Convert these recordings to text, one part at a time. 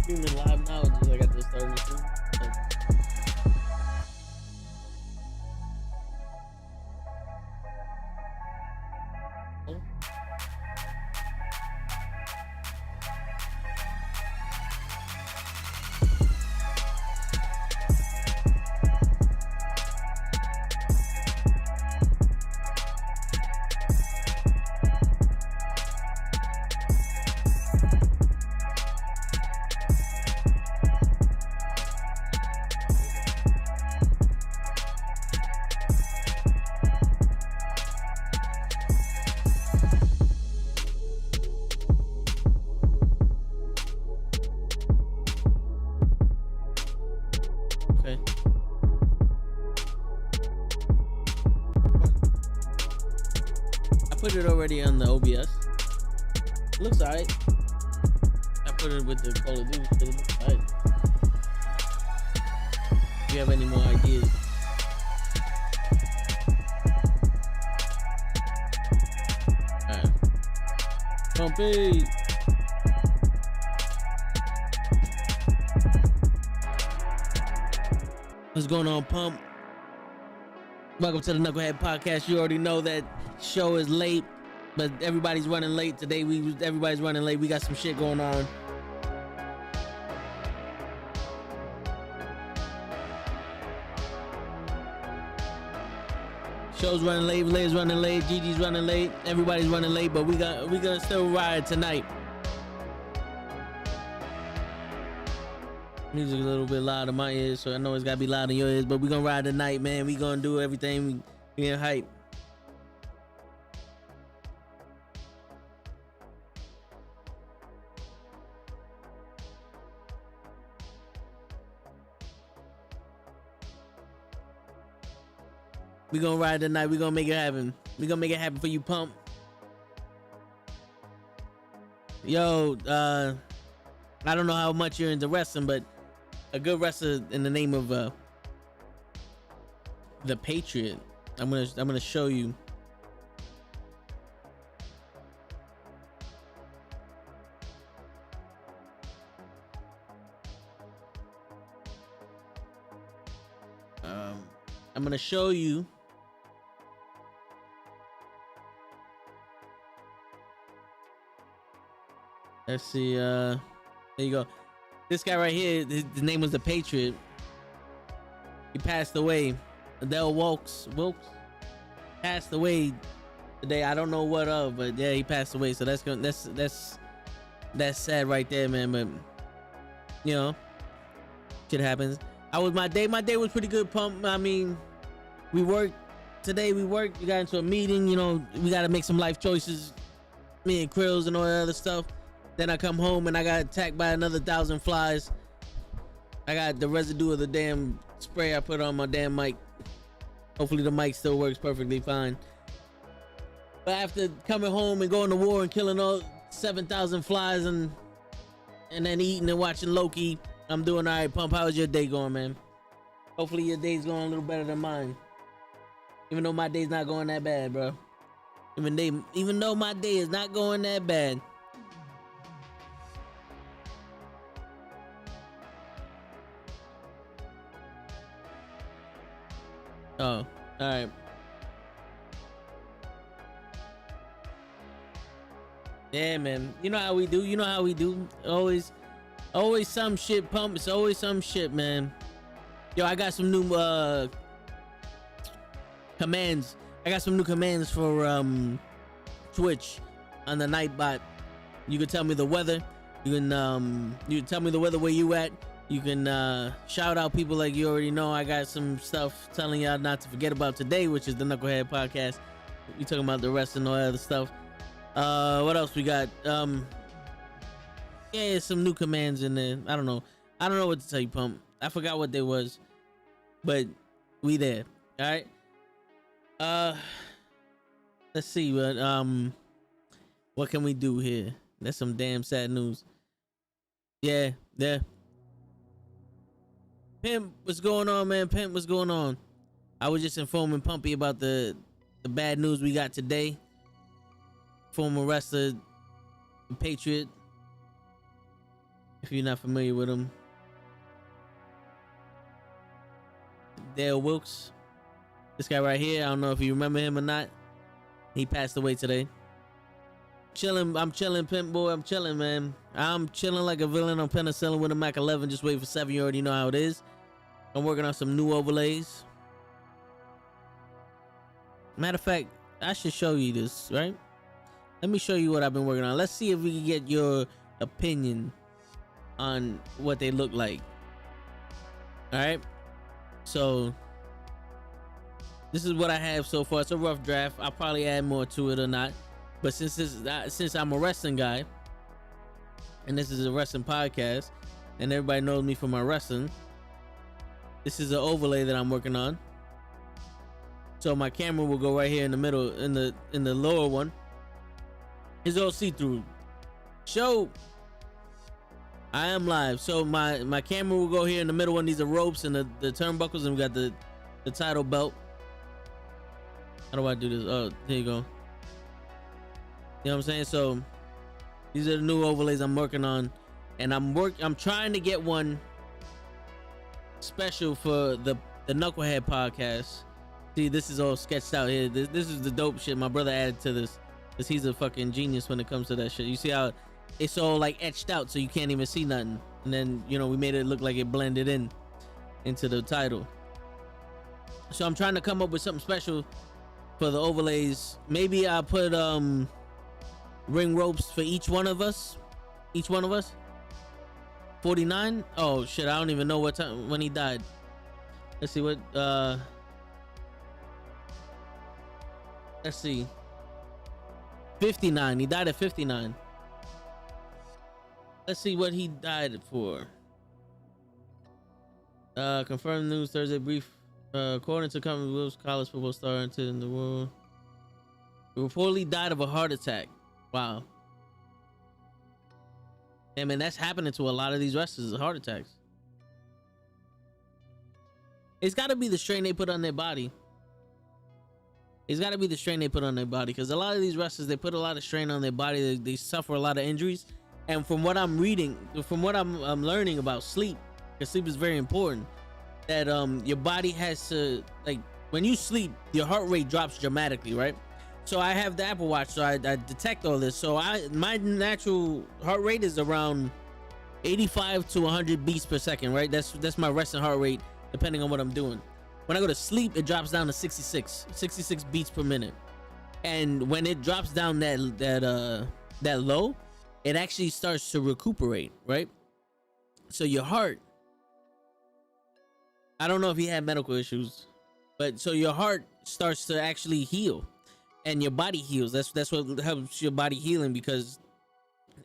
streaming live now. Just like I just started to stream. Put it already on the OBS. It looks alright. I put it with the Call of Duty. It looks alright. If you have any more ideas, alright. Pumpy. What's going on, Pump? Welcome to the NukkleHeDD Podcast. You already know that show is late, but everybody's running late today. Everybody's running late. We got some shit going on. Show's running late. Lay's running late. Gigi's running late. Everybody's running late, but we gonna still ride tonight. Music a little bit loud in my ears, so I know it's gotta be loud in your ears, but we gonna ride tonight, man. We gonna do everything. We get hype. We gonna ride tonight. We gonna make it happen. We gonna make it happen for you, Pump. Yo, I don't know how much you're into wrestling, but a good wrestler in the name of the Patriot. I'm gonna show you. I'm gonna show you. Let's see. There you go. This guy right here, his name was the Patriot. He passed away. Adele Wilkes passed away today. I don't know what of, but yeah, he passed away. So that's sad right there, man. But you know, shit happens. My day was pretty good, Pump. I mean, we worked today. We got into a meeting. You know, we got to make some life choices. Me and Krills and all that other stuff. Then I come home and I got attacked by another 1,000 flies. I got the residue of the damn spray I put on my damn mic. Hopefully the mic still works perfectly fine. But after coming home and going to war and killing all 7,000 flies and then eating and watching Loki, I'm doing all right, Pump. How's your day going, man? Hopefully your day's going a little better than mine. Even though my day's not going that bad, bro. Even though my day is not going that bad. Oh, all right. Yeah, man. You know how we do. Always some shit, Pump. It's always some shit, man. Yo, I got some new commands. I got some new commands for Twitch on the Nightbot. You can tell me the weather. You can tell me the weather where you at. You can shout out people like you already know. I got some stuff telling y'all not to forget about today, which is the NukkleHeDD Podcast. We talking about the rest and all that other stuff. What else we got? Yeah, some new commands in there. I don't know what to tell you, Pump. I forgot what they was, but we there. All right. Let's see what can we do here? That's some damn sad news. Yeah. Pimp, what's going on, man? Pimp, what's going on? I was just informing Pumpy about the bad news we got today. Former wrestler, Patriot, if you're not familiar with him. Dale Wilkes. This guy right here, I don't know if you remember him or not. He passed away today. I'm chilling, pimp boy. I'm chilling, man. I'm chilling like a villain on penicillin with a Mac 11. Just wait for 7. You already know how it is. I'm working on some new overlays. Matter of fact, I should show you this, right? Let me show you what I've been working on. Let's see if we can get your opinion on what they look like. All right. So this is what I have so far. It's a rough draft. I'll probably add more to it or not. But since I'm a wrestling guy, and this is a wrestling podcast, and everybody knows me for my wrestling, this is an overlay that I'm working on. So my camera will go right here in the middle, in the lower one. It's all see-through. Show. I am live. So my camera will go here in the middle one. These are ropes and the turnbuckles, and we got the title belt. How do I do this? Oh, there you go. You know what I'm saying? So these are the new overlays I'm working on, and I'm trying to get one special for the Nukkle HeDD Podcast. See, this is all sketched out here. This is the dope shit my brother added to this, because he's a fucking genius when it comes to that shit. You see how it's all like etched out so you can't even see nothing, and then, you know, we made it look like it blended into the title. So I'm trying to come up with something special for the overlays. Maybe I'll put ring ropes for each one of us. 49. Oh shit, I don't even know what time when he died. Let's see what let's see. 59. He died at 59. Let's see what he died for. Confirmed news Thursday brief. According to Company Wills, college football star entered in the world. He reportedly died of a heart attack. Wow. Yeah, man, that's happening to a lot of these wrestlers, heart attacks. It's got to be the strain they put on their body. It's got to be the strain they put on their body, because a lot of these wrestlers, they put a lot of strain on their body. They suffer a lot of injuries. And from what I'm reading, from what I'm learning about sleep, because sleep is very important, that your body has to, like, when you sleep, your heart rate drops dramatically, right? So I have the Apple Watch, so I detect all this. So my natural heart rate is around 85 to 100 beats per second, right? That's my resting heart rate, depending on what I'm doing. When I go to sleep, it drops down to 66 beats per minute. And when it drops down that low, it actually starts to recuperate, right? So your heart, I don't know if he had medical issues, but so your heart starts to actually heal. And your body heals. That's what helps your body healing, because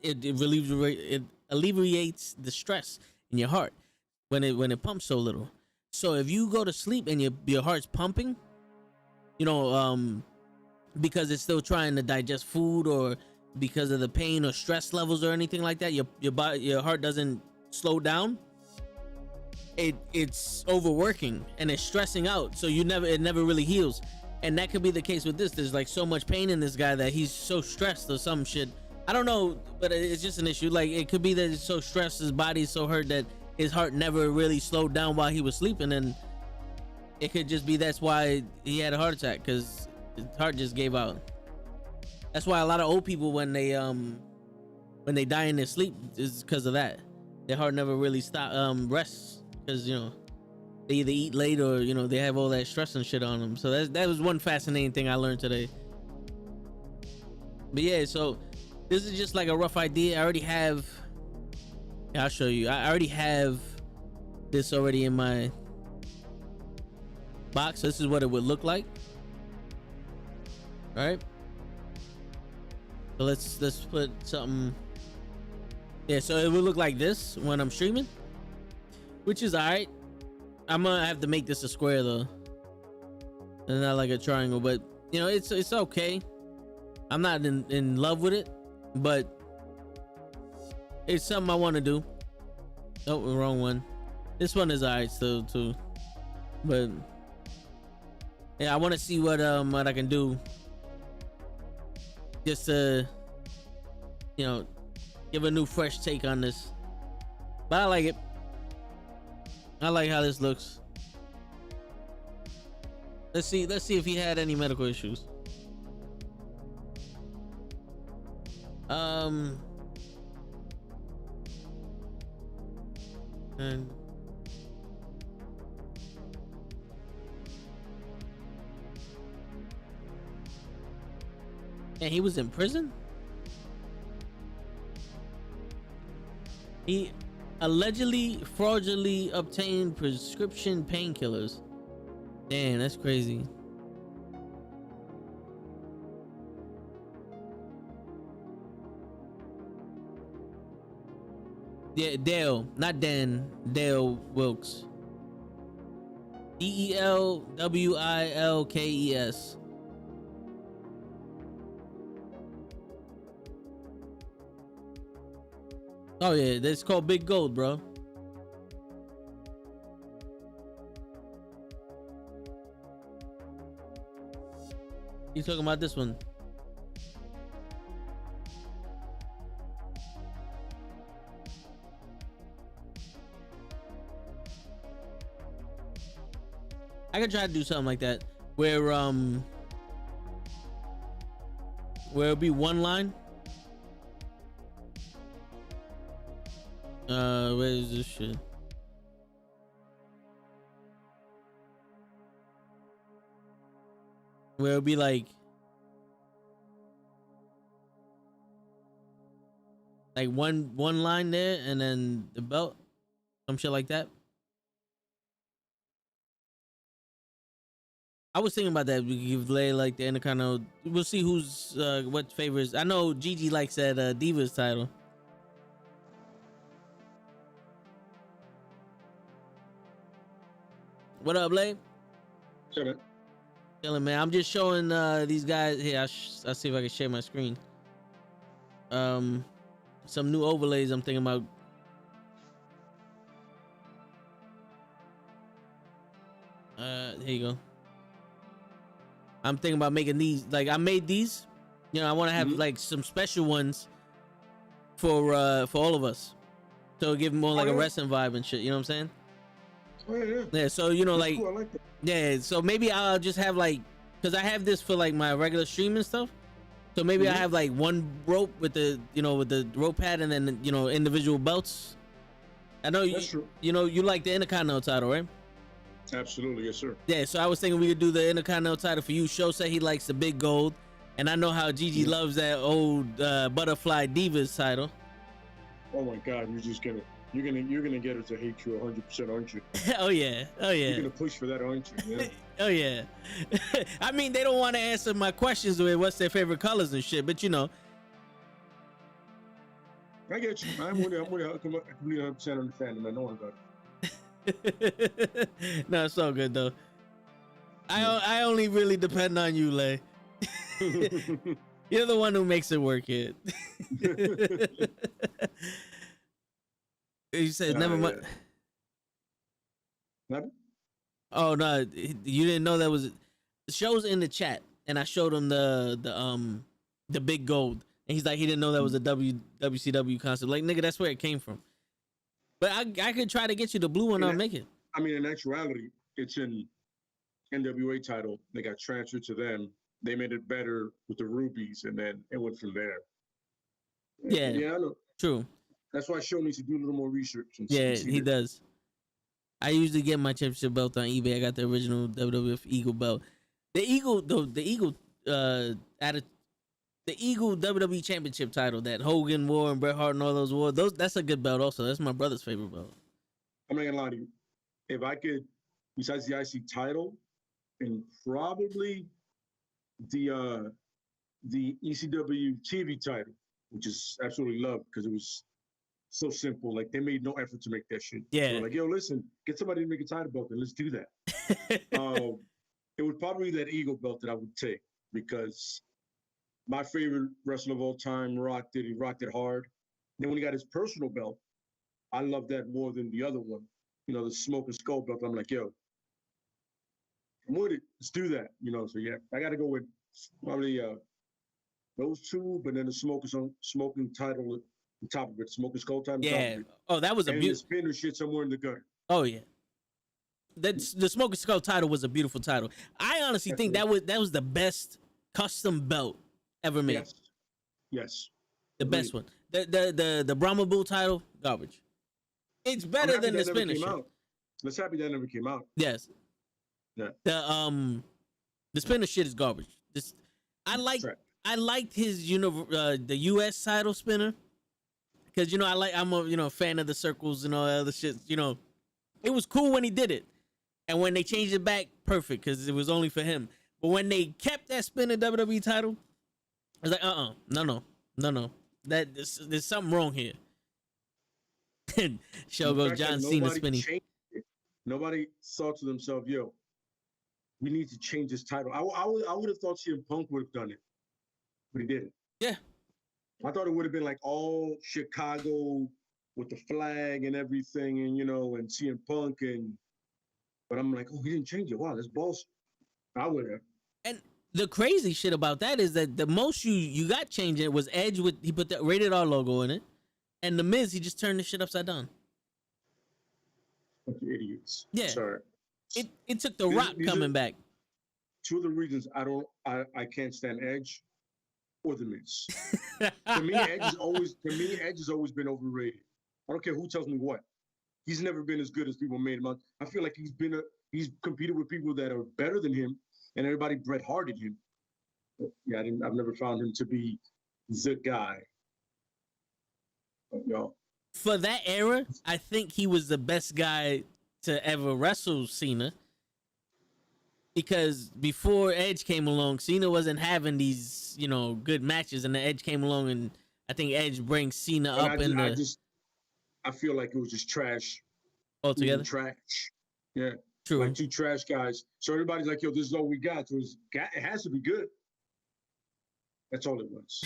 it alleviates the stress in your heart when it pumps so little. So if you go to sleep and your heart's pumping, you know, because it's still trying to digest food, or because of the pain or stress levels or anything like that, your heart doesn't slow down. It's overworking and it's stressing out, so it never really heals. And that could be the case with this. There's like so much pain in this guy that he's so stressed or some shit. I don't know, but it's just an issue. Like, it could be that he's so stressed, his body's so hurt that his heart never really slowed down while he was sleeping. And it could just be that's why he had a heart attack, because his heart just gave out. That's why a lot of old people, when they die in their sleep, is because of that. Their heart never really rests, because, you know, they either eat late or, you know, they have all that stress and shit on them. So that was one fascinating thing I learned today. But yeah, so this is just like a rough idea. I already have, I'll show you. I already have this already in my box. This is what it would look like. All right. So let's put something. Yeah, so it would look like this when I'm streaming, which is all right. I'm gonna have to make this a square though, and not like a triangle, but you know, it's okay. I'm not in love with it, but it's something I want to do. Oh, wrong one. This one is alright still too, but yeah, I want to see what I can do, just to, you know, give a new fresh take on this. But I like it. I like how this looks. Let's see if he had any medical issues. And he was in prison? He allegedly fraudulently obtained prescription painkillers. Damn, that's crazy. Yeah, Dale, not Dan. Dale Wilkes. DELWILKES. Oh yeah, that's called Big Gold, bro. You talking about this one? I could try to do something like that, where it'll be one line. Where is this shit? Where it'll be like one line there, and then the belt, some shit like that. I was thinking about that. We could give Lay like the Intercontinental. We'll see who's what favors. I know Gigi likes that Divas title. What up, Lay? Chilling. Chilling, man. I'm just showing these guys here. I'll see if I can share my screen. Some new overlays I'm thinking about. Here you go. I'm thinking about making these. Like, I made these. You know, I want to have like some special ones for all of us, so give more like a wrestling vibe and shit. You know what I'm saying? Oh, yeah. Yeah. So you know, like, cool. I like that. yeah. So maybe I'll just have like, because I have this for like my regular stream and stuff. So maybe I have like one rope with the rope pad, and then individual belts. I know That's true. You like the Intercontinental title, right? Absolutely, yes, sir. Yeah, so I was thinking we could do the Intercontinental title for you. Sho said he likes the big gold, and I know how Gigi loves that old Butterfly Divas title. Oh my God, you're gonna get her to hate you 100%, aren't you? Oh yeah, You're gonna push for that, aren't you? Yeah. Oh yeah. I mean, they don't want to answer my questions with what's their favorite colors and shit, but I get you. I'm with you. I completely 100% understand, and I know about it. No, it's all good though. I only really depend on you, Lay. You're the one who makes it work, kid. You said never mind. Nothing? Oh no, you didn't know that was the show's in the chat, and I showed him the big gold, and he's like he didn't know that was a WCW concept. Like, nigga, that's where it came from. But I could try to get you the blue one. I'll make it. I mean, in actuality, it's an NWA title. They got transferred to them. They made it better with the rubies, and then it went from there. Yeah, I know. True. That's why Sho needs to do a little more research. He does. I usually get my championship belt on eBay. I got the original WWF Eagle belt. The Eagle WWE Championship title that Hogan wore and Bret Hart and all those wore. That's a good belt also. That's my brother's favorite belt. I'm not gonna lie to you. If I could, besides the IC title, and probably the ECW TV title, which is absolutely loved because it was so simple. Like, they made no effort to make that shit. Yeah. They were like, yo, listen, get somebody to make a title belt and let's do that. It would probably be that Eagle belt that I would take, because my favorite wrestler of all time rocked it. He rocked it hard. Then when he got his personal belt, I love that more than the other one. The Smoke and Skull belt. I'm like, yo, I'm with it. Let's do that. So yeah, I got to go with probably those two, but then the smoking title on top of it, smoking skull time. Yeah. Oh, that was a beautiful. And the spinner shit somewhere in the gutter. Oh yeah. The Smoking Skull title was a beautiful title. I honestly think that was the best custom belt ever made. Yes. The best one. The Brahma Bull title, garbage. It's better than the spinner shit. Let's happy that never came out. Yes. Yeah. The spinner shit is garbage. I liked his the US title spinner. Cause I'm a fan of the circles and all that other shit. It was cool when he did it. And when they changed it back, perfect, because it was only for him. But when they kept that spinning WWE title, I was like, no. There's something wrong here. Show goes John Cena spinning. Nobody thought to themselves, yo, we need to change this title. I would have thought CM Punk would have done it, but he didn't. Yeah. I thought it would have been like all Chicago with the flag and everything, and and CM Punk but I'm like, oh, he didn't change it. Wow, that's bullshit. I would have. And the crazy shit about that is that the most you got changed it was Edge he put the Rated R logo in it, and the Miz he just turned the shit upside down. Bunch of idiots. Yeah. Sorry. It took The Rock coming back. Two of the reasons I can't stand Edge or the Miz. To me, Edge has always been overrated. I don't care who tells me what. He's never been as good as people made him out. I feel like he's competed with people that are better than him, and everybody Bret Harted him. But yeah, I've never found him to be the guy. But, for that era, I think he was the best guy to ever wrestle Cena. Because before Edge came along, Cena wasn't having these, good matches, and the Edge came along, and I think Edge brings Cena up in the. I feel like it was just trash. Altogether? Trash. Yeah. True. Like two trash guys. So everybody's like, yo, this is all we got. So it has to be good. That's all it was.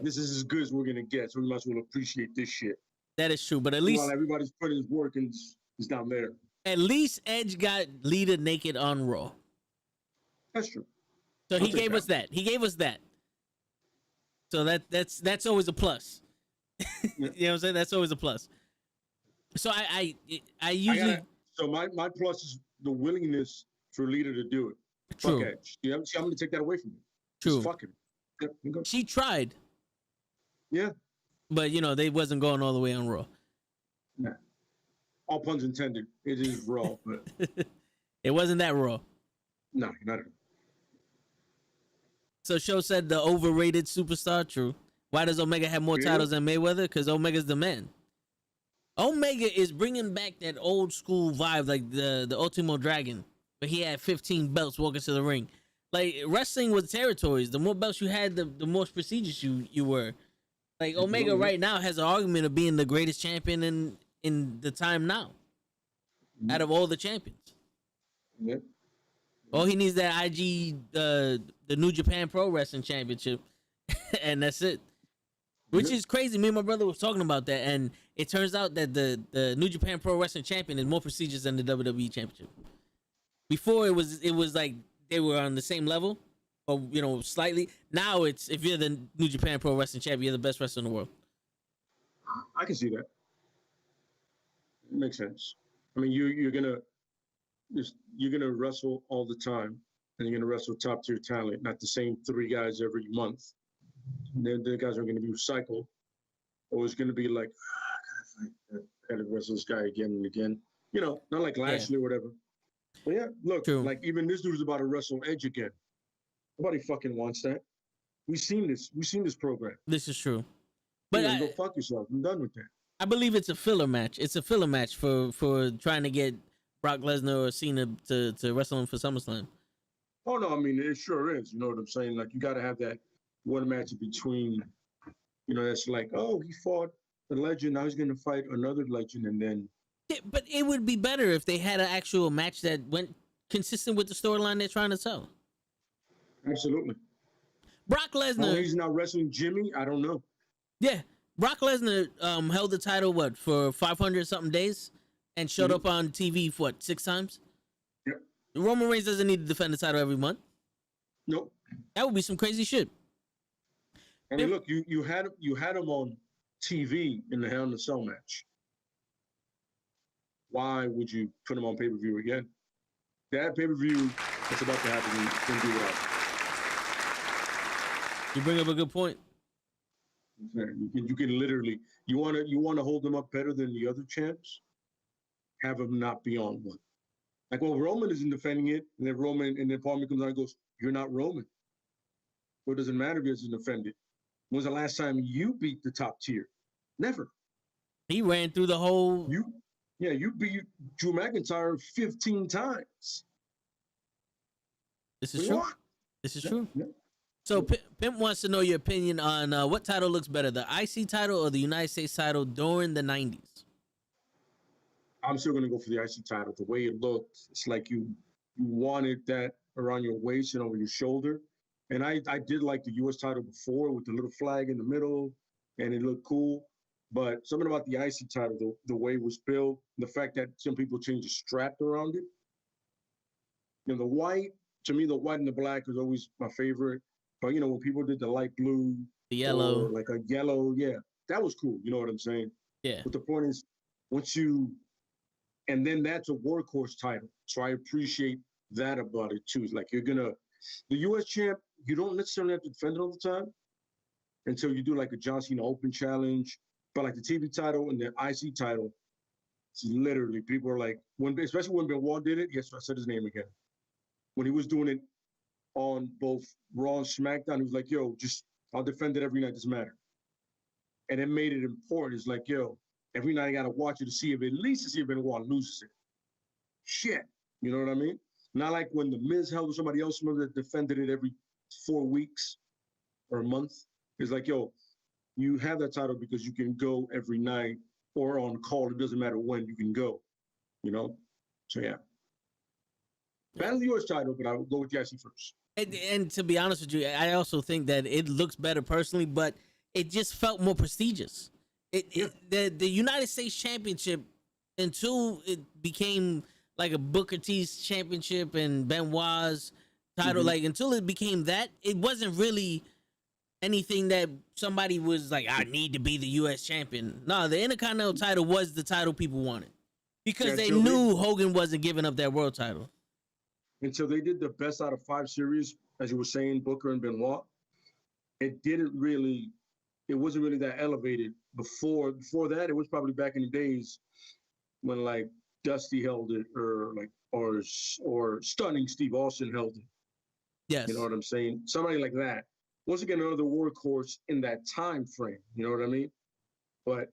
This is as good as we're going to get. So we might as well appreciate this shit. That is true. But at least. While everybody's putting his work and is down there. At least Edge got Lita naked on Raw. That's true. So he gave us that. He gave us that. So that's always a plus. Yeah. You know what I'm saying? That's always a plus. So I usually. So my plus is the willingness for Lita to do it. True. Fuck Edge. I'm going to take that away from you. True. Just fuck him. Yeah, she tried. Yeah. But they wasn't going all the way on Raw. Nah. All puns intended. It is Raw, but it wasn't that Raw. No, not at all. So Show said the overrated superstar. True. Why does Omega have more titles than Mayweather? Because Omega's the man. Omega is bringing back that old school vibe, like the Ultimo Dragon, where he had 15 belts walking to the ring. Like, wrestling was territories. The more belts you had, the more prestigious you were. Like, Omega right now has an argument of being the greatest champion in the time now, out of all the champions. Yeah. All he needs that IG, the New Japan Pro Wrestling Championship, and that's it. Which is crazy. Me and my brother was talking about that, and it turns out that the New Japan Pro Wrestling Champion is more prestigious than the WWE Championship. Before it was like they were on the same level, or slightly. Now it's, if you're the New Japan Pro Wrestling Champion, you're the best wrestler in the world. I can see that. It makes sense. I mean, you're gonna wrestle all the time, and you're gonna wrestle top tier talent, not the same three guys every month. And then the guys are gonna be recycled, or it's gonna be like, I gotta wrestle this guy again and again. Not like Lashley or whatever. But yeah, look, like even this dude's about to wrestle Edge again. Nobody fucking wants that. We've seen this. We've seen this program. This is true. But go fuck yourself. I'm done with that. I believe it's a filler match. It's a filler match for trying to get Brock Lesnar or Cena to wrestle him for SummerSlam. Oh no, I mean it sure is. You know what I'm saying? Like you got to have that one match between. That's like, oh, he fought the legend. Now he's going to fight another legend, and then. Yeah, but it would be better if they had an actual match that went consistent with the storyline they're trying to tell. Absolutely. Brock Lesnar. He's not wrestling Jimmy. I don't know. Yeah, Brock Lesnar held the title for 500 something days, and showed up on TV for 6 times. Yep. Roman Reigns doesn't need to defend the title every month. Nope. That would be some crazy shit. I mean, look, you had him on TV in the Hell in a Cell match. Why would you put him on pay-per-view again? That pay-per-view that's about to happen, you can do without. You bring up a good point. You can literally, you want to hold them up better than the other champs, have them not be on one. Like, well, Roman isn't defending it, and then Paul comes out and goes, "You're not Roman." Well, it doesn't matter if he doesn't defend it. When's the last time you beat the top tier? Never. He ran through the whole. You beat Drew McIntyre 15 times. This is true. What? This is true. Yeah. So Pimp wants to know your opinion on what title looks better, the IC title or the United States title during the 90s? I'm still going to go for the IC title. The way it looked, it's like you wanted that around your waist and over your shoulder. And I did like the US title before with the little flag in the middle, and it looked cool. But something about the IC title, the way it was built, the fact that some people changed the strap around it. You know, the white, to me, the white and the black is always my favorite. But, you know, when people did the light blue, the yellow, or like a yellow, yeah, that was cool. You know what I'm saying? Yeah. But the point is, and then that's a workhorse title. So I appreciate that about it too. It's like the US champ, you don't necessarily have to defend it all the time until you do like a John Cena Open Challenge. But like the TV title and the IC title, it's literally, people are like, especially when Benoit did it, yes, I said his name again. When he was doing it on both Raw and SmackDown, he was like, yo, I'll defend it every night, doesn't matter. And it made it important. It's like, yo, every night I got to watch it to see if Benoit loses it. Shit. You know what I mean? Not like when The Miz held with somebody else, remember, that defended it every 4 weeks or a month. It's like, yo, you have that title because you can go every night or on call. It doesn't matter when you can go, you know? So, yeah. Battle of the US title, but I will go with the IC first. And to be honest with you, I also think that it looks better personally, but it just felt more prestigious. The United States Championship, until it became like a Booker T's championship and Benoit's title, like until it became that, it wasn't really anything that somebody was like, I need to be the U.S. champion. No, the Intercontinental title was the title people wanted because they knew Hogan wasn't giving up that world title. Until they did the best out of 5 series, as you were saying, Booker and Benoit, it wasn't really that elevated. Before that, it was probably back in the days when like Dusty held it, or Stunning Steve Austin held it. Yes. You know what I'm saying? Somebody like that. Once again, another workhorse in that time frame. You know what I mean? But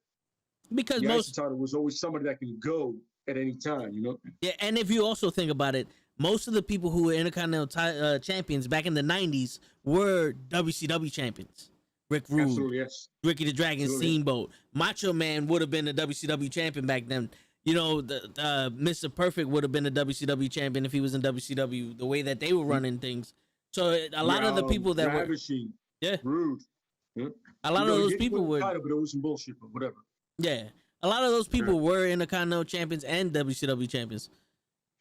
because the IC title was always somebody that can go at any time, you know? Yeah, and if you also think about it, most of the people who were Intercontinental champions back in the 90s were WCW champions. Rick Rude, absolutely, yes. Ricky the Dragon, absolutely. Steamboat. Macho Man would have been a WCW champion back then. You know, Mr. Perfect would have been a WCW champion if he was in WCW, the way that they were running things. So a lot of the people that Ravishing, Rude. Yeah. A lot of those people were. But it was some bullshit, but whatever. Yeah. A lot of those people were Intercontinental champions and WCW champions.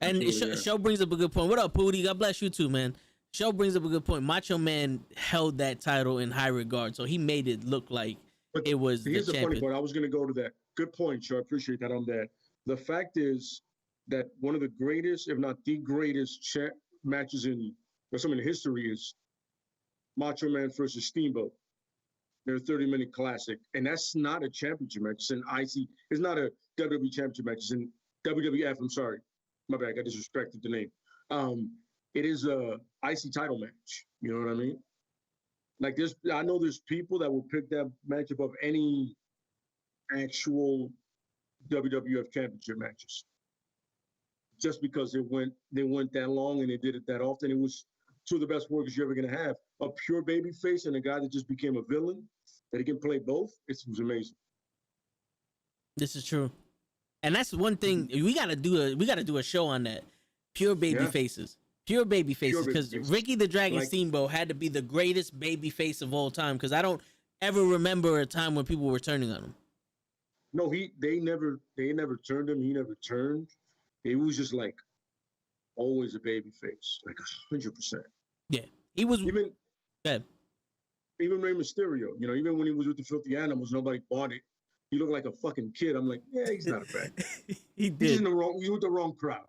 And Show brings up a good point. What up, Pootie? God bless you too, man. Show brings up a good point. Macho Man held that title in high regard, so he made it look like it was the champion. Here's the funny part. I was going to go to that. Good point, Show. I appreciate that on that. The fact is that one of the greatest, if not the greatest matches in history is Macho Man versus Steamboat. They're a 30-minute classic, and that's not a championship match. It's an IC. It's not a WWE championship match. It's in WWF. I'm sorry. My bad, I disrespected the name. It is a IC title match. You know what I mean? Like I know there's people that will pick that match above any actual WWF championship matches, just because they went that long and they did it that often. It was two of the best workers you're ever gonna have. A pure baby face and a guy that just became a villain that he can play both. It was amazing. This is true. And that's one thing we gotta do a show on that. Pure baby faces. Pure baby faces. Because Ricky the Dragon Steamboat had to be the greatest baby face of all time. Because I don't ever remember a time when people were turning on him. No, they never turned him. He never turned. He was just like always a baby face, like 100%. Yeah, he was. Even even Rey Mysterio, you know, even when he was with the Filthy Animals, nobody bought it. He looked like a fucking kid. I'm like, yeah, he's not a bad guy. He He's did. he's with the wrong crowd.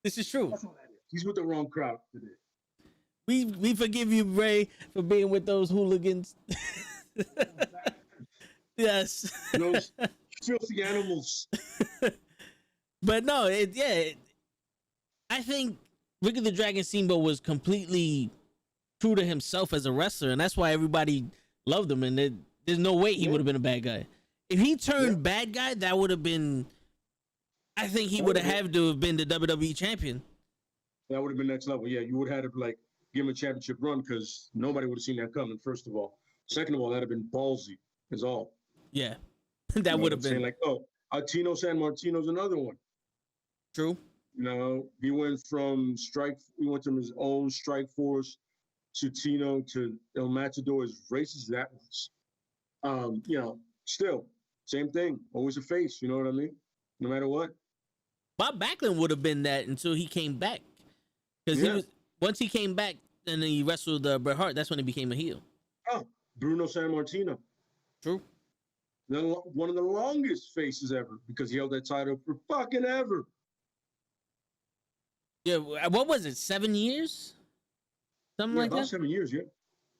This is true. That's all that is. He's with the wrong crowd today. We forgive you, Ray, for being with those hooligans. Yes. Those filthy animals. But no, I think Ricky the Dragon Steamboat was completely true to himself as a wrestler, and that's why everybody loved him. And there's no way he would have been a bad guy. If he turned bad guy, that would have been. I think he would have had to have been the WWE champion. That would have been next level. Yeah, you would have had to like give him a championship run because nobody would have seen that coming. First of all, second of all, that'd have been ballsy. Is all. Yeah, that would have been like, oh, Tino San Martino's another one. True. You know, he went from his own Strike Force to Tino to El Matador, as racist as that was. You know, still, same thing. Always a face, you know what I mean? No matter what. Bob Backlund would have been that until he came back. Because once he came back and then he wrestled Bret Hart, that's when he became a heel. Oh, Bruno San Martino. True. One of the longest faces ever because he held that title for fucking ever. Yeah, what was it? 7 years? Something like about that. 7 years, yeah.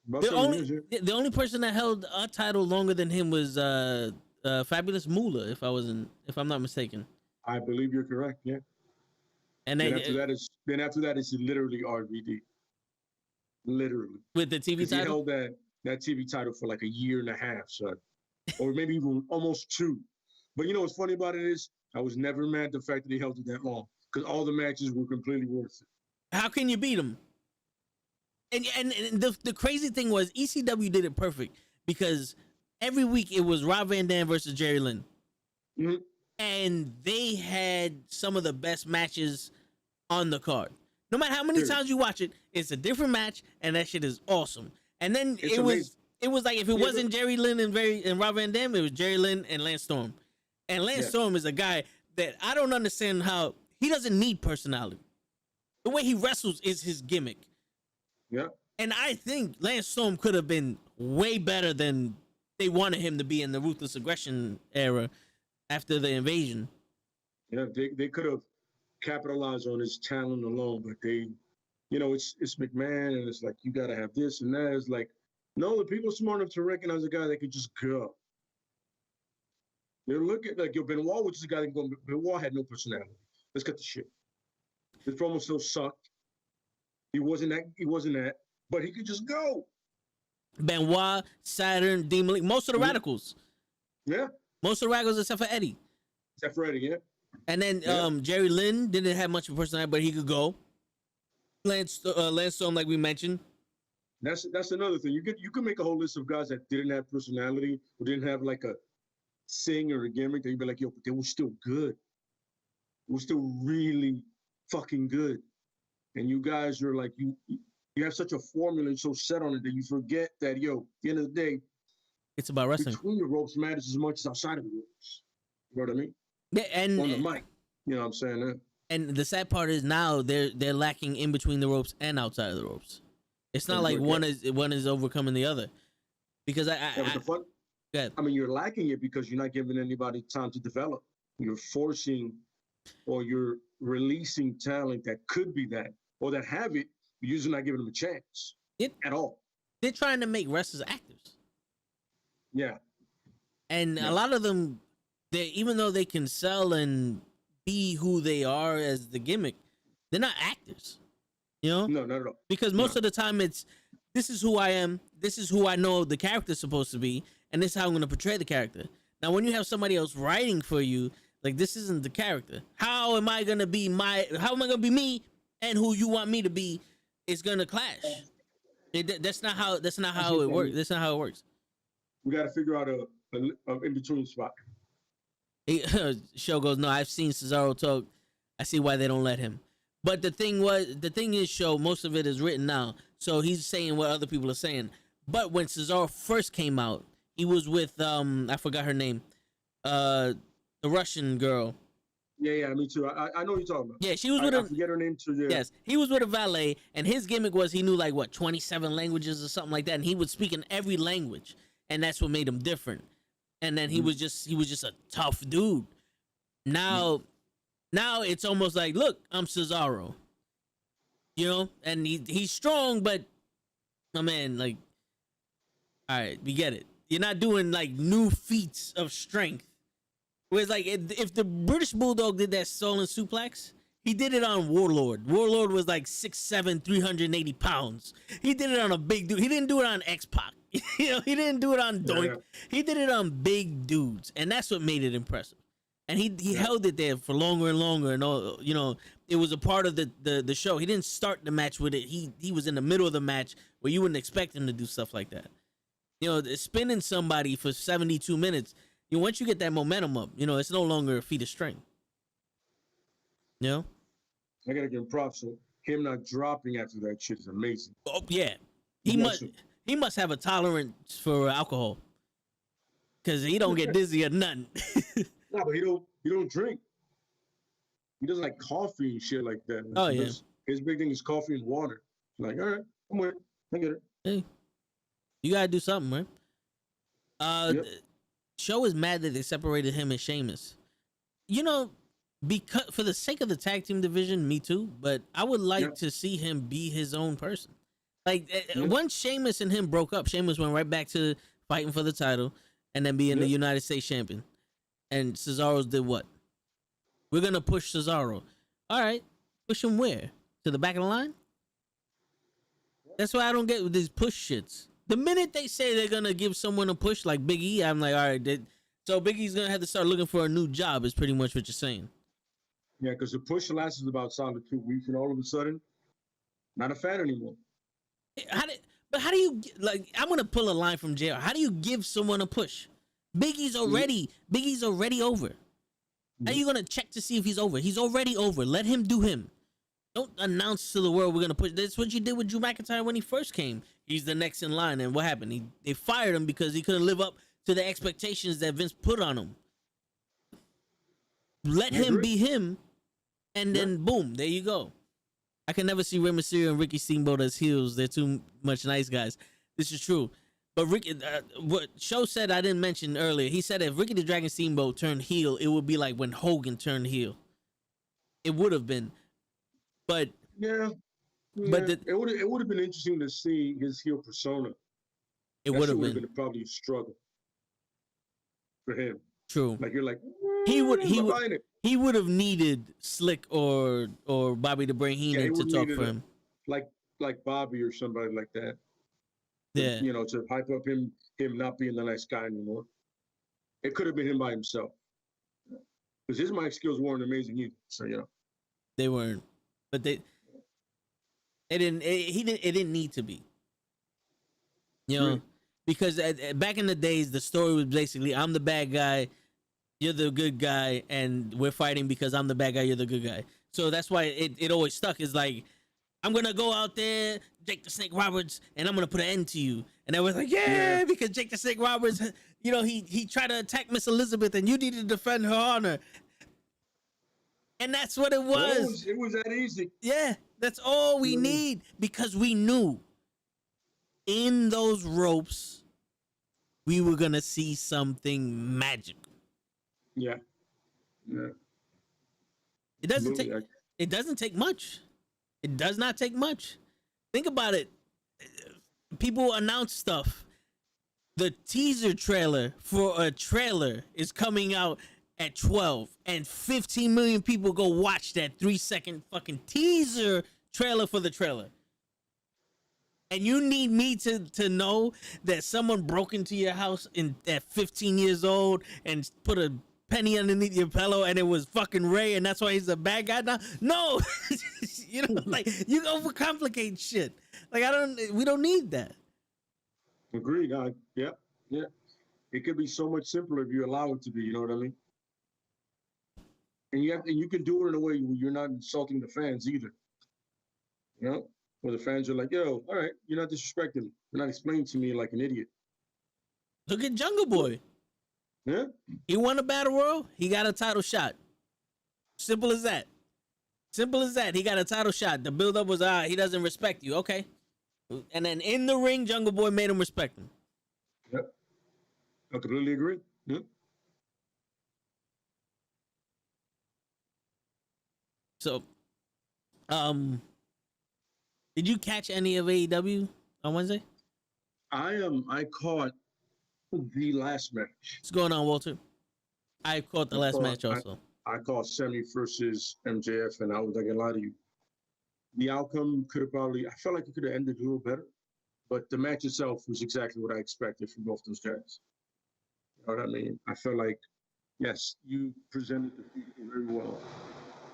The only person that held a title longer than him was Fabulous Moolah, if I'm not mistaken. I believe you're correct. Yeah. And then after that is literally RVD. Literally. With the TV title. He held that TV title for like a year and a half, son, or maybe even almost 2. But you know what's funny about it is I was never mad at the fact that he held it that long because all the matches were completely worth it. How can you beat him? And the crazy thing was ECW did it perfect because every week it was Rob Van Dam versus Jerry Lynn. Mm-hmm. And they had some of the best matches on the card. No matter how many times you watch it, it's a different match, and that shit is awesome. And then it was like if it wasn't Jerry Lynn and Rob Van Dam, it was Jerry Lynn and Lance Storm. And Lance Storm is a guy that I don't understand how he doesn't need personality. The way he wrestles is his gimmick. Yeah. And I think Lance Storm could have been way better than they wanted him to be in the Ruthless Aggression era after the invasion. Yeah, they could have capitalized on his talent alone, but they, you know, it's McMahon, and it's like you got to have this and that. It's like, no, the people are smart enough to recognize a guy that could just go. They're looking like Benoit, which is a guy that Benoit had no personality. Let's cut the shit. His promo still sucked. He wasn't that, but he could just go. Benoit, Saturn, Demon League, most of the Radicals. Yeah. Most of the Radicals except for Eddie. Except for Eddie, yeah. And then Jerry Lynn didn't have much of a personality, but he could go. Lance Storm, like we mentioned. That's another thing. You could make a whole list of guys that didn't have personality or didn't have like a sing or a gimmick that you'd be like, yo, but they were still good. They were still really fucking good. And you guys are like, you have such a formula and so set on it that you forget that, yo, at the end of the day, it's about wrestling. Between the ropes matters as much as outside of the ropes. You know what I mean? Yeah, and on the mic. You know what I'm saying? And the sad part is now they're lacking in between the ropes and outside of the ropes. It's not like one is overcoming the other. Because I mean, you're lacking it because you're not giving anybody time to develop. You're forcing or you're releasing talent that could be that or that have it. You're usually not giving them a chance at all. They're trying to make wrestlers actors. Yeah. And a lot of them, even though they can sell and be who they are as the gimmick, they're not actors. You know? No, not at all. Because most of the time it's, this is who I am, this is who I know the character's supposed to be, and this is how I'm going to portray the character. Now, when you have somebody else writing for you, like, this isn't the character. How am I going to be me and who you want me to be is going to clash. That's not how it works. That's not how it works. We got to figure out a in-between spot. Show goes, no, I've seen Cesaro talk. I see why they don't let him. But the thing is, Show, most of it is written now. So he's saying what other people are saying. But when Cesaro first came out, he was with, I forgot her name, the Russian girl. Yeah, me too. I know what you're talking about. Yeah, she was I forget her name too. Yeah. Yes, he was with a valet, and his gimmick was he knew like what 27 languages or something like that, and he would speak in every language, and that's what made him different. And then he was just a tough dude. Now it's almost like, look, I'm Cesaro, and he's strong, but my man, like, all right, we get it. You're not doing like new feats of strength. Whereas, like, if the British Bulldog did that stolen suplex, he did it on Warlord. Warlord was like 6'7", 380 pounds. He did it on a big dude. He didn't do it on X-Pac. He didn't do it on Doink. Yeah. He did it on big dudes, and that's what made it impressive. And he held it there for longer and longer, and all. It was a part of the show. He didn't start the match with it. He was in the middle of the match where you wouldn't expect him to do stuff like that. Spinning somebody for 72 minutes. Once you get that momentum up, it's no longer a feat of strength. I gotta give him props. So him not dropping after that shit is amazing. Oh yeah, he must have a tolerance for alcohol, because he don't get dizzy or nothing. No, but he don't drink. He doesn't like coffee and shit like that. Oh yeah, his big thing is coffee and water. Like, all right, I'm with it. I get it. Hey, you gotta do something, man. Yep. Show is mad that they separated him and Sheamus. Because for the sake of the tag team division, me too. But I would like to see him be his own person. Like once Sheamus and him broke up, Sheamus went right back to fighting for the title and then being the United States champion. And Cesaro's did what? We're gonna push Cesaro. All right, push him where? To the back of the line? That's why I don't get with these push shits. The minute they say they're gonna give someone a push like Big E, I'm like, all right, so Big E's gonna have to start looking for a new job. Is pretty much what you're saying. Yeah, because the push lasts about solid 2 weeks, and all of a sudden, not a fan anymore. How do you like? I'm gonna pull a line from JR. How do you give someone a push? Big E's already over. How are you gonna check to see if he's over? He's already over. Let him do him. Don't announce to the world we're gonna push. That's what you did with Drew McIntyre when he first came. He's the next in line, and what happened? They fired him because he couldn't live up to the expectations that Vince put on him. Let him be him, and then boom, there you go. I can never see Rey Mysterio and Ricky Steamboat as heels. They're too much nice guys. This is true. But Ricky, what Show said I didn't mention earlier. He said if Ricky the Dragon Steamboat turned heel, it would be like when Hogan turned heel. It would have been, but but it would have been interesting to see his heel persona. It would have been probably a struggle for him. True. Like you're like he would have needed Slick or Bobby the Brain Heenan to talk for him. Like Bobby or somebody like that. Yeah. To hype up him not being the nice guy anymore. It could have been him by himself. Because his mic skills weren't amazing either. So they weren't. But they didn't. It didn't need to be. Because back in the days, the story was basically I'm the bad guy, you're the good guy, and we're fighting because I'm the bad guy, you're the good guy. So that's why it always stuck. Is like, I'm gonna go out there, Jake the Snake Roberts, and I'm gonna put an end to you. And I was like, yeah, because Jake the Snake Roberts, he tried to attack Miss Elizabeth, and you needed to defend her honor. And that's what it was. It was that easy. Yeah, that's all we need, because we knew in those ropes we were gonna see something magical. Yeah. It doesn't take much. It does not take much. Think about it. People announce stuff. The teaser trailer for a trailer is coming out at 12, and 15 million people go watch that 3-second fucking teaser trailer for the trailer. And you need me to know that someone broke into your house at 15 years old and put a penny underneath your pillow and it was fucking Ray and that's why he's a bad guy now? No. Like, you overcomplicate shit. Like, we don't need that. Agreed. Yeah. It could be so much simpler if you allow it to be, you know what I mean? And you can do it in a way where you're not insulting the fans either. Where the fans are like, yo, all right, you're not disrespecting me. You're not explaining to me like an idiot. Look at Jungle Boy. Yeah. He won a battle royal. He got a title shot. Simple as that. Simple as that. He got a title shot. The build up was, he doesn't respect you. Okay. And then in the ring, Jungle Boy made him respect him. Yep. I completely agree. Yep. So, did you catch any of AEW on Wednesday? I caught the last match. What's going on, Walter? I caught the last match also. I caught Sammy versus MJF, and I was not gonna lie to you. The outcome could have I felt like it could have ended a little better, but the match itself was exactly what I expected from both those guys. You know what I mean? I felt like, yes, you presented the people very well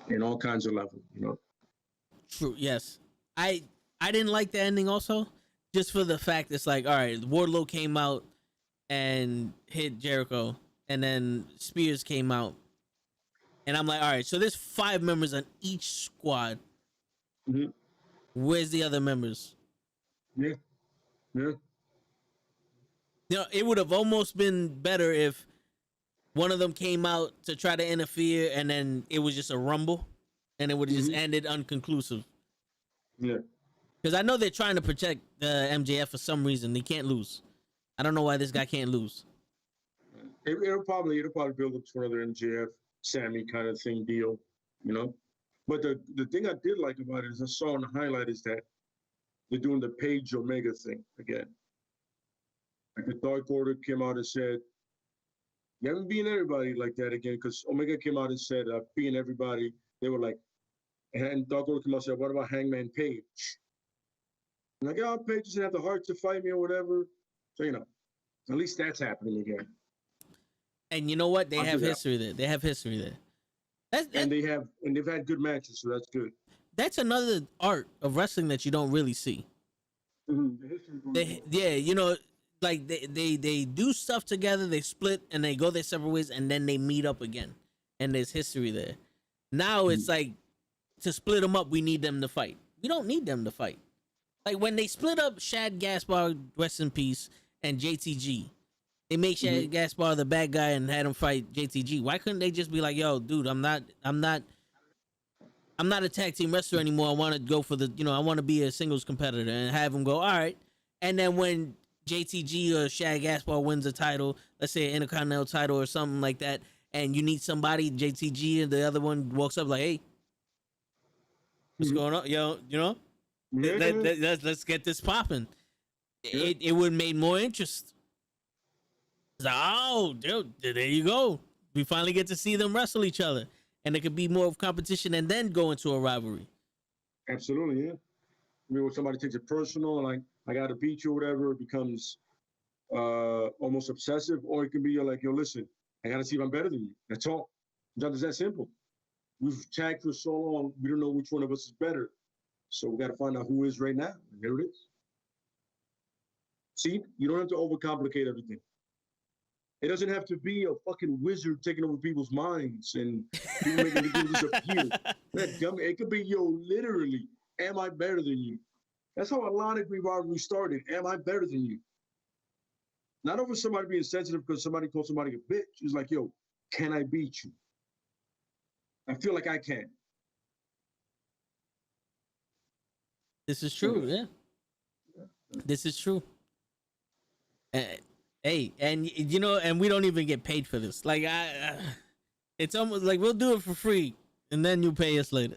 in all kinds of levels, you know? True, yes. I didn't like the ending also, just for the fact it's like, all right, Wardlow came out and hit Jericho, and then Spears came out. And I'm like, all right, so there's 5 members on each squad. Mm-hmm. Where's the other members? Yeah. You know, it would have almost been better if one of them came out to try to interfere and then it was just a rumble and it would have just ended unconclusive. Yeah. Because I know they're trying to protect MJF for some reason. They can't lose. I don't know why this guy can't lose. It'll probably build up to another MJF, Sammy kind of thing deal, you know? But the thing I did like about it is I saw in the highlight is that they're doing the Page Omega thing again. Like the Dark Order came out and said, you haven't beaten everybody like that again, because Omega came out and said, beating everybody. They were like, and Dark Order came out and said, what about Hangman Page? I'm like, oh, Page doesn't have the heart to fight me or whatever. So, you know, at least that's happening again. And you know what? They have history there. They have history there. And they've had good matches, so that's good. That's another art of wrestling that you don't really see. You know, like they do stuff together, they split and they go their separate ways, and then they meet up again, and there's history there. Now it's like, to split them up, we need them to fight. We don't need them to fight. Like when they split up Shad Gaspar, rest in peace, and JTG, they made Shad Gaspar the bad guy and had him fight JTG. Why couldn't they just be like, yo, dude, I'm not a tag team wrestler anymore. I want to go for I want to be a singles competitor, and have him go, all right. And then when JTG or Shad Gaspar wins a title, let's say an Intercontinental title or something like that, and you need somebody, JTG and the other one walks up like, hey, what's going on? Yo, you know, let's get this popping. It would have made more interest. It's like, oh, dude, there you go. We finally get to see them wrestle each other. And it could be more of competition and then go into a rivalry. Absolutely, yeah. I mean, when somebody takes it personal, like, I got to beat you or whatever, it becomes almost obsessive. Or it can be like, yo, listen, I got to see if I'm better than you. That's all. It's that simple. We've tagged for so long, we don't know which one of us is better. So we got to find out who is right now. And there it is. See, you don't have to overcomplicate everything. It doesn't have to be a fucking wizard taking over people's minds and making them disappear. It could be, yo, literally, am I better than you? That's how a lot of rivalry started. Am I better than you? Not over somebody being sensitive because somebody called somebody a bitch. It's like, yo, can I beat you? I feel like I can. This is true, yeah. This is true. Hey, and you know, and we don't even get paid for this. Like, it's almost like we'll do it for free, and then you pay us later.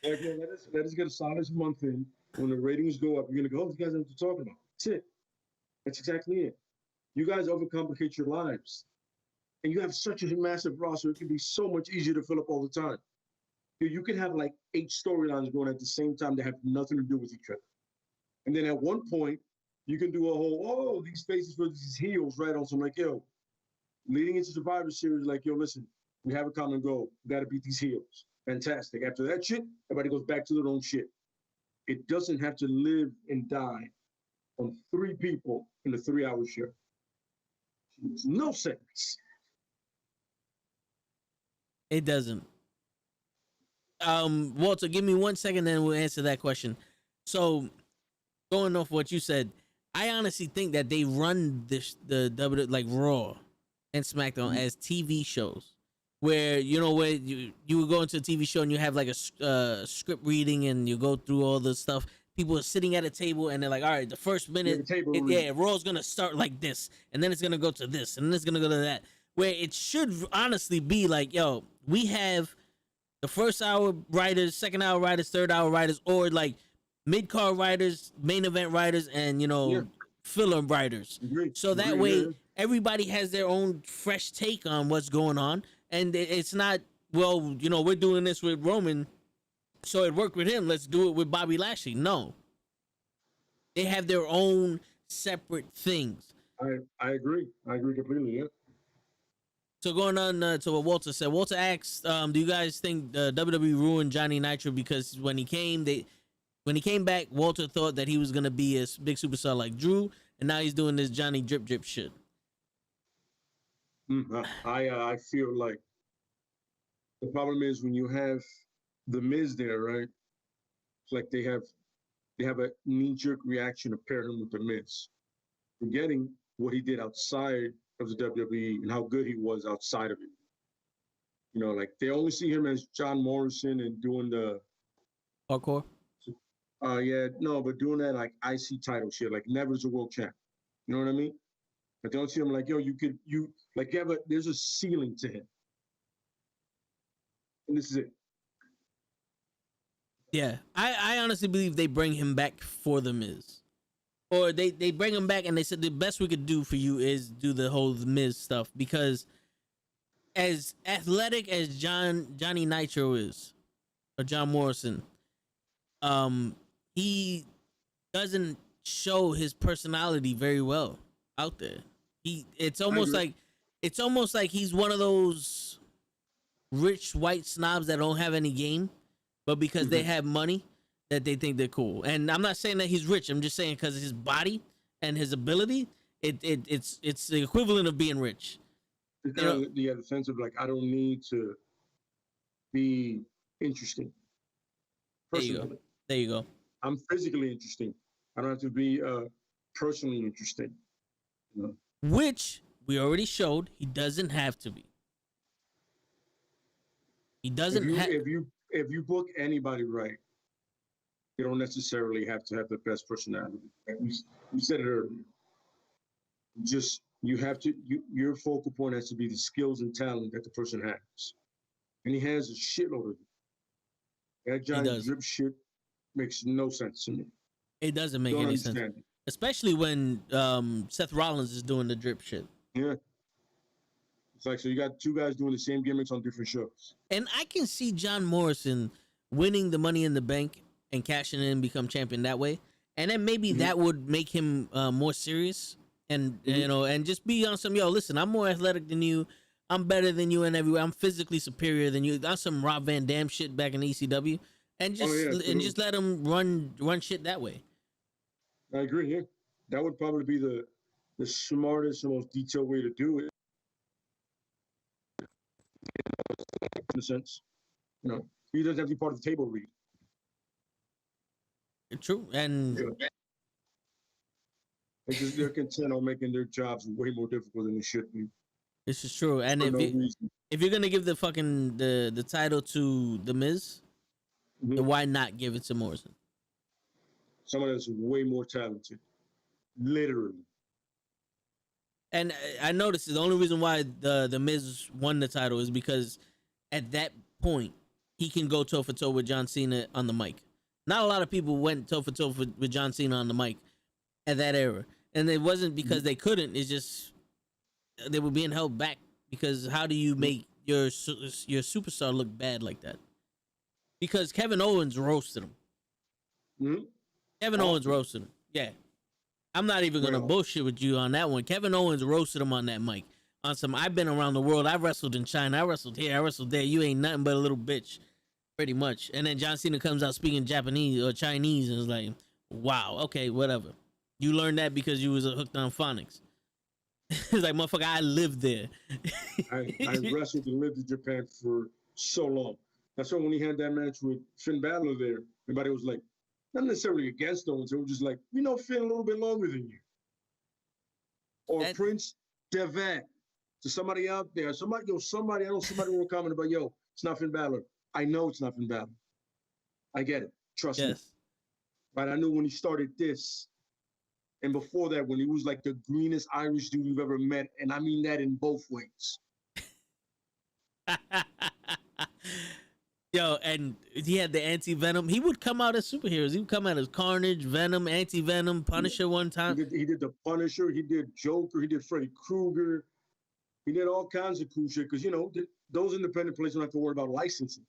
Let us get a solid month in. When the ratings go up, you're gonna go, oh, these guys know what they're talking about. That's it. That's exactly it. You guys overcomplicate your lives, and you have such a massive roster. It can be so much easier to fill up all the time. You can have like 8 storylines going at the same time that have nothing to do with each other, and then at one point, you can do a whole, these faces versus these heels, right? On some like, yo, leading into Survivor Series, like, yo, listen, we have a common goal. We got to beat these heels. Fantastic. After that shit, everybody goes back to their own shit. It doesn't have to live and die on 3 people in a 3-hour show. Makes no sense. It doesn't. Walter, give me 1 second, then we'll answer that question. So, going off what you said, I honestly think that they run the like Raw and SmackDown as TV shows. where where you would go into a TV show and you have like a script reading and you go through all the stuff. People are sitting at a table and they're like, all right, the first minute, Raw's gonna start like this, and then it's gonna go to this, and then it's gonna go to that. Where it should honestly be like, yo, we have the first hour writers, second hour writers, third hour writers, or like mid card writers, main event writers, and filler writers. So that way everybody has their own fresh take on what's going on, and it's not, well, we're doing this with Roman, so it worked with him, let's do it with Bobby Lashley. No, they have their own separate things. I agree completely. Yeah. So going on to what Walter said. Walter asked, do you guys think WWE ruined Johnny Nitro because when he came back, Walter thought that he was gonna be a big superstar like Drew, and now he's doing this Johnny drip shit. I feel like the problem is when you have the Miz there, right? It's like they have a knee-jerk reaction to pair him with the Miz, forgetting what he did outside of the WWE and how good he was outside of it. Like they only see him as John Morrison and doing the hardcore. But doing that like IC title shit, like never as a world champ. You know what I mean? But they don't see him like, yo, there's a ceiling to him. And this is it. Yeah. I honestly believe they bring him back for the Miz. Or they bring him back and they said the best we could do for you is do the whole Miz stuff, because as athletic as Johnny Nitro is, or John Morrison, he doesn't show his personality very well out there. It's almost like he's one of those rich white snobs that don't have any game, but because they have money, that they think they're cool. And I'm not saying that he's rich. I'm just saying because of his body and his ability, it's the equivalent of being rich. The sense of like, I don't need to be interesting. Personally. There you go. I'm physically interesting. I don't have to be personally interesting. Which we already showed he doesn't have to be. He doesn't have. If you book anybody right, you don't necessarily have to have the best personality. We said it earlier. Your focal point has to be the skills and talent that the person has. And he has a shitload of it. That Johnny drip shit makes no sense to me. It doesn't make any sense. Especially when Seth Rollins is doing the drip shit. Yeah. It's like, so you got two guys doing the same gimmicks on different shows. And I can see John Morrison winning the Money in the Bank and cashing in and become champion that way. And then maybe that would make him more serious and and just be on some, listen, I'm more athletic than you. I'm better than you in everywhere. I'm physically superior than you. That's some Rob Van Dam shit back in ECW. And just let him run shit that way. I agree. Yeah. That would probably be the smartest and most detailed way to do it. In a sense. He doesn't have to be part of the table read. True, and they're content on making their jobs way more difficult than they should be. This is true, and if you're gonna give the title to the Miz, then why not give it to Morrison? Someone that's way more talented, literally. And I noticed the only reason why the Miz won the title is because at that point he can go toe for toe with John Cena on the mic. Not a lot of people went toe for toe with John Cena on the mic at that era. And it wasn't because they couldn't. It's just they were being held back because how do you make your superstar look bad like that? Because Kevin Owens roasted him. Kevin Owens roasted him. Yeah. I'm not even going to bullshit with you on that one. Kevin Owens roasted him on that mic. On some, I've been around the world. I've wrestled in China. I wrestled here. I wrestled there. You ain't nothing but a little bitch. Pretty much. And then John Cena comes out speaking Japanese or Chinese and is like, wow, okay, whatever. You learned that because you was hooked on phonics. It's like, motherfucker, I lived there. I wrestled and lived in Japan for so long. That's why when he had that match with Finn Balor there, everybody was like, not necessarily against Owens, they were just like, Finn a little bit longer than you. Or Prince Devitt. to somebody out there, somebody I know somebody will comment about, yo, it's not Finn Balor. I know it's not Finn Balor. I get it. Trust me. But I knew when he started this, and before that, when he was like the greenest Irish dude you've ever met, and I mean that in both ways. Yo, and he had the anti-venom. He would come out as superheroes. He would come out as Carnage, Venom, anti-venom, Punisher one time. He did the Punisher. He did Joker. He did Freddy Krueger. He did all kinds of cool shit because, you know, those independent places don't have to worry about licensing.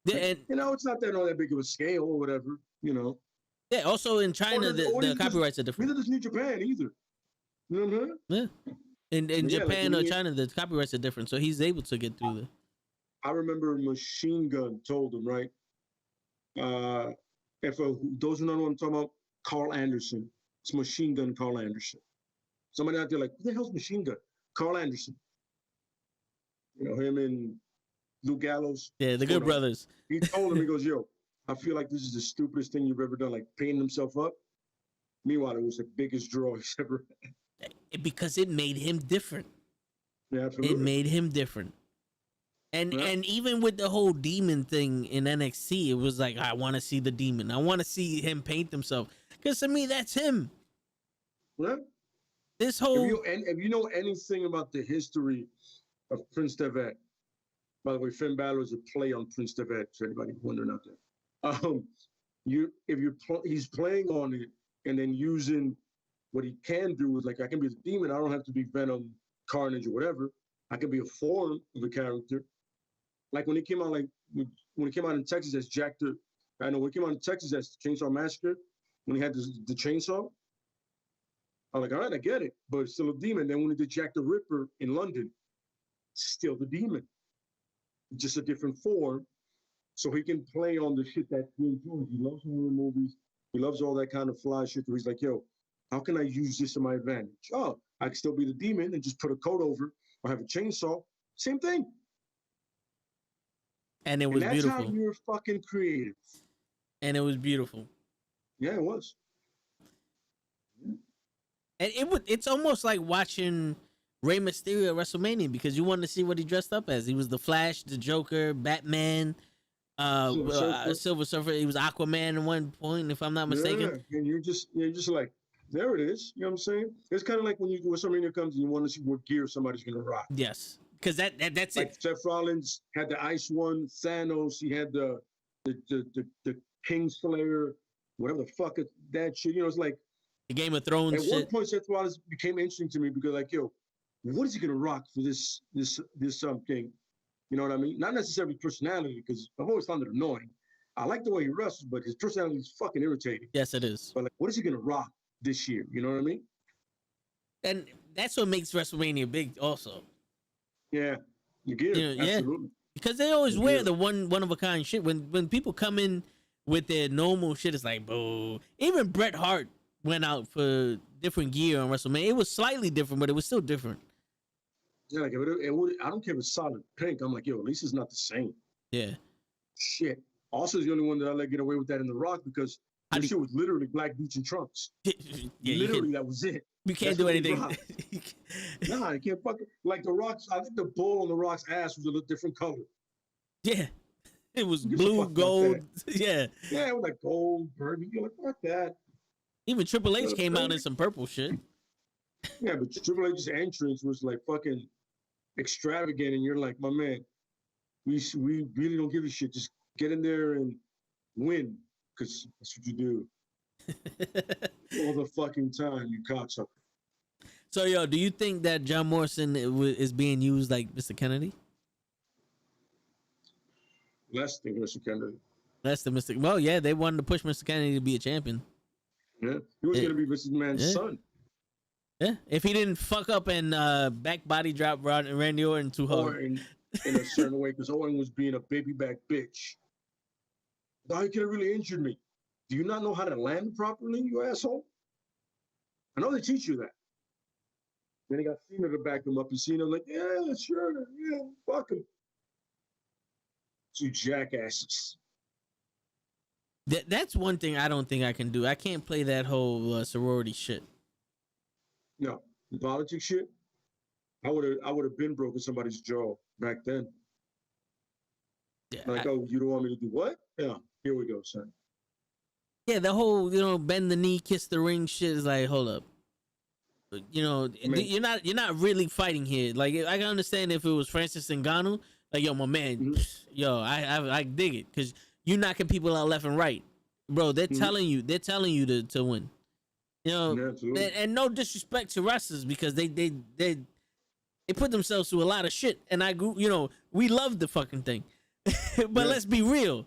Yeah, and, you know, it's not that big of a scale or whatever, you know. Yeah, also in China, the copyrights are different. Neither does New Japan either. You know what I'm saying? Yeah. In Japan or China, the copyrights are different, so he's able to get through the... I remember Machine Gun told him, right? Those who don't know what I'm talking about, Carl Anderson. It's Machine Gun Carl Anderson. Somebody out there like, who the hell's Machine Gun? Carl Anderson. You know, him and Luke Gallows. Yeah, the Good Brothers. He told him, he goes, yo, I feel like this is the stupidest thing you've ever done, like painting himself up. Meanwhile, it was the biggest draw he's ever had. Because it made him different. Yeah, absolutely. It made him different. And even with the whole demon thing in NXT, it was like, I want to see the demon. I want to see him paint himself. Because to me, that's him. Yeah. This whole... If you know anything about the history of Prince Devitt, by the way, Finn Balor is a play on Prince Devitt, for anybody wondering out there. He's playing on it and then using what he can do is like, I can be the demon. I don't have to be Venom, Carnage, or whatever. I can be a form of a character. Like when he came out, in Texas as when he came out in Texas as Chainsaw Massacre, when he had the chainsaw, I'm like, all right, I get it, but it's still a demon. Then when he did Jack the Ripper in London, still the demon, just a different form. So he can play on the shit that he enjoys. He loves horror movies. He loves all that kind of fly shit. Where he's like, yo, how can I use this to my advantage? Oh, I can still be the demon and just put a coat over or have a chainsaw. Same thing. And it was beautiful. That's how you're fucking creative. And it was beautiful. Yeah, it was. And it's almost like watching Rey Mysterio at WrestleMania because you wanted to see what he dressed up as. He was the Flash, the Joker, Batman, Silver Surfer. He was Aquaman at one point, if I'm not mistaken. Yeah, and you're just like, there it is. You know what I'm saying? It's kind of like when WrestleMania comes and you want to see what gear somebody's gonna rock. Yes, because that's like it. Seth Rollins had the Ice One, Thanos. He had the Kingslayer, whatever the fuck that shit. You know, it's like the Game of Thrones. At one point, Seth Rollins became interesting to me because, like, yo, what is he gonna rock for this thing? You know what I mean? Not necessarily personality, because I've always found it annoying. I like the way he wrestles, but his personality is fucking irritating. Yes, it is. But like, what is he gonna rock this year? You know what I mean? And that's what makes WrestleMania big, also. Yeah, the gear, absolutely. Yeah. Because they always wear the one of a kind shit. When people come in with their normal shit, it's like, boo. Even Bret Hart went out for different gear on WrestleMania. It was slightly different, but it was still different. Yeah, like I don't care if it's solid pink. I'm like, yo, at least it's not the same. Yeah. Shit. Also, the only one that I let get away with that in The Rock because this shit was literally black boots and trunks. Literally, that was it. You can't do anything. Nah, you can't fucking like The Rock's. I think the bull on The Rock's ass was a little different color. Yeah, it was blue, gold. Yeah, it was like gold, burgundy. You're like, fuck that. Even Triple H came out in some purple shit. Yeah, but Triple H's entrance was like fucking extravagant, and you're like, my man, we really don't give a shit. Just get in there and win, because that's what you do. All the fucking time, you cocksucker. So, yo, do you think that John Morrison is being used like Mr. Kennedy? Less than Mr. Kennedy. Less than Mr. Well, yeah, they wanted to push Mr. Kennedy to be a champion. Yeah, he was going to be Mr. Man's son. Yeah, if he didn't fuck up and back body drop Randy Orton too hard. Or in a certain way, because Orton was being a baby back bitch. No, he could have really injured me. Do you not know how to land properly, you asshole? I know they teach you that. Then he got Cena to back him up, and Cena like, yeah, sure, yeah, fuck him. Two jackasses. That's one thing I don't think I can do. I can't play that whole sorority shit. No, the politics shit. I would have been broken somebody's jaw back then. Yeah, Like, oh, you don't want me to do what? Yeah, here we go, son. yeah, the whole bend the knee, kiss the ring shit is like, hold up. You're not really fighting here. Like, I can understand if it was Francis Ngannou, like, yo, my man, yo, I dig it, because you knocking people out left and right, bro. They're telling you to win. And no disrespect to wrestlers, because they put themselves through a lot of shit, and we love the fucking thing, but let's be real.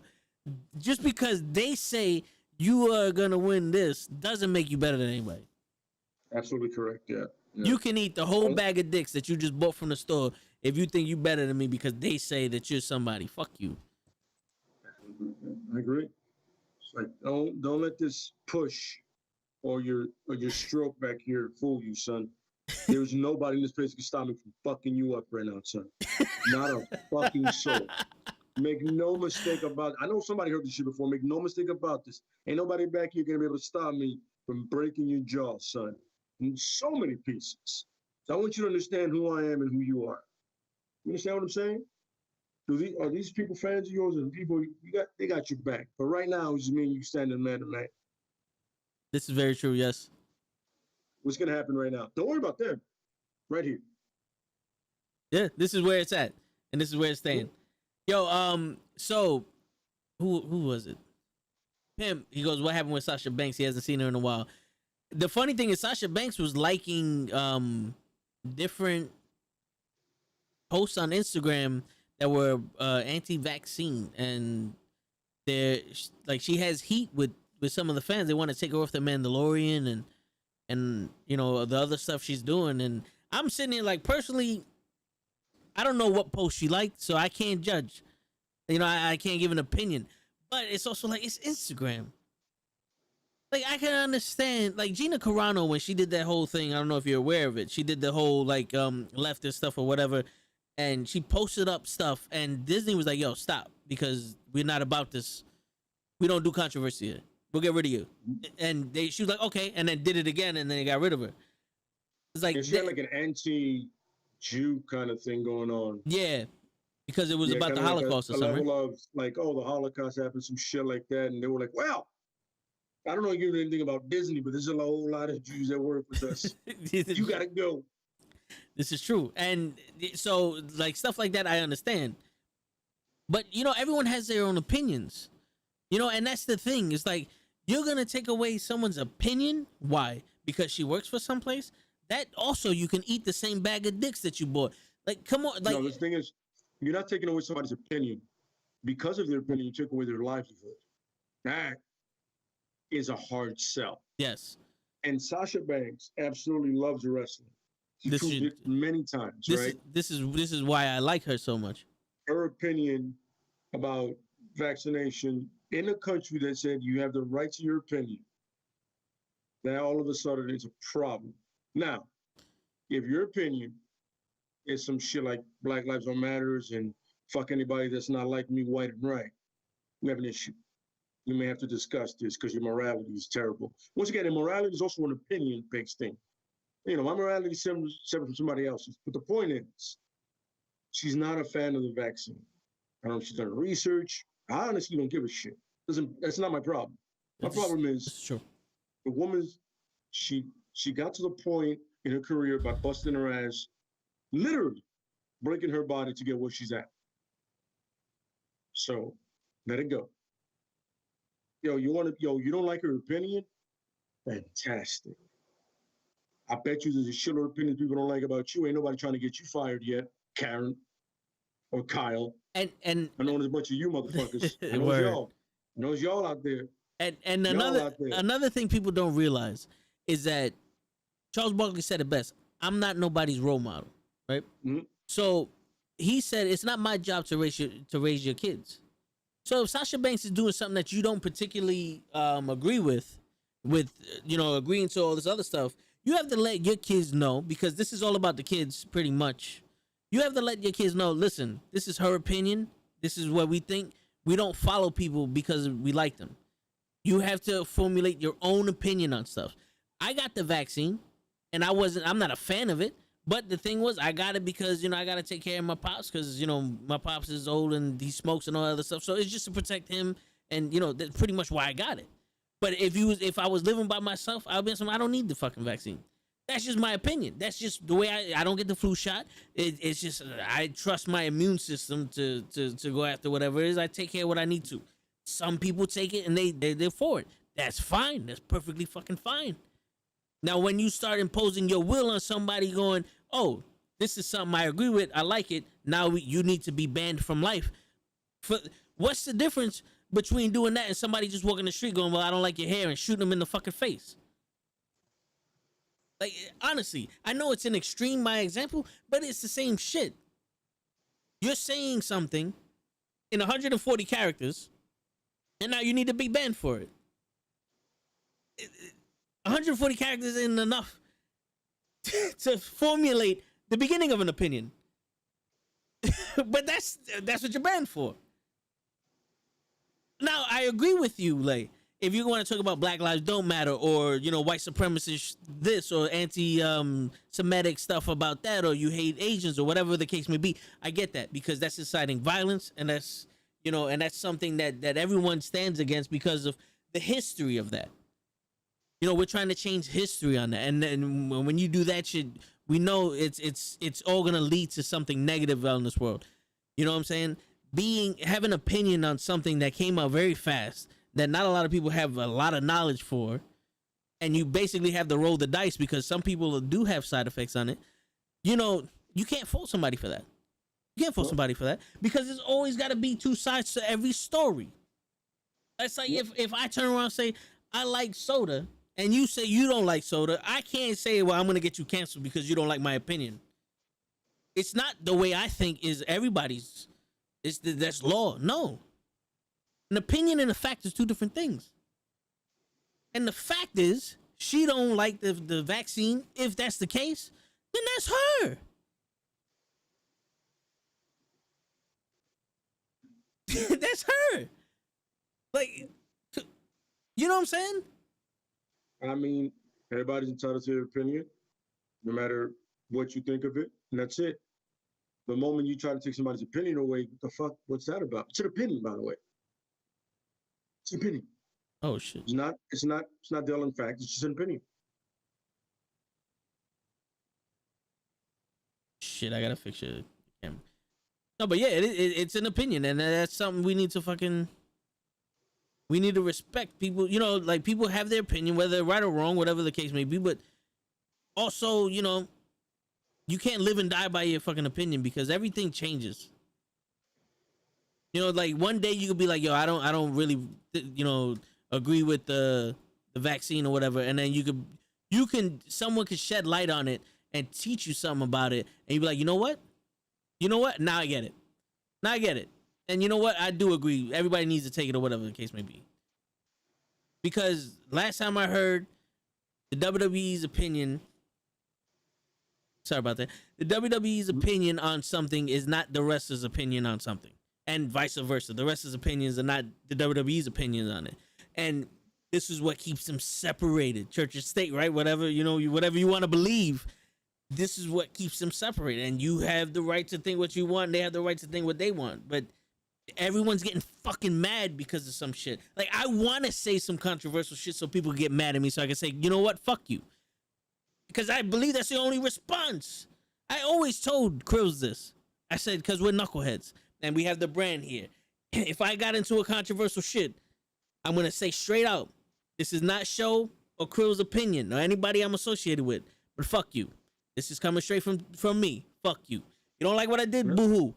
Just because they say you are gonna win this doesn't make you better than anybody. Absolutely correct. Yeah. You can eat the whole bag of dicks that you just bought from the store if you think you better than me because they say that you're somebody. Fuck you. I agree. It's like, don't let this push or your stroke back here fool you, son. There's nobody in this place that can stop me from fucking you up right now, son. Not a fucking soul. Make no mistake about it. I know somebody heard this shit before. Make no mistake about this. Ain't nobody back here gonna be able to stop me from breaking your jaw, son. In so many pieces. So I want you to understand who I am and who you are. You understand what I'm saying? Are these people fans of yours, and people they got your back? But right now, it's just me and you standing man to man. This is very true. Yes. What's gonna happen right now? Don't worry about them. Right here. Yeah, this is where it's at, and this is where it's staying. Yo, so who was it? Him. He goes, what happened with Sasha Banks? He hasn't seen her in a while. The funny thing is, Sasha Banks was liking different posts on Instagram that were anti-vaccine, and she has heat with some of the fans. They want to take her off the Mandalorian and the other stuff she's doing. And I'm sitting here like, personally, I don't know what post she liked, so I can't judge. I can't give an opinion. But it's also like, it's Instagram. Like, I can understand, like, Gina Carano, when she did that whole thing, I don't know if you're aware of it. She did the whole, like, leftist stuff or whatever, and she posted up stuff, and Disney was like, yo, stop, because we're not about this. We don't do controversy here. We'll get rid of you. And she was like, okay, and then did it again, and then they got rid of her. It's like, she had like an anti-Jew kind of thing going on. Yeah, because it was about the Holocaust or something. Level of, like, oh, the Holocaust happened, some shit like that, and they were like, well, I don't know anything about Disney, but there's a whole lot of Jews that work with us. You gotta go. This is true. And so, like, stuff like that, I understand. But, everyone has their own opinions. And that's the thing. It's like, you're going to take away someone's opinion. Why? Because she works for someplace? That also, you can eat the same bag of dicks that you bought. Like, come on. Like, no, the thing is, you're not taking away somebody's opinion. Because of their opinion, you took away their livelihood. That is a hard sell. Yes. And Sasha Banks absolutely loves wrestling. She proved it many times, right? This is why I like her so much. Her opinion about vaccination in a country that said you have the right to your opinion, that all of a sudden is a problem. Now, if your opinion is some shit like Black Lives Don't Matters and fuck anybody that's not like me, white and right, we have an issue. We may have to discuss this because your morality is terrible. Once again, immorality is also an opinion-based thing. My morality is separate from somebody else's. But the point is, she's not a fan of the vaccine. I don't know if she's done research. I honestly don't give a shit. That's not my problem. My problem is the woman, she got to the point in her career by busting her ass, literally breaking her body to get where she's at. So let it go. You don't like her opinion? Fantastic. I bet you there's a shitload of opinions people don't like about you. Ain't nobody trying to get you fired yet, Karen or Kyle. And I know there's a bunch of you motherfuckers. I know y'all. I know y'all out there. And another thing people don't realize is that Charles Barkley said it best. I'm not nobody's role model, right? Mm-hmm. So he said it's not my job to raise your kids. So if Sasha Banks is doing something that you don't particularly agree with agreeing to all this other stuff, you have to let your kids know, because this is all about the kids pretty much. You have to let your kids know, listen, this is her opinion. This is what we think. We don't follow people because we like them. You have to formulate your own opinion on stuff. I got the vaccine, and I'm not a fan of it, But the thing was, I got it because I got to take care of my pops because my pops is old and he smokes and all that other stuff. So it's just to protect him, and that's pretty much why I got it. But if I was living by myself, I'd be I don't need the fucking vaccine. That's just my opinion. That's just the way I don't get the flu shot. It's just I trust my immune system to go after whatever it is. I take care of what I need to. Some people take it and they're for it. That's fine. That's perfectly fucking fine. Now, when you start imposing your will on somebody going, oh, this is something I agree with, I like it, now you need to be banned from life. What's the difference between doing that and somebody just walking the street going, well, I don't like your hair, and shooting them in the fucking face? Like, honestly, I know it's an extreme, my example, but it's the same shit. You're saying something in 140 characters, and now you need to be banned for it. 140 characters isn't enough to formulate the beginning of an opinion. But that's what you're banned for. Now, I agree with you, like, if you want to talk about Black Lives Don't Matter, or white supremacist this, or anti-Semitic stuff about that, or you hate Asians, or whatever the case may be, I get that, because that's inciting violence, and that's and that's something that everyone stands against because of the history of that. We're trying to change history on that, and then when you do that shit, we know it's all gonna lead to something negative out in this world. You know what I'm saying? Have an opinion on something that came out very fast, that not a lot of people have a lot of knowledge for, and you basically have to roll the dice because some people do have side effects on it. You can't fault somebody for that. You can't fault somebody for that because there's always got to be two sides to every story. It's like if I turn around and say I like soda, and you say you don't like soda, I can't say, well, I'm going to get you canceled because you don't like my opinion. It's not the way I think is everybody's. That's law. No. An opinion and a fact is two different things. And the fact is, she don't like the vaccine. If that's the case, then that's her. That's her. Like, you know what I'm saying? I mean, everybody's entitled to their opinion, no matter what you think of it, and that's it. The moment you try to take somebody's opinion away, the fuck, what's that about? It's an opinion, by the way. It's an opinion. Oh shit. It's not dealing in fact, it's just an opinion. Shit, I gotta fix your camera. No, but yeah, it's an opinion, and that's something we need to we need to respect people. Like, people have their opinion, whether they're right or wrong, whatever the case may be. But also, you can't live and die by your fucking opinion because everything changes. Like, one day you could be like, yo, I don't really, agree with the vaccine or whatever, and then someone could shed light on it and teach you something about it, and you be like, you know what? Now I get it. And you know what? I do agree. Everybody needs to take it or whatever the case may be. Because last time I heard the WWE's opinion, sorry about that, the WWE's opinion on something is not the wrestler's opinion on something. And vice versa. The wrestler's opinions are not the WWE's opinions on it. And this is what keeps them separated. Church and state, right? Whatever, whatever you want to believe. This is what keeps them separated. And you have the right to think what you want. And they have the right to think what they want. But everyone's getting fucking mad because of some shit. Like, I want to say some controversial shit so people get mad at me so I can say, you know what? Fuck you. Because I believe that's the only response. I always told Krills this. I said, because we're knuckleheads. And we have the brand here. If I got into a controversial shit, I'm going to say straight out, this is not show or Krill's opinion or anybody I'm associated with. But fuck you. This is coming straight from me. Fuck you. You don't like what I did? Boo-hoo.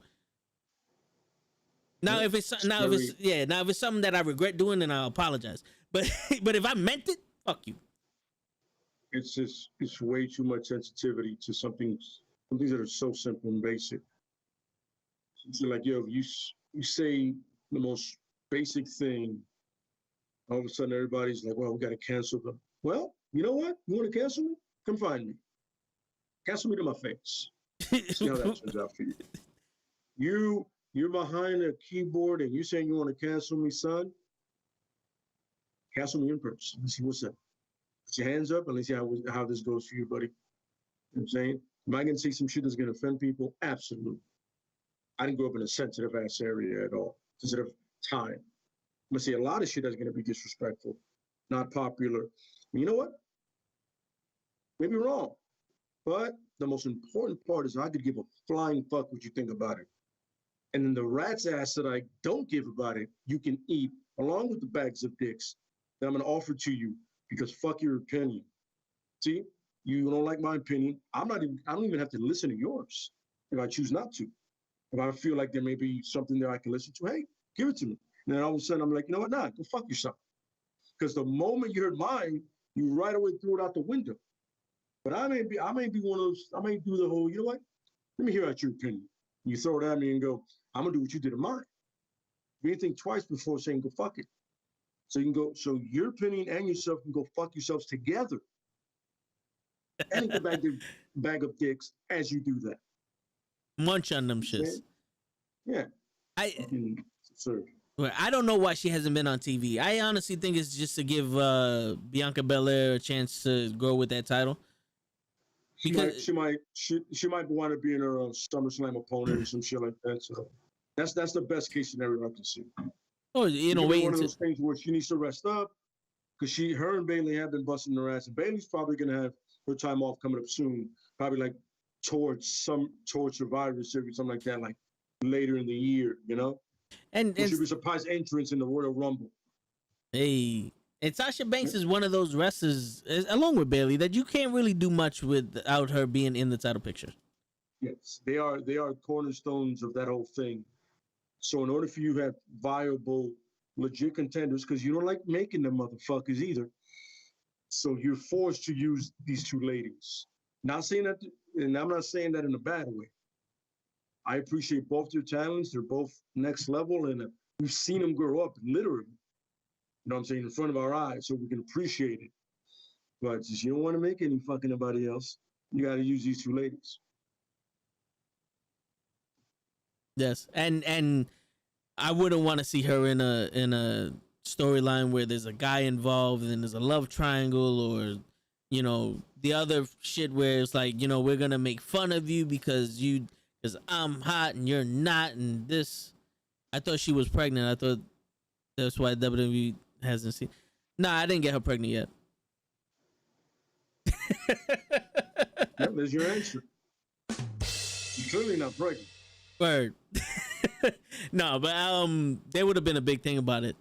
Now, if it's something that I regret doing, then I'll apologize. But if I meant it, fuck you. It's way too much sensitivity to some things that are so simple and basic. So like, yo, you say the most basic thing, all of a sudden everybody's like, well, we got to cancel them. Well, you know what? You want to cancel me? Come find me. Cancel me to my face. See how that turns out for you. You're behind a keyboard and you saying you want to cancel me, son? Cancel me in person. Let's see what's up. Put your hands up and let's see how this goes for you, buddy. You know what I'm saying? Am I going to say some shit that's going to offend people? Absolutely. I didn't grow up in a sensitive ass area at all. Sensitive time. I'm going to say a lot of shit that's going to be disrespectful, not popular. And you know what? Maybe wrong. But the most important part is I could give a flying fuck what you think about it. And then the rat's ass that I don't give about it, you can eat along with the bags of dicks that I'm going to offer to you because fuck your opinion. See, you don't like my opinion. I don't even have to listen to yours if I choose not to. If I feel like there may be something there I can listen to, hey, give it to me. And then all of a sudden I'm like, you know what? Nah, go fuck yourself. Because the moment you heard mine, you right away threw it out the window. But I may be one of those, I may do the whole, you know what? Let me hear out your opinion. You throw it at me and go, I'm gonna do what you did to mine. You didn't think twice before saying go fuck it. So you can go, so your opinion and yourself can go fuck yourselves together. And the bag of dicks as you do that. Munch on them shits. Yeah. I don't know why she hasn't been on TV. I honestly think it's just to give Bianca Belair a chance to grow with that title. Because she might want to be in her SummerSlam opponent or some shit like that. So that's the best case scenario I can see. Oh, you know, one of those things where she needs to rest up because her and Bayley have been busting their ass, and Bayley's probably gonna have her time off coming up soon, probably like towards Survivor Series, something like that, like later in the year, you know. And should be a surprise entrance in the Royal Rumble. Hey. And Sasha Banks is one of those wrestlers, along with Bayley, that you can't really do much without her being in the title picture. Yes, they are cornerstones of that whole thing. So in order for you to have viable, legit contenders, because you don't like making them motherfuckers either, so you're forced to use these two ladies. Not saying that, and I'm not saying that in a bad way. I appreciate both their talents. They're both next level, and we've seen them grow up, literally. You know what I'm saying, in front of our eyes, so we can appreciate it. But since you don't want to make any fucking nobody else, you got to use these two ladies. Yes, and I wouldn't want to see her in a storyline where there's a guy involved and there's a love triangle, or you know, the other shit where it's like, you know, we're gonna make fun of you because I'm hot and you're not, and this. I thought she was pregnant. I thought that's why WWE hasn't seen. Nah, I didn't get her pregnant yet. Yep, there's your answer. You're clearly not pregnant. Word. No, but there would have been a big thing about it.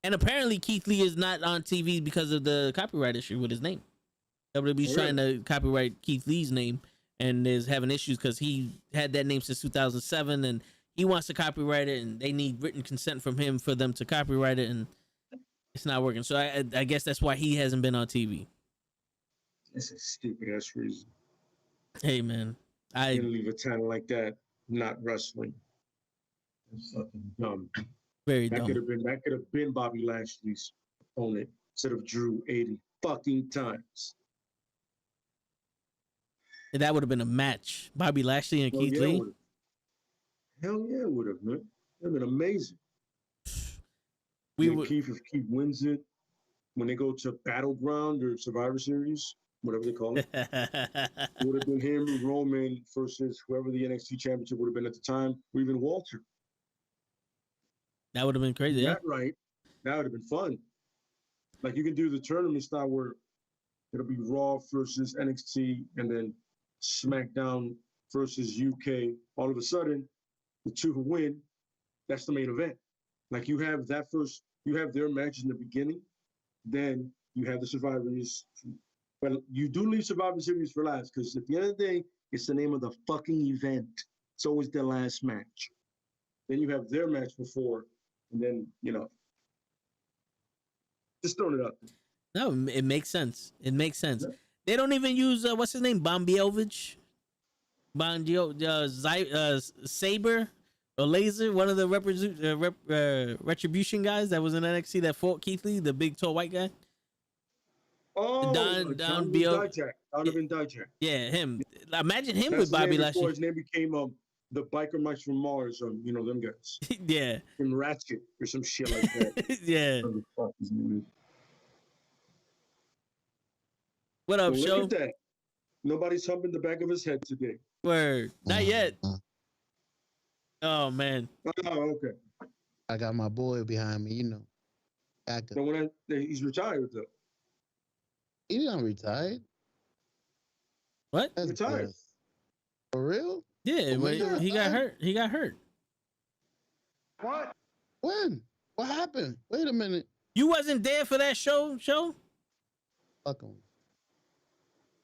And apparently Keith Lee is not on TV because of the copyright issue with his name. WWE's trying to copyright Keith Lee's name and is having issues because he had that name since 2007 and he wants to copyright it, and they need written consent from him for them to copyright it, and it's not working. So I guess that's why he hasn't been on TV. That's a stupid ass reason. Hey man, you're gonna leave a talent like that not wrestling. That's fucking dumb. Very dumb. That could have been Bobby Lashley's opponent instead of Drew 80 fucking times. And that would have been a match. Bobby Lashley and Keith Lee. Hell yeah, it would have, man. It would have been amazing. Keith, if Keith wins it, when they go to Battleground or Survivor Series, whatever they call it, it would have been him, Roman, versus whoever the NXT championship would have been at the time, or even Walter. That would have been crazy. That right. That would have been fun. Like you can do the tournament style where it'll be Raw versus NXT and then SmackDown versus UK. All of a sudden, the two who win, that's the main event. Like you have their match in the beginning, then you have the Survivors. But you do leave Survivor Series for last because at the end of the day, it's the name of the fucking event. It's always the last match. Then you have their match before, and then, you know, just throwing it up. No, it makes sense. It makes sense. Yeah. They don't even use, what's his name? Bombiovich? Saber or Laser, one of the Retribution guys that was in NXT that fought Keith Lee, the big tall white guy. Oh, Donovan Dijak. Yeah, him. Imagine him with Bobby Lashley. His name became the biker mice from Mars, you know, them guys. Yeah. And Ratchet or some shit like that. Yeah. What up, show? Nobody's humping the back of his head today. Word. Not yet. Oh man. Oh, okay. I got my boy behind me, you know. Back So when he's retired though. He's not retired. What? That's Retired. good. For real? Yeah, Oh, wait, yeah. he got hurt. He got hurt. What? When? What happened? Wait a minute. You wasn't there for that show? Fuck him.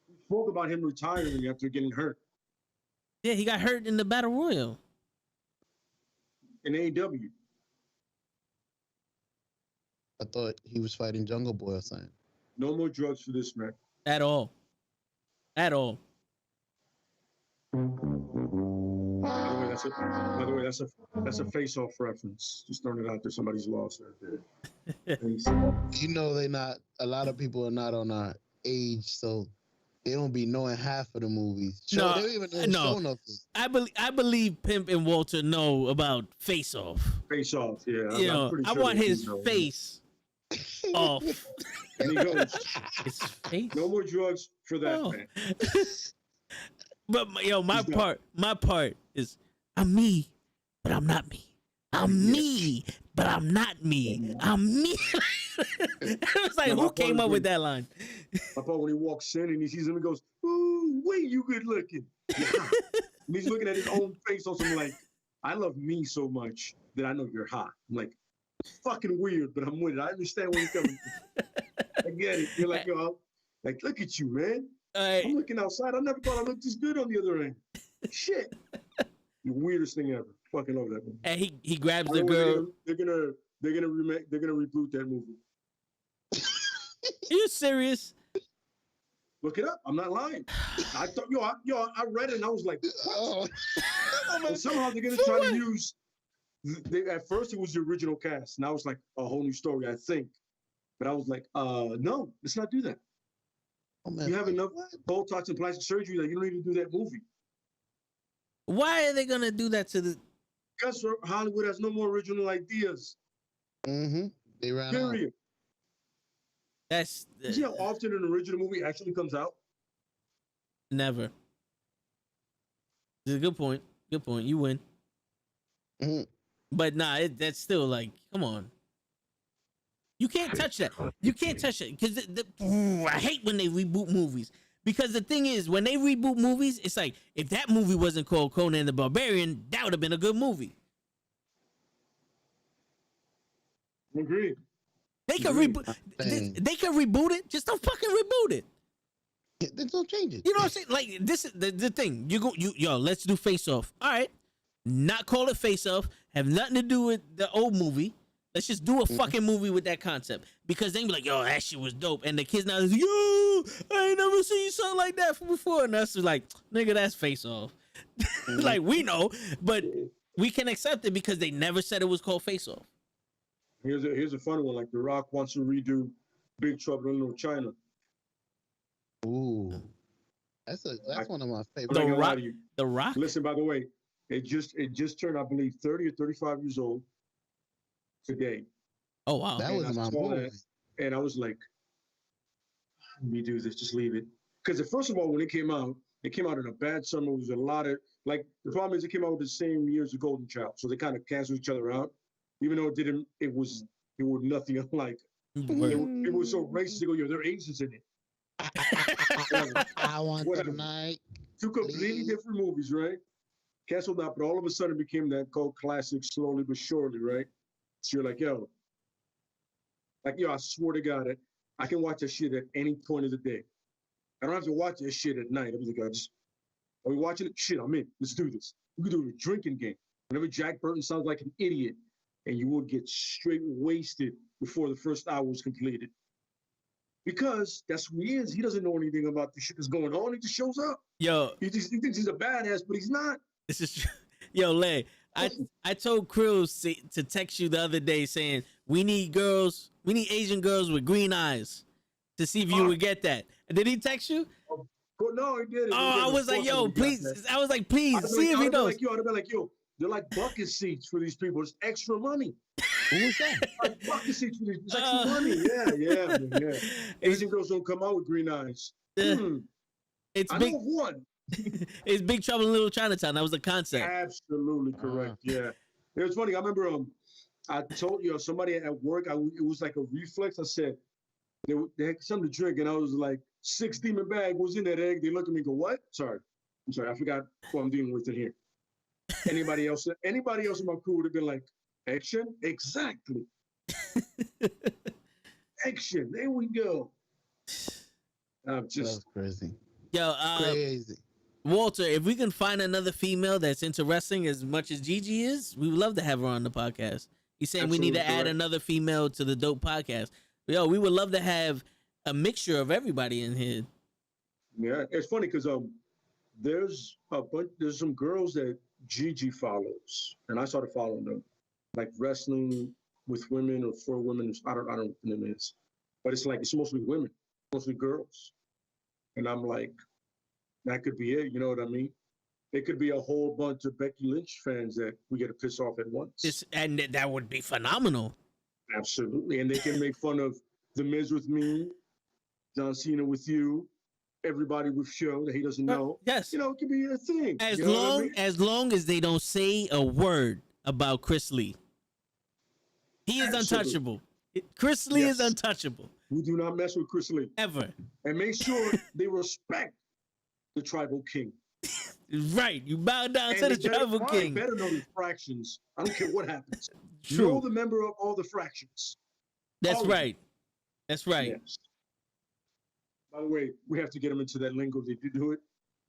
We spoke about him retiring after getting hurt Yeah, he got hurt in the Battle Royal. in AEW. I thought he was fighting Jungle Boy or something. No more drugs for this man. At all. At all. By the way, that's a face-off reference. Just throwing it out there. Somebody's lost right there. You know, a lot of people are not on our age, so they don't be knowing half of the movies. They don't even know nothing. I believe Pimp and Walter know about Face Off. Face Off, yeah. You know, pretty I sure want they his know. face off. And he goes, His face. no more drugs for that Oh. man. But my part is I'm me, but I'm not me. I'm me, but I'm not me. I'm me. It was like, who came up with that line? My part when he walks in and he sees him and goes, "Ooh, wait, you good looking." Yeah. And he's looking at his own face on something like, "I love me so much that I know you're hot." I'm like, it's fucking weird, but I'm with it. I understand where you're coming from. I get it. You're like, yo, like, look at you, man. I'm looking outside. I never thought I looked this good on the other end. Shit. The weirdest thing ever. Fucking love that movie. And he grabs the girl. They're gonna reboot that movie. Are you serious? Look it up. I'm not lying. I thought, I read it and I was like, what? And somehow they're gonna try to use. At first it was the original cast. Now it's like a whole new story, I think. But I was like, no, let's not do that. Oh, man. You have enough Botox and plastic surgery that you don't need to do that movie. Why are they gonna do that to the? Because Hollywood has no more original ideas. Mm-hmm. They ran Period. That's You see how often an original movie actually comes out? never. It's a good point. Good point. You win. Mm-hmm. But nah, that's still like, come on. You can't touch that. You can't touch it because I hate when they reboot movies. Because the thing is, when they reboot movies, it's like if that movie wasn't called Conan the Barbarian, that would have been a good movie. Agreed. They could reboot. They could reboot it. Just don't fucking reboot it. Then don't change it. You know what I'm saying? Like this is the thing. Yo, let's do Face Off. All right, not call it Face Off. Have nothing to do with the old movie. Let's just do a fucking movie with that concept. Because they be like, yo, that shit was dope. And the kids now is like, yo, I ain't never seen something like that before. And us is like, nigga, that's Face Off. Like, we know, but we can accept it because they never said it was called Face Off. Here's a fun one. Like The Rock wants to redo Big Trouble in Little China. Ooh. That's one of my I'm favorites. not gonna lie to you. The Rock? Listen, by the way, it just turned, I believe, 30 or 35 years old today. Oh, wow. That was my movie. And I was like, let me do this, just leave it. Because first of all, when it came out in a bad summer. It was a lot of, like, the problem is it came out with the same year as The Golden Child. So they kind of canceled each other out. Even though it was nothing alike. It was so racist to go, yo, there are Asians in it. I want tonight. Two completely different movies, right? Canceled out, but all of a sudden it became that cult classic slowly but surely, right? So you're like, yo, I swear to God, I can watch that shit at any point of the day. I don't have to watch that shit at night. I'm like, are we watching it? Shit, I'm in. Let's do this. We can do a drinking game. Whenever Jack Burton sounds like an idiot, and you will get straight wasted before the first hour was completed. Because that's who he is. He doesn't know anything about the shit that's going on. He just shows up. Yo. He thinks he's a badass, but he's not. This is true. Yo, Lay, I told Cruz to text you the other day saying, we need Asian girls with green eyes to see if you would get that. Did he text you? No, he didn't. Oh, I was like, yo, please. I was like, please, see if he knows. I'd have been like, yo, they're like bucket seats for these people. It's extra money. Who was that? Like bucket seats for these. It's extra money. Yeah. Asian girls don't come out with green eyes. It's I big. know of one. It's Big Trouble in Little Chinatown. That was the concept. Absolutely correct. Yeah. It was funny. I remember I told somebody at work, it was like a reflex. I said, they had something to drink, and I was like, 6 demon bag was in that egg. They look at me and go, what? I'm sorry. I forgot what I'm dealing with in here. Anybody else in my crew would have been like, action? Exactly. Action. There we go. That's crazy. Yo, Crazy. Walter, if we can find another female that's into wrestling as much as Gigi is, we would love to have her on the podcast. He's saying we need to add another female to the Dope Podcast. Yo, we would love to have a mixture of everybody in here. Yeah, it's funny because there's some girls that Gigi follows, and I started following them, like wrestling with women or for women. I don't know what the name is, but it's mostly women, mostly girls, and I'm like, that could be it. You know what I mean? It could be a whole bunch of Becky Lynch fans that we get to piss off at once. And that would be phenomenal. Absolutely, and they can make fun of The Miz with me, John Cena with you, everybody with show that he doesn't know. Yes, it could be a thing. As long as they don't say a word about Chris Lee, he is untouchable. Chris Lee is untouchable. We do not mess with Chris Lee ever, and make sure they respect the Tribal King. Right, you bow down to the Tribal King. Better know the fractions. I don't care what happens. True. Know the member of all the fractions. That's right. That's right. Yes. By the way, we have to get them into that lingo. They do it.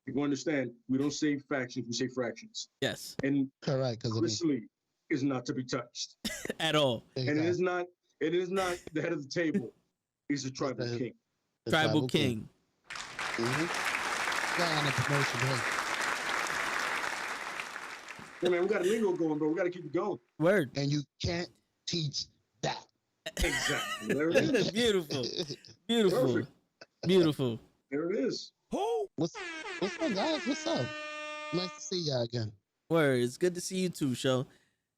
You understand? We don't say factions. We say fractions. Yes. And correct. Chris Lee is not to be touched at all. Exactly. And it is not the head of the table. He's a Tribal King. Tribal King. Mm-hmm. Got on a promotion here. Yeah, man, we got a lingo going, bro. We got to keep it going. Word. And you can't teach that. Exactly. There it is. Beautiful. Beautiful. Perfect. Beautiful. There it is. What's up, guys? What's up? Nice to see y'all again. Word. It's good to see you too, Show.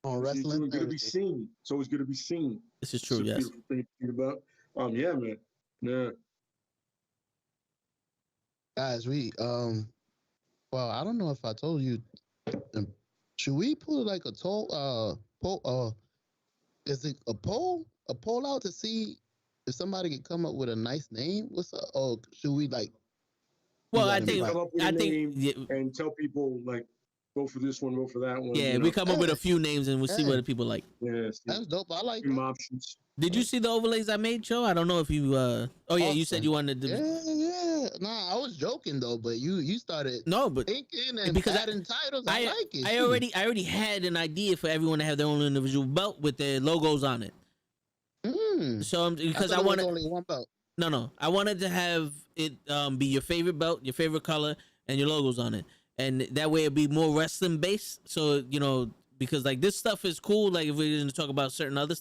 On Wrestling. It's good to be seen. It's always good to be seen. This is true, yes. Beautiful thing to think about. Yeah, man. Yeah. Guys, well, I don't know if I told you. Should we put like a poll? Is it a poll? A poll out to see if somebody can come up with a nice name? What's up? Or should we like? Well, I think and tell people like, go for this one, go for that one. Yeah, we come up with a few names and we'll see what the people like. Yes, that's dope. I like some options. Did you see the overlays I made, Joe? I don't know if you. You said you wanted to. Yeah. Nah, I was joking though, but you started. No, but thinking and because adding titles. I like it. I already had an idea for everyone to have their own individual belt with their logos on it. So because I wanted only one belt. No, I wanted to have it be your favorite belt, your favorite color, and your logos on it, and that way it'd be more wrestling based. So because like this stuff is cool. Like if we're going to talk about certain other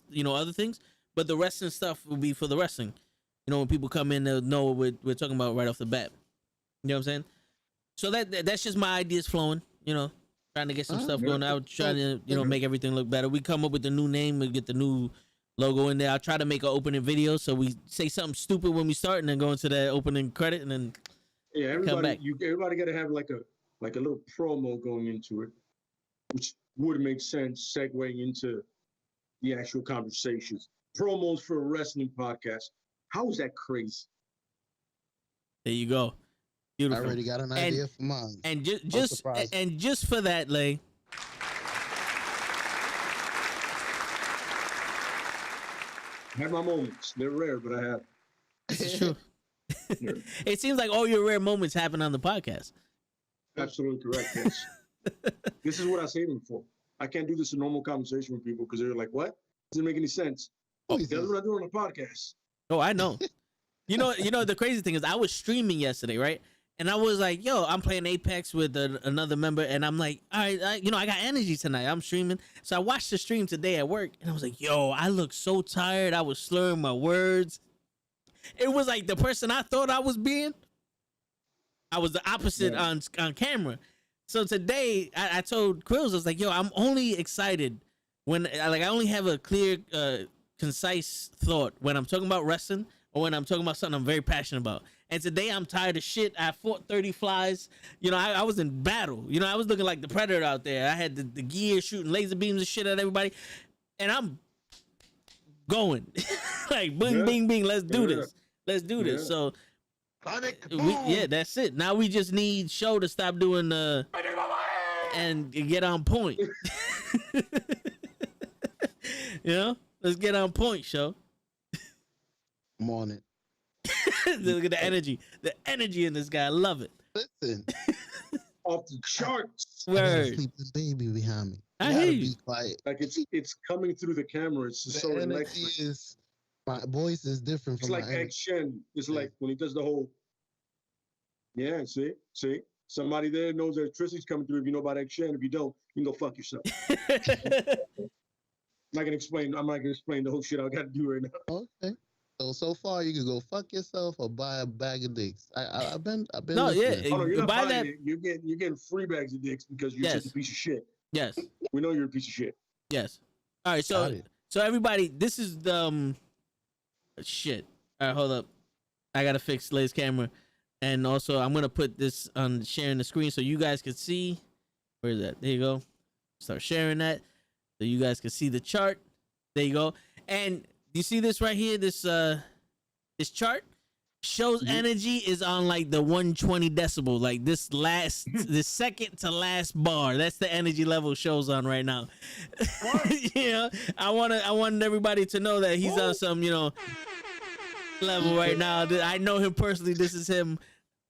things. But the wrestling stuff will be for the wrestling. When people come in, they'll know what we're talking about right off the bat. You know what I'm saying? So that's just my ideas flowing. Trying to get some stuff going out, trying to make everything look better. We come up with the new name, we get the new logo in there. I'll try to make an opening video so we say something stupid when we start, and then go into that opening credit, and then everybody got to have like a little promo going into it, which would make sense segueing into the actual conversations. Promos for a wrestling podcast. How is that crazy? There you go. Beautiful. I already got an idea for mine. And just for that, Lay. I have my moments. They're rare, but I have. This is true. It seems like all your rare moments happen on the podcast. Absolutely correct. Yes. This is what I save them for. I can't do this in normal conversation with people because they're like, "What? Doesn't make any sense." That's what I do on a podcast. Oh, I know. The crazy thing is I was streaming yesterday, right? And I was like, yo, I'm playing Apex with another member. And I'm like, all right, I got energy tonight. I'm streaming. So I watched the stream today at work. And I was like, yo, I look so tired. I was slurring my words. It was like the person I thought I was being. I was the opposite on camera. So today I told Quills, I was like, yo, I'm only excited when I only have a clear concise thought when I'm talking about wrestling or when I'm talking about something I'm very passionate about. And today I'm tired of shit. I fought 30 flies. You know, I was in battle. You know, I was looking like the Predator out there. I had the gear shooting laser beams and shit at everybody. And I'm going like bing, bing, bing. Let's do this. Let's do this. So, that's it. Now we just need Show to stop doing and get on point. You know, let's get on point, Show. I'm on it. Look at the energy in this guy. I love it. Listen, off the charts. Word. Sleeping baby behind me. I hear you. Be quiet. Like it's coming through the camera. It's just so electric. My voice is different It's from like my Egg Shen. It's like when he does the whole. Yeah, see. Somebody there knows electricity's coming through. If you know about Egg Shen, if you don't, you can go fuck yourself. I'm not gonna explain the whole shit I got to do right now. Okay. So far you can go fuck yourself or buy a bag of dicks. I've been. No, listening. yeah. Oh, no, you're not buy buying that. it. You're getting free bags of dicks because you're such a piece of shit. Yes. We know you're a piece of shit. Yes. All right. So everybody, this is the shit. All right, hold up. I gotta fix Lay's camera, and also I'm gonna put this on sharing the screen so you guys can see. Where is that? There you go. Start sharing that so you guys can see the chart. There you go. And you see this right here? This chart shows energy is on like the 120 decibel. Like this second to last bar. That's the energy level shows on right now. You know, I wanted everybody to know that he's on some, you know, level right now. I know him personally. This is him,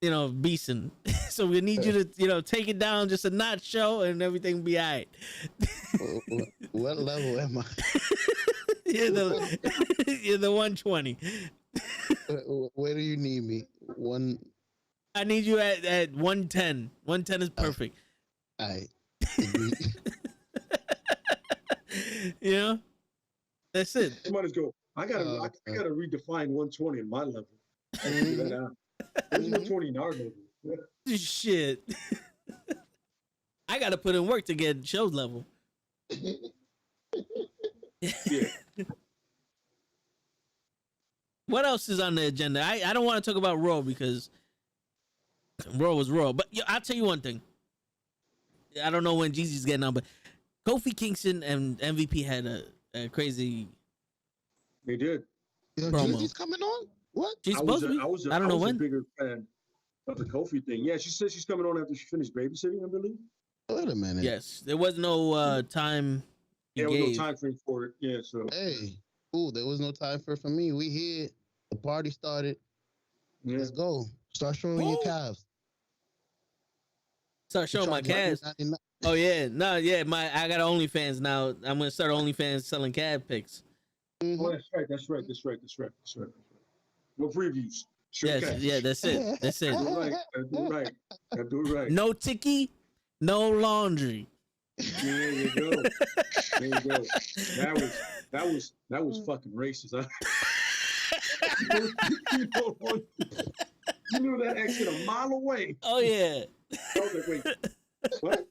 you know, beasting. So we need you to, you know, take it down just a notch, Show, and everything will be all right. What level am I? You're the 120. Where do you need me? I need you at 110. 110 is perfect. All right. You know? That's it. Somebody's go. I gotta redefine 120 in my level. Figure that out. What's 120 in our level? Yeah. Shit. I gotta put in work to get Show's level. Yeah. What else is on the agenda? I don't want to talk about Raw because Raw was Raw. But I'll tell you one thing. I don't know when Jeezy's getting on, but Kofi Kingston and MVP had a crazy. They did. Promo. Jeezy's coming on? What? She's supposed to be. I don't know when. I was a bigger fan of the Kofi thing. Yeah, she said she's coming on after she finished babysitting, I believe. Wait a minute. Yes, there was no time. There was no time frame for it. Yeah, so. Hey, there was no time for me. We here. The party started. Yeah. Let's go. Start showing your calves. Start showing my calves. Oh yeah, no, yeah. I got OnlyFans now. I'm gonna start OnlyFans selling calf pics. Mm-hmm. Oh, that's right. No previews. Sure, yes, cash. Yeah, that's it. That's it. Do it right. No ticky, no laundry. There you go. That was fucking racist. Huh? You knew that exit a mile away. Oh yeah. I was like, wait, what?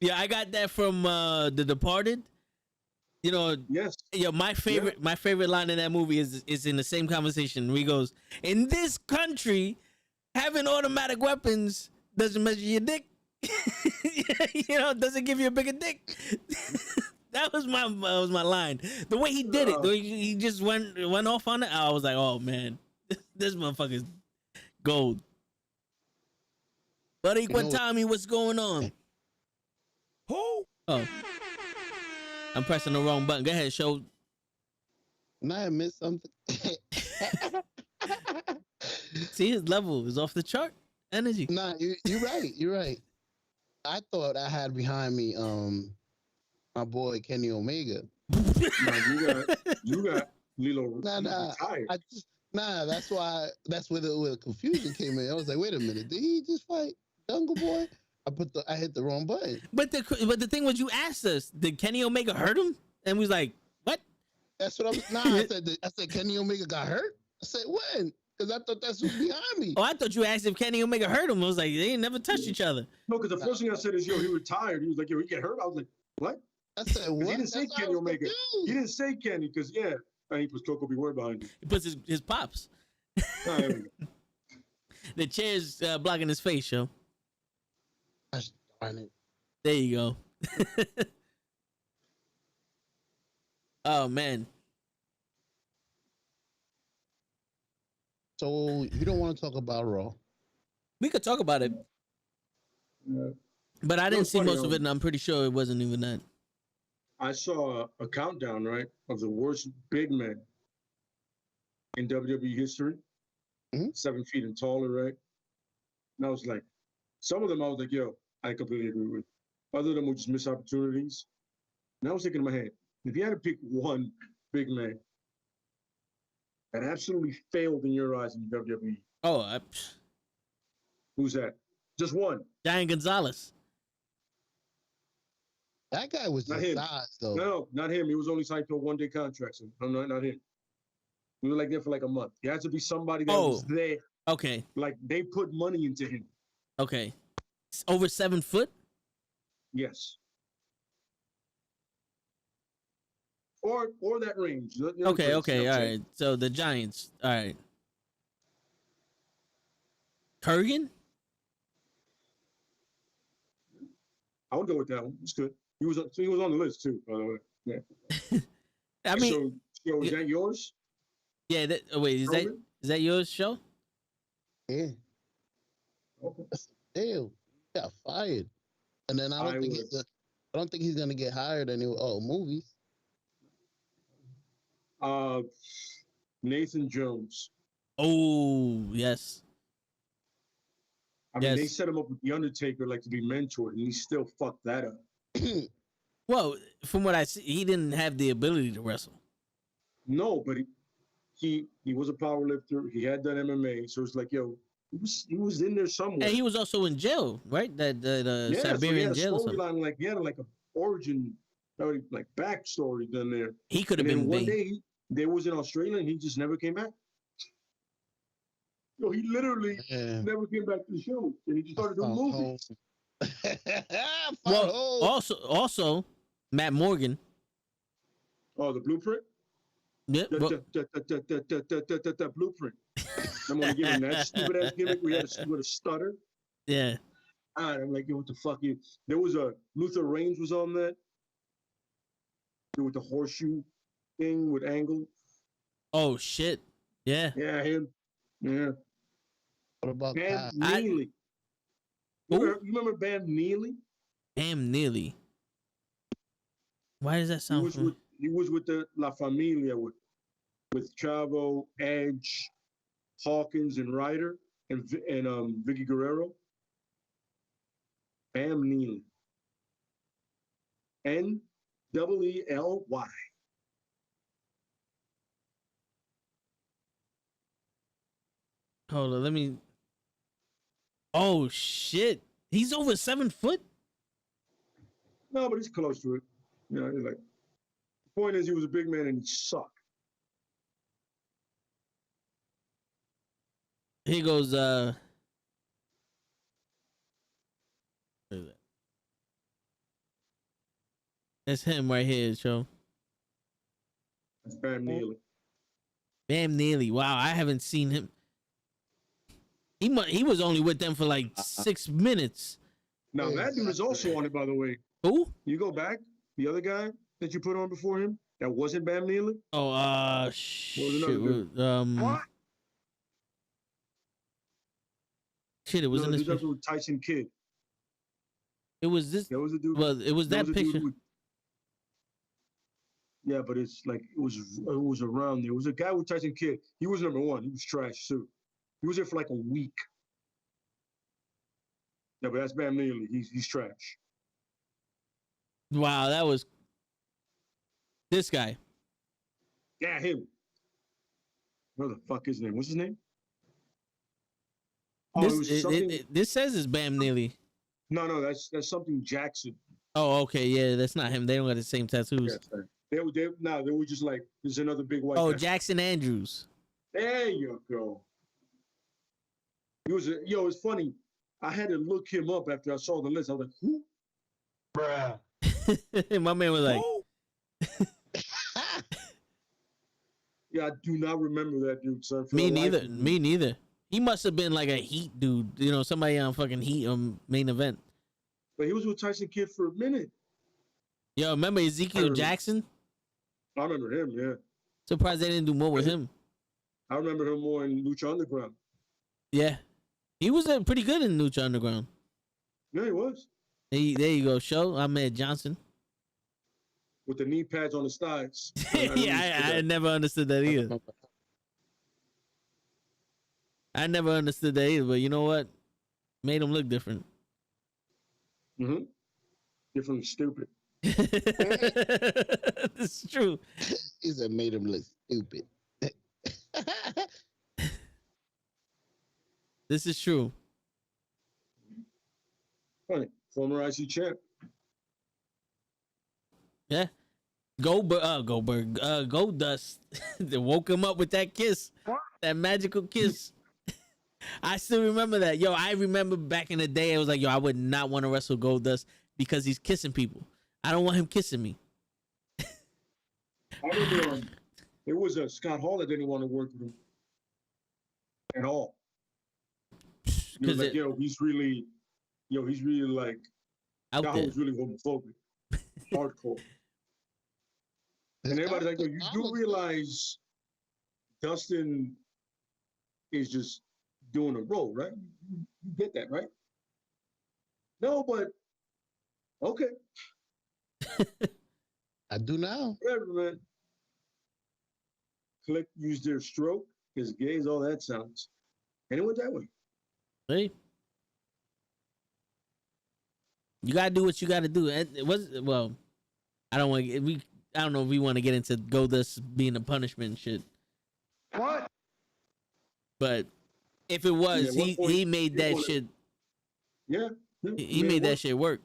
Yeah, I got that from The Departed. You know, yes. Yeah, my favorite line in that movie is in the same conversation where he goes, "In this country, having automatic weapons doesn't measure your dick. You know, doesn't give you a bigger dick." That was my line. The way he did it, the way he just went off on it, I was like, "Oh man, this motherfucker's gold." Buddy Quatami, what's going on? Who? Oh, I'm pressing the wrong button. Go ahead, Show. Nah, I missed something. See, his level is off the chart. Energy. Nah, you're right. You're right. I thought I had behind me my boy Kenny Omega. You got Lilo. Nah. That's where the confusion came in. I was like, wait a minute, did he just fight Jungle Boy? I hit the wrong button. But the thing was, you asked us, did Kenny Omega hurt him? And we was like, what? That's what I was. Nah, I said Kenny Omega got hurt. I said when? Because I thought that's what's behind me. Oh, I thought you asked if Kenny Omega hurt him. I was like, they ain't never touched each other. No, because the first thing I said is, he retired. He was like, he get hurt. I was like, what? I said what? He didn't say Kenny Omega. He didn't say Kenny because And he puts Coco Beware behind him. He puts his pops. The chair's blocking his face, yo. Gosh darn it. There you go. Oh man. So you don't want to talk about Raw? We could talk about it, but I didn't see funny, most of it, and I'm pretty sure it wasn't even that. I saw a countdown, right, of the worst big men in WWE history, 7 feet and taller, right? And I was like, some of them I was like, yo, I completely agree with. Other of them were just missed opportunities. And I was thinking in my head, if you had to pick one big man that absolutely failed in your eyes in WWE, who's that? Just one. Giant Gonzalez. That guy was Not just him. size, though. No, not him. He was only signed to a one-day contract. So no, not him. We were like there for like a month. It had to be somebody that was there. Okay. Like they put money into him. Okay. Over 7 foot? Yes. Or that range. Okay, all right. So the Giants. All right. Kurgan? I would go with that one. It's good. He was on the list too, by the way. Yeah. I mean, so is that yours? Yeah. Wait, is that yours, show? Yeah. Okay. Damn, he got fired. And then I don't think he's gonna get hired anywhere. Oh, movies. Nathan Jones. Oh, yes. I mean, they set him up with The Undertaker like to be mentored, and he still fucked that up. Well, from what I see, he didn't have the ability to wrestle. No, but he was a power lifter. He had done MMA, so it's like, yo, he was in there somewhere. And he was also in jail, right? That Siberian jail. Storyline, like he had like a origin, like backstory done there. He could have been. One day they was in Australia, and he just never came back. Yo, he literally never came back to the show, and he just started doing movies. Well, also, Matt Morgan. Oh, the Blueprint. Yeah, the Blueprint. I'm gonna give him that stupid ass gimmick. We had a stutter. Yeah. I'm like, yo, what the fuck? There was Luther Reigns was on that. With the horseshoe thing with Angle. Oh shit. Yeah. Yeah, him. Yeah. What about Bam Neely? You remember Bam Neely? Bam Neely. Why does that sound? He was with the La Familia with Chavo, Edge, Hawkins, and Ryder, and Vicky Guerrero. Bam Neely. Neely. Hold on, let me. Oh shit! He's over 7 foot. No, but he's close to it. You know, he's like. The point is, he was a big man and he sucked. Here goes. That's him right here, Joe. That's Bam Neely. Bam Neely. Wow, I haven't seen him. He was only with them for like 6 minutes. Now that dude is also on it, by the way. Who? You go back, the other guy that you put on before him, that wasn't Bam Neely. Oh, shit. What? Shit, it was in this picture. With Tyson Kidd. It was this. There was a dude. Well, it was that picture. Yeah, but it's like it was around there. It was a guy with Tyson Kidd. He was number one. He was trash too. He was there for like a week. Yeah, but that's Bam Neely. He's trash. Wow, that was this guy. Yeah, him. What the fuck is his name? What's his name? Oh, this says it's Bam Neely. No, that's something Jackson. Oh, okay, yeah, that's not him. They don't got the same tattoos. Yeah, they were just like, there's another big white guy. Jackson Andrews. There you go. It's funny. I had to look him up after I saw the list. I was like, who? Bruh. My man was like, I do not remember that dude, son. For Me the life neither. of Me neither. He must have been like a Heat dude. You know, somebody on fucking Heat main event. But he was with Tyson Kidd for a minute. Yo, remember Ezekiel Jackson? I remember him, yeah. Surprised they didn't do more with him. I remember him more in Lucha Underground. Yeah. He was pretty good in Lucha Underground. Yeah, he was. There you go, show. Ahmed Johnson. With the knee pads on his thighs. I never understood that either. I never understood that either, but you know what? Made him look different. Mm-hmm. Different, stupid. This is true. He said made him look stupid. This is true. Funny. Former IC champ. Yeah. Goldust. They woke him up with that kiss. That magical kiss. I still remember that. Yo, I remember back in the day, I was like, yo, I would not want to wrestle Goldust because he's kissing people. I don't want him kissing me. I remember there was a Scott Hall that didn't want to work with him at all. He was like, he's really like, out Scott there. Hall was really homophobic. Hardcore. And everybody's like, yo, you do realize Dustin is just doing a role, right? You get that, right? No, but okay. I do now. Whatever, man. Click, use their stroke, his gaze, all that sounds. And it went that way. Hey. You gotta do what you gotta do. It was well, I don't know if we want to get into Goldust being a punishment and shit. What? But if it was, he made that shit. Yeah. He made that shit work.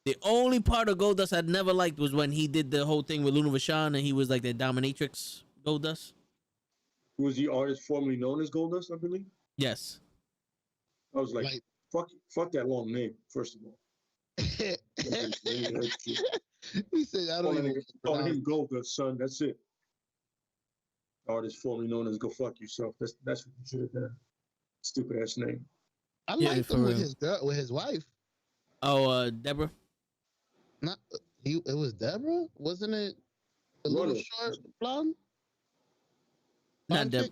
The only part of Goldust I never liked was when he did the whole thing with Luna Vachon and he was like the dominatrix Goldust. Who was the artist formerly known as Goldust, I believe? Yes. I was like fuck that long name, first of all. He said, I don't even call him Goldust, son. That's it. Artist formerly known as Go Fuck Yourself. That's what you should have done. Stupid ass name. I liked him with his girl, with his wife. Oh, Deborah. It was Deborah, wasn't it? The little short blonde. Not Deborah.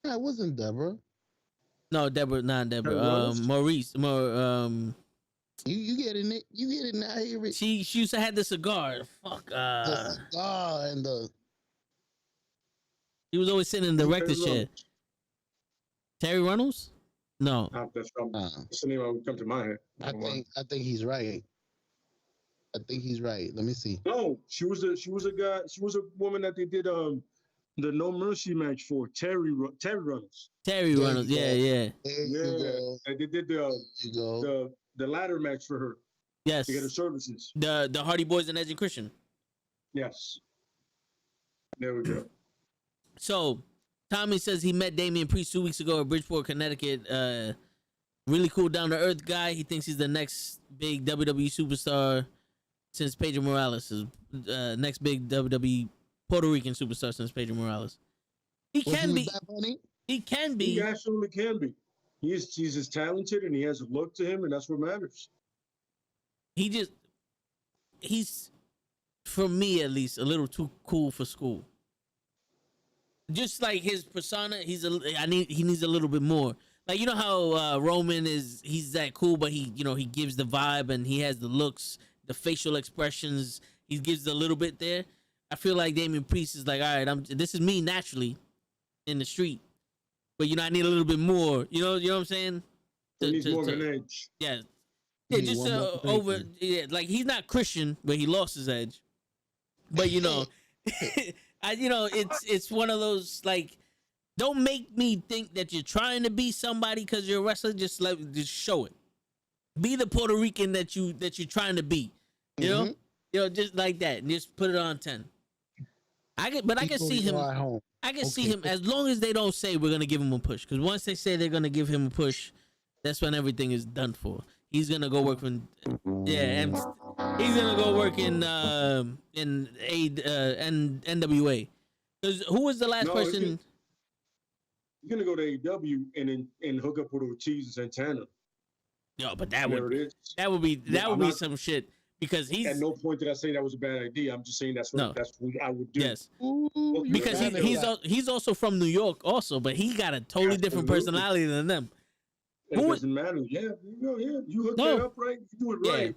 Yeah, it wasn't Deborah. No, Deborah, not Deborah. Maurice. You getting it? You getting it? I hear it. She used to have the cigar. Fuck. The cigar and the. He was always sitting in the director's chair. Terry Runnels? No. That's the name that would come to my head. I think he's right. I think he's right. Let me see. No, she was a woman that they did the No Mercy match for. Terry Runnels. Terry Runnels, yeah. Yeah. And they did the ladder match for her. Yes. To get her services. The Hardy Boys and Edge and Christian. Yes. There we go. So, Tommy says he met Damian Priest 2 weeks ago at Bridgeport, Connecticut. Really cool, down to earth guy. He thinks he's the next big WWE superstar since Pedro Morales is next big WWE Puerto Rican superstar since Pedro Morales. He can be. He can be. He absolutely can be. He's as talented and he has a look to him, and that's what matters. He's, for me at least, a little too cool for school. Just like his persona, he needs a little bit more. Like, you know how Roman he's that cool, but he gives the vibe and he has the looks, the facial expressions. He gives a little bit there. I feel like Damian Priest is like, all right, this is me naturally in the street, but I need a little bit more. You know what I'm saying? He needs more of an edge. Yeah, just over. Yeah, like he's not Christian, but he lost his edge. But it's one of those, like, don't make me think that you're trying to be somebody because you're a wrestler. Just show it. Be the Puerto Rican that you're trying to be. You know, just like that, and just put it on 10. I can see him. I can see him as long as they don't say we're gonna give him a push. Because once they say they're gonna give him a push, that's when everything is done for. He's gonna go work for. Yeah, He's gonna go work in NWA. Because who was the last person? He's gonna go to AEW and hook up with Ortiz and Santana. No, but that would be some shit. Because he's at no point did I say that was a bad idea. I'm just saying that's what I would do. Yes, because he's also from New York, also, but he got a totally different personality than them. It doesn't matter. Yeah, you hook that up right. You do it right.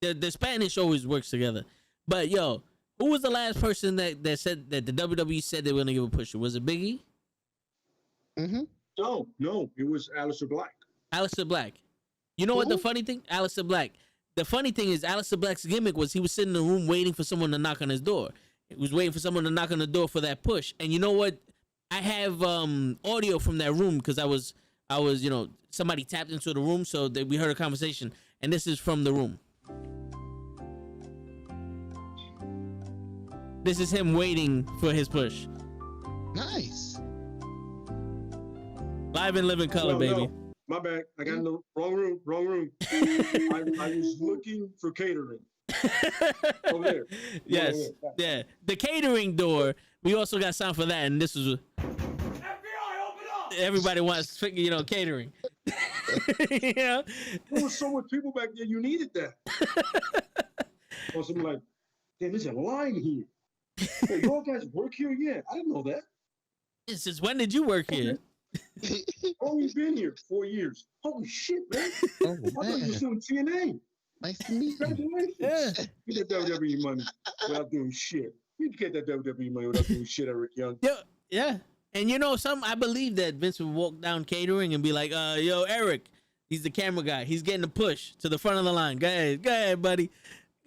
The Spanish always works together. But yo, who was the last person that said that the WWE said they were gonna give a push? Was it Big E? Mm-hmm. No, it was Aleister Black. Aleister Black. You know what the funny thing? Aleister Black. The funny thing is, Aleister Black's gimmick was he was sitting in the room waiting for someone to knock on his door. He was waiting for someone to knock on the door for that push. And you know what? I have audio from that room because I was somebody tapped into the room, so we heard a conversation. And this is from the room. This is him waiting for his push. Nice. Live and live in color, baby. No. My bad. I got in the wrong room. I was looking for catering. Over there. Yes. Yeah. The catering door. We also got sound for that, and this was FBI, open up! Everybody wants, catering. There was so much people back there. You needed that. Or something like, damn, there's a line here. Hey, you all guys work here? Yeah, I didn't know that. Since when did you work here? Oh, we've been here 4 years. Holy shit, man. I thought you were doing TNA. Nice to meet you. Congratulations. Yeah. Get that WWE money without doing shit. You get that WWE money without doing shit, Eric Young. Yeah. And I believe that Vince would walk down catering and be like, yo, Eric, he's the camera guy. He's getting the push to the front of the line. Go ahead, buddy.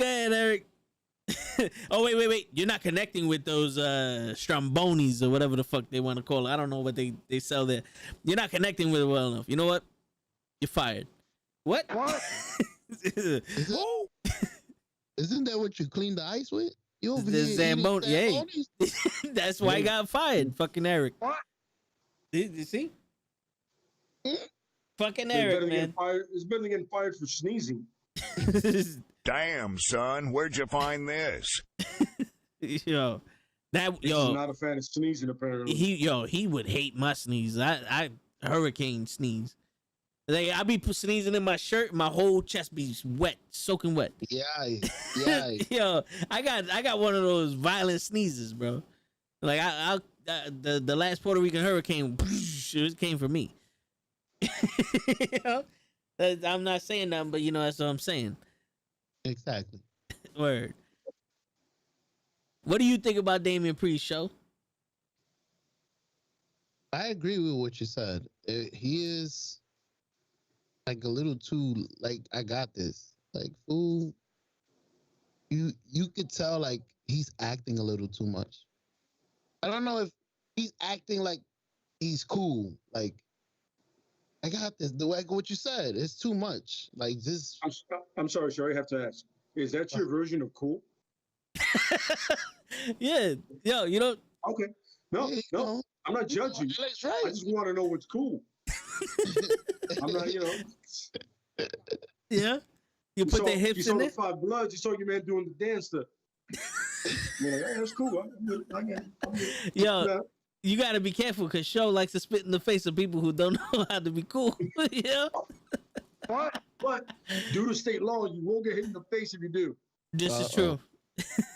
Go ahead, Eric. Oh, wait. You're not connecting with those Strombonis or whatever the fuck they want to call it. I don't know what they sell there. You're not connecting with it well enough. You know what? You're fired. What? Isn't that what you clean the ice with? You over the here Zamboni. Yeah. That's why I got fired. Fucking Eric. What? You see? Fucking Eric, man. It's better than getting fired for sneezing. Damn, son, where'd you find this? He's not a fan of sneezing, apparently. He would hate my sneeze. I hurricane sneeze. Like I be sneezing in my shirt, my whole chest be wet, soaking wet. Yeah. Yo, I got one of those violent sneezes, bro. Like the last Puerto Rican hurricane, it came from me. I'm not saying nothing, but that's what I'm saying. Exactly. Word. What do you think about Damian Priest's show? I agree with what you said. He is like a little too like I got this. Like fool, you could tell like he's acting a little too much. I don't know if he's acting like he's cool. Like I got this. The way what you said, it's too much. Like this. I'm sorry, Sherry. I have to ask. Is that your version of cool? Yeah. Yo, you don't. Okay. No. I'm not judging. Right. I just want to know what's cool. I'm not, Yeah. You put the hips in there. You saw the Five Bloods. You saw your man doing the dance stuff. Hey, that's cool. Yo. You gotta be careful because Show likes to spit in the face of people who don't know how to be cool. Yeah. But due to state law, you won't get hit in the face if you do. This is true.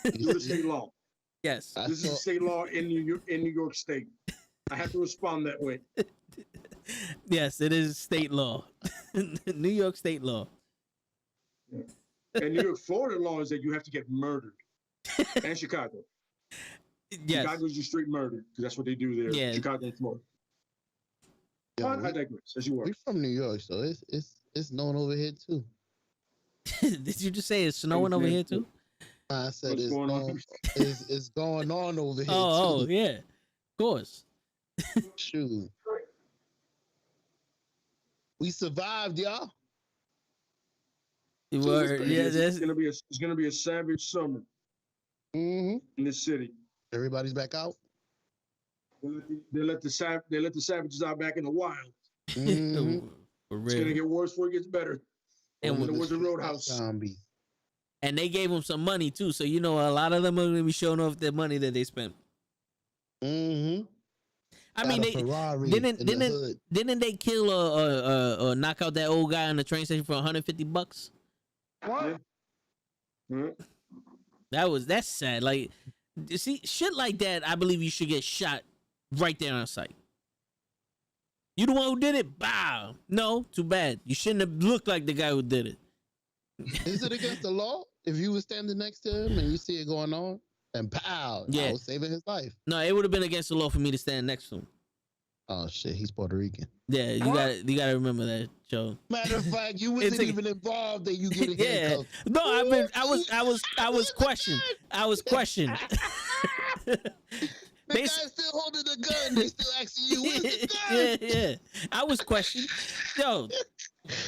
Due to state law. Yes. This is state law in New York State. I have to respond that way. Yes, it is state law. New York state law. Yeah. And New York, Florida law is that you have to get murdered. And Chicago. Yes. Chicago's just straight murder because that's what they do there. Yeah. Chicago and Florida. I digress. As you were. We're from New York, so it's snowing over here too. Did you just say it's snowing over here too? I said it's going on over here. Oh, yeah, of course. Shoot, we survived, y'all. It's gonna be a savage summer in this city. Everybody's back out. They let the savages out back in the wild. Mm-hmm. It's gonna get worse before it gets better. And it was a roadhouse. Zombies. and they gave them some money too. So you know, a lot of them are gonna be showing off their money that they spent. Mm-hmm. I mean, they didn't they kill or knock out that old guy on the train station for $150? What? Yeah. That's sad. Like, you see, shit like that, I believe you should get shot right there on site. You the one who did it? Bow. No, too bad. You shouldn't have looked like the guy who did it. Is it against the law if you were standing next to him and you see it going on and pow? Yeah, I was saving his life. No, it would have been against the law for me to stand next to him. Oh shit, he's Puerto Rican. Yeah, you gotta remember that, Joe. Matter of fact, you wasn't even involved that you getting handcuffed. No, I was questioned. I was questioned. The guy's still holding the gun. They still asking you, where's the gun? Yeah. I was questioned. Yo,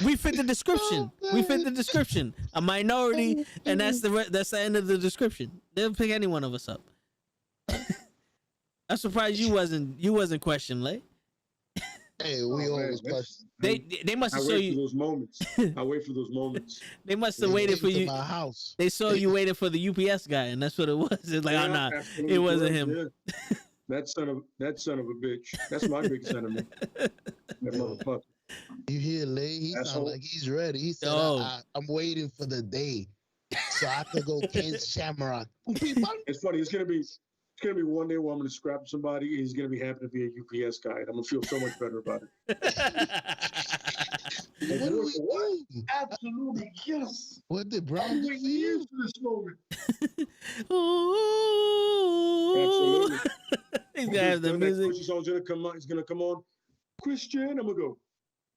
we fit the description. We fit the description. A minority, and that's the end of the description. They'll pick any one of us up. I'm surprised you wasn't questioned, Lay. Hey, we always question. They must have saw you those moments. I wait for those moments. They must have waited for you. My house. They saw you waiting for the UPS guy, and that's what it was. It's like, oh nah, it wasn't him. Yeah. That son of a bitch. That's my biggest enemy. That motherfucker. You hear Lay? He sound like he's ready. He said, I'm waiting for the day so I could go Kent Shamrock. It's funny. It's gonna be one day where I'm gonna scrap somebody. And he's gonna be happy to be a UPS guy, and I'm gonna feel so much better about it. What do we do? Absolutely, yes. What did Brown do? Years for this moment. Ooh. Absolutely. He's gonna have the music. Christian song's gonna come on. It's gonna come on. Christian, I'm gonna go.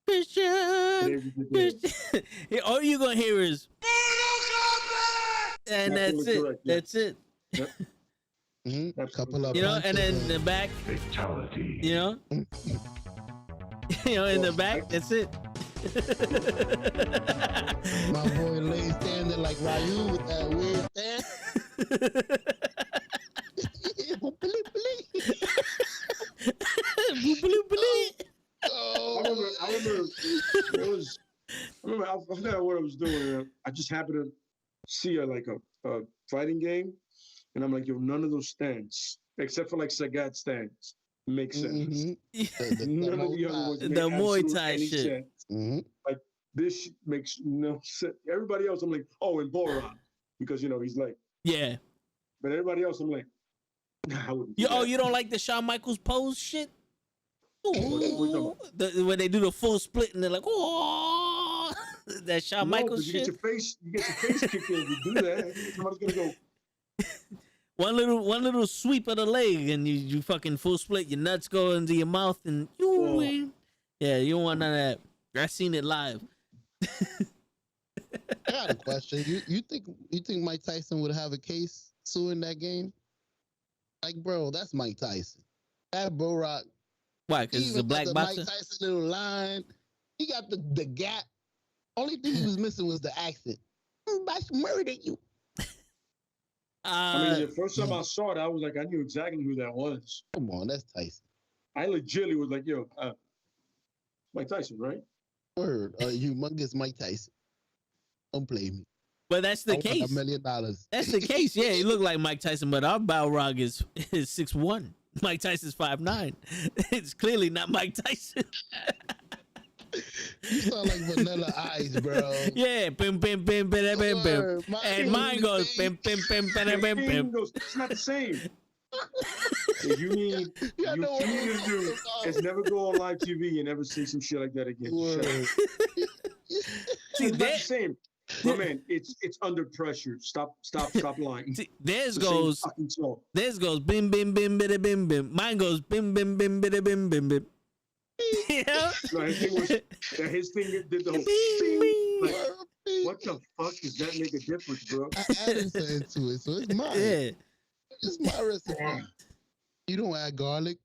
Christian. All you're gonna hear is, and that's it. Correct, yeah. That's it. Yep. A couple of and then in the back, Fatality. in the back, that's it. My boy Lay standing like Ryu with that weird stand. I remember I forgot what I was doing. I just happened to see a fighting game, and I'm like, yo, none of those stands, except for like Sagat stands, make sense. Mm-hmm. None of the other ones make the Muay absolute Thai any shit. sense. Mm-hmm. Like this makes no sense. Everybody else, I'm like, oh, and Boron, because he's like, Yeah. but everybody else, I'm like, nah, I wouldn't. You don't like the Shawn Michaels pose shit? Ooh. When they do the full split and they're like, oh, that Shawn Michaels shit. You get your face kicked in if you do that. Somebody's gonna go. One little sweep of the leg and you fucking full split. Your nuts go into your mouth and yeah, you don't want none of that. I seen it live. I got a question. You think Mike Tyson would have a case suing that game? Like, bro, that's Mike Tyson. That Bro Rock. Why? Because it's a black boxer? Mike Tyson little line. He got the gap. Only thing he was missing was the accent. I'm about to murder you. I mean, the first time I saw it, I was like, I knew exactly who that was. Come on, that's Tyson. I legitimately was like, yo, Mike Tyson, right? Word, humongous Mike Tyson. Don't play me. But that's the case. $1 million. That's the case. Yeah, he looked like Mike Tyson, but our Balrog is 6'1". Mike Tyson's 5'9". It's clearly not Mike Tyson. You sound like Vanilla Ice, bro. Yeah, bim bim bim bim bim bim, and mine goes bim bim bim bim bim bim. It's not the same. You need to do is never go on live TV and never say some shit like that again. See, it's not the same. My man, it's under pressure. Stop lying. See, theirs goes bim bim bim bim bim bim. Mine goes bim bim bim bim bim bim bim. Yeah. No, his thing did the whole thing. Like, what the fuck does that make a difference, bro? I added something to it, so it's mine. Yeah. It's my recipe. You don't add garlic.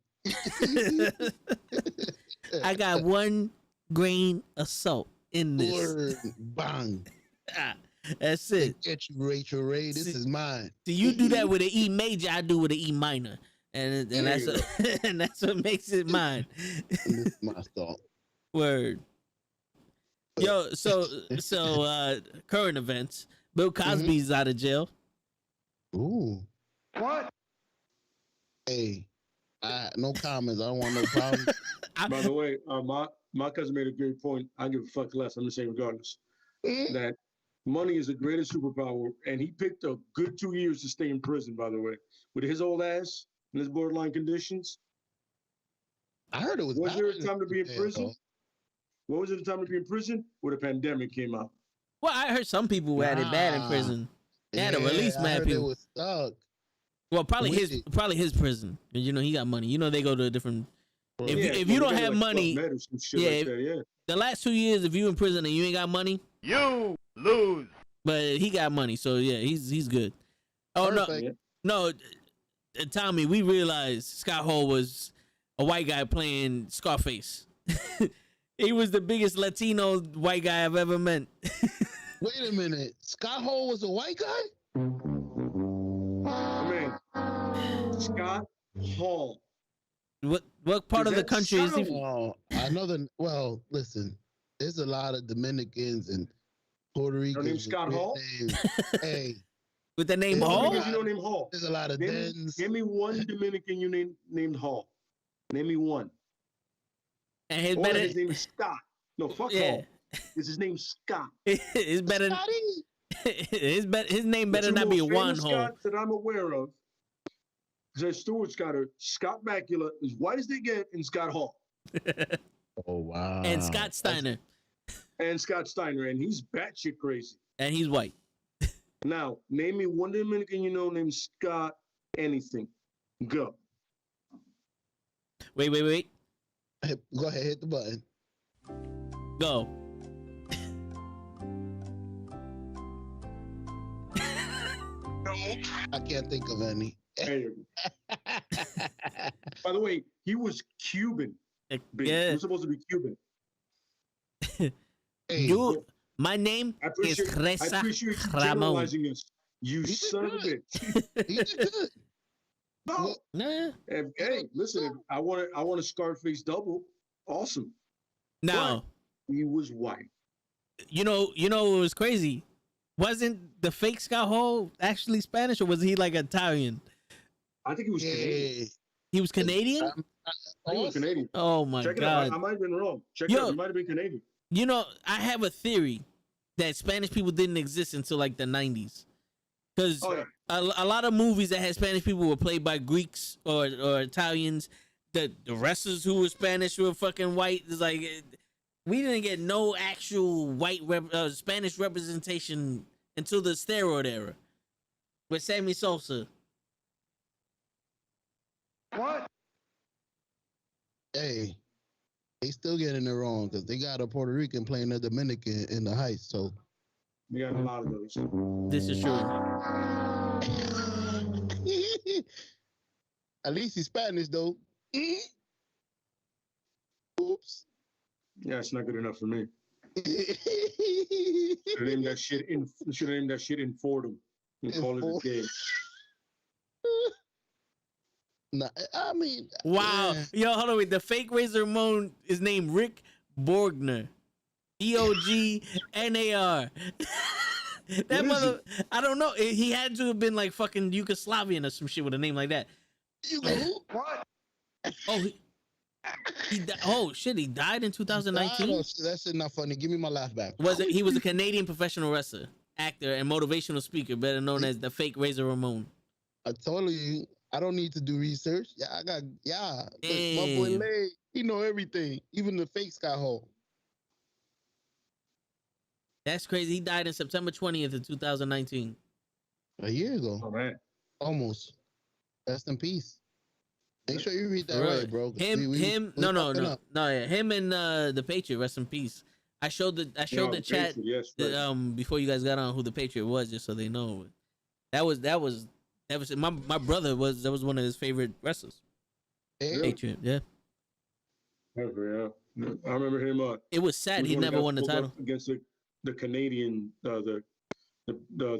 I got 1 grain of salt in this. Word, bang. That's it. Get you, Rachel Ray. This is mine. Do you do that with an E major? I do with an E minor. And that's what makes it mine. This is my salt. Word. Yo, so current events. Bill Cosby's out of jail. Ooh. What? Hey, no comments. I don't want no problems. By the way, my cousin made a great point. I give a fuck less. I'm the same regardless. That money is the greatest superpower, and he picked a good 2 years to stay in prison. By the way, with his old ass and his borderline conditions. I heard it was. Was there a time to be in prison? What was it the time to be in prison? When the pandemic came out. Well, I heard some people had it bad in prison. They had to release mad people. Was stuck. Well, probably his prison. And you know, he got money. You know, they go to a different. If you don't have money, the last 2 years, if you in prison and you ain't got money, You lose. but he got money, so yeah, he's good. Oh Perfect. no, Tommy, we realized Scott Hall was a white guy playing Scarface. He was the biggest Latino white guy I've ever met. Wait a minute. Scott Hall was a white guy? Man, Scott Hall. What part of the country is he from? Oh, well, listen, there's a lot of Dominicans and Puerto Ricans. Your name's Scott Hall? Hey. With the name There's Hall? Because you know named Hall. There's a lot of dens. Give me one Dominican you named Hall. Name me one. And his His name is Scott. No, fuck Hall. It's his name Scott. It's better. His name better not be Juan Hall. Scott that I'm aware of. Judge Stewart Scott or Scott Bakula, as white as they get, and Scott Hall. Oh wow. And Scott Steiner. And Scott Steiner, and he's batshit crazy. And he's white. Now, name me one Dominican you know named Scott anything. Go. Wait. Go ahead, hit the button. Go. I can't think of any. Hey. By the way, he was Cuban. He Yeah. was supposed to be Cuban. Hey, My name I is appreciate Reza you Ramon. generalizing us. You He did son of a good. bitch. he did good. No. Nah. Hey, listen, I want a Scarface double. Awesome. Now, He was white. you know what was crazy? Wasn't the fake Scott Hall actually Spanish, or was he like Italian? I think he was Canadian. Yeah. He was Canadian? I think he was Canadian. Oh my Check it God. out. I might have been wrong. Check Yo. it out. He might have been Canadian. You know, I have a theory that Spanish people didn't exist until like the 90s. Because Oh, yeah. a lot of movies that had Spanish people were played by Greeks or Italians. The wrestlers who were Spanish were fucking white. It's like, we didn't get no actual white Spanish representation until the steroid era with Sammy Sosa. What? Hey, they still getting it wrong because they got a Puerto Rican playing a Dominican in the Heights. So We got a lot of those. This is true. at least he's Spanish though. Oops. Yeah, it's not good enough for me. Should have named that shit in Fordham and call it a game. Nah, I mean, Wow. Yo, hold on. Wait. The fake Razor Ramon is named Rick Borgner. Bognar. That mother, I don't know. He had to have been like fucking Yugoslavian or some shit with a name like that. You know, What? Oh, oh shit! He died in 2019. that shit not funny. Give me my laugh back. He was a Canadian professional wrestler, actor, and motivational speaker, better known as the fake Razor Ramon. I told you, I don't need to do research. Yeah, Look, my boy Damn. Lay, he know everything, even the fake Scott Hall. That's crazy. He died in September 20th of 2019. A year ago, Oh man. almost. Rest in peace. Make sure you read that For real. right, bro. 'cause Him, we him. fucking No. up. Yeah, him and the Patriot. Rest in peace. I showed the chat Yes, right. before you guys got on who the Patriot was, just so they know. That was my brother was one of his favorite wrestlers. Hey, Patriot. Yeah. Yeah. I remember him. It was sad he never won the title. Against the Canadian, the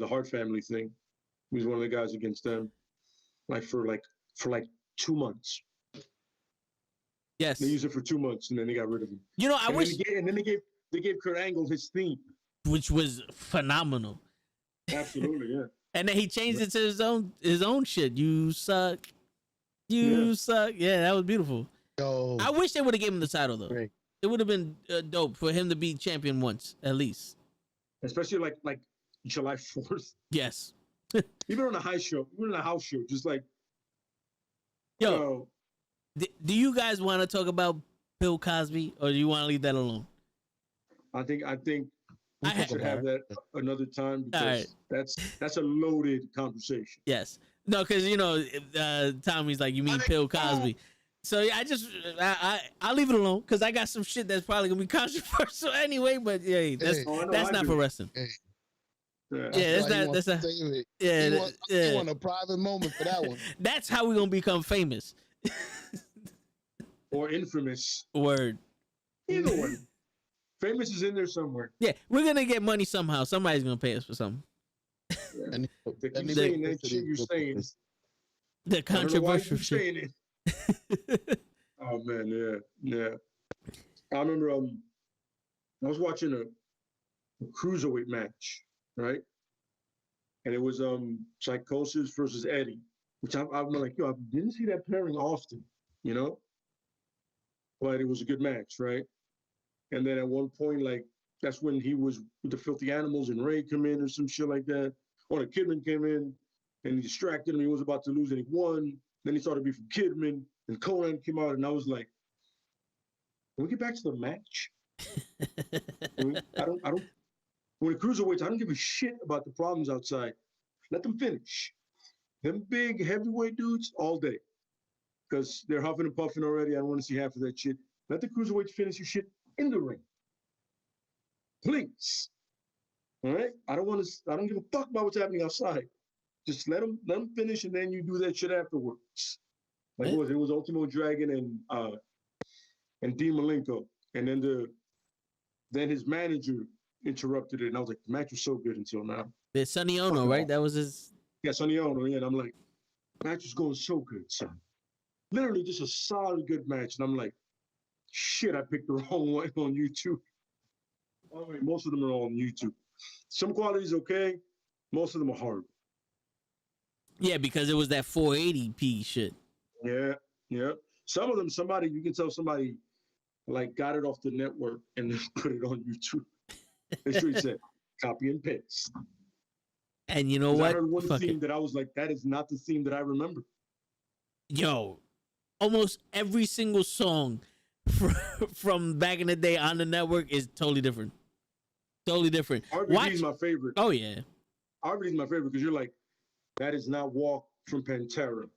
Hart family thing. He was one of the guys against them, for 2 months. Yes. They used it for 2 months, and then they got rid of him. You know, I And wish, then they gave Kurt Angle his theme. which was phenomenal. Absolutely, yeah. And then he changed it to his own shit. You suck. You suck. Yeah, that was beautiful. Yo, I wish they would have given him the title though. great. It would have been dope for him to be champion once at least. Especially like July 4th. Yes. Even on a house show, just like Yo, you know, do you guys want to talk about Bill Cosby, or do you want to leave that alone? I think We I we should have that another time because that's a loaded conversation. Yes. No, because Tommy's like, you mean Bill Cosby? So yeah, I'll leave it alone because I got some shit that's probably gonna be controversial anyway. But yeah, that's not for wrestling. Hey. Yeah. That's not. You want a private moment for that one. That's how we gonna become famous. Or infamous. Word. Either one. Famous is in there somewhere. Yeah, we're gonna get money somehow. Somebody's gonna pay us for something. They keep saying that shit you're saying. The controversial shit. Oh man, yeah. I remember I was watching a cruiserweight match, right? And it was Psychosis versus Eddie, which I'm like, I didn't see that pairing often, but it was a good match, right? And then at one point, like, that's when he was with the Filthy Animals and Ray come in or some shit like that. Or the Kidman came in and he distracted him. He was about to lose and he won. Then he started to be from Kidman and Conan came out and I was like, can we get back to the match? I don't, when it cruiserweights, I don't give a shit about the problems outside. Let them finish. Them big heavyweight dudes all day. Because they're huffing and puffing already. I don't want to see half of that shit. Let the cruiserweights finish your shit in the ring. Please. All right? I don't give a fuck about what's happening outside. Just let them finish and then you do that shit afterwards. Like it was Ultimo Dragon and Dean Malenko. And then his manager interrupted it and I was like, the match was so good until now. It's Sonny Ono, right? That was his. Yeah, Sonny Ono, yeah. And I'm like, match is going so good, son. Literally just a solid good match. And I'm like, shit, I picked the wrong one on YouTube. I mean, most of them are on YouTube. Some quality is okay. Most of them are horrible. Yeah, because it was that 480p shit. Yeah. Some of them, you can tell somebody like got it off the network and then put it on YouTube. They straight said, copy and paste. And you know what? I heard one theme that I was like, that is not the theme that I remember. Yo, almost every single song from back in the day on the network is totally different. Totally different. RVD is my favorite. Oh, yeah. RVD is my favorite because you're like, that is not Walk from Pantera.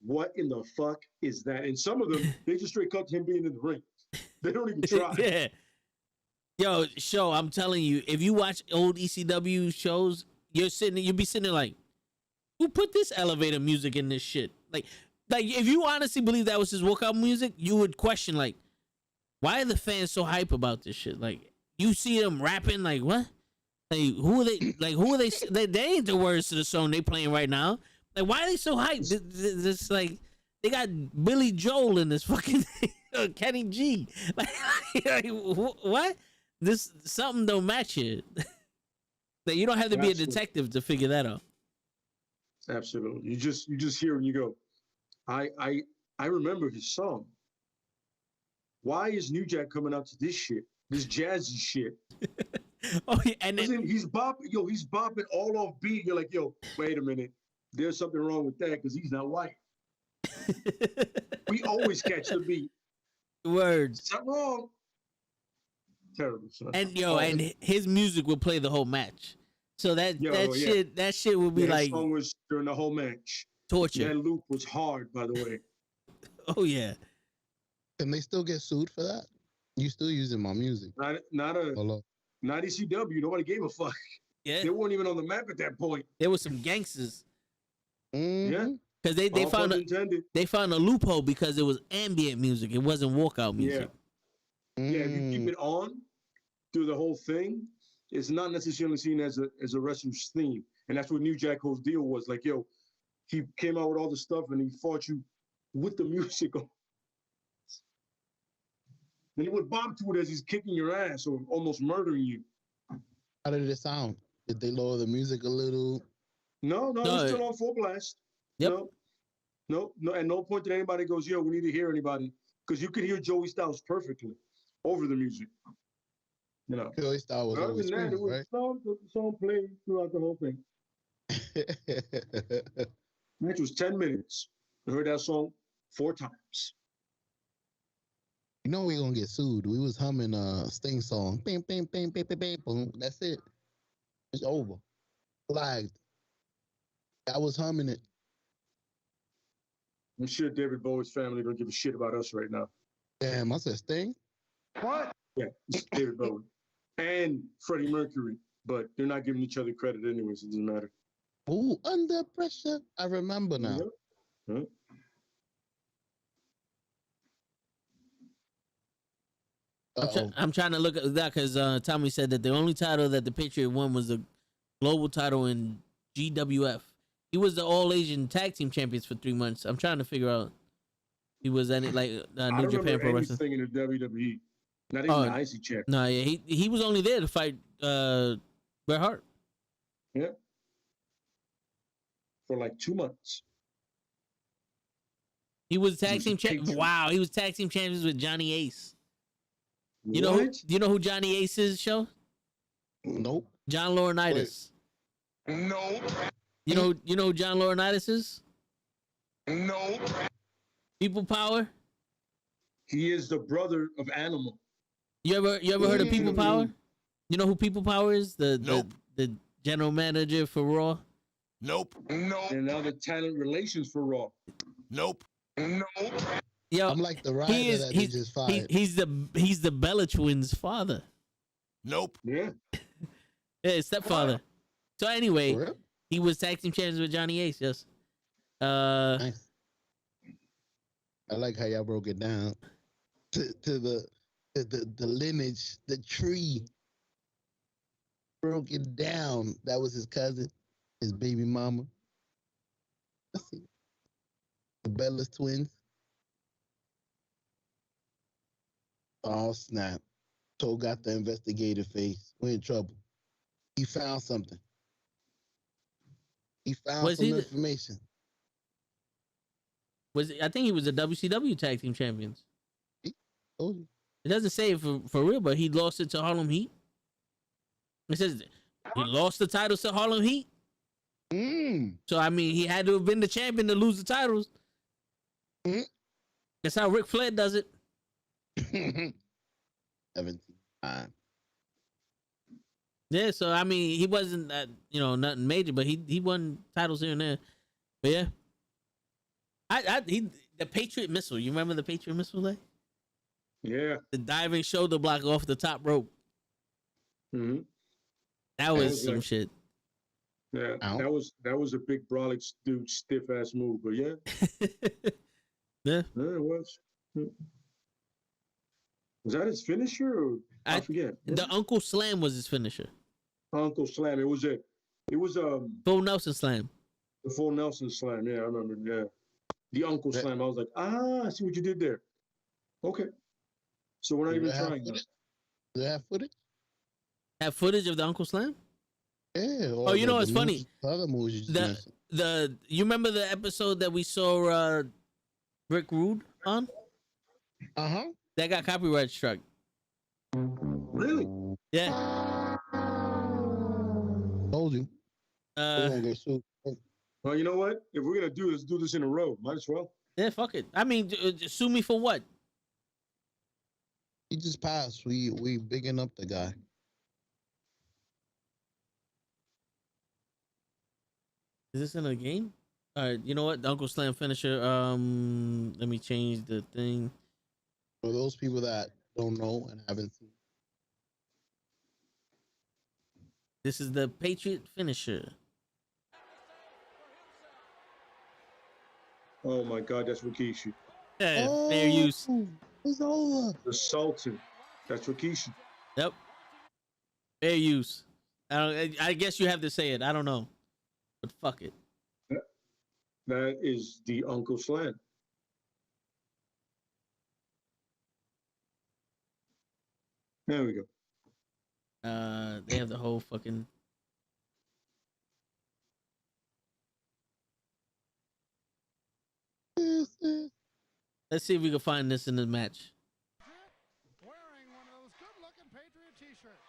What in the fuck is that? And some of them, they just straight cut to him being in the ring. They don't even try. Yeah. Yo, I'm telling you, if you watch old ECW shows, you'll be sitting there like, who put this elevator music in this shit? Like if you honestly believe that was his walkout music, you would question like, why are the fans so hype about this shit? Like, you see them rapping, like what? Like who are they? Like who are they? They ain't the words to the song they playing right now. Like why are they so hyped? This like they got Billy Joel in this fucking Kenny G. Like what? This something don't match it. That you don't have to be a detective to figure that out. Absolutely. You just hear and you go, I remember his song. Why is New Jack coming out to this shit? This jazzy shit. Oh yeah, and then he's bopping all off beat. You're like, yo, wait a minute. There's something wrong with that because he's not white. We always catch the beat. Words. It's not wrong. Terrible, son. And and his music will play the whole match. So that shit will be like song was during the whole match. Torture. That loop was hard, by the way. Oh yeah. Can they still get sued for that? You still using my music? Not ECW. Nobody gave a fuck. Yeah. They weren't even on the map at that point. There was some gangsters. Mm-hmm. Yeah. Because they found a loophole because it was ambient music. It wasn't walkout music. Yeah. Yeah, if you keep it on through the whole thing, it's not necessarily seen as a wrestler's theme. And that's what New Jack's deal was. Like, yo, he came out with all the stuff and he fought you with the music on. And he would bob to it as he's kicking your ass or almost murdering you. How did it sound? Did they lower the music a little? No, No. it's still on full blast. Yep. No. At no point did anybody goes, yo, we need to hear anybody. Because you could hear Joey Styles perfectly over the music. You know. Joey Style was Other always than that, screaming, it was the song played throughout the whole thing. right? Match was 10 minutes. I heard that song 4 times. You know we gonna get sued. We was humming a Sting song. Bing, bing, bing, bing, bing, bing, boom. That's it. It's over. Flagged. I was humming it. I'm sure David Bowie's family don't give a shit about us right now. Damn, I said Sting. Yeah, it's David Bowie and Freddie Mercury, but they're not giving each other credit anyways. It doesn't matter. Ooh, Under Pressure. I remember now. Yeah. Huh? I'm trying to look at that because Tommy said that the only title that the Patriot won was the global title in GWF. He was the All Asian Tag Team Champions for 3 months. I'm trying to figure out he was any like I New don't Japan remember Pro Wrestling. anything in the WWE. Not even the IC champ. No, yeah, he was only there to fight Bret Hart. Yeah. For like 2 months. He was tag He team was a champion. Patriot. Wow, he was tag team champions with Johnny Ace. You What? know who, you know who Johnny Ace is, Show? Nope. John Laurinaitis. Nope. You know who John Laurinaitis is? Nope. People Power. He is the brother of Animal. You ever heard of People Power? Mm. You know who People Power is? Nope. The general manager for Raw. Nope. Nope. And now the talent relations for Raw. Nope. Nope. Yo, I'm like the rider that they just fired. he's the Bella twins' father. Nope. Yeah. Yeah, his stepfather. So anyway, For real? he was tag team champions with Johnny Ace. Yes. Nice. I like how y'all broke it down to the lineage, the tree. Broke it down. That was his cousin, his baby mama. Let's see. The Bella's twins. Oh snap! Toe got the investigative face. We're in trouble. He found something. He found Was some he the- information. I think he was the WCW tag team champions. Told you. It doesn't say it for real, but he lost it to Harlem Heat. It says he lost the titles to Harlem Heat. So I mean, he had to have been the champion to lose the titles. Mhm. That's how Ric Flair does it. 17 times. Yeah, so I mean, he wasn't nothing major, but he won titles here and there. But yeah, the Patriot Missile. You remember the Patriot Missile? Day? Yeah. The diving shoulder block off the top rope. Mm-hmm. That was was some like- shit. Yeah. Ow. That was a big brolic dude, stiff ass move. But yeah, Yeah, yeah, it was. Was that his finisher? Or, I forget. the Uncle Slam was his finisher. Uncle Slam. It was Full Nelson Slam. the full Nelson Slam. Yeah, I remember. Yeah, the Uncle Yeah. Slam. I was like, I see what you did there. Okay, so we're not even trying. Now. Do they have footage? Have footage of the Uncle Slam? Yeah. Oh, you know what's funny? The other moves you just The mentioned. you remember the episode that we saw Rick Rude on? Uh-huh. That got copyright struck. Really? Yeah. Told you. We're gonna get sued. Well, you know what? If we're gonna do this in a row. Might as well. Yeah, fuck it. I mean, sue me for what? He just passed. We bigging up the guy. Is this in a game? All right, you know what? The Uncle Slam finisher. Let me change the thing. For those people that don't know and haven't seen. This is the Patriot finisher. Oh my God, that's Rikishi. Yeah, fair use. It's over. The Sultan. That's Rikishi. Yep. Fair use. I guess you have to say it. I don't know, but fuck it. That is the Uncle Slam. There we go. They have the whole fucking Let's see if we can find this in the match. Wearing one of those good-looking Patriot t-shirts.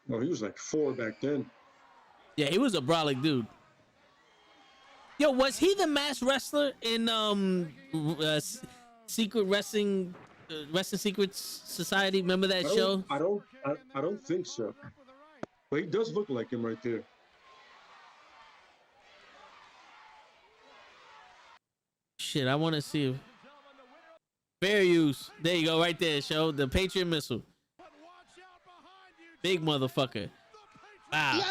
No, he was like 4 back then. Yeah, he was a brolic dude. Yo, was he the masked wrestler in Secret Wrestling Secrets Society? Remember that show? I don't think so. But he does look like him right there. Shit, I want to see if fair use. There you go, right there. Show the Patriot missile. Big motherfucker. Wow.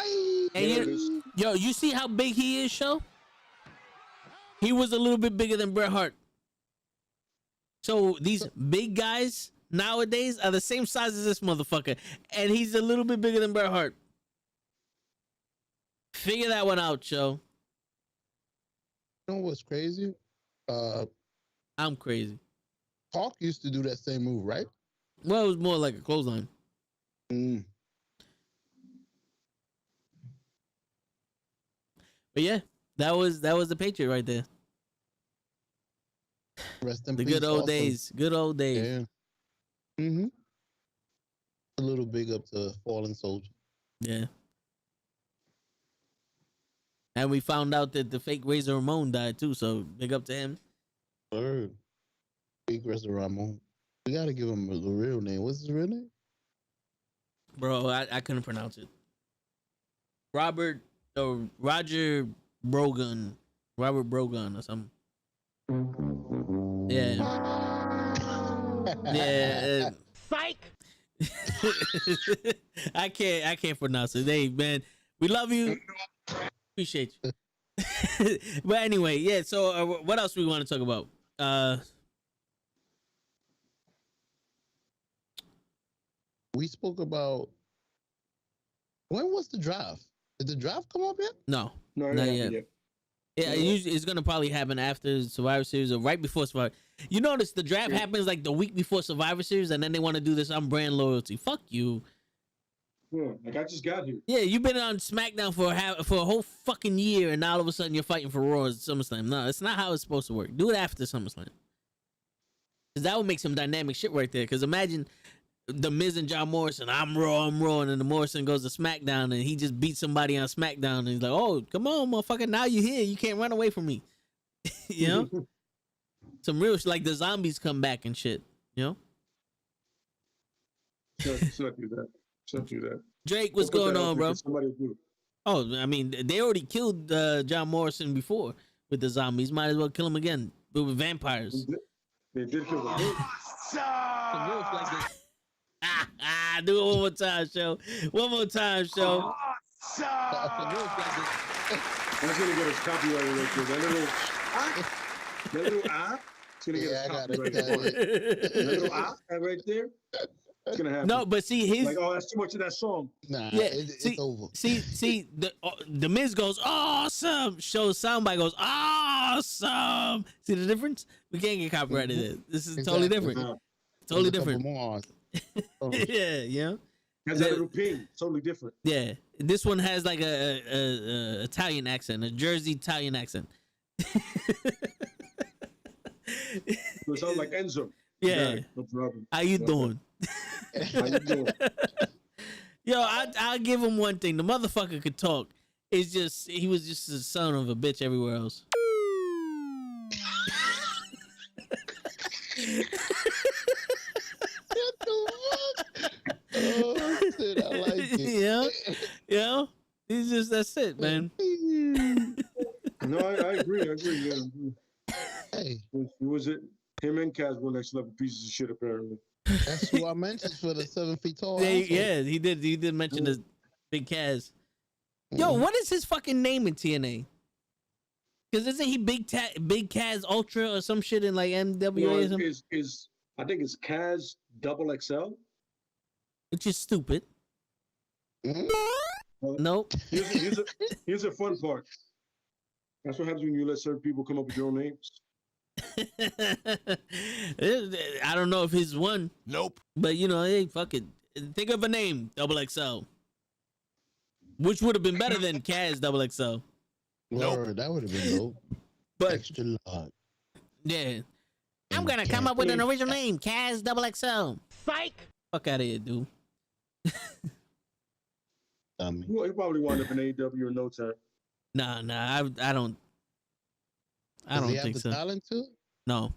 And you see how big he is, show? He was a little bit bigger than Bret Hart. So these big guys nowadays are the same size as this motherfucker, and he's a little bit bigger than Bret Hart. Figure that one out, show. You know what's crazy? I'm crazy. Hawk used to do that same move, right? Well, it was more like a clothesline. Mm. But yeah, that was the Patriot right there. Rest in The peace, good old Hawk. days. Good old days. Yeah. Mm-hmm. A little big up to Fallen Soldier. Yeah. And we found out that the fake Razor Ramon died too, so big up to him. Word. Big Razor Ramon. We gotta give him the real name. What's his real name? Bro, I couldn't pronounce it. Roger Brogan. Robert Brogan or something. Yeah. Yeah. Psych! I can't pronounce it. Hey, man, we love you. Appreciate you. But anyway, yeah, so what else we want to talk about? We spoke about when was the draft? Did the draft come up yet? No, No, not not yet. yet. Yeah, usually it's gonna probably happen after Survivor Series or right before Survivor. You notice the draft happens like the week before Survivor Series, and then they want to do this brand loyalty. Fuck you. Yeah, like I just got here. Yeah, you've been on SmackDown for a whole fucking year, and now all of a sudden you're fighting for Raw at SummerSlam. No, it's not how it's supposed to work. Do it after SummerSlam. Because that would make some dynamic shit right there. Because imagine the Miz and John Morrison, I'm Raw, and then the Morrison goes to SmackDown, and he just beats somebody on SmackDown, and he's like, oh, come on, motherfucker, now you're here. You can't run away from me. You know? Some real shit, like the zombies come back and shit, you know? Let's not do that. Let's not do that. Drake, what's Don't put going that out on, there bro? 'cause somebody will do it. Oh, I mean, they already killed John Morrison before with the zombies. Might as well kill him again, but with vampires. They did kill them. Some real shit like this. Do it one more time, show. One more time, show. Some real shit like this. That's gonna get us copyrighted right there. That little it's gonna get Yeah, us I got copyrighted. it. That little right there, it's gonna happen. No, but see, his Like, oh, that's too much of that song. Nah, yeah. it's over. See, the Miz goes awesome. Shows somebody goes awesome. See the difference? We can't get copyrighted. There. This is totally Exactly. different. Uh, Totally There's a couple different. more. Yeah, yeah. has that little ping. Totally different. Yeah, this one has like a Italian accent, a Jersey Italian accent. It sounds like Enzo. Yeah. No problem. How you Okay. doing? How you doing? Yo, I'll give him one thing. The motherfucker could talk. It's just he was just a son of a bitch everywhere else. What the fuck? Oh shit, I like it. Yeah. He's just that's it, man. No, I agree. Yeah. Hey, It was it. Him and Kaz were next level pieces of shit, apparently. that's who I mentioned for the 7 feet tall. Yeah, he did mention the Big Kaz. Yo, what is his fucking name in TNA? Because isn't he Big Kaz Ultra or some shit in like NWA or something? I think it's Kaz Double XL. Which is stupid. Mhm. Nope. Here's a fun part. That's what happens when you let certain people come up with your own names. I don't know if his one, Nope. but you know, hey, fuck it. Think of a name, Double XL. Which would have been better than Kaz Double XL. Word, that would have been dope. But Extra large. yeah. I'm And gonna come up with an Cassidy- original name, Kaz Double XL. Psych. Fuck out of here, dude. Well, he probably wound up in AEW in no time. Nah, I don't. I Does don't he have think the so. talent too? No.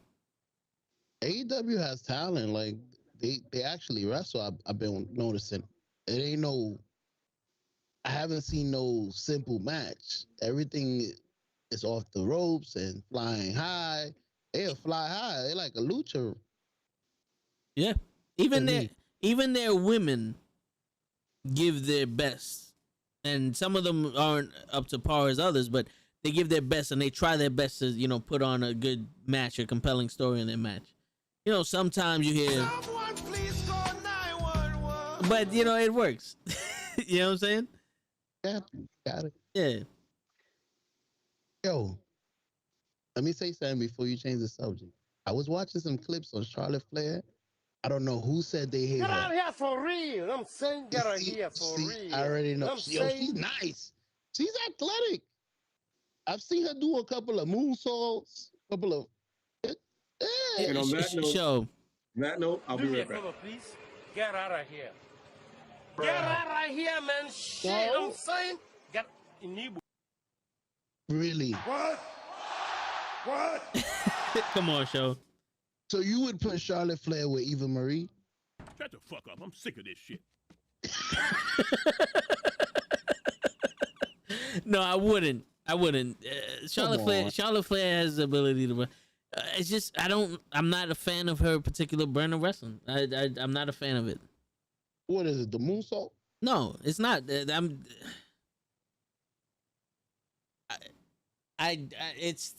AEW has talent. Like they actually wrestle. I've been noticing. It ain't no. I haven't seen no simple match. Everything is off the ropes and flying high. They'll fly high. They're like a lucha. Yeah. Even To their me. even their women give their best, and some of them aren't up to par as others, but they give their best and they try their best to put on a good match, a compelling story in their match. Sometimes you hear, Someone please call 911. but it works. You know what I'm saying? Yeah, got it. Yeah. Yo, let me say something before you change the subject. I was watching some clips on Charlotte Flair. I don't know who said they hate Get out her. here for real. I'm saying get out See- here for see, real. I already know. I'm Yo, she's saying nice. She's athletic. I've seen her do a couple of moonsaults, couple of. And on that note- Show. On that note, I'll be do me a right back. favor, please. Get out of here. Get out of here, man. Shit, No. I'm saying. Get in Igbo. Really? What? What? Come on, show. So you would put Charlotte Flair with Eva Marie? Shut the fuck up. I'm sick of this shit. No, I wouldn't. Charlotte on. Flair has the ability to. It's just I'm not a fan of her particular brand of wrestling. I'm not a fan of it. What is it? The moonsault? No, it's not. It's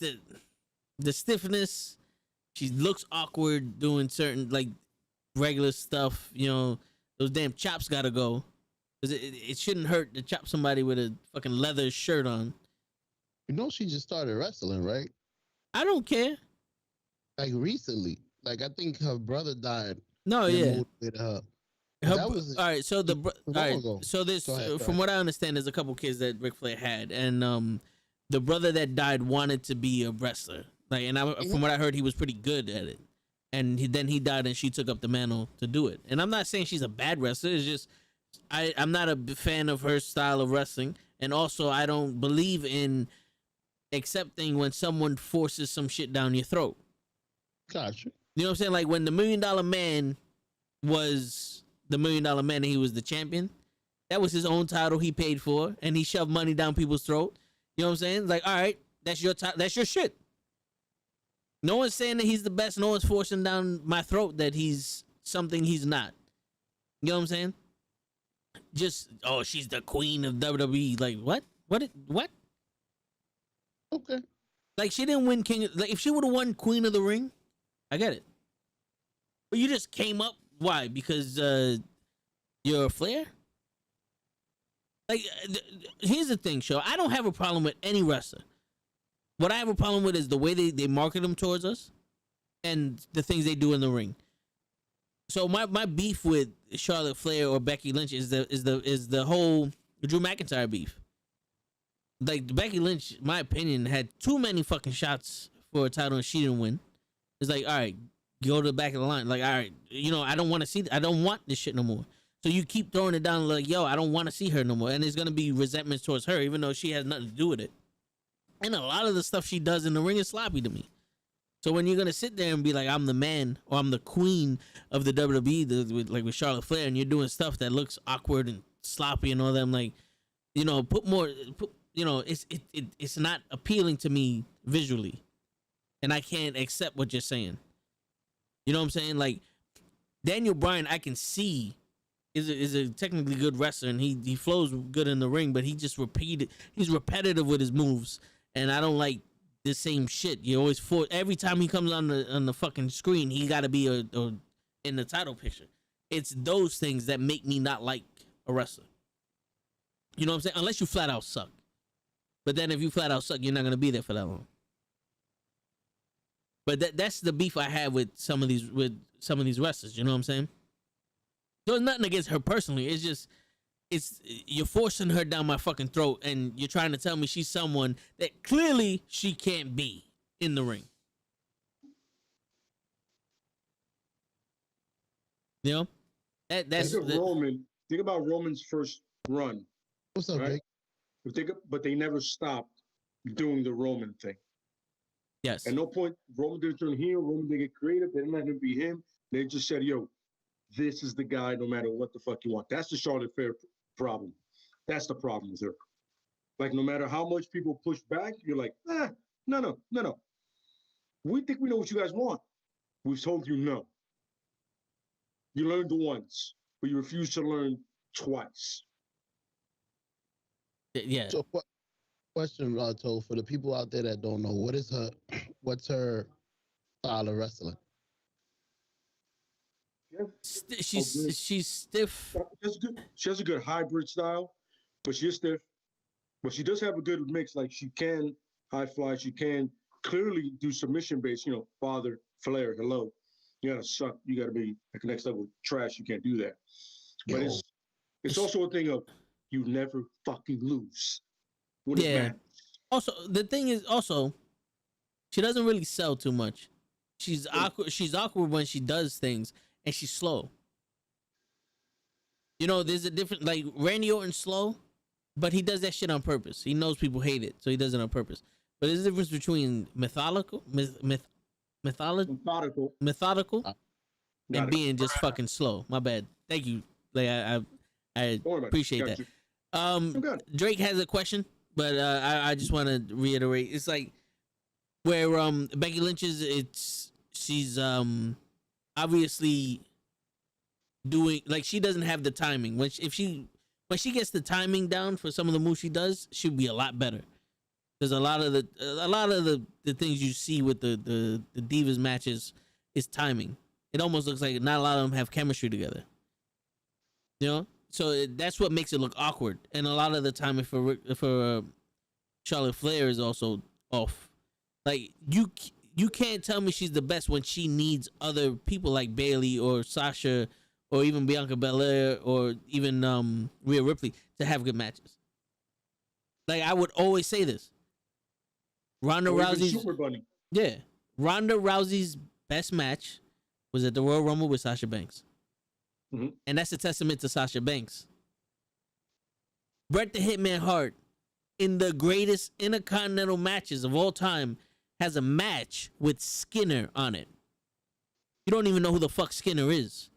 the stiffness. She looks awkward doing certain regular stuff. Those damn chops gotta go. 'Cause it shouldn't hurt to chop somebody with a fucking leather shirt on. You know she just started wrestling, right? I don't care. Like recently. Like I think her brother died. No, and yeah. motivated her. Her That bro- was- all right. So all right. ago. So this, Go ahead, go from ahead. what I understand, there's a couple kids that Ric Flair had, and the brother that died wanted to be a wrestler. From what I heard, he was pretty good at it, and then he died, and she took up the mantle to do it. And I'm not saying she's a bad wrestler. It's just I'm not a fan of her style of wrestling, and also I don't believe in accepting when someone forces some shit down your throat. Gotcha. You know what I'm saying? Like when the $1 Million Man was the $1 Million Man and he was the champion, that was his own title he paid for, and he shoved money down people's throat. You know what I'm saying? Like, all right, that's your that's your shit. No one's saying that he's the best. No one's forcing down my throat that he's something he's not. You know what I'm saying? Just, she's the queen of WWE. Like, what? What? Okay. Like, she didn't win King. Like, if she would have won Queen of the Ring, I get it. But you just came up. Why? Because you're a Flair? Like, here's the thing, Show. I don't have a problem with any wrestler. What I have a problem with is the way they market them towards us and the things they do in the ring. So my beef with Charlotte Flair or Becky Lynch is the whole Drew McIntyre beef. Like, Becky Lynch, in my opinion, had too many fucking shots for a title and she didn't win. It's like, all right, go to the back of the line. Like, all right, I don't want to see. I don't want this shit no more. So you keep throwing it down like, yo, I don't want to see her no more. And there's going to be resentments towards her, even though she has nothing to do with it. And a lot of the stuff she does in the ring is sloppy to me. So when you're going to sit there and be like, I'm the man or I'm the queen of the WWE, with Charlotte Flair, and you're doing stuff that looks awkward and sloppy and all that, I'm like, it's not appealing to me visually. And I can't accept what you're saying. You know what I'm saying? Like, Daniel Bryan, I can see is a technically good wrestler, and he flows good in the ring, but he's repetitive with his moves, and I don't like the same shit. You always every time he comes on the fucking screen, he got to be in the title picture. It's those things that make me not like a wrestler. You know what I'm saying? Unless you flat out suck. But then if you flat out suck, you're not gonna be there for that long. But that's the beef I have with some of these wrestlers. You know what I'm saying? There's nothing against her personally. It's just you're forcing her down my fucking throat, and you're trying to tell me she's someone that clearly she can't be in the ring. You know, that's Think of Roman. Think about Roman's first run. What's up, Right? Jake? But they never stopped doing the Roman thing. yes. At no point, Roman didn't turn heel. Roman didn't get creative. They didn't let him be him. They just said, "Yo, this is the guy. No matter what the fuck you want." That's the Charlotte Flair problem. That's the problem with her. Like, no matter how much people push back, you're like, no. We think we know what you guys want. We've told you no. You learned once, but you refuse to learn twice. Yeah. So, question, Toll, for the people out there that don't know, what's her style of wrestling? She's stiff. She has a good hybrid style, but she's stiff. But she does have a good mix. Like, she can high fly. She can clearly do submission based. Father Flair. Hello, you gotta suck. You gotta be like next level trash. You can't do that. But it's also a thing of you never fucking lose. When it matters. Also, the thing is she doesn't really sell too much. She's awkward. She's awkward when she does things, and she's slow. There's a different, like, Randy Orton's slow, but he does that shit on purpose. He knows people hate it, so he does it on purpose. But there's a difference between methodical, and being just fucking slow. My bad. Thank you. Like, I appreciate that. Drake has a question, but I just want to reiterate. It's like where Becky Lynch is. She's obviously doing, like, she doesn't have the timing. When she gets the timing down for some of the moves she does, she'll be a lot better. Because a lot of the things you see with the Divas matches is timing. It almost looks like not a lot of them have chemistry together. So that's what makes it look awkward. And a lot of the time, for Charlotte Flair is also off. Like, you can't tell me she's the best when she needs other people like Bayley or Sasha or even Bianca Belair or even Rhea Ripley to have good matches. Like, I would always say this. Ronda Rousey's best match was at the Royal Rumble with Sasha Banks. Mm-hmm. And that's a testament to Sasha Banks. Bret the Hitman Hart, in the greatest intercontinental matches of all time, has a match with Skinner on it. You don't even know who the fuck Skinner is.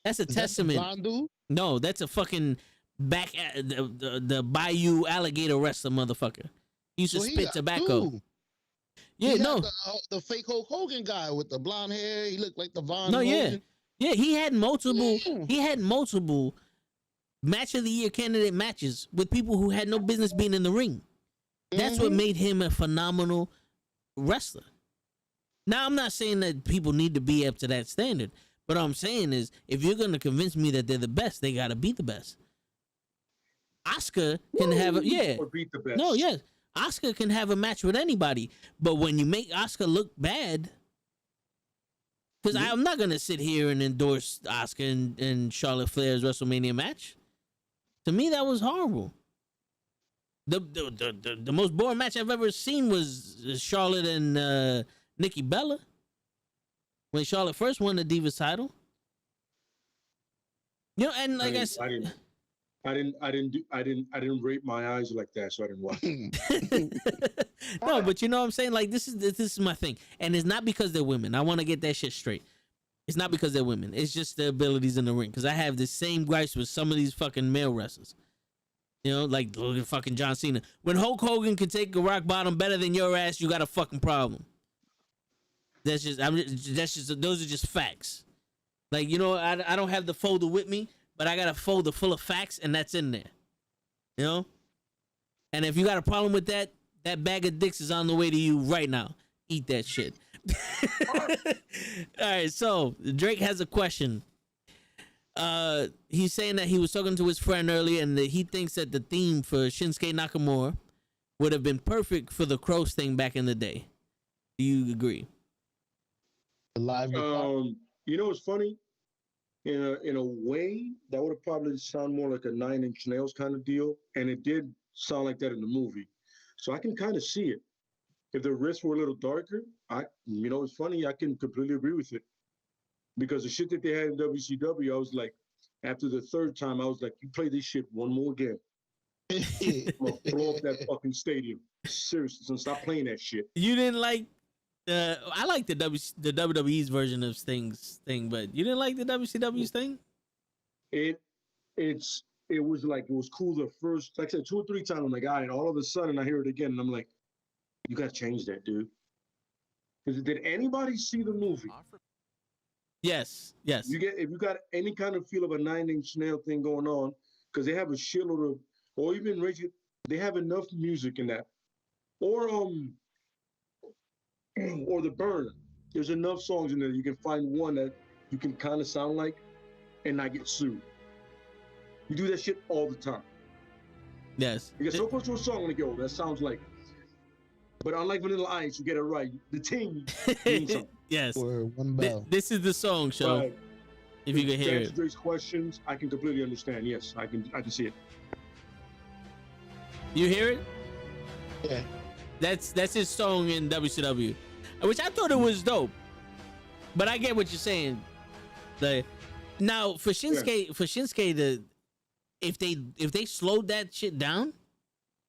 That's a testament. That the blonde dude? No, that's a fucking the Bayou alligator wrestler motherfucker. He used to spit tobacco. Two. Yeah, no. The fake Hulk Hogan guy with the blonde hair. He looked like the Von. No, Hogan. Yeah, he had multiple. He had multiple match of the year candidate matches with people who had no business being in the ring. That's what made him a phenomenal wrestler. Now, I'm not saying that people need to be up to that standard, but what I'm saying is, if you're going to convince me that they're the best, they got to be the best. Asuka can have or beat the best. No, yes. Asuka can have a match with anybody, but when you make Asuka look bad, because I'm not going to sit here and endorse Asuka and Charlotte Flair's WrestleMania match. To me, that was horrible. The most boring match I've ever seen was Charlotte and Nikki Bella when Charlotte first won the Divas title. And like I didn't rate my eyes like that, so I didn't watch. No, but you know what I'm saying? Like, this is my thing. And it's not because they're women. I want to get that shit straight. It's not because they're women. It's just their abilities in the ring. Because I have the same gripes with some of these fucking male wrestlers. Like, look at fucking John Cena. When Hulk Hogan can take a rock bottom better than your ass, you got a fucking problem. Those are just facts. Like, I don't have the folder with me, but I got a folder full of facts, and that's in there. And if you got a problem with that bag of dicks is on the way to you right now. Eat that shit. All right, so Drake has a question. He's saying that he was talking to his friend earlier, and that he thinks that the theme for Shinsuke Nakamura would have been perfect for the Crows thing back in the day. Do you agree? It's funny. In a way, that would have probably sound more like a 9 Inch Nails kind of deal, and it did sound like that in the movie. So I can kind of see it. If the wrists were a little darker, it's funny. I can completely agree with it. because the shit that they had in WCW, I was like, after the third time, I was like, you play this shit one more game, I'm gonna blow up that fucking stadium. Seriously, so stop playing that shit. You didn't like I like the WWE's version of Sting's thing, but you didn't like the WCW's thing? It was like, it was cool the first, like I said, 2 or 3 times. I'm like, all right, all of a sudden I hear it again, and I'm like, you gotta change that, dude. Because did anybody see the movie? Yes. If you got any kind of feel of a 9 Inch Nail thing going on, because they have a shitload of, or even Rachel, they have enough music in that, or the Burn. There's enough songs in there. You can find one that you can kind of sound like, and not get sued. You do that shit all the time. Yes. You get so close to a song, like, yo, that sounds like. But unlike Vanilla Ice, you get it right. The ting means something. Yes. Or one bell. This is the song, show. But if you can hear to it. Drake's questions, I can completely understand. Yes, I can see it. You hear it? Yeah. That's his song in WCW, which I thought it was dope. But I get what you're saying. Now for Shinsuke, if they slowed that shit down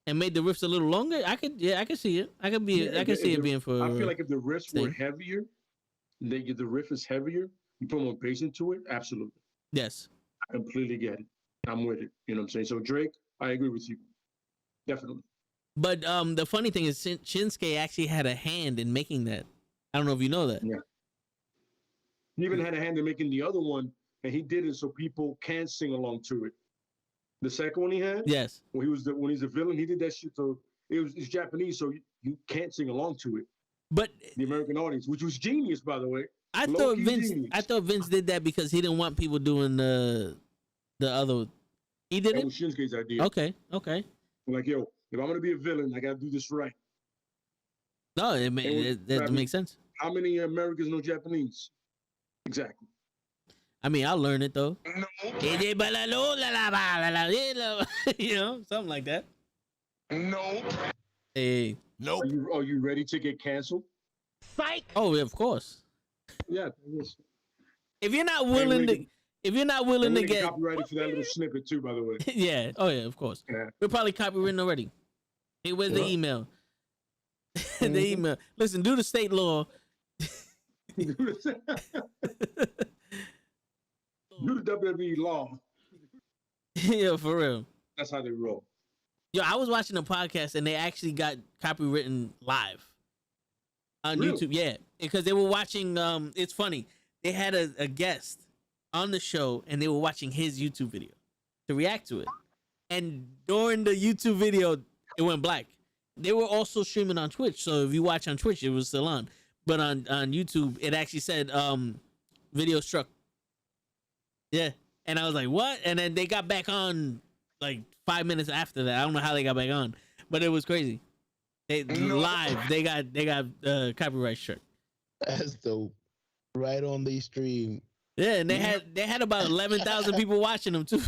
and made the riffs a little longer, I could see it. I could see it being for. I feel like if the riffs were heavier, the riff is heavier, you put more bass into it. Absolutely. Yes. I completely get it. I'm with it. You know what I'm saying? So Drake, I agree with you. Definitely. But the funny thing is, Shinsuke actually had a hand in making that. I don't know if you know that. Yeah. He even had a hand in making the other one, and he did it so people can sing along to it. The second one he had, yes, when he's a villain, he did that shit. So it's Japanese, so you can't sing along to it. But the American audience, which was genius, by the way. I thought Vince did that because he didn't want people doing the other. He did that it. Was Shinsuke's idea. Okay. I'm like, yo, if I'm gonna be a villain, I gotta do this right. No, that makes sense. How many Americans know Japanese? Exactly. I mean, I'll learn it though. You know, something like that. No. Hey. Nope. Are you ready to get canceled? Psych. Oh, yeah, of course. Yeah. If you're not willing to get copyrighted for that little snippet too, by the way. Yeah. Oh yeah, of course. Yeah. We're probably copywritten already. Hey, where's the email? The email. Listen, do the state law. Do the WWE law. Yeah, for real. That's how they roll. Yo, I was watching a podcast and they actually got copywritten live on YouTube. Yeah, because they were watching. It's funny. They had a guest on the show and they were watching his YouTube video to react to it. And during the YouTube video, it went black. They were also streaming on Twitch. So if you watch on Twitch, it was still on. But on YouTube, it actually said video struck. Yeah. And I was like, what? And then they got back on like 5 minutes after that. I don't know how they got back on, but it was crazy. They got copyright struck. That's dope. Right on the stream. Yeah, and they had about 11,000 people watching them too.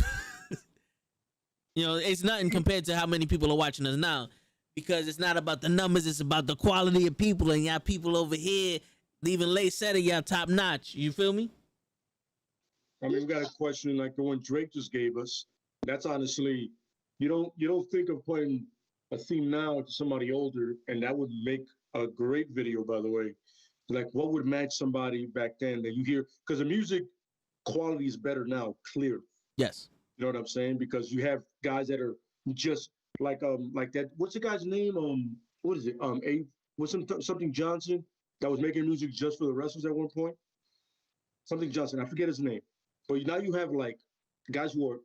You know, it's nothing compared to how many people are watching us now, because it's not about the numbers, it's about the quality of people, and y'all people over here leaving late set of y'all top notch. You feel me? I mean, we got a question like the one Drake just gave us. That's honestly, you don't think of putting a theme now to somebody older, and that would make a great video, by the way. Like, what would match somebody back then that you hear? Because the music quality is better now, clearly. Yes. You know what I'm saying? Because you have guys that are just like that. What's the guy's name? What is it? Something Johnson that was making music just for the wrestlers at one point. Something Johnson. I forget his name. But now you have like guys who are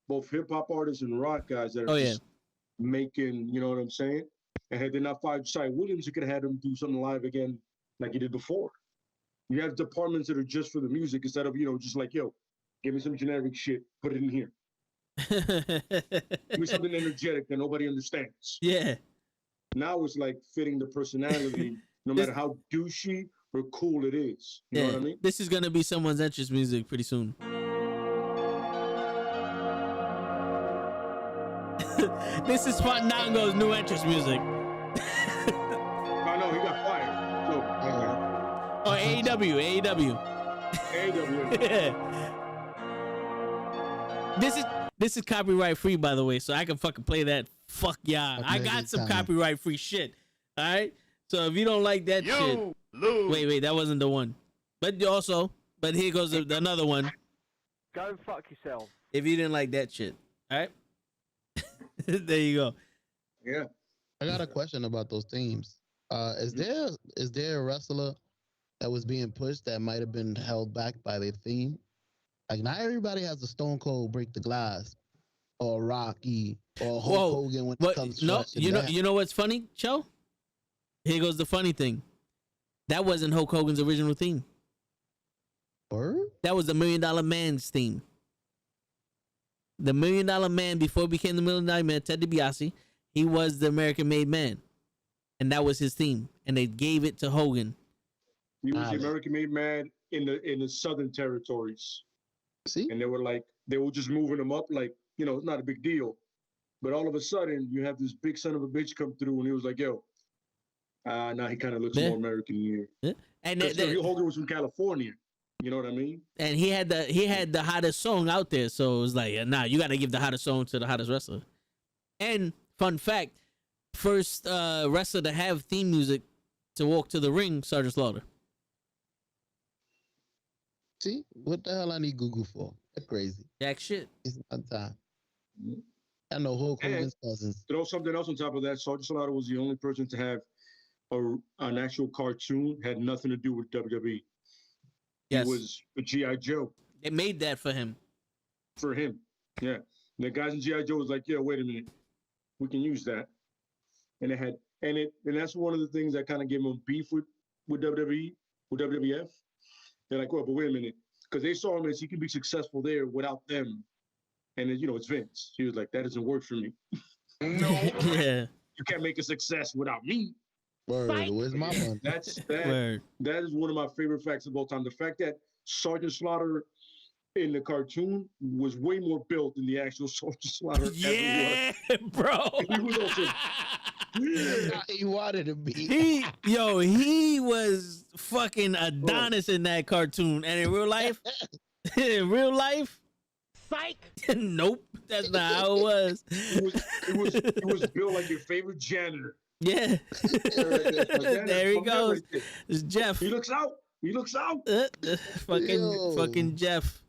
both hip hop artists and rock guys that are just making, you know what I'm saying? And had they not fired Cy Williams, you could have had him do something live again like he did before. You have departments that are just for the music instead of, just like, yo, give me some generic shit, put it in here. Give me something energetic that nobody understands. Yeah. Now it's like fitting the personality, no matter how douchey or cool it is. You know what I mean? This is gonna be someone's entrance music pretty soon. This is Fandango's new entrance music. I know he got fired. So AEW. This is copyright free, by the way, so I can fucking play that. Fuck y'all. I got some copyright free shit. All right. So if you don't like that shit, lose. Wait, that wasn't the one. But here goes another one. Go fuck yourself. If you didn't like that shit, all right. There you go. Yeah. I got a question about those themes. Is there a wrestler that was being pushed that might have been held back by their theme? Like, not everybody has a Stone Cold break the glass, or Rocky, or Hulk Hogan when it comes to you know what's funny, Cho? Here goes the funny thing. That wasn't Hulk Hogan's original theme. Word? That was the $1 Million Man's theme. The $1 Million Man, before he became the $1 Million Man, Ted DiBiase, he was the American-made man, and that was his theme. And they gave it to Hogan. He was the American-made man in the Southern territories. See? And they were just moving him up like, it's not a big deal. But all of a sudden, you have this big son of a bitch come through, and he was like, yo, now he kind of looks more American here. Yeah. And Hogan was from California. You know what I mean? And he had the hottest song out there, so it was like, you got to give the hottest song to the hottest wrestler. And fun fact, first wrestler to have theme music to walk to the ring, Sergeant Slaughter. See, what the hell I need Google for? That's crazy. Jack shit. It's my time. I know Hulk Hogan's cousins. Throw something else on top of that. Sergeant Slaughter was the only person to have an actual cartoon, had nothing to do with WWE. Yes. He was a G.I. Joe. They made that for him. For him, yeah. And the guys in G.I. Joe was like, yeah, wait a minute. We can use that. And that's one of the things that kind of gave him beef with WWE, with WWF. They're like, well, but wait a minute. Because they saw him as he can be successful there without them. And then, it's Vince. He was like, that doesn't work for me. No. Yeah. You can't make a success without me. Word, where's my money? That is one of my favorite facts of all time. The fact that Sergeant Slaughter in the cartoon was way more built than the actual Sergeant Slaughter yeah, ever was. Bro. He was also he wanted to be. He was fucking Adonis in that cartoon. And in real life, psych. Nope, that's not how it was. It was built like your favorite janitor. Yeah. There he goes. It's Jeff. He looks out. Fucking Jeff.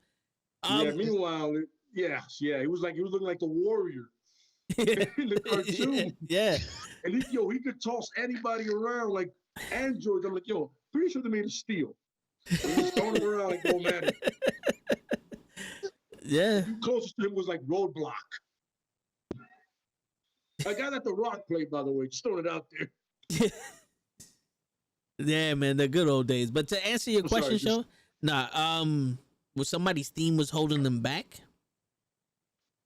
Meanwhile, he was looking like the warrior in the cartoon. Yeah. And he could toss anybody around like androids. I'm like, pretty sure they made of steel. He's throwing them around like no matter. Yeah. Closest to him was like Roadblock. I got that The Rock played, by the way. Just throwing it out there. Yeah, man, the good old days. But to answer your question, Show, was somebody's theme was holding them back?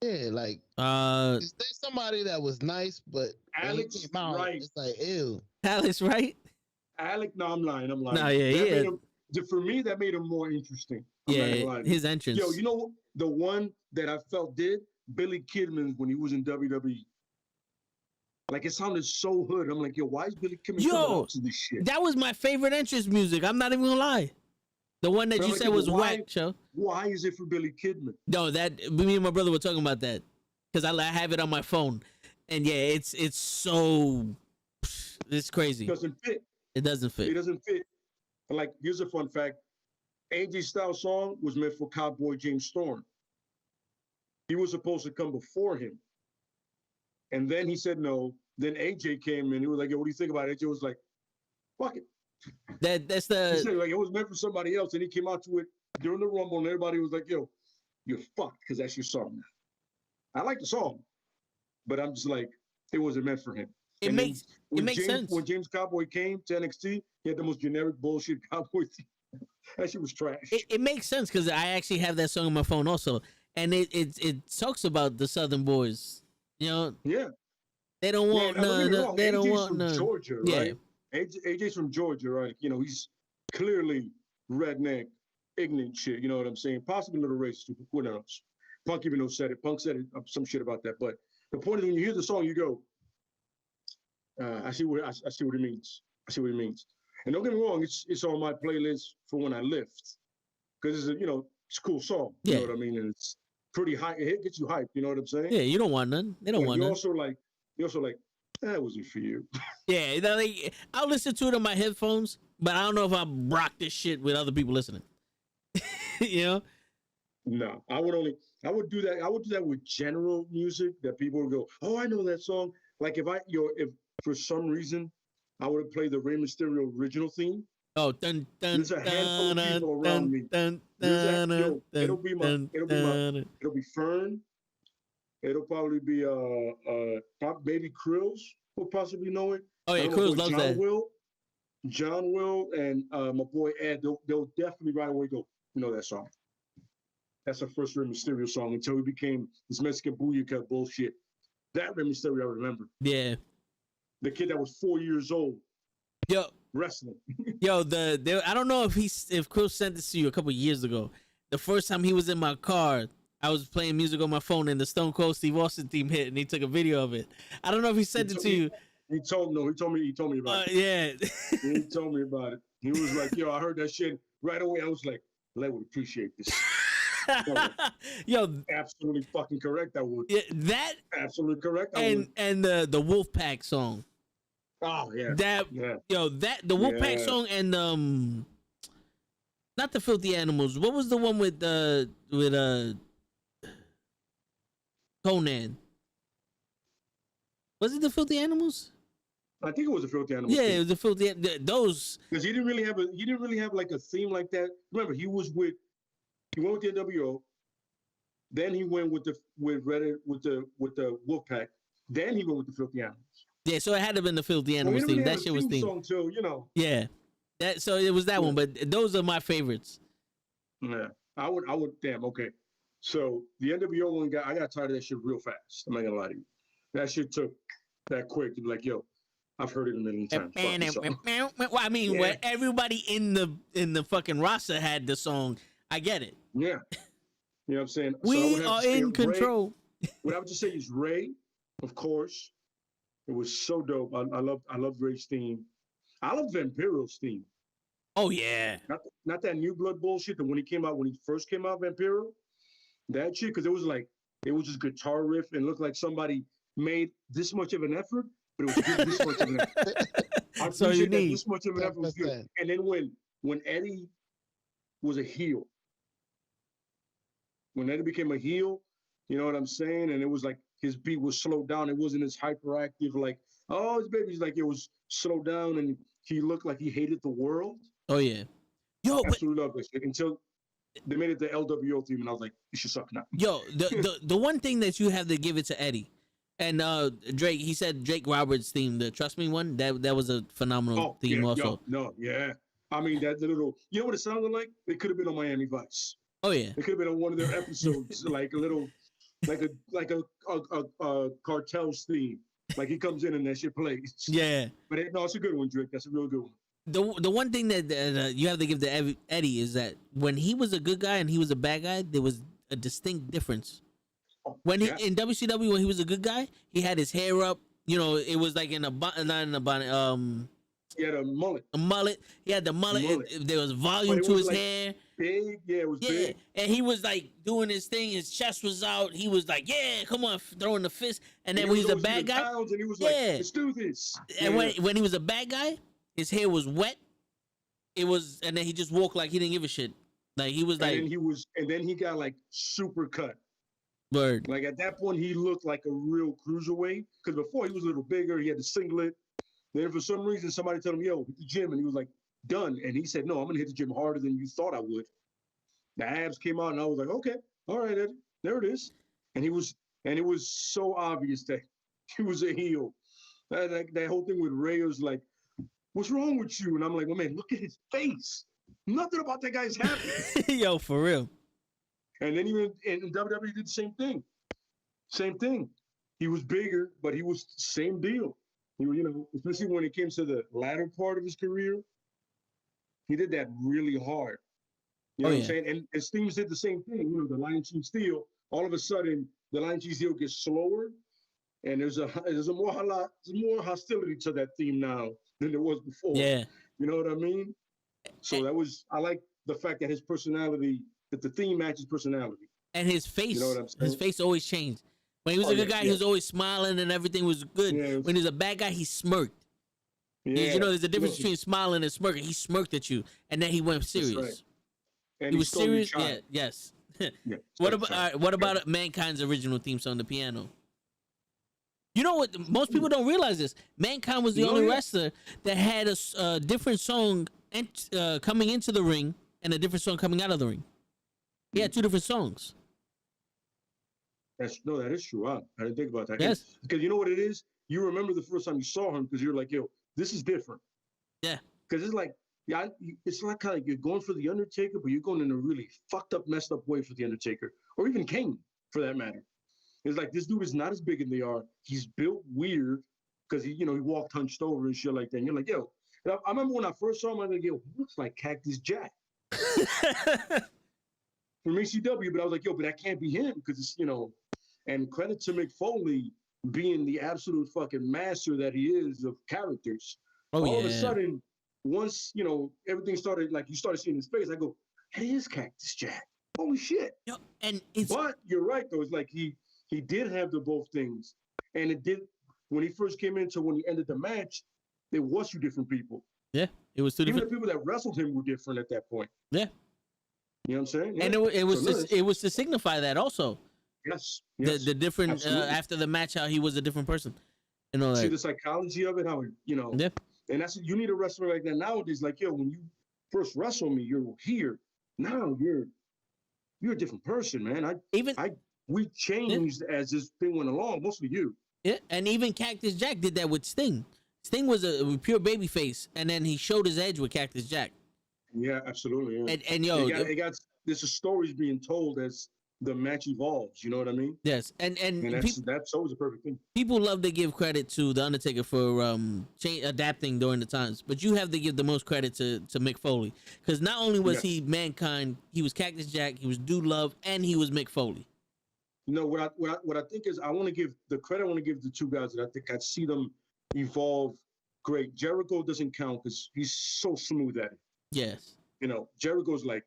Yeah, like is there somebody that was nice, but Alex Wright. It's like, ew. Alex Wright? No, I'm lying. No, yeah. For me, that made him more interesting. His entrance. Yo, you know the one that I felt did? Billy Kidman when he was in WWE. Like, it sounded so hood. I'm like, why is Billy Kidman coming out to this shit? That was my favorite entrance music. I'm not even gonna lie. The one that you said was whack, Show. Why is it for Billy Kidman? No, me and my brother were talking about that because I have it on my phone, and it's crazy. It doesn't fit. It doesn't fit. And like, here's a fun fact: AJ Styles' song was meant for Cowboy James Storm. He was supposed to come before him, and then he said no. Then AJ came in. He was like, what do you think about it? AJ was like, fuck it. That's the. He said, it was meant for somebody else, and he came out to it during the Rumble, and everybody was like, you're fucked because that's your song now. I like the song, but I'm just like, it wasn't meant for him. It makes sense. When James Cowboy came to NXT, he had the most generic bullshit Cowboy theme. That shit was trash. It makes sense because I actually have that song on my phone also, and it talks about the Southern boys. Yeah. They don't want none. They don't want none. Georgia, right? AJ's from Georgia, right? He's clearly redneck, ignorant shit. You know what I'm saying? Possibly a little racist. Who knows? Punk even said it. Punk said some shit about that. But the point is, when you hear the song, you go, I see what it means. And don't get me wrong, it's on my playlist for when I lift. because it's it's a cool song. You know what I mean? And it's pretty high. It gets you hyped. You know what I'm saying? Yeah, you don't want none. They don't want you none. also like that wasn't for you. Yeah, like, I'll listen to it on my headphones, but I don't know if I rock this shit with other people listening. You know? No, I would do that. I would do that with general music that people would go, oh, I know that song. Like if for some reason I would have played the Rey Mysterio original theme. Oh, dun dun. There's a handful of people around me. It'll be Fern. It'll probably be maybe Krills will possibly know it. Oh yeah, Krills loves that. John will and my boy Ed, they'll definitely right away go, you know that song. That's our first Rey Mysterio song until he became this Mexican Booyaka bullshit. That Rey Mysterio I remember. Yeah. The kid that was 4 years old. Yo. Wrestling. Yo, I don't know if Chris sent this to you a couple years ago. The first time he was in my car, I was playing music on my phone and the Stone Cold Steve Austin theme hit and he took a video of it. I don't know if he sent it to you. He told me about it. Yeah. He told me about it. He was like, yo, I heard that shit right away. I was like, I would appreciate this. Yo, absolutely fucking correct. I would. Yeah, that absolutely correct. And the Wolfpack song. Oh yeah. The Wolfpack song and not the Filthy Animals. What was the one with Conan? Was it the Filthy Animals? I think it was the Filthy Animals. Yeah, it was the Filthy. Those because he didn't really have like a theme like that. Remember, he went with the NWO, then he went with the Wolfpack, then he went with the Filthy Animals. Yeah, so it had to have been the Filthy Animals theme. That shit was theme. Song too, Yeah, so it was that one, but those are my favorites. Yeah, I would. Damn. Okay, so the NWO one I got tired of that shit real fast. I'm not gonna lie to you. That shit took that quick to be like, yo, I've heard it a million times. Well, I mean, where everybody in the fucking roster had the song. I get it. Yeah. You know what I'm saying? We are in control. What I would just say is Ray, of course. It was so dope. I love Ray's theme. I love Vampiro's theme. Oh yeah. Not that New Blood bullshit that when he first came out, Vampiro. That shit, because it was just guitar riff and looked like somebody made this much of an effort, but it was good this much of an effort. I appreciate that this much of an effort was good. And then when Eddie was a heel, when Eddie became a heel, you know what I'm saying? And it was like his beat was slowed down. It wasn't as hyperactive, like, oh, his baby's like, it was slowed down and he looked like he hated the world. Oh, yeah. Yo, absolutely love this shit until they made it the LWO theme and I was like, you should suck now. Yo, the one thing that you have to give it to Eddie and Drake, he said Drake Roberts' theme, the Trust Me one, that was a phenomenal theme also. I mean, that little, you know what it sounded like? It could have been on Miami Vice. Oh yeah, it could have been on one of their episodes, like a little, like a Cartel's theme. Like he comes in and that shit plays. Yeah, but it's a good one, Drake. That's a real good one. The one thing that you have to give to Eddie is that when he was a good guy and he was a bad guy, there was a distinct difference. When in WCW, when he was a good guy, he had his hair up. You know, it was like not in a bonnet. He had a mullet. He had the mullet. There was volume to his hair. Big, it was big. And he was like doing his thing. His chest was out. He was like, "Yeah, come on," throwing the fist. And then when he was a bad guy, and he was like, "Let's do this." And when he was a bad guy, his hair was wet. And then he just walked like he didn't give a shit. Like he was like, and then he got like super cut. Bird. Like at that point, he looked like a real cruiserweight. Because before he was a little bigger, he had the singlet. Then for some reason, somebody told him, "Yo, hit the gym," and he was like, "Done." And he said, "No, I'm gonna hit the gym harder than you thought I would." The abs came out, and I was like, "Okay, all right, Eddie, there it is." And it was so obvious that he was a heel. That whole thing with Ray was like, "What's wrong with you?" And I'm like, "Well, man, look at his face. Nothing about that guy's happy." Yo, for real. And then even in WWE did the same thing. Same thing. He was bigger, but he was same deal. Especially when it came to the latter part of his career, he did that really hard. You know what I'm saying? And Steams did the same thing. The Lion Chief Steel. All of a sudden, the Lion Chief Steel gets slower, and there's more hostility to that theme now than there was before. Yeah. You know what I mean? So I like the fact that his personality, that the theme matches personality. And his face, You know what I'm saying? his face always changed. When he was a good guy, he was always smiling and everything was good. Yeah, when he was a bad guy, he smirked. Yeah, You know, there's a difference between smiling and smirking. He smirked at you, and then he went serious. right. And He was stole your serious. child. Yeah. Yes. Yeah, What stole about your child. what about Mankind's original theme song, the piano? You know what? Most people don't realize this. Mankind was the only wrestler that had a different song coming into the ring and a different song coming out of the ring. He had two different songs. That is true. I didn't think about that. Yes. Because you know what it is? You remember the first time you saw him because you're like, yo, this is different. Yeah. Because it's like, it's like kind of you're going for the Undertaker, but you're going in a really fucked up, messed up way for the Undertaker, or even Kane, for that matter. It's like this dude is not as big as they are. He's built weird because he walked hunched over and shit like that. And you're like, yo. And I remember when I first saw him, I was like, yo, he looks like Cactus Jack from ECW. But I was like, yo, but that can't be him because it's And credit to Mick Foley being the absolute fucking master that he is of characters. All of a sudden, once everything started, like you started seeing his face, I go, it is Cactus Jack. Holy shit! But you're right though. It's like he did have the both things, and it did when he first came in to when he ended the match. There was two different people. Yeah, it was two different. Even the people that wrestled him were different at that point. Yeah, you know what I'm saying? Yeah. And it was to signify that also. Yes. The different after the match, how he was a different person. See the psychology of it, how Yeah. And that's you need a wrestler like that nowadays. Like, yo, when you first wrestle me, you're here. Now you're a different person, man. We changed as this thing went along. Mostly you. Yeah, and even Cactus Jack did that with Sting. Sting was a pure baby face, and then he showed his edge with Cactus Jack. Yeah, absolutely. Yeah. And there's a stories being told as the match evolves. You know what I mean? Yes, and that's always a perfect thing. People love to give credit to the Undertaker for adapting during the times, but you have to give the most credit to Mick Foley because not only was he Mankind, he was Cactus Jack, he was Dude Love, and he was Mick Foley. What I think is I want to give the credit. I want to give the two guys that I think I see them evolve great. Jericho doesn't count because he's so smooth at it. Yes. Jericho's like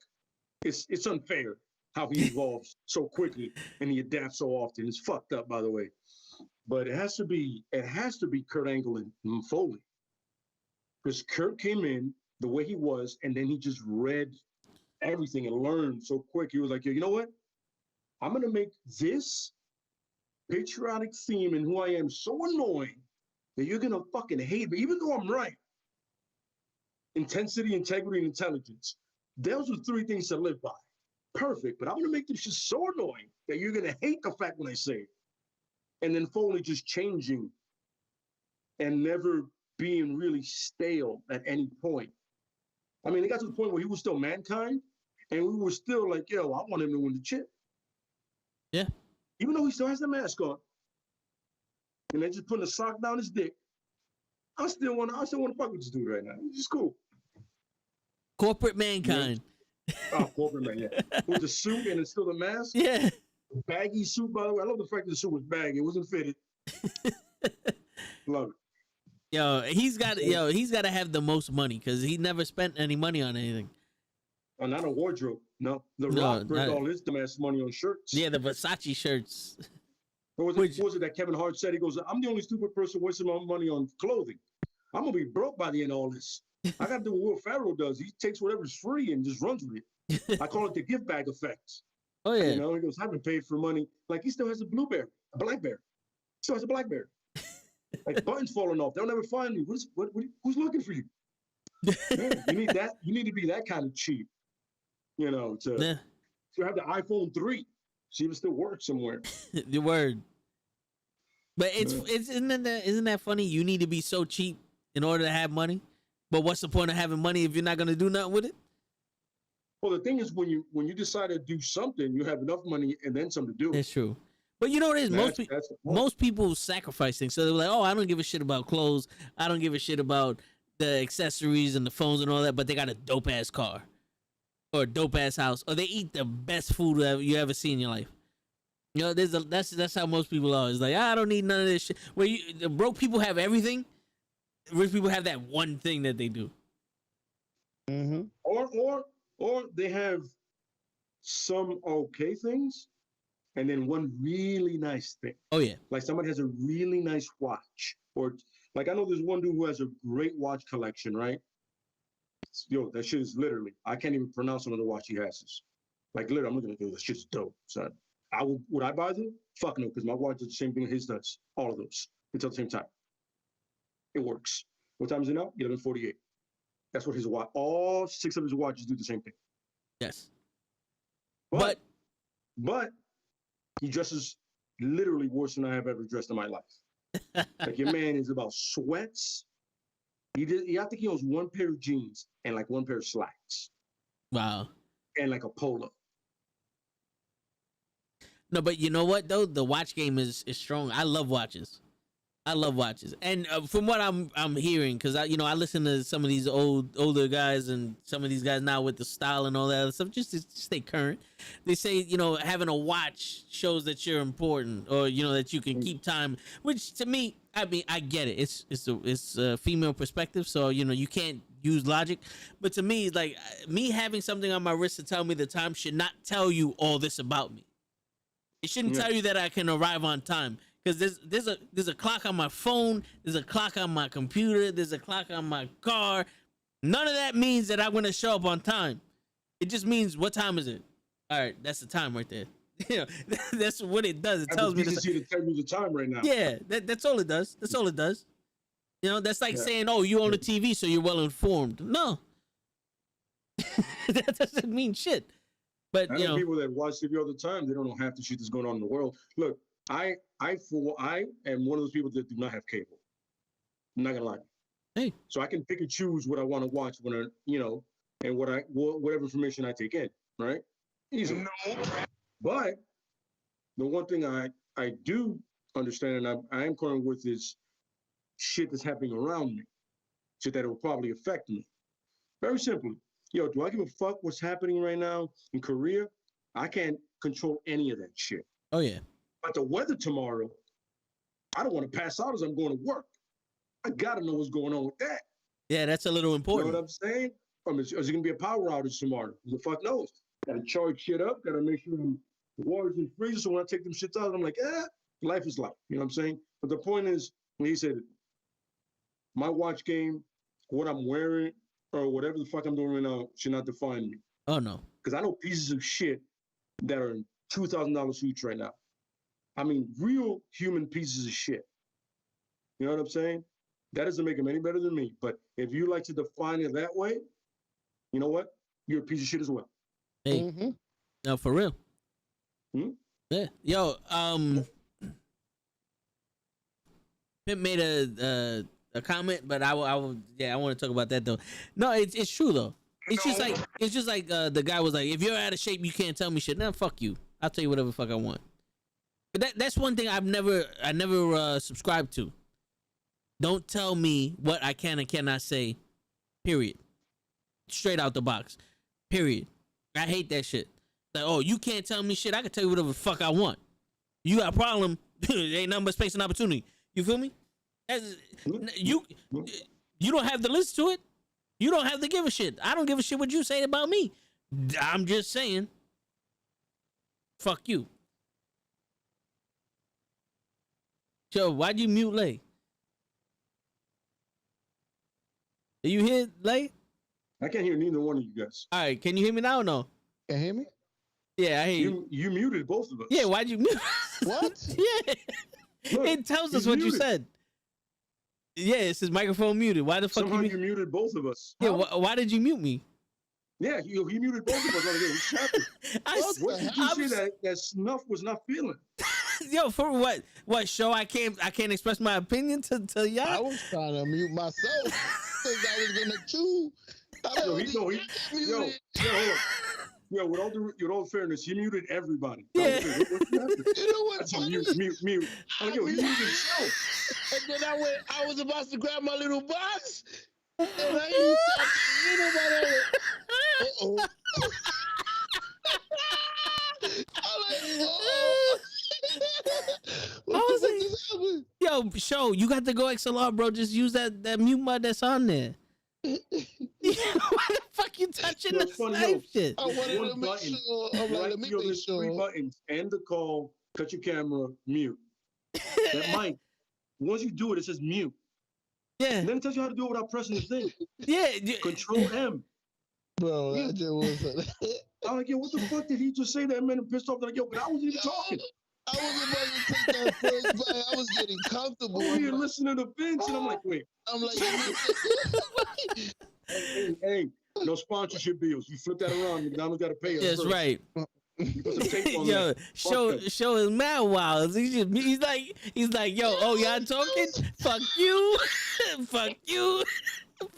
it's unfair how he evolves so quickly and he adapts so often. It's fucked up, by the way. But it has to be Kurt Angle and Foley. Because Kurt came in the way he was, and then he just read everything and learned so quick. He was like, you know what? I'm going to make this patriotic theme and who I am so annoying that you're going to fucking hate me, even though I'm right. Intensity, integrity, and intelligence. Those are three things to live by. Perfect, but I'm going to make this shit so annoying that you're going to hate the fact when I say it. And then Foley just changing and never being really stale at any point. I mean, it got to the point where he was still Mankind, and we were still like, yo, I want him to win the chip. Yeah. Even though he still has the mask on. And they're just putting a sock down his dick. I still want to fuck with this dude right now. He's just cool. Corporate Mankind. Yeah. Oh, corporate man, yeah. With the suit and it's still the mask. Yeah. Baggy suit, by the way. I love the fact that the suit was baggy. It wasn't fitted. Love it. He's got to have the most money because he never spent any money on anything. Oh, not a wardrobe. No. The Rock spent all his dumbass money on shirts. Yeah, the Versace shirts. What was it that Kevin Hart said? He goes, I'm the only stupid person wasting my money on clothing. I'm going to be broke by the end of all this. I got to do what Will Ferrell does. He takes whatever's free and just runs with it. I call it the gift bag effect. Oh, yeah. He goes, I haven't paid for money. Like, he still has a blackberry. Still has a blackberry. Like, buttons falling off. They'll never find me. Who's looking for you? Man, you need that. You need to be that kind of cheap, to have the iPhone 3. See if it still works somewhere. The word. But isn't that funny? You need to be so cheap in order to have money. But what's the point of having money if you're not going to do nothing with it? Well, the thing is, when you decide to do something, you have enough money and then some to do it. That's true. But you know what it is? Most people sacrifice things. So they're like, oh, I don't give a shit about clothes. I don't give a shit about the accessories and the phones and all that. But they got a dope-ass car or a dope-ass house. Or they eat the best food you ever see in your life. That's how most people are. It's like, I don't need none of this shit. Where the broke people have everything. Rich people have that one thing that they do. Mm-hmm. Or Or they have some okay things and then one really nice thing. Oh yeah. Like somebody has a really nice watch. Or like I know there's one dude who has a great watch collection, right? Yo, that shit is literally, I can't even pronounce some of the watch he has. Like literally, I'm looking at this shit's dope, son. Would I buy them? Fuck no, because my watch does the same thing his does. All of those. It's at the same time. It works. What time is it now? 11:48. That's what his watch. All 6 of his watches do the same thing. Yes. But he dresses literally worse than I have ever dressed in my life. Like your man is about sweats. I think he owns 1 pair of jeans and like 1 pair of slacks. Wow. And like a polo. No, but you know what though? The watch game is strong. I love watches. And from what I'm hearing, because I listen to some of these older guys and some of these guys now with the style and all that other stuff, just to stay current. They say having a watch shows that you're important, or that you can keep time. Which to me, I mean, I get it. It's a female perspective, so you can't use logic. But to me, like me having something on my wrist to tell me the time should not tell you all this about me. It shouldn't tell you that I can arrive on time. Because there's a clock on my phone, there's a clock on my computer, there's a clock on my car. None of that means that I'm gonna show up on time. It just means, what time is it? All right, that's the time right there. That's what it does. It tells me to tell me the time right now. Yeah, that's all it does. That's all it does. That's like saying, oh, you own a TV, so you're well informed. No, that doesn't mean shit. But I know people that watch TV all the time. They don't know half the shit that's going on in the world. Look. I am one of those people that do not have cable. I'm not gonna lie. Hey. So I can pick and choose what I want to watch when and whatever information I take in, right? Easily. No. But the one thing I do understand, and I am current with, is shit that's happening around me, shit that will probably affect me. Very simply, do I give a fuck what's happening right now in Korea? I can't control any of that shit. Oh yeah. But the weather tomorrow, I don't want to pass out as I'm going to work. I got to know what's going on with that. Yeah, that's a little important. You know what I'm saying? Is it going to be a power outage tomorrow? Who the fuck knows? Got to charge shit up. Got to make sure the water's in freezer. So when I take them shits out, I'm like, life is life. You know what I'm saying? But the point is, when he said, my watch game, what I'm wearing, or whatever the fuck I'm doing right now should not define me. Oh, no. Because I know pieces of shit that are in $2,000 suits right now. I mean, real human pieces of shit. You know what I'm saying? That doesn't make them any better than me. But if you like to define it that way, you know what? You're a piece of shit as well. Hey, no, for real. Yeah. Yo, Pimp made a comment, but I want to talk about that though. No, it's true though. It's just like the guy was like, if you're out of shape, you can't tell me shit. Nah, fuck you. I'll tell you whatever the fuck I want. But that's one thing I never subscribed to. Don't tell me what I can and cannot say. Period. Straight out the box. Period. I hate that shit. Like, oh, you can't tell me shit. I can tell you whatever the fuck I want. You got a problem? Ain't nothing but space and opportunity. You feel me? You don't have to listen to it. You don't have to give a shit. I don't give a shit what you say about me. I'm just saying. Fuck you. Yo, why'd you mute Lay? Are you here, Lay? I can't hear neither one of you guys. All right, can you hear me now or no? Can you hear me? Yeah, I hear you. You muted both of us. Yeah, why'd you mute? What? Yeah. Look, it tells us what you said. Yeah, it says microphone muted. Why the fuck somehow you muted both of us? Yeah, why did you mute me? Yeah, he muted both of us. What's happening? What did you say that Snuff was not feeling? Yo, for what? What show? I can't express my opinion to y'all. I was trying to mute myself because I was gonna chew. Yo, with all fairness, he muted everybody. Yeah. You know what? Mute. Oh, yo, he muted himself. And then I was about to grab my little box, and I used to uh-oh. I'm like, oh. I was like, yo, show, you got to go XLR, bro. Just use that mute mod that's on there. Why the fuck you touching Yo, the it's funny, knife shit? I wanted One to make button, sure. I'm like, right? let me Yo, make there's 3 sure. buttons. End the call, cut your camera, mute. That mic, once you do it, it says mute. Yeah, And then it tells you how to do it without pressing the thing. yeah. Control M. Bro, Yeah. that just was. I'm like, yo, what the fuck did he just say? That man pissed off. Like, yo, but I wasn't even talking. I was about to take that first bite. I was getting comfortable. Over here I'm like, listening to Vince, and I'm like, wait, I'm like, hey, no sponsorship deals. You flip that around, McDonald's got to pay us. That's first. right. You put some tape on Yo, that. show is mad wild. He's like, yo, oh y'all talking? Fuck you, fuck you,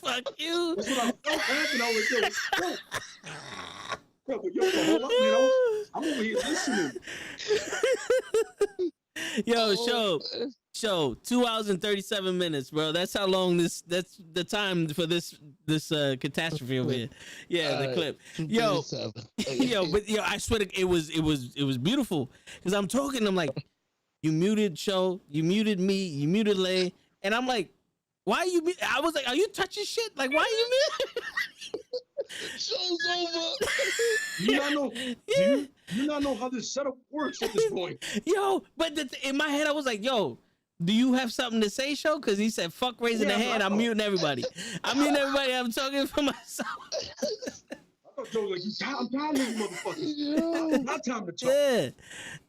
fuck you. That's what I felt happening. I was like, yo, bro, but yo, hold up, man. I'm over here listening. Yo, show 2 hours and 37 minutes, bro. That's how long that's the time for this catastrophe over here. Yeah, the clip. Yo, yo, I swear to, it was beautiful because I'm talking. I'm like, you muted show, you muted me, you muted Lay, and I'm like, why are you? I was like, are you touching shit? Like, why are you muted? show's over. You not know? You not know how this setup works at this point? Yo, but in my head, I was like, yo, do you have something to say, show? Because he said, fuck raising the hand. I'm muting everybody. I'm muting everybody. I'm talking for myself. I thought Joe was like, I'm tired of you motherfuckers. My time to talk. Yeah.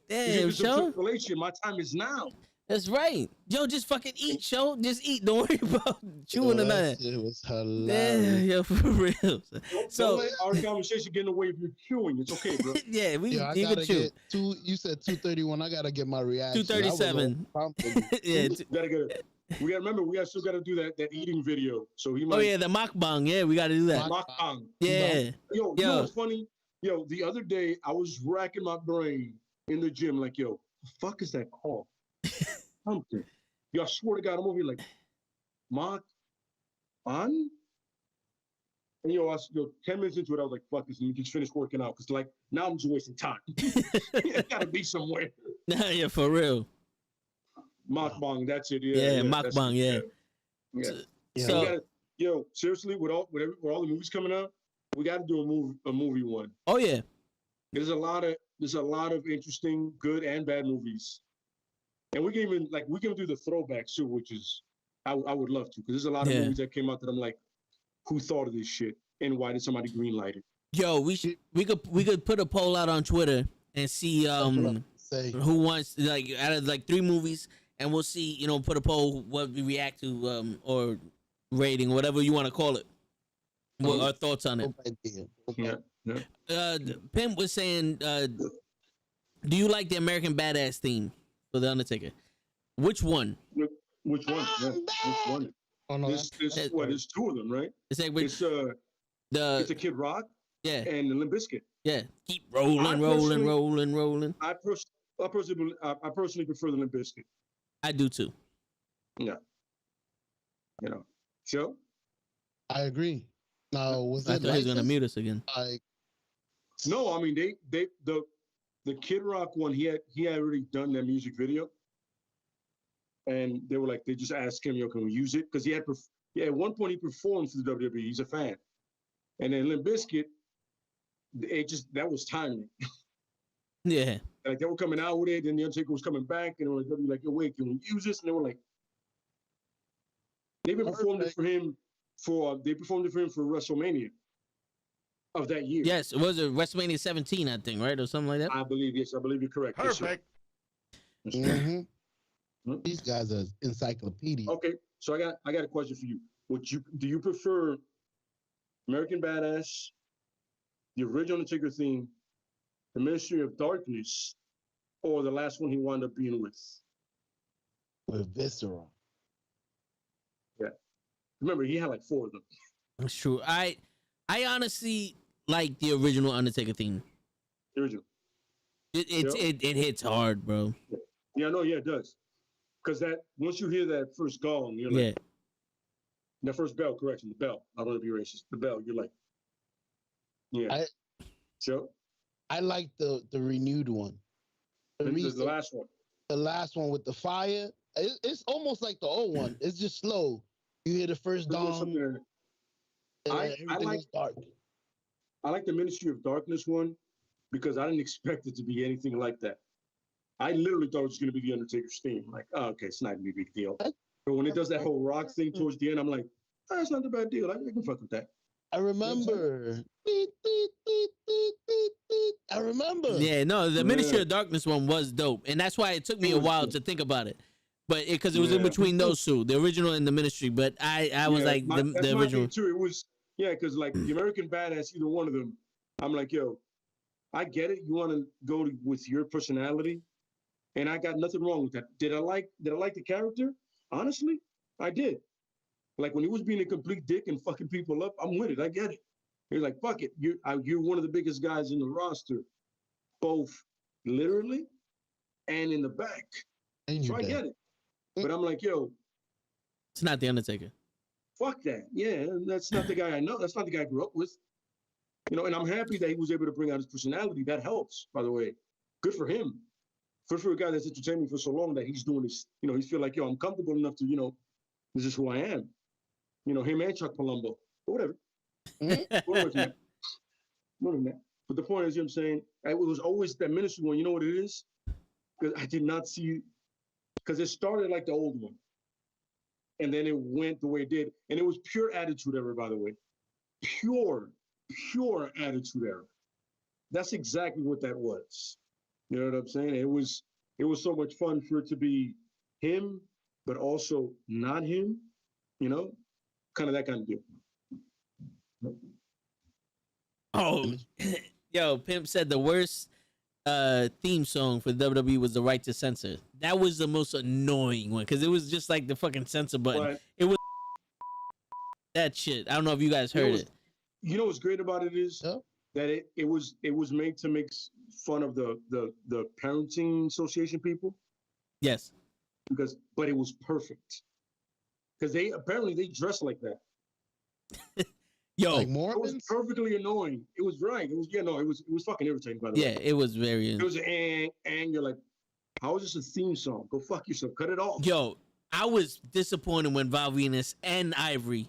Damn, show. Relation. My time is now. That's right. Yo, just fucking eat, show. Just eat. Don't worry about chewing or nothing. It was hilarious. Yeah, for real. So don't let our conversation get in the way if you're chewing. It's okay, bro. yeah, I you gotta can chew. get you said 2:31. I gotta get my reaction. 2:37. Yeah. Gotta get it. We gotta remember. We still gotta do that eating video. So he might. Oh yeah, the mukbang. Yeah, we gotta do that. Mukbang. Yeah. Yo, you know what's funny? Yo, the other day I was racking my brain in the gym, like, yo, the fuck is that called? Something. Yo, I swear to God, I'm over here like, Mukbang? And yo, 10 minutes into it, I was like, fuck this, let me just finish working out. Cause like, now I'm just wasting time. It gotta be somewhere. Nah, yeah, for real. Mukbang, that's it. Yeah, mukbang, yeah. Yeah. So, yo, seriously, with all the movies coming out, we gotta do a movie one. oh yeah. There's a lot of interesting, good and bad movies. And we can even do the throwbacks too, which is I would love to, because there's a lot of movies that came out that I'm like, who thought of this shit and why did somebody greenlight it? Yo, we could put a poll out on Twitter and see who wants, like, out of like 3 movies, and we'll see, put a poll what we react to, or rating, whatever you want to call it. What our thoughts on it? Yeah. Pimp was saying, do you like the American Badass theme for The Undertaker? Which one? Which one? Yeah. Which one? Oh, no, There's 2 of them, right? It's like It's a Kid Rock, yeah, and the Limp Bizkit. yeah. Keep rolling. I personally prefer the Limp Bizkit. I do too. Yeah. Joe? I agree. Now, was I it thought he was gonna mute us again. No, I mean the Kid Rock one. He had already done that music video, and they were like, they just asked him, "Yo, can we use it?" Because he at one point he performed for the WWE. He's a fan, and then Limp Bizkit, that was timely. Yeah. Like they were coming out with it, and the Undertaker was coming back, and they were like, "Yo, wait, can we use this?" And they were like, they performed it for him for WrestleMania of that year. Yes, it was WrestleMania 17, I think, right, or something like that. I believe you're correct. Perfect. Mm-hmm. These guys are encyclopedias. Okay, so I got a question for you. Do you prefer American Badass, the original Undertaker theme, the Ministry of Darkness, or the last one he wound up being with? With Viscera. Yeah. Remember, he had like 4 of them. That's true. I honestly like the original Undertaker theme. The original. It hits hard, bro. Yeah, no, yeah, it does. Because once you hear that first gong, you're like, the first bell, correction, the bell. I don't want to be racist. The bell, you're like, yeah. Joe? I like the renewed one. The last one. The last one with the fire. It's almost like the old one. It's just slow. You hear the first gong. I like dark. I like the Ministry of Darkness one because I didn't expect it to be anything like that. I literally thought it was going to be the Undertaker's theme. Like, oh, okay, it's not going to be a big deal. But when it does that whole rock thing towards the end, I'm like, oh, that's not a bad deal. I can fuck with that. I remember. I remember. Yeah, no, the Ministry of Darkness one was dope, and that's why it took me a while to think about it. But because it was in between those two, the original and the Ministry. But I was like the original too. It was because like the American Badass, either one of them. I'm like, yo, I get it. You want to go with your personality, and I got nothing wrong with that. Did I like the character? Honestly, I did. Like when he was being a complete dick and fucking people up, I'm with it. I get it. He's like, fuck it. You're one of the biggest guys in the roster, both literally and in the back. So I get it. But I'm like, yo, it's not the Undertaker. Fuck that. Yeah, that's not the guy I know. That's not the guy I grew up with. You know, and I'm happy that he was able to bring out his personality. That helps, by the way. Good for him. Good for a guy that's entertained me for so long that he's doing this. You know, he feel like, yo, I'm comfortable enough to, you know, this is who I am. You know, him and Chuck Palumbo. But whatever. More than that. But the point is, you know what I'm saying? It was always that Ministry one. You know what it is? Because I did not see, because it started like the old one. And then it went the way it did. And it was pure attitude error, by the way. Pure attitude error. That's exactly what that was. You know what I'm saying? It was so much fun for it to be him, but also not him, you know? Kind of that kind of deal. Oh, yo, Pimp said the worst theme song for WWE was the Right to Censor. That was the most annoying one because it was just like the fucking censor button. But it was that shit. I don't know if you guys heard it. You know what's great about it is that it was made to make fun of the parenting association people. Yes. But it was perfect. Because they dress like that. Yo, like it was perfectly annoying. It was right. It was fucking irritating, by the way. Yeah, it was very. It was and you're like, how is this a theme song? Go fuck yourself. Cut it off. Yo, I was disappointed when Val Venus and Ivory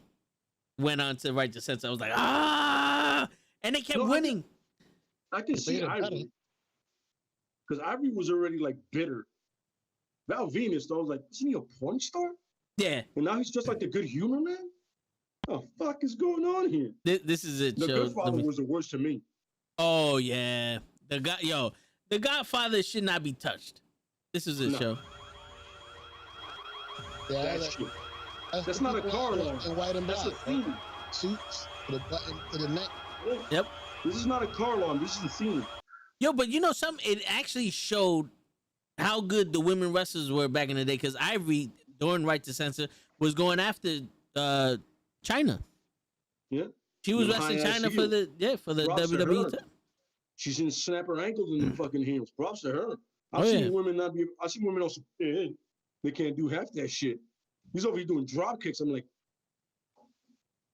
went on to Right to Censor. I was like, and they kept winning. I can see Ivory. Because Ivory was already like bitter. Val Venus, though, I was like, isn't he a porn star? Yeah. And now he's just like the good humor man? What the fuck is going on here? This is it. The Godfather was the worst to me. Oh, yeah. The Godfather should not be touched. This is it, show. Yeah, that's not a car alarm. White and black. That's a theme. Suits with a button to the neck. Yep. This is not a car alarm. This is the theme. Yo, but you know something? It actually showed how good the women wrestlers were back in the day because Ivory, during Right to Censor, was going after China. Yeah. She was wrestling China for the WWE title. She didn't snap her ankles in the fucking heels. Props to her. I've seen women also they can't do half that shit. He's over here doing drop kicks. I'm like,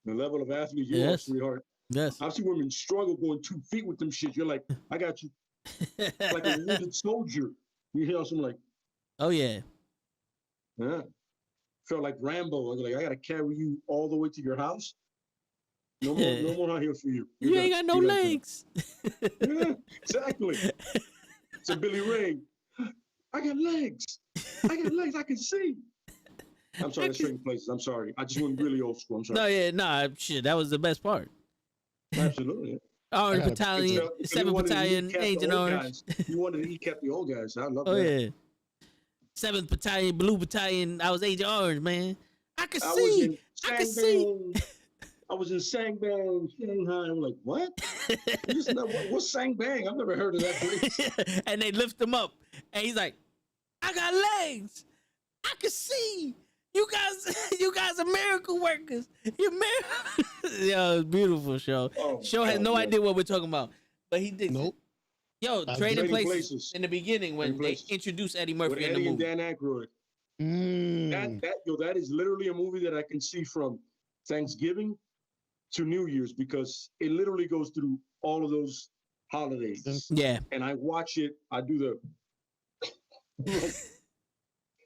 the level of athlete you are, sweetheart. Yes. I've seen women struggle going 2 feet with them shit. You're like, I got you. Like a wounded soldier. You hear something like, oh yeah. Yeah. Felt like Rambo. I was like, I gotta carry you all the way to your house. No more out here for you. You ain't got no legs. Yeah, exactly. So Billy Ray, I got legs. I can see. I'm sorry, that's trading places. I'm sorry. I just went really old school. I'm sorry. Shit, that was the best part. Absolutely. Orange Battalion, 7th Battalion, Agent Orange. You wanted to recap the old guys. I love that. Oh, yeah. 7th Battalion, Blue Battalion. I was Agent Orange, man. I could see. I was in Sangbang, Shanghai. I'm like, what? What's Sangbang? I've never heard of that place. And they lift him up. And he's like, I got legs. I can see. You guys are miracle workers. You're miracle. Yo, it's beautiful show. Show has no idea what we're talking about. But he did. Nope. Yo, Trading Places in the beginning when they introduced Eddie Murphy with in the Eddie movie. and Dan Aykroyd. That is literally a movie that I can see from Thanksgiving to New Year's because it literally goes through all of those holidays. Yeah. And I watch it. I do the. It's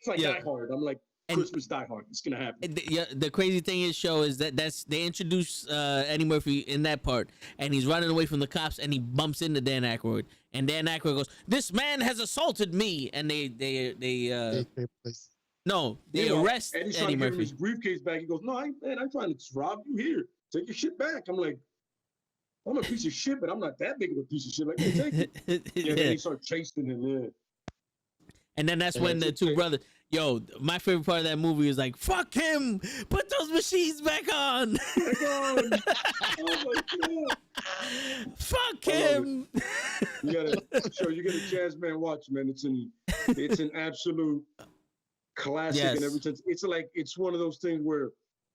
like Die Hard. I'm like, And- Christmas Die Hard. It's gonna happen. The crazy thing is, show is that they introduce Eddie Murphy in that part, and he's running away from the cops, and he bumps into Dan Aykroyd, and Dan Aykroyd goes, "This man has assaulted me," and they arrest Eddie's trying Eddie to get him Murphy. his briefcase back. He goes, "No, I'm trying to rob you here. Take your shit back." I'm like, I'm a piece of shit, but I'm not that big of a piece of shit. Like, hey, take it. Yeah, then he started chasing him. Yeah. And then that's when the two brothers. Yo, my favorite part of that movie is like, "Fuck him! Put those machines back on! Oh my God. Fuck him!" You get a chance, man. Watch, man. It's an absolute classic in every sense. It's one of those things where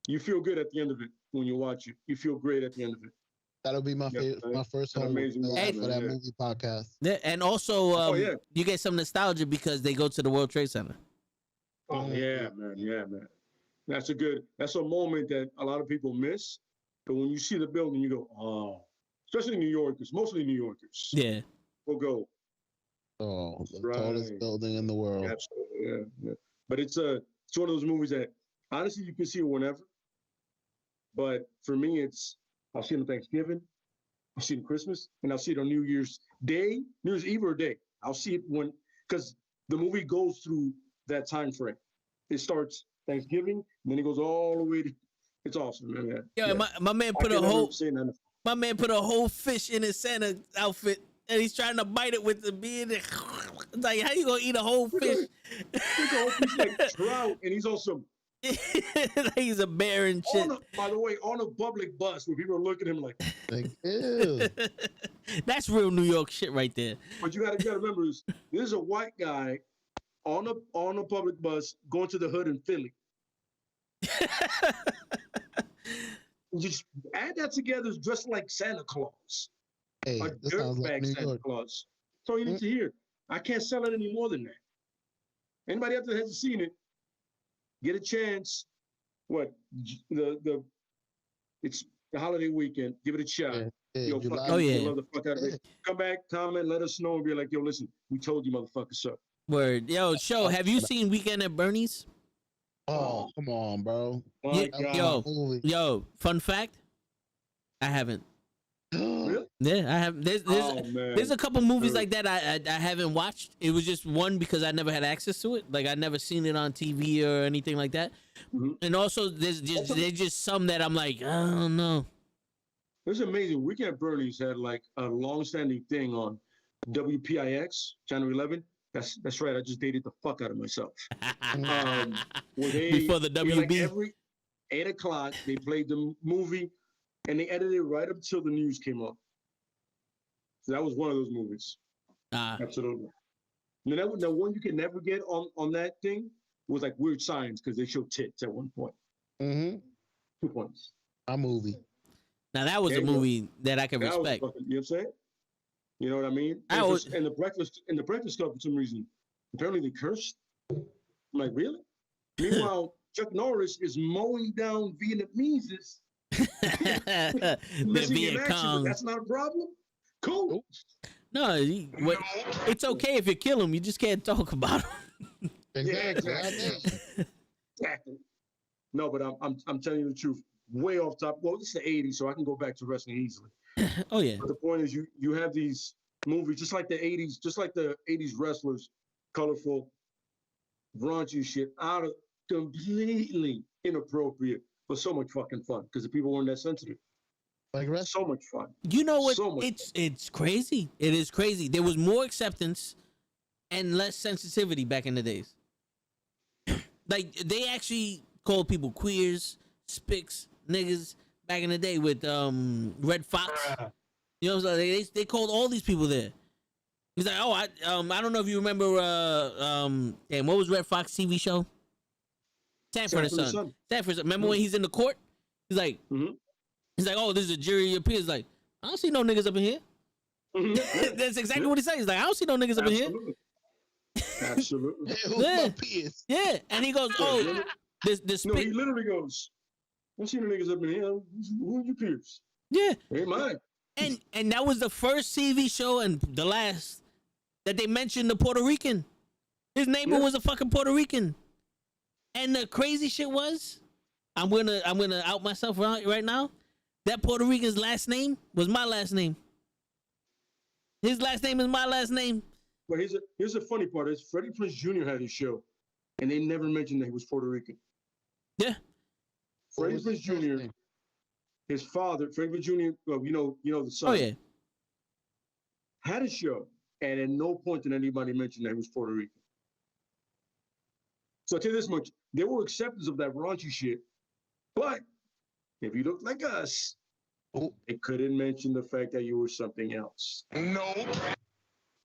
you feel good at the end of it when you watch it. You feel great at the end of it. That'll be my first home amazing movie, for that movie podcast. Yeah, and also, you get some nostalgia because they go to the World Trade Center. Oh yeah, man. Yeah, man. That's a moment that a lot of people miss. But when you see the building, you go, oh, especially New Yorkers, mostly New Yorkers. Yeah. We'll go. Oh, the tallest building in the world. Absolutely, yeah. But it's one of those movies that honestly you can see it whenever. But for me, I'll see it on Thanksgiving, I'll see it on Christmas, and I'll see it on New Year's Eve or day. I'll see it because the movie goes through that time frame. It starts Thanksgiving, and then it goes all the way to. It's awesome, man. Yeah, my man put a whole fish in his Santa outfit, and he's trying to bite it with the beard. It's like, how you gonna eat a whole fish? It's a whole fish like trout, and he's also. Like he's a bear and shit. By the way, on a public bus where people are looking at him like, ew. That's real New York shit right there. But you gotta remember, there's a white guy on a public bus going to the hood in Philly. Just add that together, it's dressed like Santa Claus. Hey, a this sounds like dirtbag New Santa York. Claus. So you need to hear. I can't sell it any more than that. Anybody out there hasn't seen it, get a chance. It's the holiday weekend. Give it a shot. Yeah, love the fuck out of it. Come back, comment, let us know, and be like, yo, listen, we told you, motherfuckers, so. Word. Yo, show, have you seen Weekend at Bernie's? Oh, come on, bro. Yo, fun fact, I haven't. Really? Yeah, I have. There's a couple movies like that I haven't watched. It was just one because I never had access to it. Like I never seen it on TV or anything like that. Mm-hmm. And also there's just some that I'm like, I don't know. It's amazing. Weekend at Bernie's had like a long-standing thing on WPIX, Channel 11. That's right. I just dated the fuck out of myself. Before the WB. Like every 8 o'clock, they played the movie, and they edited it right up until the news came up. So that was one of those movies. Absolutely. Now one you can never get on that thing was like Weird Science because they showed tits at one point. Mm-hmm. 2 points. A movie. Now that was a movie that I can respect. You know what I'm saying? You know what I mean? And the Breakfast Club, for some reason, apparently they cursed. I'm like, really? Meanwhile, Chuck Norris is mowing down Vietnamese. The Viet Cong. That's not a problem. Cool. No, it's okay if you kill him. You just can't talk about him. Exactly. Exactly. No, but I'm telling you the truth. Way off top. Well, this is the 80s, so I can go back to wrestling easily. Oh yeah. But the point is, you have these movies just like the 80s wrestlers, colorful, raunchy shit, out of completely inappropriate, but so much fucking fun because the people weren't that sensitive. Like so much fun. You know what? So it's crazy. It is crazy. There was more acceptance and less sensitivity back in the days. Like they actually called people queers, spics, niggas back in the day with Red Fox. You know what I'm saying? They called all these people there. He's like, oh, I don't know if you remember what was Red Fox TV show? Sanford and Son. Remember when he's in the court? He's like, he's like, oh, this is a jury of your peers. Like, I don't see no niggas up in here. That's exactly what he says. He's like, I don't see no niggas up in here. Absolutely. Yeah. And he goes, oh, this. No, he literally goes, I don't see no niggas up in here. Who are your peers? Yeah. Ain't mine. And that was the first TV show and the last that they mentioned the Puerto Rican. His neighbor was a fucking Puerto Rican. And the crazy shit was, I'm gonna out myself right now. That Puerto Rican's last name was my last name. His last name is my last name. Well, here's the funny part is Freddie Prinze Jr. had his show, and they never mentioned that he was Puerto Rican. Yeah. Freddie Prinze Jr. His father, Freddie Prinze Jr. Well, you know the son. Oh yeah. Had a show, and at no point did anybody mention that he was Puerto Rican. So I tell you this much, there were acceptance of that raunchy shit, but if you look like us, they couldn't mention the fact that you were something else. No.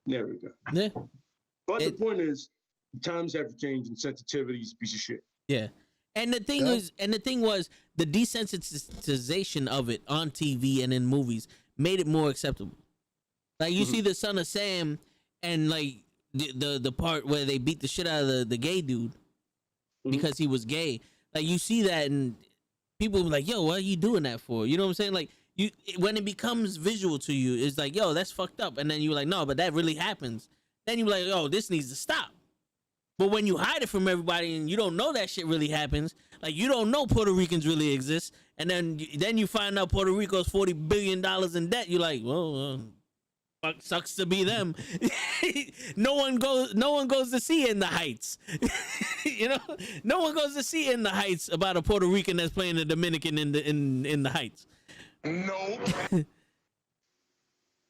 There we go. Yeah. But the point is, times have changed and sensitivity is a piece of shit. Yeah. And the thing was the desensitization of it on TV and in movies made it more acceptable. Like you see the Son of Sam and like the part where they beat the shit out of the gay dude because he was gay. Like you see that and people be like, yo, what are you doing that for? You know what I'm saying? Like when it becomes visual to you, it's like, yo, that's fucked up. And then you're like, no, but that really happens. Then you're like, oh, this needs to stop. But when you hide it from everybody and you don't know that shit really happens, like you don't know Puerto Ricans really exist, and then you find out Puerto Rico's $40 billion in debt, you're like, well, fuck, sucks to be them. No one goes to see In the Heights. You know, no one goes to see In the Heights about a Puerto Rican that's playing a Dominican in the Heights. No.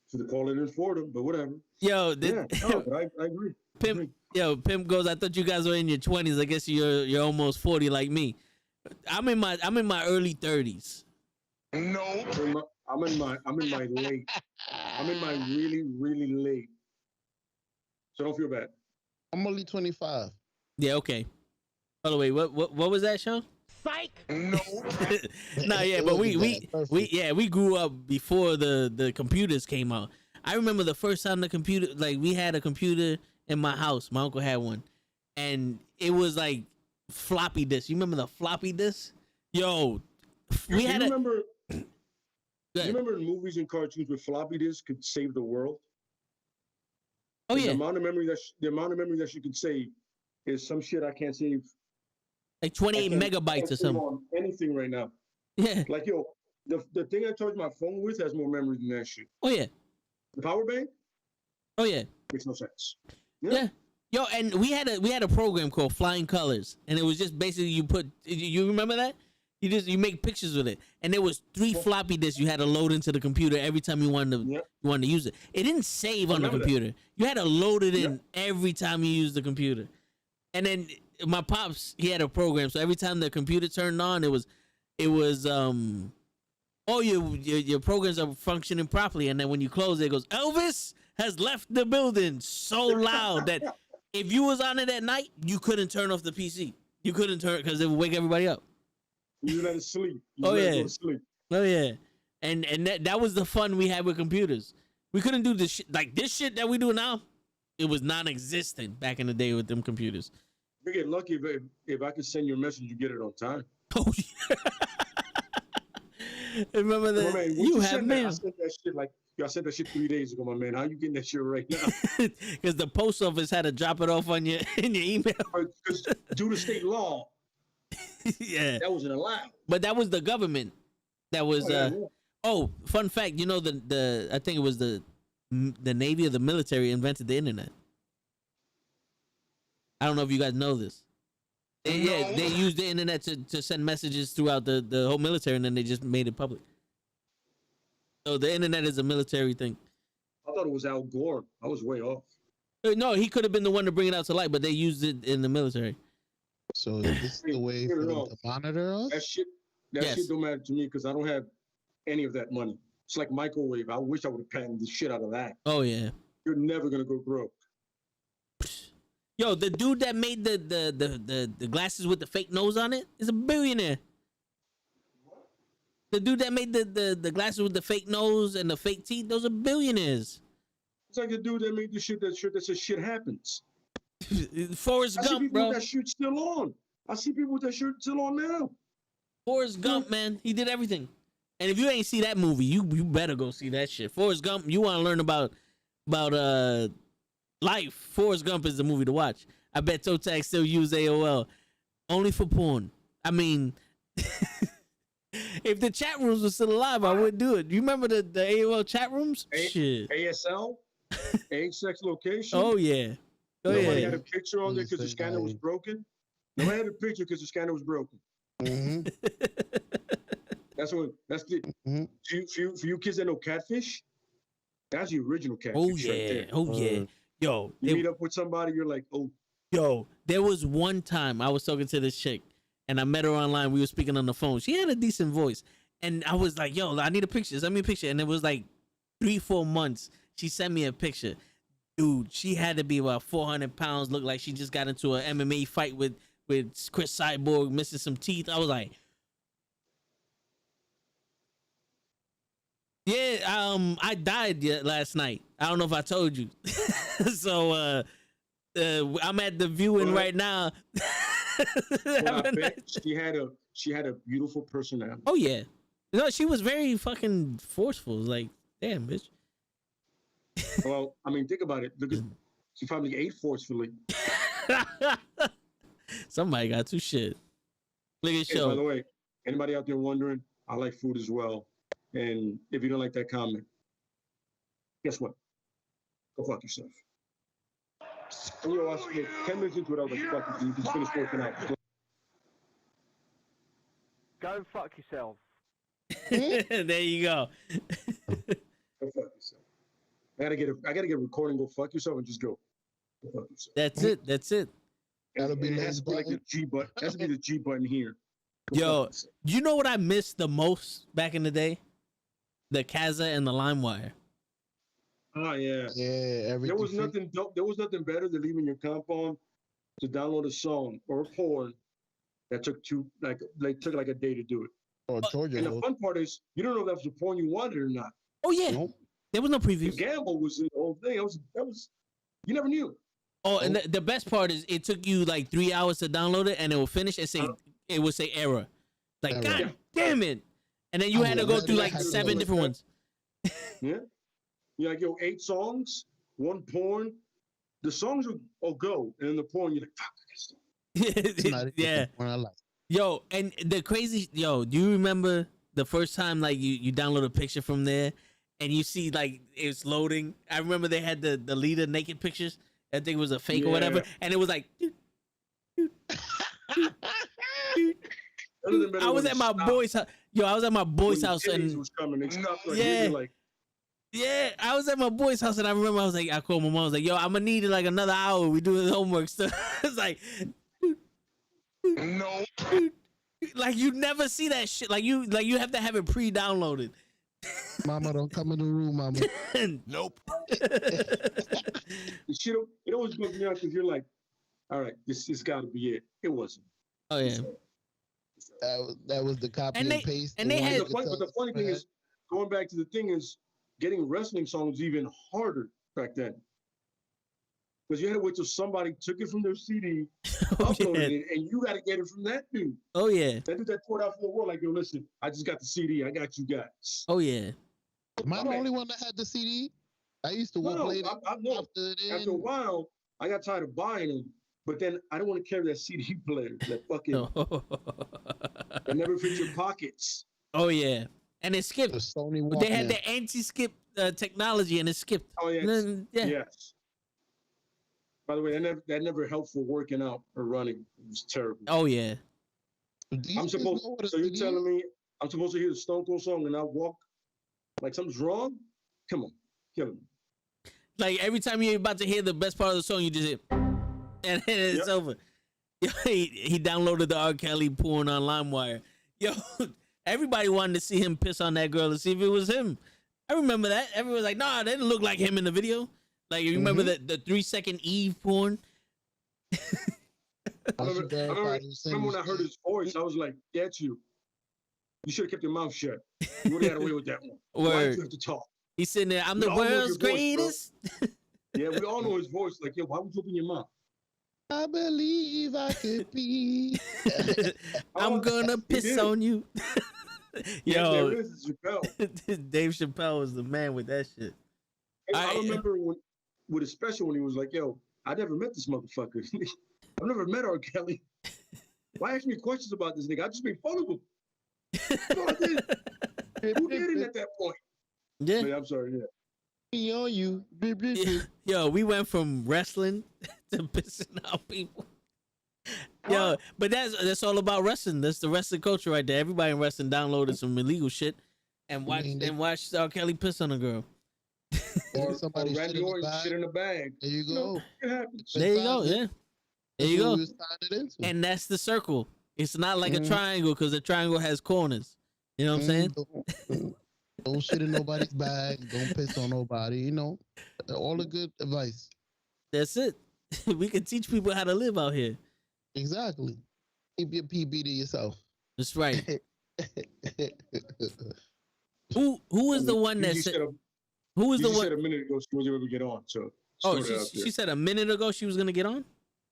Should have called it in Florida, but whatever. Yo, but I agree. Pimp goes, I thought you guys were in your 20s. I guess you're almost 40 like me. I'm in my early 30s. No. I'm in my late. I'm in my really, really late. So don't feel bad. I'm only 25. Yeah, okay. By the way, what was that show? Psych. No. No, yeah, but we grew up before the computers came out. I remember the first time we had a computer in my house. My uncle had one, and it was like floppy disk. You remember the floppy disk? Yo, we had remember. You remember in movies and cartoons where floppy disks could save the world? Oh yeah. The amount of memory that you could save is some shit I can't save. Like 28 megabytes or something. On anything right now. Yeah. Like yo, the thing I charge my phone with has more memory than that shit. Oh yeah. The power bank? Oh yeah. Makes no sense. Yeah. Yo, and we had a program called Flying Colors, and it was just basically you remember that? You make pictures with it, and there was 3 floppy disks you had to load into the computer every time you wanted to use it. It didn't save on the computer. You had to load it in every time you used the computer. And then my pops, he had a program, so every time the computer turned on, it was your programs are functioning properly, and then when you close it goes, Elvis has left the building, so loud that if you was on it at night, you couldn't turn off the PC. You couldn't turn because it would wake everybody up. You let it sleep. Oh yeah. And that was the fun we had with computers. We couldn't do this shit like this shit that we do now. It was non-existent back in the day with them computers. We get lucky if I could send you a message, you get it on time. Oh yeah. Remember that? Man, you have mail. I sent that shit I sent that shit 3 days ago, my man. How you getting that shit right now? Because the post office had to drop it off on in your email. Due to state law. Yeah. That wasn't allowed. But that was the government. That was fun fact, you know the I think it was the Navy or the military invented the internet. I don't know if you guys know this. They used the internet to send messages throughout the whole military, and then they just made it public. So the internet is a military thing. I thought it was Al Gore. I was way off. No, he could have been the one to bring it out to light, but they used it in the military. So this is the way for them to monitor us? That shit don't matter to me because I don't have any of that money. It's like microwave. I wish I would have patented the shit out of that. Oh yeah. You're never gonna go broke. Yo, the dude that made the glasses with the fake nose on it is a billionaire. The dude that made the glasses with the fake nose and the fake teeth, those are billionaires. It's like the dude that made the shit that says shit happens. Forrest Gump, bro. That shit still on. I see people with that shirt still on now. Forrest Gump, man, he did everything. And if you ain't see that movie, you better go see that shit. Forrest Gump, you want to learn about life? Forrest Gump is the movie to watch. I bet twtich still use AOL. Only for porn. I mean, if the chat rooms were still alive, I would do it. You remember the AOL chat rooms? Shit. ASL, age, sex, location. Oh yeah. Oh Nobody yeah. had a picture on there because the scanner was broken. Nobody had a picture because the scanner was broken. Mm-hmm. That's the for you kids that know catfish. That's the original catfish. Oh yeah. Right there. Oh yeah. Yo, You meet up with somebody, you're like, oh. Yo, there was one time I was talking to this chick and I met her online. We were speaking on the phone. She had a decent voice. And I was like, yo, I need a picture. Send me a picture. And it was like 3-4 months. She sent me a picture. Dude, she had to be about 400 pounds. Looked like she just got into an MMA fight with Chris Cyborg, missing some teeth. I was like, yeah, I died last night. I don't know if I told you. So, I'm at the viewing right now. Well, I bet she had a beautiful personality. Oh yeah, no, she was very fucking forceful. Like, damn, bitch. Well, I mean, think about it. Look at, she probably ate forcefully. Somebody got too shit. Look at Hey, show. by the way, anybody out there wondering, I like food as well. And if you don't like that comment, guess what? Go fuck yourself. And you know, I was 10 minutes into it, I was like, fuck you, you just finished working out. Go fuck yourself. There you go. Go fuck yourself. I gotta get a recording. Go fuck yourself and just go. Go fuck yourself. That's it. That's it. That'll be It has to be like the G button. It has to be the G button here. Go Yo, fuck yourself. you know what I missed the most back in the day? The Kazaa and the LimeWire. Oh yeah. Yeah, everything. There was nothing. There was nothing better than leaving your compound to download a song or a porn that took took like a day to do it. Or Georgia. And the fun part is, you don't know if that was the porn you wanted or not. Oh yeah, Nope. there was no The previews. gamble was the whole thing. That was you never knew. Oh, and the best part is it took you like 3 hours to download it, and it will finish and say it would say error. Like, Error. God Yeah. damn it! And then you had to go through like 7 different ones. Yeah. You're like, yo, 8 songs, 1 porn. The songs will go, and then the porn, you're like, fuck this. It's not Yeah. the one I like. Yo, and the crazy, do you remember the first time like you download a picture from there and you see like it's loading? I remember they had the leader naked pictures. I think it was a fake or whatever, and it was like. I was at my boy's house. Yo, I was at my boy's house and was coming. They stopped like, Yeah. like, yeah, I was at my boy's house and I remember I called my mom. I was like, yo, I'm gonna need like another hour. We doing homework stuff. It's like, No. like you never see that shit. Like you have to have it pre-downloaded. Mama, don't come in the room, mama. Nope. the shit, it always bugs me out because you're like, all right, this got to be it. It wasn't. Oh yeah. That was the copy and, paste. and they had- But the funny thing is, going back to the thing is, getting wrestling songs even harder back then. Because you had to wait till somebody took it from their CD, uploaded it, and you got to get it from that dude. Oh yeah. That dude that poured out for the world, like, yo, listen, I just got the CD. I got you guys. Oh yeah. Am I the only one that had the CD? I used to play it After a while, I got tired of buying them. But then I don't want to carry that CD player. That fucking that never fit your pockets. Oh yeah. And it skipped. The Sony They had Walkman. the anti-skip technology, and it skipped. Oh yeah. And then, yeah. Yes. By the way, that never helped for working out or running. It was terrible. Oh yeah. I'm supposed. So you're telling me I'm supposed to hear the Stone Cold song and I walk like something's wrong? Come on, kill me. Like every time you're about to hear the best part of the song, you just hit, and then it's over. Yo, he downloaded the R. Kelly porn on LimeWire. Yo, everybody wanted to see him piss on that girl to see if it was him. I remember that. Everyone was like, "Nah, that didn't look like him in the video." Like you remember the 3-second Eve porn? I remember when I heard his voice, I was like, "That's you. You should have kept your mouth shut. You would have got away with that one. Why Word. did you have to talk?" He's sitting there. I'm We the all know your world's voice, bro. greatest. Yeah, we all know his voice. Like, yo, why would you open your mouth? I believe I could be. I'm gonna piss did. on you. Yeah, there Yo, it is, Chappelle. Dave Chappelle was the man with that shit. I remember with a special when he was like, "Yo, I never met this motherfucker. I've never met R. Kelly." Why ask me questions about this nigga? I just made fun of him. That's all I did. Who did it at that point? Yeah. But I'm sorry. Yeah. Me on you. Yeah. Yo, we went from wrestling to pissing out people. Yo, but that's all about wrestling. That's the wrestling culture right there. Everybody in wrestling downloaded some illegal shit and watched R. Kelly piss on a girl. Or somebody Randy Orton shit in the bag. There you go. It happens. There you go. Yeah. There you go. And And that's the circle. It's not like a triangle because the triangle has corners. You know what I'm saying? Don't shit in nobody's bag. Don't piss on nobody. You know, all the good advice. That's it. We can teach people how to live out here. Exactly. Keep your PB to yourself. That's right. Who is the one that said? Who is the one? Said a minute ago she wasn't able to get on. So. She said a minute ago she was gonna get on.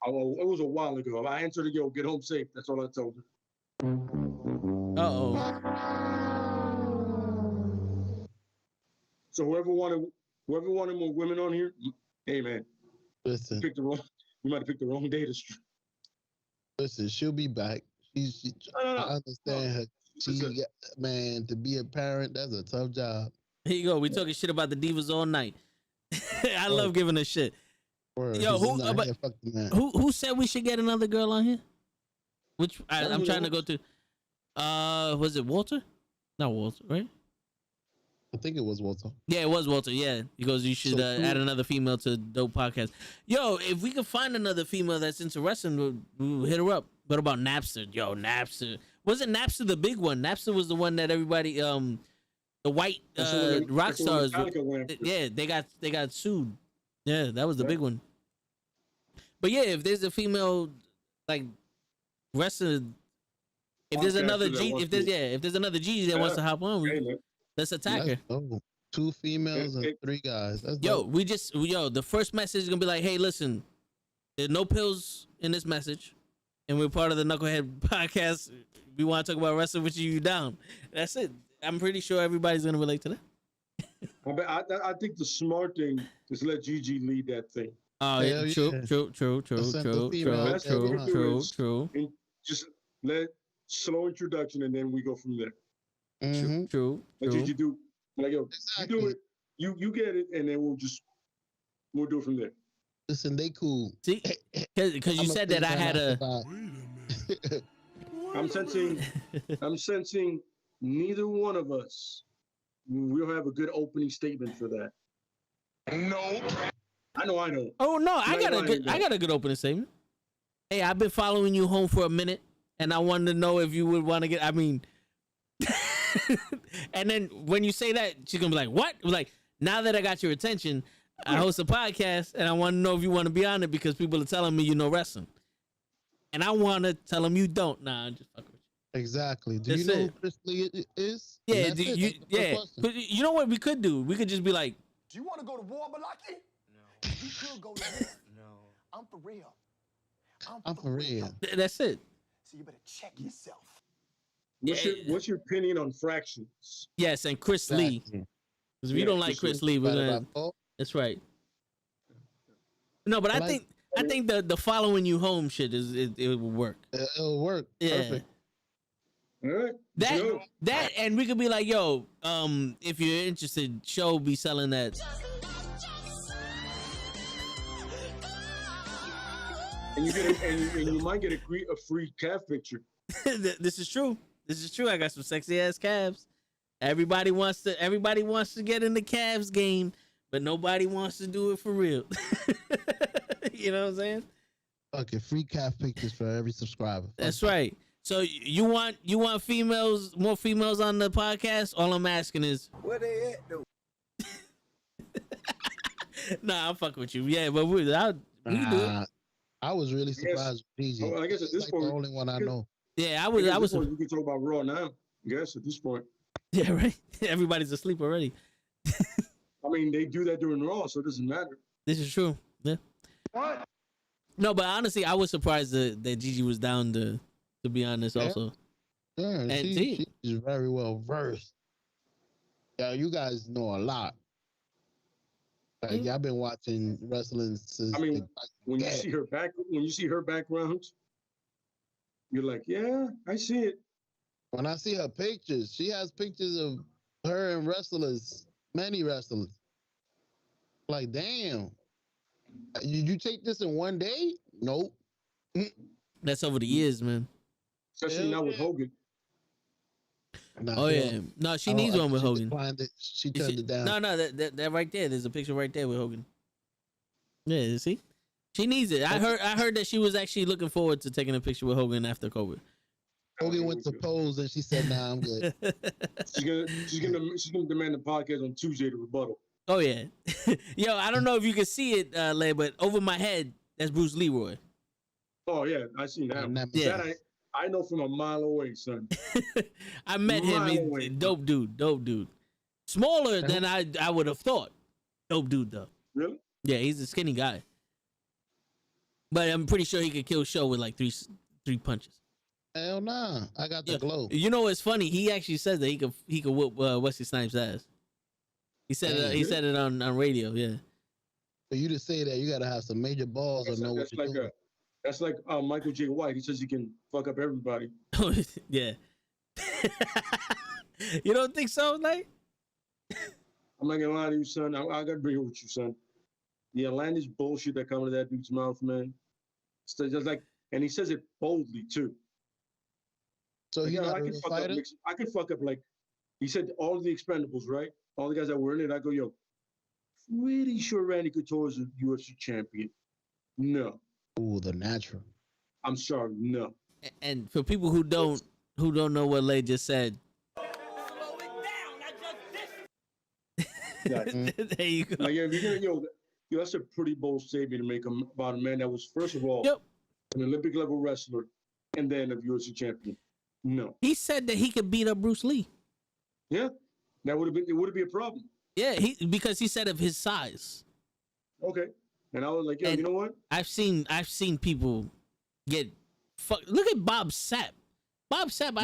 Oh, it was a while ago. I answered her, get home safe. That's all I told her. Uh-oh. So whoever wanted more women on here, hey man, listen, you might have picked the wrong day to stream. Listen, she'll be back. I understand her. Man, to be a parent, that's a tough job. Here you go. We talking shit about the divas all night. I love giving a shit. Word. Yo, who said we should get another girl on here? Which I'm trying to go to. Was it Walter? Not Walter, right? I think it was Walter. Yeah, it was Walter. Yeah, he goes, you should add another female to Dope Podcast. Yo, if we could find another female that's into wrestling, we'll hit her up. What about Napster? Yo, Napster. Wasn't Napster the big one? Napster was the one that everybody, the white rock stars. Yeah, they got sued. Yeah, that was the big one. But yeah, if there's a female like wrestler, if there's another G, if there's another G that wants to hop on, let's attack her. 2 females and 3 guys. That's dope. The first message is gonna be like, hey, listen, there's no pills in this message, and we're part of the Knucklehead Podcast. We want to talk about wrestling with you down. That's it. I'm pretty sure everybody's gonna relate to that. I think the smart thing is let Gigi lead that thing. Oh yeah, true. And just let slow introduction, and then we go from there. True. Let Gigi do like you do it, you get it, and then we'll do it from there. Listen, they cool. See, because you said that I had a. I'm sensing neither one of us we'll have a good opening statement for that. No. I know. Oh no, I got a good opening statement. Hey, I've been following you home for a minute, and I wanted to know if you would want to get. I mean, and then when you say that, she's gonna be like, "What?" Like, now that I got your attention, I host a podcast, and I want to know if you want to be on it because people are telling me you know wrestling, and I want to tell them you don't. Nah, I'm just fucking with you. Exactly. Do you know who Chris Lee is? Yeah. You know what we could do? We could just be like, "Do you want to go to war, Malaki?" No. You could go to war. No. I'm for real. I'm for real. That's it. So you better check yourself. What's your opinion on fractions? Yes, and Chris Lee. Because if you don't like Chris Lee, we're gonna. That's right. No, but I think the following you home shit it will work. It'll work. Yeah. Perfect. All right. That and we could be like, yo, if you're interested, Show be selling that. And you might get a free calf picture. This is true. I got some sexy ass calves. Everybody wants to get in the calves game, but nobody wants to do it for real. You know what I'm saying? Okay, free calf pictures for every subscriber. That's right. So you want females, more females on the podcast? All I'm asking is where they at though? Nah, I'm fucking with you. Yeah, but we can do it. I was really surprised with PG. I guess at this point, the only one I know. Yeah, I was. You can talk about Raw now. I guess at this point. Yeah, right. Everybody's asleep already. I mean, they do that during Raw, so it doesn't matter. This is true. Yeah. What? No, but honestly, I was surprised that Gigi was down to be on this also. Yeah, and she's very well versed. Yeah, you guys know a lot. Like, y'all been watching wrestling since. I mean, when you see her background, you're like, yeah, I see it. When I see her pictures, she has pictures of her and wrestlers, many wrestlers. Like, damn. You take this in one day? Nope. That's over the years, man. Especially now with Hogan. Oh yeah, no, she needs one with Hogan. She turned it down. No, that right there. There's a picture right there with Hogan. Yeah, you see, she needs it. I heard that she was actually looking forward to taking a picture with Hogan after COVID. Hogan went to pose and she said, "Nah, I'm good." she's gonna demand the podcast on Tuesday to rebuttal. Oh yeah, yo, I don't know if you can see it, Lay, but over my head, that's Bruce Leroy. Oh yeah, I seen that. Yeah. That I know from a mile away, son. I met him. He's dope dude. Smaller than I would have thought. Dope dude though. Really? Yeah, he's a skinny guy. But I'm pretty sure he could kill Show with like three punches. Hell nah, I got the glow. You know what's funny? He actually says that he could whoop Wesley Snipes' ass. He said it on radio. Yeah. For you to say that, you gotta have some major balls or know what you're doing. That's like Michael J. White. He says he can fuck up everybody. Yeah. You don't think so, like? I'm not gonna lie to you, son. I gotta be here with you, son. The outlandish bullshit that comes to that dude's mouth, man. It's just like, and he says it boldly too. So like, he's not I can fuck up. I can fuck up like he said all of the Expendables, right? All the guys that were in it. I go, yo, pretty sure Randy Couture is a UFC champion. No. Ooh, the natural. I'm sorry, no. And for people who don't know what Lay just said. There you go. Like, yeah, yo, that's a pretty bold statement to make about a man that was, first of all, an Olympic level wrestler and then a UFC champion. No. He said that he could beat up Bruce Lee. Yeah, it would be a problem. Yeah, because he said of his size. Okay. And I was like, yo, you know what? I've seen people get fucked. Look at Bob Sapp. Bob Sapp,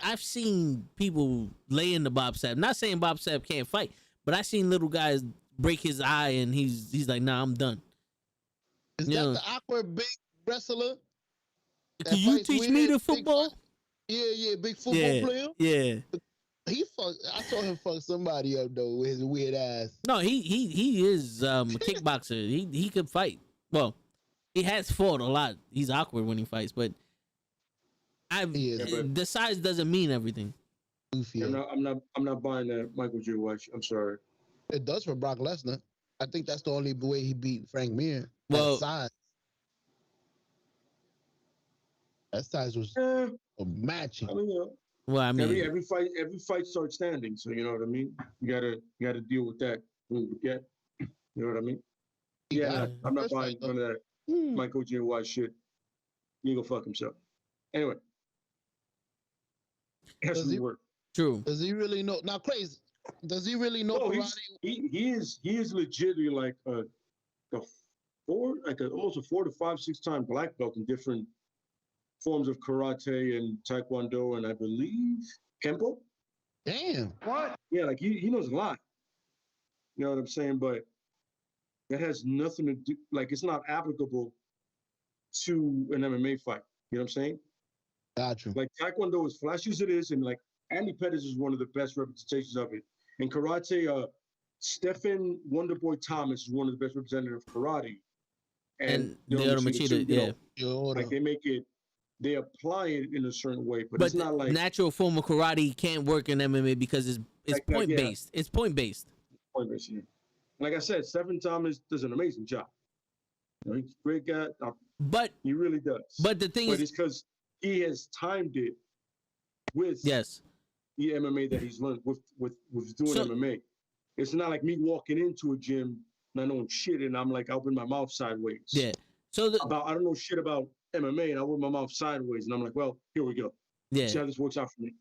I've seen people lay into Bob Sapp. Not saying Bob Sapp can't fight, but I've seen little guys break his eye and he's like, nah, I'm done. Is that the awkward big wrestler? Can you teach me the football? Yeah, big football player. Yeah. I saw him fuck somebody up though with his weird ass. No, he is a kickboxer. He could fight. Well, he has fought a lot. He's awkward when he fights, but the size doesn't mean everything. I'm not buying that Michael J. White. I'm sorry. It does for Brock Lesnar. I think that's the only way he beat Frank Mir. Well, that size was matching. I mean, well, I mean, every fight starts standing, so you know what I mean. You gotta deal with that when you get. You know what I mean? Yeah, I'm not buying none of that Michael J. White shit. He go fuck himself. Anyway, it has to work. True. Does he really know? Now, crazy. Does he really know karate? He is legitimately like almost a 4 to 5, 6 time black belt in different forms of karate and taekwondo and I believe kempo. Damn. What? Yeah, like he knows a lot. You know what I'm saying? But that has nothing to do. Like it's not applicable to an MMA fight. You know what I'm saying? Gotcha. Like taekwondo, as flashy as it is, and like Andy Pettis is one of the best representations of it. In karate, Stephen Wonderboy Thomas is one of the best representatives of karate. And the other Machida, like they apply it in a certain way, but it's not like natural form of karate can't work in MMA because it's like, point based. It's point based. Point based, yeah. Like I said, Stephen Thomas does an amazing job. You know, he's a great guy, but he really does. But the thing is, it's because he has timed it with the MMA that he's learned with doing MMA. It's not like me walking into a gym not knowing shit and I'm like, I open my mouth sideways. Yeah. So I don't know shit about MMA and I open my mouth sideways and I'm like, well, here we go. Yeah. See how this works out for me.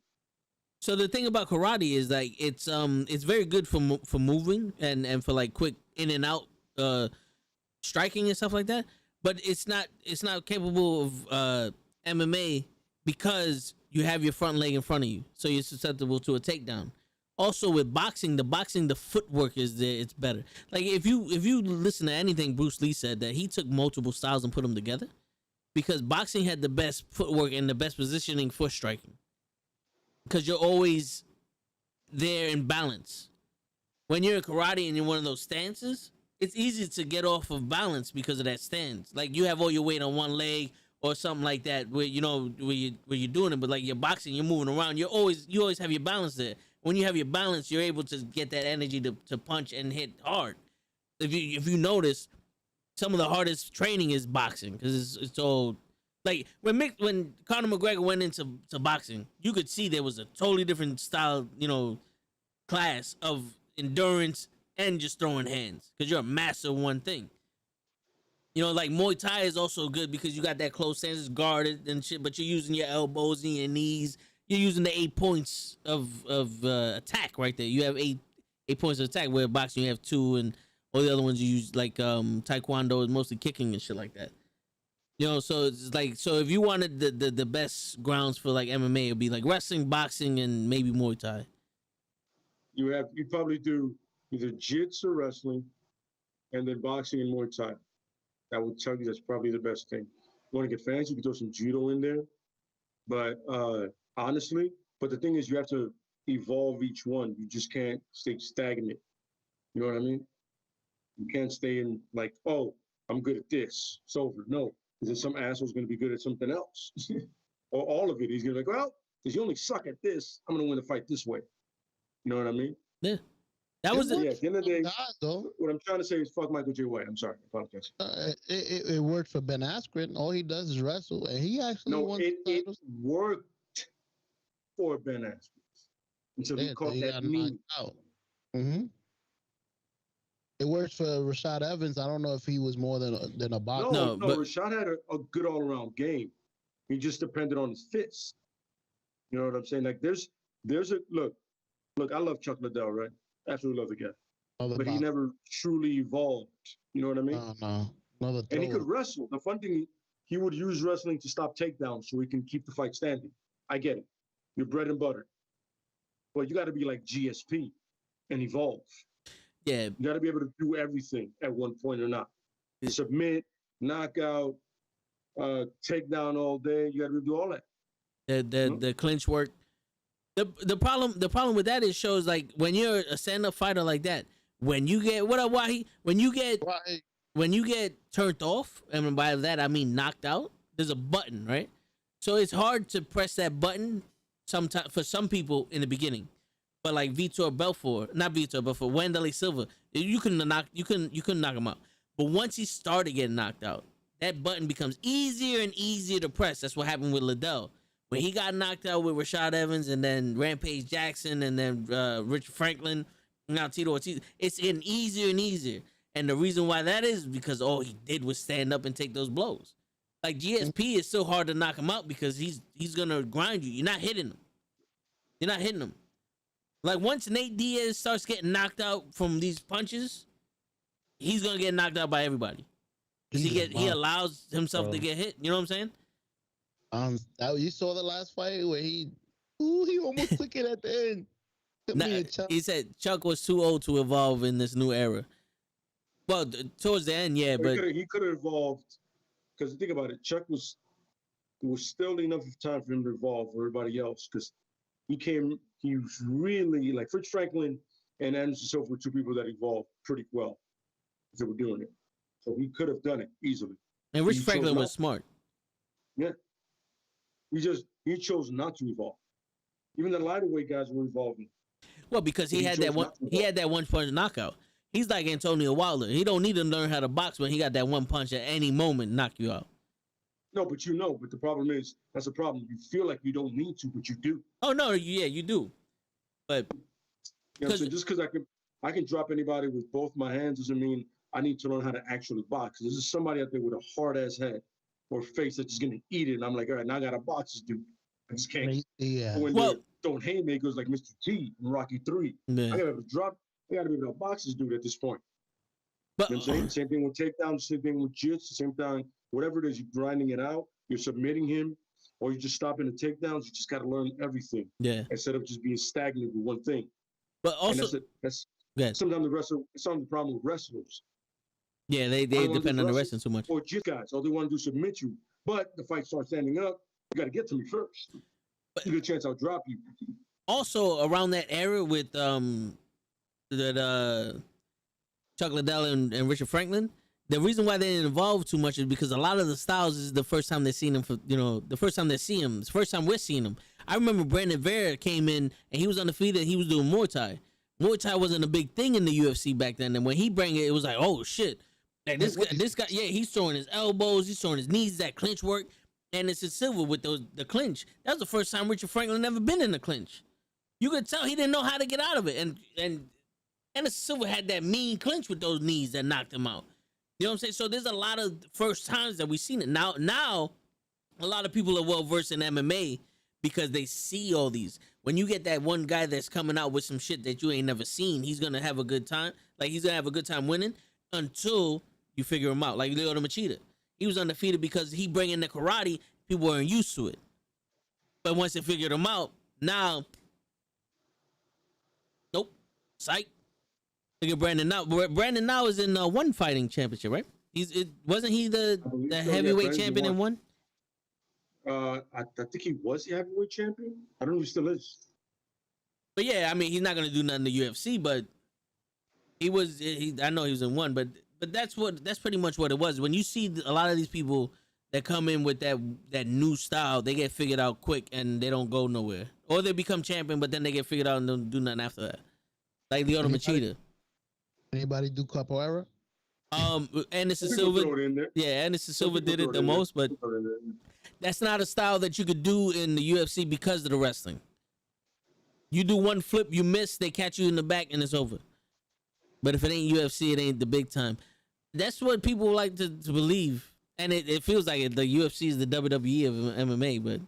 So the thing about karate is like it's very good for moving and for like quick in and out striking and stuff like that. But it's not capable of MMA because you have your front leg in front of you, so you're susceptible to a takedown. Also with boxing, the footwork is there. It's better. Like if you listen to anything Bruce Lee said, that he took multiple styles and put them together. because boxing had the best footwork and the best positioning for striking. Because you're always there in balance. When you're in karate and you're in one of those stances, it's easy to get off of balance because of that stance. Like you have all your weight on one leg or something like that, where you're doing it. But like you're boxing, you're moving around. You always have your balance there. When you have your balance, you're able to get that energy to punch and hit hard. If you notice, some of the hardest training is boxing because it's all like when Conor McGregor went into boxing, you could see there was a totally different style, class of endurance and just throwing hands because you're a master of one thing. Like Muay Thai is also good because you got that close stance, it's guarded and shit, but you're using your elbows and your knees. You're using the 8 points of attack right there. You have eight points of attack, where boxing you have 2, and all the other ones you use like Taekwondo is mostly kicking and shit like that. So it's like, so if you wanted the best grounds for like MMA, it'd be like wrestling, boxing, and maybe Muay Thai. You probably do either jiu-jitsu or wrestling, and then boxing and Muay Thai. I would tell you that's probably the best thing. You want to get fancy, you can throw some judo in there. But honestly, the thing is you have to evolve each one. You just can't stay stagnant. You know what I mean? You can't stay in like, oh, I'm good at this. It's over. No, because some asshole's going to be good at something else. Or all of it. He's going to be like, well, because you only suck at this, I'm going to win the fight this way. You know what I mean? Yeah. That was at the end of the day, what I'm trying to say is fuck Michael J. White. I'm sorry. I apologize. It worked for Ben Askren. All he does is wrestle, and he actually won. It worked for Ben Askren until he caught that knee. Mm-hmm. It worked for Rashad Evans. I don't know if he was more than a boxer. No, Rashad had a good all-around game. He just depended on his fists. You know what I'm saying? Like there's a look. I love Chuck Liddell, right? Absolutely love the guy. But he never truly evolved. You know what I mean? No. And he could wrestle. The fun thing, he would use wrestling to stop takedowns so he can keep the fight standing. I get it. Your bread and butter. But you got to be like GSP and evolve. Yeah. You got to be able to do everything at one point or not. Submit, knockout, takedown all day. You got to do all that. The clinch work. The problem with that is shows like when you're a stand-up fighter like that, when you get when you get turned off, and by that I mean knocked out, there's a button, right? So it's hard to press that button sometimes for some people in the beginning. But like for Wanderlei Silva, you couldn't knock him out. But once he started getting knocked out, that button becomes easier and easier to press. That's what happened with Liddell. When he got knocked out with Rashad Evans and then Rampage Jackson and then Richard Franklin, now Tito Ortiz, it's getting easier and easier. And the reason why that is because all he did was stand up and take those blows. Like GSP is so hard to knock him out because he's gonna grind you. You're not hitting him. Like once Nate Diaz starts getting knocked out from these punches, he's gonna get knocked out by everybody. Because he allows himself to get hit. You know what I'm saying? You saw the last fight where he almost took it at the end. He said Chuck was too old to evolve in this new era. Well, towards the end, yeah, but he could have evolved. Because think about it, there was still enough time for him to evolve for everybody else. Because he was really like Fritz Franklin and Anderson Silva were two people that evolved pretty well. They were doing it, so he could have done it easily. And Rich Franklin was smart. Yeah. He chose not to evolve. Even the lighter weight guys were evolving. Well, because he had that one punch knockout. He's like Antonio Wilder. He don't need to learn how to box when he got that one punch at any moment knock you out. No, but the problem is that's a problem. You feel like you don't need to, but you do. Oh no, yeah, you do. But so just because I can drop anybody with both my hands doesn't mean I need to learn how to actually box. There's just somebody out there with a hard ass head or face that's just gonna eat it. And I'm like, all right, now I gotta box this dude. I just can't. Yeah. When they're throwing haymakers like Mr. T in Rocky 3, I gotta be able to box this dude at this point. But you know what I'm saying? Same thing with takedowns, same thing with jits, same thing, whatever it is, you're grinding it out, you're submitting him, or you're just stopping the takedowns. You just gotta learn everything. Yeah. Instead of just being stagnant with one thing. But also that's sometimes the problem with wrestlers. Yeah, they depend on the wrestling too much. Or jit guys, all they want to do is submit you. But the fight starts standing up. You got to get to me first. You get a chance, I'll drop you. Also, around that era with Chuck Liddell and Richard Franklin, the reason why they didn't evolve too much is because a lot of the styles is the first time they're seeing them for, the first time they see him. It's the first time we're seeing him. I remember Brandon Vera came in and he was undefeated and he was doing Muay Thai. Muay Thai wasn't a big thing in the UFC back then. And when he bring it, it was like, oh shit. Like this guy, yeah, he's throwing his elbows, he's throwing his knees, that clinch work. Anderson Silva with the clinch. That was the first time Richard Franklin ever been in a clinch. You could tell he didn't know how to get out of it. And Anderson Silva had that mean clinch with those knees that knocked him out. You know what I'm saying? So there's a lot of first times that we've seen it. Now a lot of people are well versed in MMA because they see all these. When you get that one guy that's coming out with some shit that you ain't never seen, he's gonna have a good time. Like he's gonna have a good time winning until you figure him out. Like Lyoto Machida. He was undefeated because he bring in the karate. People weren't used to it. But once they figured him out, now, nope, psych. Look at Brandon now. Brandon now is in one fighting championship, right? Wasn't he the heavyweight champion in one? I think he was the heavyweight champion. I don't know if he still is. But yeah, I mean, he's not gonna do nothing in the UFC, but he was. I know he was in one, but that's pretty much what it was. When you see a lot of these people that come in with that new style, they get figured out quick and they don't go nowhere, or they become champion, but then they get figured out and don't do nothing after that. Like Lyoto Machida. Anybody do capoeira? Anderson Silva. Yeah, Anderson Silva did it the most, but that's not a style that you could do in the UFC because of the wrestling. You do one flip, you miss, they catch you in the back, and it's over. But if it ain't UFC, it ain't the big time. That's what people like to believe, and it feels like the UFC is the WWE of MMA. But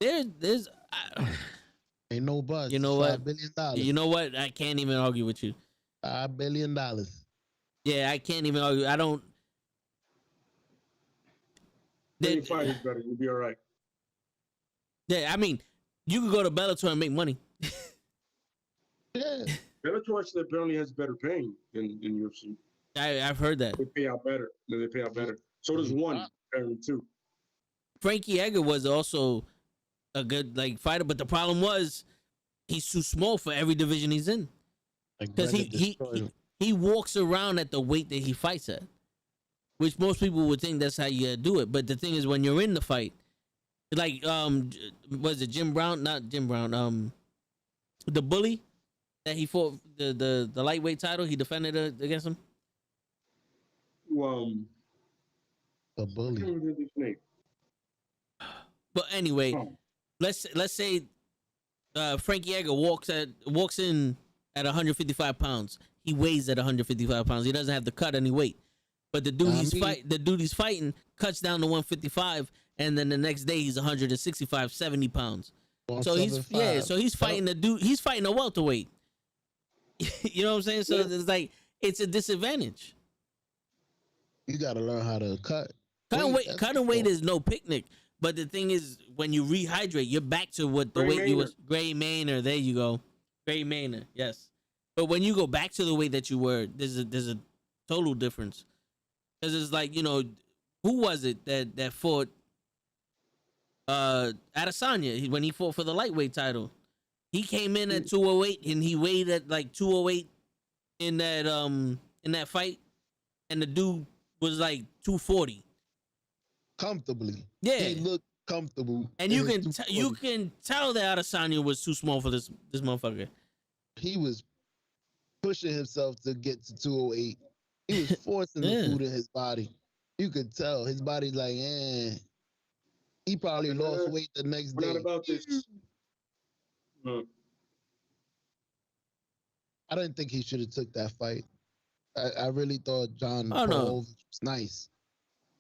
there's ain't no buzz. You know what? $5 billion. You know what? I can't even argue with you. $5 billion. Yeah, I can't even argue. I don't. Any fight is better. You'll be all right. Yeah, I mean, you could go to Bellator and make money. Yeah. Bellator actually apparently has better paying than UFC. I've heard that. They pay out better. So does one and two. Frankie Edgar was also a good fighter, but the problem was he's too small for every division he's in. Because he walks around at the weight that he fights at, which most people would think that's how you do it. But the thing is, when you're in the fight, like was it Jim Brown? Not Jim Brown. The bully that he fought the lightweight title. He defended against him. The bully. But anyway, let's say Frankie Edgar walks in at 155 pounds. He weighs at 155 pounds. He doesn't have to cut any weight. But the dude he's fighting cuts down to 155, and then the next day he's 165, 70 pounds. So he's fighting a dude. He's fighting a welterweight. You know what I'm saying? So it's like it's a disadvantage. You got to learn how to cut. Cutting weight is no picnic. But the thing is, when you rehydrate, you're back to what the weight you was. Gray Maynard, there you go. Gray Maynard, yes. But when you go back to the weight that you were, there's a total difference. Because it's like, who was it that fought Adesanya when he fought for the lightweight title? He came in at 208 and he weighed at like 208 in that fight, and the dude was like 240 comfortably. Yeah, he looked comfortable, and you can tell that Adesanya was too small for this motherfucker. He was pushing himself to get to 208. He was forcing the food in his body. You could tell his body's like, he probably lost weight the next day. Not about this. I didn't think he should have took that fight. I really thought John Paul was nice.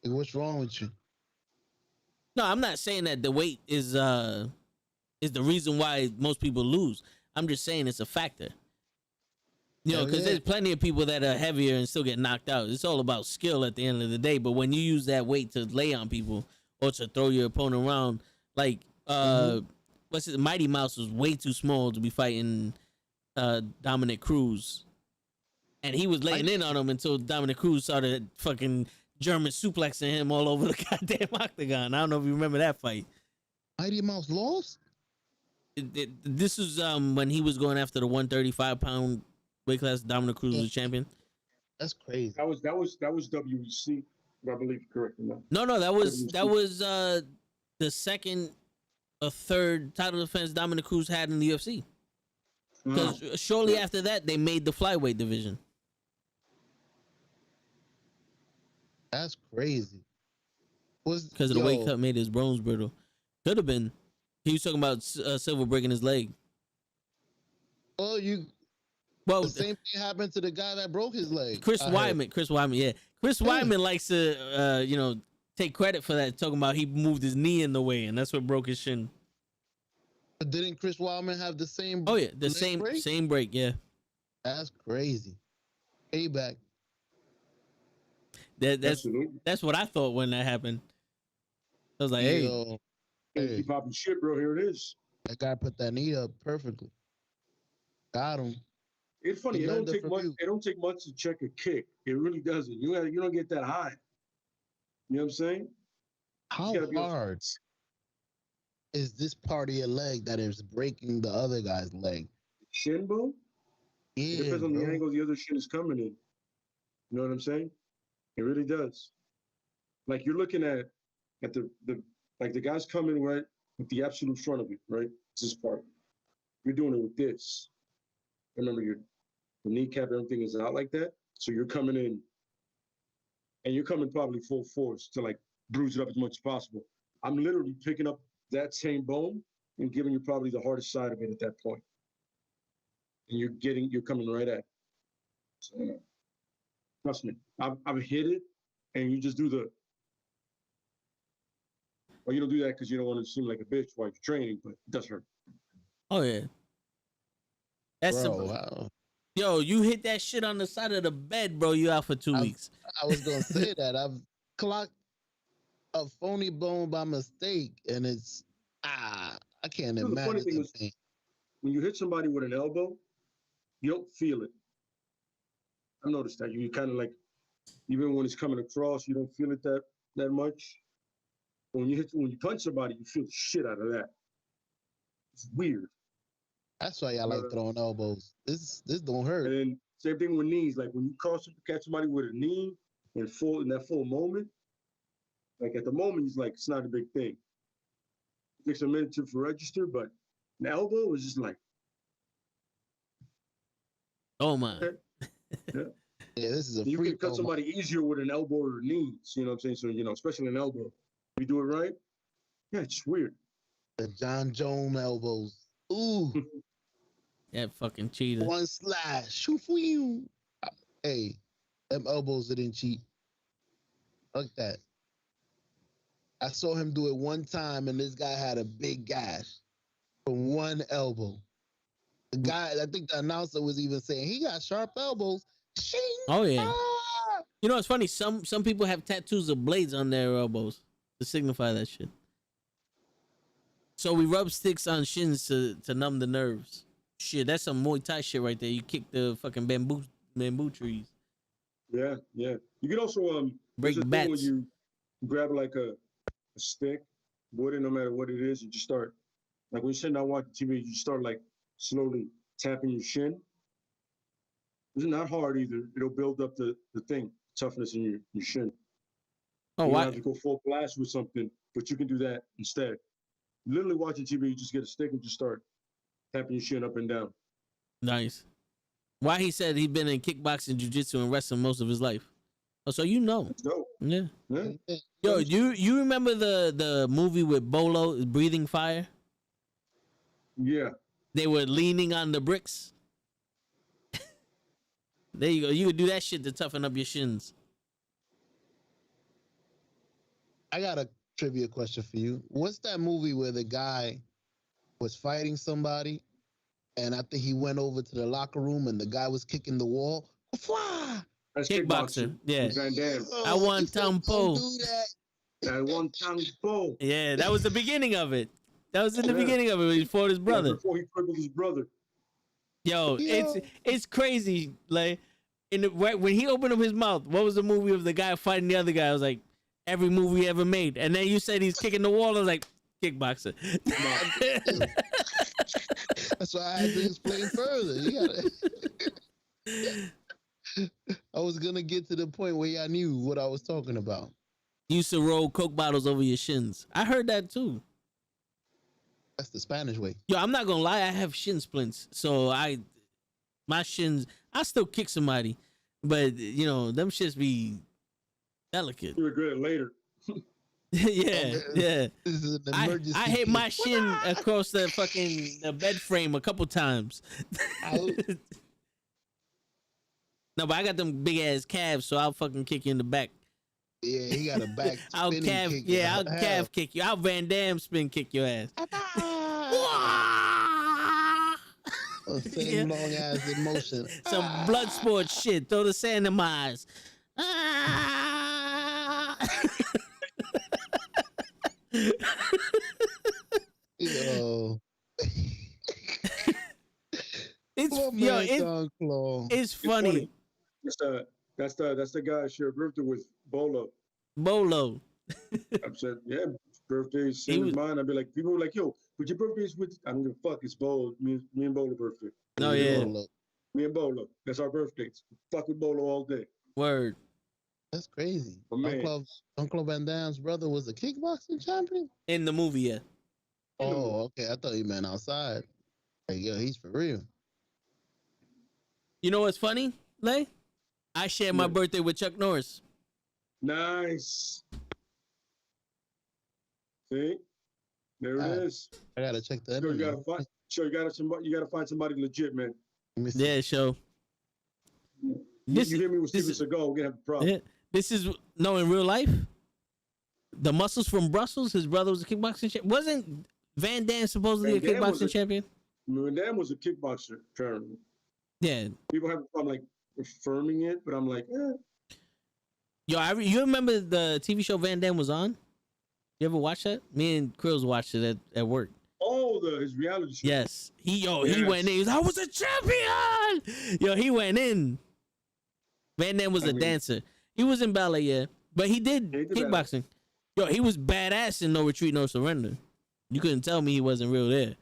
Like, what's wrong with you? No, I'm not saying that the weight is the reason why most people lose. I'm just saying it's a factor. Because there's plenty of people that are heavier and still get knocked out. It's all about skill at the end of the day. But when you use that weight to lay on people or to throw your opponent around, like Mighty Mouse was way too small to be fighting Dominic Cruz, and he was laying in on him until Dominic Cruz started fucking German suplexing him all over the goddamn octagon. I don't know if you remember that fight. Mighty Mouse lost? This was when he was going after the 135-pound weight class. Dominic Cruz was the champion. That's crazy. That was WEC, if I believe correctly. No, that was the second or third title defense Dominic Cruz had in the UFC. Because shortly after that, they made the flyweight division. That's crazy. Because of the weight cut made his bones brittle. Could have been. He was talking about Silver breaking his leg. Oh, the same thing happened to the guy that broke his leg. Chris Weidman, yeah. Chris Weidman likes to, take credit for that, talking about he moved his knee in the way, and that's what broke his shin. But didn't Chris Weidman have the same? Oh yeah, the same break, yeah. That's crazy. Payback. That's what I thought when that happened. I was like, hey, keep popping shit, bro. Here it is. That guy put that knee up perfectly. Got him. It's funny. It don't take much. It don't take much to check a kick. It really doesn't. You don't get that high. You know what I'm saying? How hard is this part of your leg that is breaking the other guy's leg? Shin bone? Yeah. It depends on the angle the other shin is coming in. You know what I'm saying? It really does. Like you're looking at the guy's coming right with the absolute front of you, right? This part. You're doing it with this. Remember, your kneecap, everything is out like that. So you're coming in, and you're coming probably full force to like bruise it up as much as possible. I'm literally picking up that same bone and giving you probably the hardest side of it at that point. And you're coming right at it. So, trust me, I've hit it, and you just do well, you don't do that because you don't want to seem like a bitch while you're training, but it does hurt. Oh yeah. That's wow. Yo, you hit that shit on the side of the bed, bro. You out for 2 weeks. I was gonna say that. I've clocked a phony bone by mistake, and it's I can't imagine. The funny thing is, when you hit somebody with an elbow, you don't feel it. I've noticed that. You kind of like, even when it's coming across, you don't feel it that much. When you punch somebody, you feel the shit out of that. It's weird. That's why y'all like throwing elbows. This don't hurt. And then same thing with knees. Like when you catch somebody with a knee in that full moment, like at the moment, it's not a big thing. It takes a minute to register, but an elbow is just like, oh my. Yeah. Yeah, this is a you can cut somebody easier with an elbow or knees. You know what I'm saying? So, especially an elbow. If you do it right, yeah, it's weird. The John Jones elbows. Ooh. That fucking cheater. One slash. Hey, them elbows didn't cheat. Look that. I saw him do it one time, and this guy had a big gash from one elbow. The guy, I think the announcer was even saying, he got sharp elbows. Shing! Oh, yeah. You know, it's funny. Some people have tattoos of blades on their elbows to signify that shit. So we rub sticks on shins to numb the nerves. Shit, that's some Muay Thai shit right there. You kick the fucking bamboo trees. Yeah. You can also break bats. When you grab like a stick, wooden, no matter what it is, you just start, like when you're sitting down watching TV, you start like slowly tapping your shin. It's not hard either. It'll build up the toughness in your shin. Oh, you why? have to go full blast with something, but you can do that instead. Literally watching TV, you just get a stick and just start tapping your shin up and down. Nice. Why he said he'd been in kickboxing, jiu-jitsu, and wrestling most of his life. Oh, so you know. That's dope. Yeah. Yo, you remember the movie with Bolo, Breathing Fire? Yeah. They were leaning on the bricks. There you go. You could do that shit to toughen up your shins. I got a trivia question for you. What's that movie where the guy was fighting somebody, and I think he went over to the locker room and the guy was kicking the wall? That's kickboxer. Yeah. Van Damme. I want Tampo. I want Tampo. Yeah, that was the beginning of it. That was in the beginning of it. He fought his brother. Before he crippled his brother. Yo, it's crazy. Like, when he opened up his mouth, what was the movie of the guy fighting the other guy? I was like, every movie ever made. And then you said he's kicking the wall. I was like, kickboxer. That's why I had to explain further. You gotta. I was gonna get to the point where y'all knew what I was talking about. You used to roll Coke bottles over your shins. I heard that too. That's the Spanish way. Yo, I'm not gonna lie, I have shin splints. So my shins, I still kick somebody, but you know, them shits be delicate. You regret it later. Yeah. This is an emergency. I hit my shin across the bed frame a couple times. No, but I got them big ass calves, so I'll fucking kick you in the back. Yeah, he got a back. I'll calf kick you. I'll Van Damme spin kick your ass. Same long ass in motion. Some blood sport shit. Throw the sand in my eyes. Yo. It's funny. That's the guy I shared birthday with, Bolo. I said, yeah, birthday, same as mine. I'd be like, people were like, yo, but your birthday's with, I don't give a fuck, it's Bolo. Me and Bolo birthday. Oh, yeah. Me and Bolo. That's our birthdays. Fuck with Bolo all day. Word. That's crazy. Oh, Uncle Van Damme's brother was a kickboxing champion? In the movie, yeah. Oh, okay. I thought you meant outside. Hey, yo, he's for real. You know what's funny, Lay? I shared my birthday with Chuck Norris. Nice. See? There it is. I gotta check that out. You gotta find somebody legit, man. Yeah, show. You hear me with Steven Seagal, we're gonna have a problem. Yeah, this is in real life. The Muscles from Brussels, his brother was a kickboxing champion. Wasn't Van Damme supposedly a kickboxing champion? Van Damme was a kickboxer, apparently. Yeah. People have a problem like affirming it, but I'm like, Yo, you remember the TV show Van Damme was on? You ever watch that? Me and Krills watched it at work. Oh, his reality show. Yes. He went in. He was, I was a champion. Yo, he went in. Van Damme was a dancer. He was in ballet, yeah. But he did kickboxing. Yo, he was badass in No Retreat, No Surrender. You couldn't tell me he wasn't real there.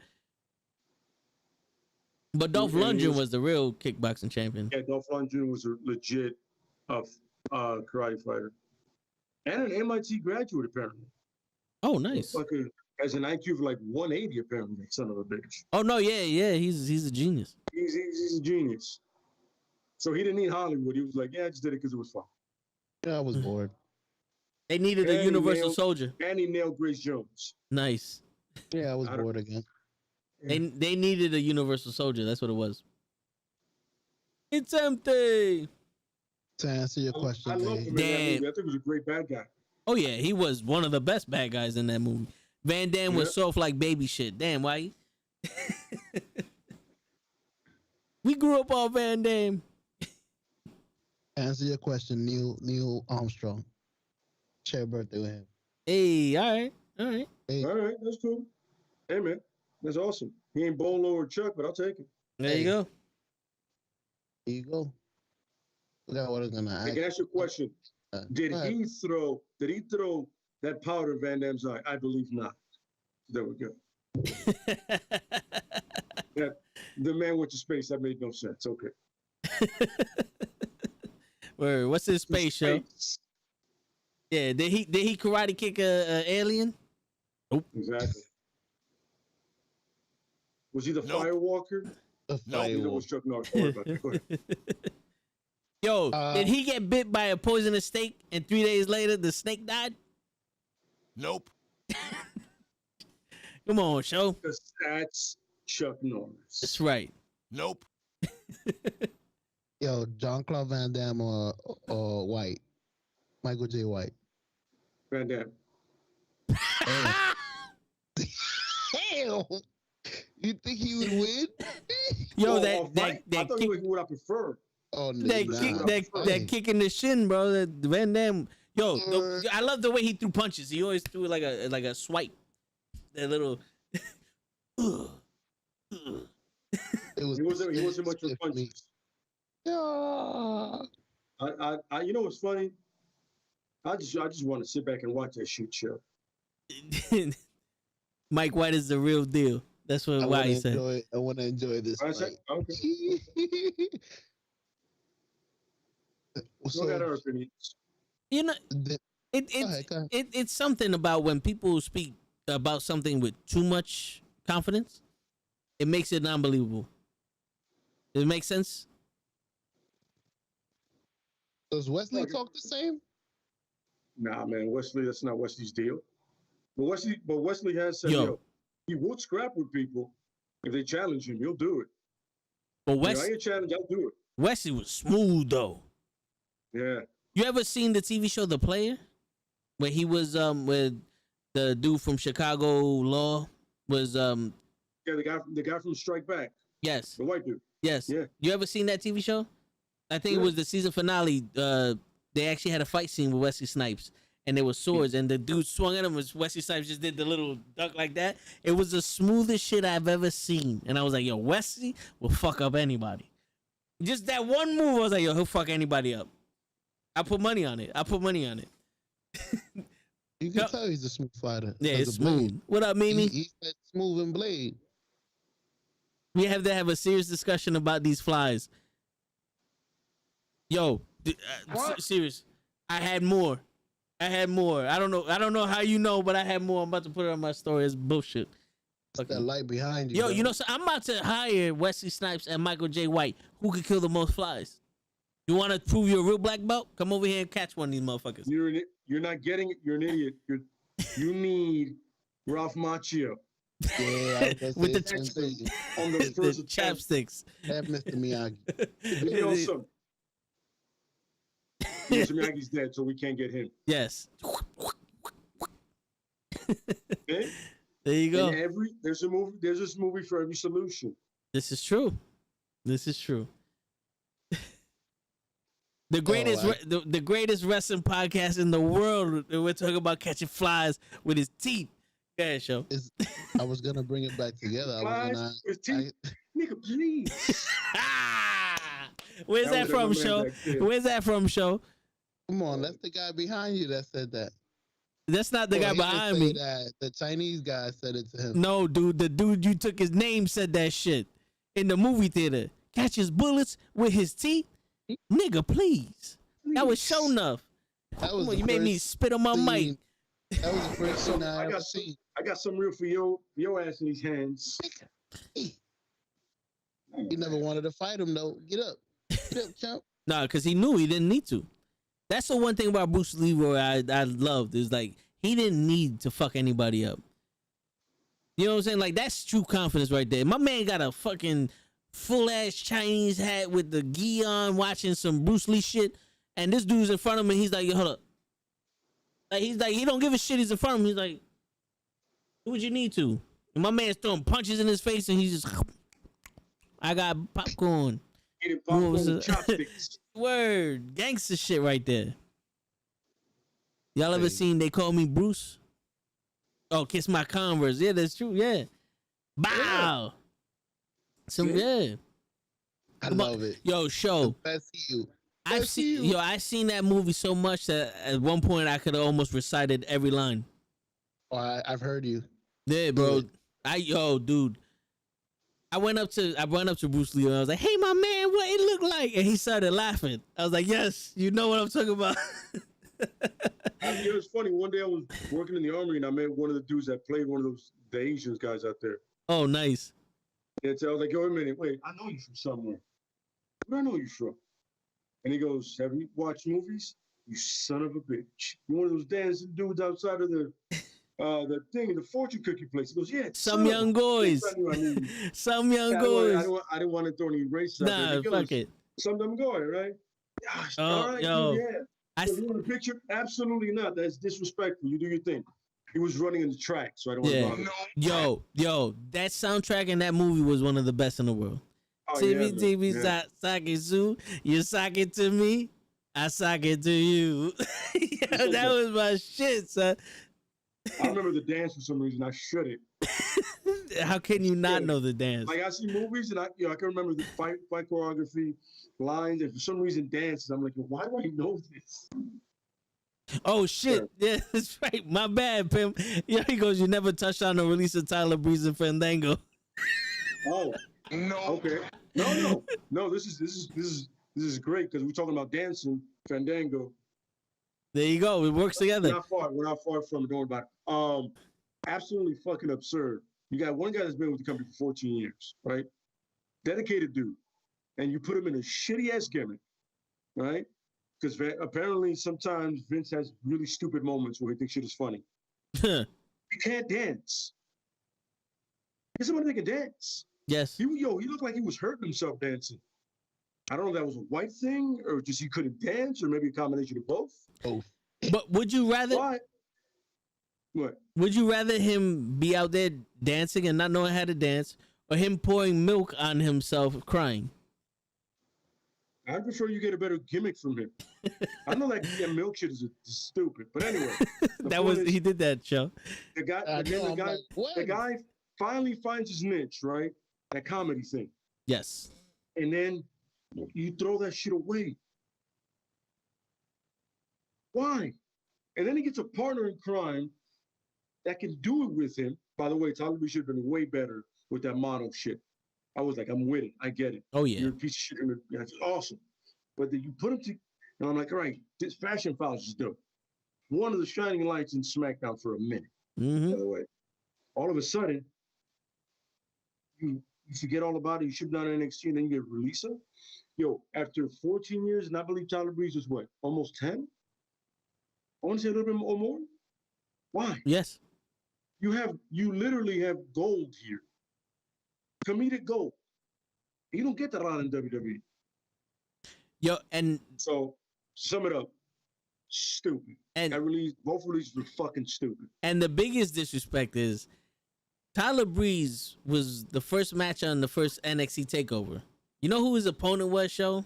But Dolph Lundgren was the real kickboxing champion. Yeah, Dolph Lundgren was a legit karate fighter. And an MIT graduate, apparently. Oh, nice. Has an IQ of like 180, apparently, son of a bitch. Oh, no, yeah. He's a genius. He's a genius. So he didn't need Hollywood. He was like, yeah, I just did it because it was fun. Yeah, I was bored. They needed a universal soldier. And he nailed Grace Jones. Nice. Yeah, I was bored again. They needed a universal soldier. That's what it was. It's empty. To answer your question, I love him in that movie. I think he was a great bad guy. Oh, yeah. He was one of the best bad guys in that movie. Van Damme was soft like baby shit. Damn, why? We grew up on Van Damme. Answer your question, Neil Armstrong. Share birthday with him. Hey, all right. Hey. All right, that's cool. Hey, man, that's awesome. He ain't Bolo or Chuck, but I'll take it. There you go. There you go. Forgot what I was gonna ask. I can ask you a question. Did he throw that powder in Van Damme's eye? I believe not. There we go. Yeah, the man went to space. That made no sense. Okay. Word. What's his space show? Yeah. Did he karate kick a alien? Nope. Exactly. Was he the Firewalker? No, he was Chuck Norris. Don't worry about that. Go ahead. Yo, did he get bit by a poisonous snake and 3 days later the snake died? Nope. Come on, show. Because that's Chuck Norris. That's right. Nope. Yo, Jean-Claude Van Damme or White? Michael J. White. Van Damme. Hell. You think he would win? Yo, I that thought kick, you would I prefer. Oh, no, that kick in the shin, bro. That Van Damme. Yo, I love the way he threw punches. He always threw like a swipe. That little. He wasn't much for punches. Yeah. You know what's funny? I just want to sit back and watch that shit show. Mike White is the real deal. That's why he said. I want to enjoy this. Okay. So, got our opinions. You know, it's something about when people speak about something with too much confidence. It makes it unbelievable. Does it make sense? Does Wesley talk the same? Nah, man, Wesley. That's not Wesley's deal. But Wesley has said, he would scrap with people if they challenge him. He'll do it. But Wesley, I get challenged, I'll do it. Wesley was smooth though. Yeah. You ever seen the TV show The Player, where he was with the dude from Chicago Law was the guy from Strike Back. Yes. The white dude. Yes. Yeah. You ever seen that TV show? I think it was the season finale. They actually had a fight scene with Wesley Snipes, and there was swords, and the dude swung at him. Was Wesley Snipes just did the little duck like that? It was the smoothest shit I've ever seen, and I was like, "Yo, Wesley will fuck up anybody." Just that one move, I was like, "Yo, he'll fuck anybody up." I put money on it. You can tell he's a smooth fighter. Yeah, it's smooth. What up, Mimi? He's that smooth and blade. We have to have a serious discussion about these flies. Yo, serious. I had more. I don't know how you know, but I had more. I'm about to put it on my story. It's bullshit. Okay. That light behind you. Yo, you know, so I'm about to hire Wesley Snipes and Michael J. White. Who could kill the most flies? You want to prove you're a real black belt? Come over here and catch one of these motherfuckers. You're not getting it. You're an idiot. You need Ralph Macchio. Yeah, with the on the first chapsticks. Have Mr. Miyagi. You know something. Mr. Miyagi's dead, so we can't get him. Yes. Okay? There you go. There's this movie for every solution. This is true. The greatest, the greatest wrestling podcast in the world. We're talking about catching flies with his teeth. Go ahead, show. I was gonna bring it back together. Flies with teeth. Nigga, please. Where's that from, show? Where's that from, show? Come on, that's the guy behind you that said that. That's not the guy behind me. The Chinese guy said it to him. No, dude, the dude you took his name said that shit in the movie theater. Catches bullets with his teeth. Nigga, please. That was show enough. You made me spit on my mic. That was the first scene I ever seen. I got some real for your ass in these hands. He never wanted to fight him though. Get up, chump. Nah, because he knew he didn't need to. That's the one thing about Bruce Leroy I loved is like he didn't need to fuck anybody up. You know what I'm saying? Like that's true confidence right there. My man got a fucking full ass Chinese hat with the gi on, watching some Bruce Lee shit, and this dude's in front of him. And he's like, "Yo, hold up." Like he's like, he don't give a shit. He's in front of him. He's like, "Do what you need to." And my man's throwing punches in his face, and he's just, "I got popcorn." Eating popcorn with chopsticks. Word, gangster shit right there. Y'all ever seen They Call Me Bruce? Oh, Kiss My Converse. Yeah, that's true. Yeah. Bow. Yeah. I love it. Yo, show. I've seen that movie so much that at one point I could have almost recited every line. Oh, I've heard you. Yeah, bro. Dude. I went up to Bruce Lee and I was like, "Hey, my man, what it look like?" And he started laughing. I was like, "Yes, you know what I'm talking about." It was funny. One day I was working in the army and I met one of the dudes that played one of the Asian guys out there. Oh, nice. And so I was like, "Yo, wait a minute, wait, I know you from somewhere. Where I know you from?" And he goes, "Have you watched movies? You son of a bitch. You're one of those dancing dudes outside of the thing in the fortune cookie place." He goes, "Yeah, some young boys. Some young boys." I didn't want to throw any race out there. Nah, fuck it. Some dumb guy, right? Gosh, all right, yo. Dude, yeah. So you want a picture? Absolutely not. That's disrespectful. You do your thing. He was running in the track, so I don't want to bother. Yo, that soundtrack in that movie was one of the best in the world. Sock it to you, sock it to me, I sock it to you. That was my shit, son. I remember the dance for some reason. I shouldn't. How can you not know the dance? Like I see movies and I can remember the fight choreography, lines, and for some reason dances. I'm like, why do I know this? Oh shit! Yeah, that's right. My bad, Pim. Yeah, he goes. You never touched on the release of Tyler Breeze and Fandango. Oh no. Okay. No. This is great because we're talking about dancing, Fandango. There you go. It works together. We're not far from it. Don't worry about it. Absolutely fucking absurd. You got one guy that's been with the company for 14 years, right? Dedicated dude, and you put him in a shitty ass gimmick, right? Because apparently sometimes Vince has really stupid moments where he thinks shit is funny. He can't dance. He's somebody that can dance. Yes. He looked like he was hurting himself dancing. I don't know if that was a white thing or just he couldn't dance or maybe a combination of both. Oh. But would you rather? What? Would you rather him be out there dancing and not knowing how to dance, or him pouring milk on himself crying? I prefer you get a better gimmick from him. I know that milk shit is stupid, but anyway. He did that show. The guy finally finds his niche, right? That comedy thing. Yes. And then you throw that shit away. Why? And then he gets a partner in crime that can do it with him. By the way, Tyler Breeze should have been way better with that mono shit. I was like, I'm with it. I get it. Oh, yeah. You're a piece of shit. That's awesome. But then you put him and I'm like, all right, this Fashion Files is dope. One of the shining lights in SmackDown for a minute, by the way. All of a sudden, you forget all about it. You ship down to NXT and then you get Releasa. Yo, after 14 years, and I believe Tyler Breeze was what, almost 10? I want to say a little bit or more. Why? Yes. You literally have gold here. Comedic gold. You don't get that a lot in WWE. Yo, and so sum it up. Stupid. And both releases were fucking stupid. And the biggest disrespect is Tyler Breeze was the first match on the first NXT takeover. You know who his opponent was, show?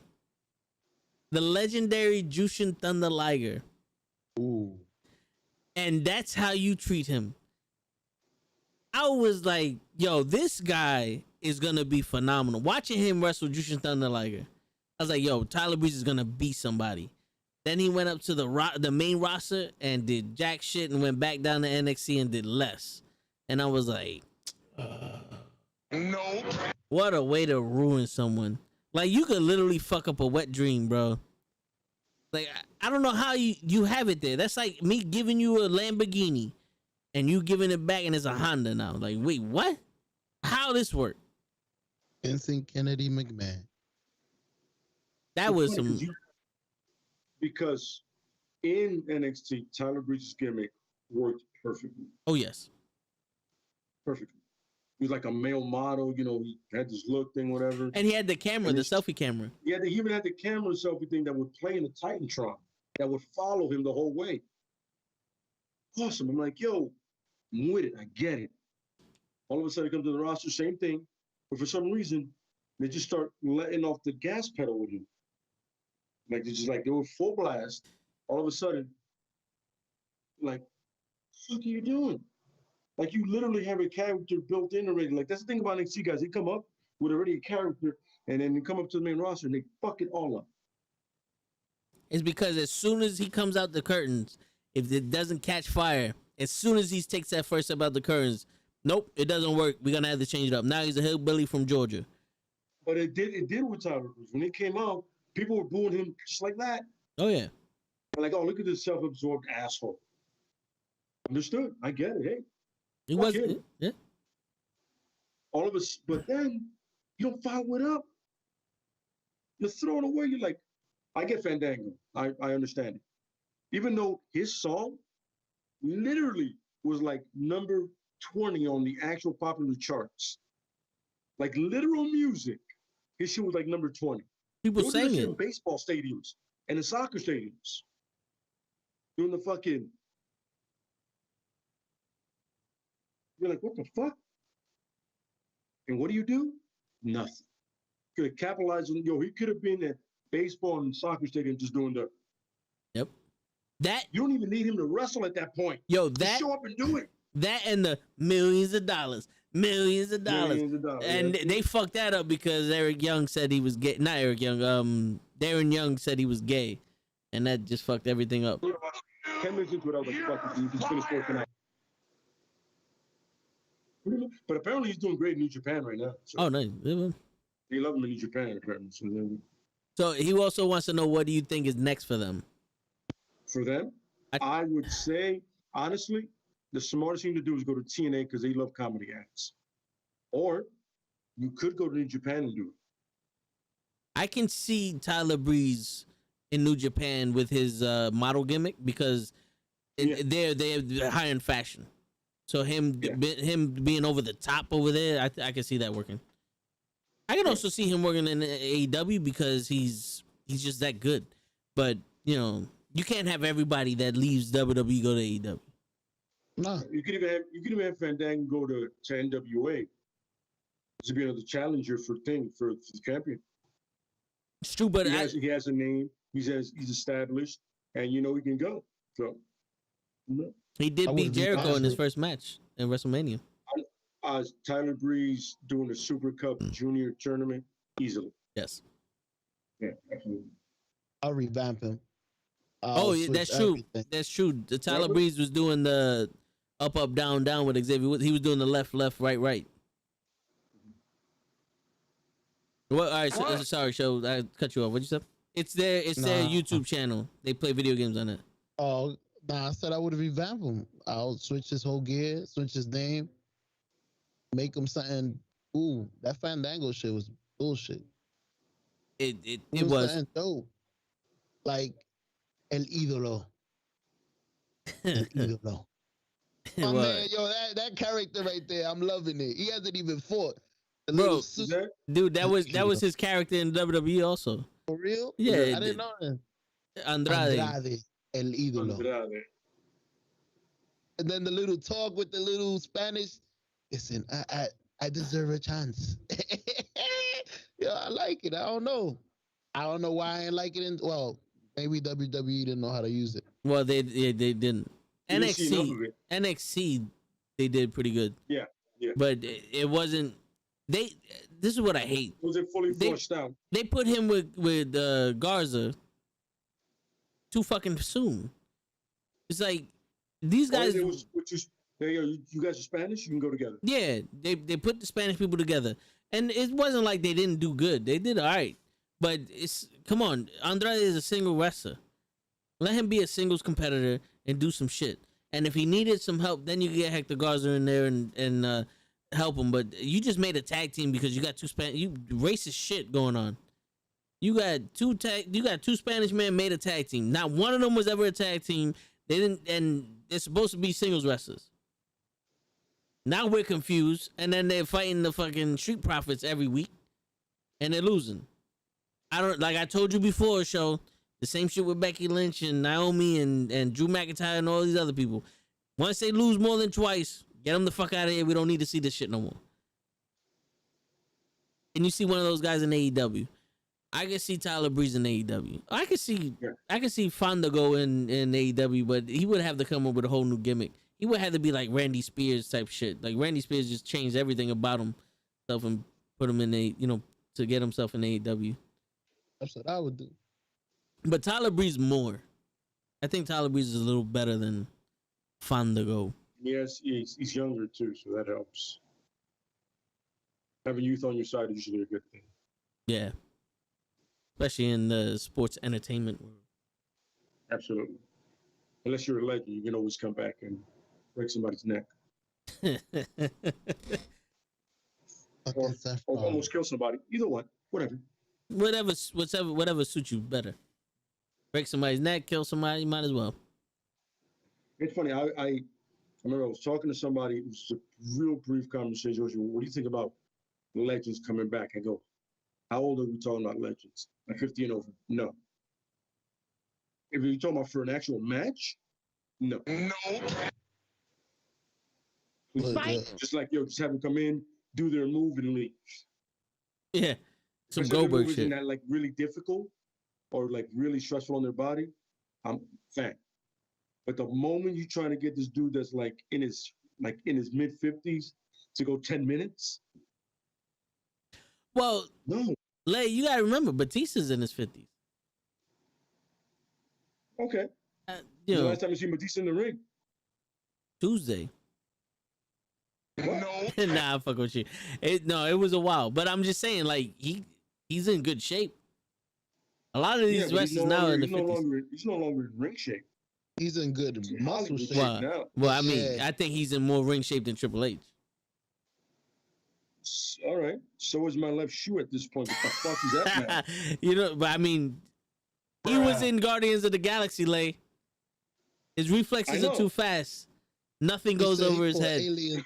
The legendary Jushin Thunder Liger. Ooh. And that's how you treat him. I was like, yo, this guy is gonna be phenomenal. Watching him wrestle Jushin Thunder Liger, I was like, yo, Tyler Breeze is gonna beat somebody. Then he went up to the main roster and did jack shit and went back down to NXT and did less. And I was like, no. What a way to ruin someone. Like, you could literally fuck up a wet dream, bro. Like, I don't know how you have it there. That's like me giving you a Lamborghini and you giving it back and it's a Honda now. Like, wait, what? How this work? Vincent Kennedy McMahon. That was some... Because in NXT, Tyler Breeze's gimmick worked perfectly. Oh, yes. Perfectly. He was like a male model, he had this look thing, whatever. And he had the camera, the selfie camera. He even had the camera selfie thing that would play in the Titantron, that would follow him the whole way. Awesome. I'm like, yo, I'm with it. I get it. All of a sudden, he comes to the roster, same thing. But for some reason, they just start letting off the gas pedal with him. Like, they were full blast. All of a sudden, like, what the fuck are you doing? Like, you literally have a character built in already. Like, that's the thing about NXT guys. They come up with already a character, and then they come up to the main roster, and they fuck it all up. It's because as soon as he comes out the curtains, if it doesn't catch fire, as soon as he takes that first step out the curtains, nope, it doesn't work. We're going to have to change it up. Now he's a hillbilly from Georgia. But it did with Tyler Breeze. When he came out, people were booing him just like that. Oh, yeah. Like, oh, look at this self-absorbed asshole. Understood. I get it. Hey. It was, yeah. All of us, but then you don't follow it up. You're throwing away. You're like, I get Fandango. I understand it. Even though his song literally was like number 20 on the actual popular charts. Like literal music. His shit was like number 20. People saying it in baseball stadiums and in soccer stadiums. Doing the fucking. You're like, what the fuck? And what do? Nothing. Could have capitalized on, he could have been at baseball and soccer stadium just doing the. Yep. That You don't even need him to wrestle at that point. yo, Just that show up and do it. that and the millions of dollars. Millions of dollars, And yeah. they fucked that up because Eric Young said he was gay. Not Eric Young. Darren Young said he was gay, and that just fucked everything up. 10 minutes into it, I was like, fuck it, he's finished working out. But apparently he's doing great in New Japan right now. So Oh no. they love him in New Japan, apparently. So he also wants to know, what do you think is next for them? For them, I would say, honestly, the smartest thing to do is go to TNA because they love comedy acts. Or you could go to New Japan and do it. I can see Tyler Breeze in New Japan with his model gimmick because they're high in fashion. So him being over the top over there, I can see that working. I can also see him working in AEW because he's just that good. But you know, you can't have everybody that leaves WWE go to AEW. No. You could even have Fandango go to NWA to be another challenger for the champion. It's true, but he has a name. He's established, and you know he can go. So he did beat Jericho in his first match in WrestleMania. Tyler Breeze doing the Super Cup Junior tournament easily. Yes. Yeah, absolutely. I'll revamp him. Yeah, that's true. Everything. That's true. The Tyler Breeze was doing the up, down with Xavier. He was doing the left, right. Well, all right. So, sorry, show. I cut you off. What'd you say? It's their YouTube channel. They play video games on it. Oh, I said I would revamp him. I'll switch his whole gear, switch his name, make him something. Ooh, that Fandango shit was bullshit. It was dope. Like El Ídolo. El Ídolo. My man, yo, that character right there, I'm loving it. He hasn't even fought. Bro, dude, that was his character in WWE also. For real? Yeah, I didn't know that. Andrade, El Ídolo. Andrade. And then the little talk with the little Spanish. Listen, I deserve a chance. Yeah, I like it. I don't know why I ain't like it. Well, maybe WWE didn't know how to use it. Well, they didn't. NXT, they did pretty good. Yeah. But it wasn't. This is what I hate. Was it fully fleshed out? They put him with Oh, Garza too fucking soon. It's like these guys. You guys are Spanish. You can go together. Yeah, they put the Spanish people together, and it wasn't like they didn't do good. They did all right, but come on. Andrade is a single wrestler. Let him be a singles competitor and do some shit. And if he needed some help, then you can get Hector Garza in there and help him. But you just made a tag team because you got you racist shit going on. You got two Spanish men made a tag team. Not one of them was ever a tag team. They didn't, and they're supposed to be singles wrestlers. Now we're confused, and then they're fighting the fucking Street Profits every week, and they're losing. I told you before, show the same shit with Becky Lynch and Naomi and Drew McIntyre and all these other people. Once they lose more than twice, get them the fuck out of here. We don't need to see this shit no more. And you see one of those guys in AEW. I can see Tyler Breeze in AEW. I can see Fandango in AEW, but he would have to come up with a whole new gimmick. He would have to be like Randy Spears type shit. Like Randy Spears just changed everything about himself and put him in to get himself in AEW. That's what I would do. But Tyler Breeze more. I think Tyler Breeze is a little better than Fandango. Yes, he's younger too, so that helps. Having youth on your side is usually a good thing. Yeah. Especially in the sports entertainment world. Absolutely. Unless you're a legend, you can always come back and break somebody's neck. or almost kill somebody. Either one. Whatever. Whatever suits you better. Break somebody's neck, kill somebody, you might as well. It's funny. I remember I was talking to somebody. It was a real brief conversation. What do you think about legends coming back? I go, how old are we talking about legends? Like 50 and over? No. If you're talking about for an actual match, no. Right. Just like, just have them come in, do their move, and leave. Yeah. Some Goldberg shit. Isn't that like really difficult or like really stressful on their body? I'm fan. But the moment you're trying to get this dude that's like in his mid-50s to go 10 minutes, Well, no. Lay, you gotta remember, Batista's in his 50s. Okay. You The know, last time you see Batista in the ring? Tuesday. What? Nah, I fuck with you. It was a while, but I'm just saying, like he's in good shape. A lot of these but wrestlers now are in the 50s. He's no longer in ring shape. He's in good muscle shape. now. Well, I mean, Yeah. I think he's in more ring shape than Triple H. All right. So is my left shoe at this point. What the fuck is that now? You know, but I mean, he was in Guardians of the Galaxy, Lay. His reflexes I are know. too fast. Nothing He goes said he over his fought head. aliens.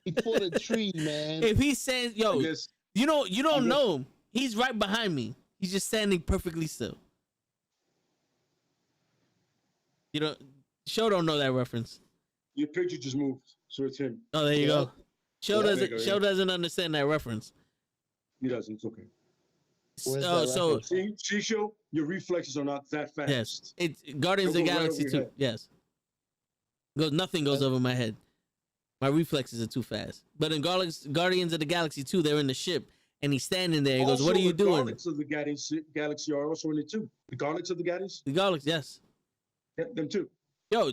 He fought a tree, man. If he says, "Yo, I guess- you don't guess- know him. He's right behind me. He's just standing perfectly still." You know, Show don't know that reference. Your picture just moved, so it's him. Oh, there you Yeah. go. Show Yeah, doesn't there you Show go. doesn't understand that reference. He doesn't. It's okay. Where's Oh, that so reference? See, Show, your reflexes are not that fast. yes, it's Guardians of the It'll go right Galaxy over your too. head. Yes, nothing goes over my head. My reflexes are too fast. But in Guardians of the Galaxy 2, they're in the ship and he's standing there. He goes, "What are you the doing?" Garlics of the Galaxy are also in it too. The Garlics of the Galaxy? The Galaxy, yes. Yeah, them too. Yo,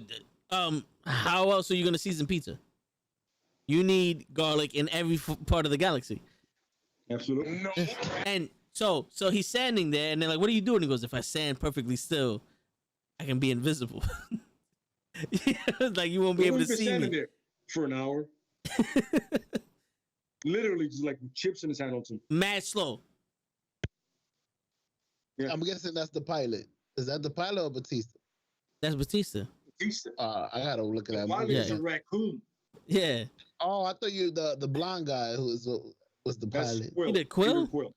how else are you gonna season pizza? You need garlic in every part of the galaxy. Absolutely. No. And so he's standing there, and they're like, "What are you doing?" He goes, "If I stand perfectly still, I can be invisible." It's like you won't be able to see me. There for an hour. Literally just like with chips in his hand on some. Mad slow. Yeah. I'm guessing that's the pilot. Is that the pilot or Batista? That's Batista. Batista. I gotta look at The that pilot movie. is a raccoon. Yeah. Oh, I thought you the blonde guy who was the That's pilot. Quill. He did Quill? Peter Quill.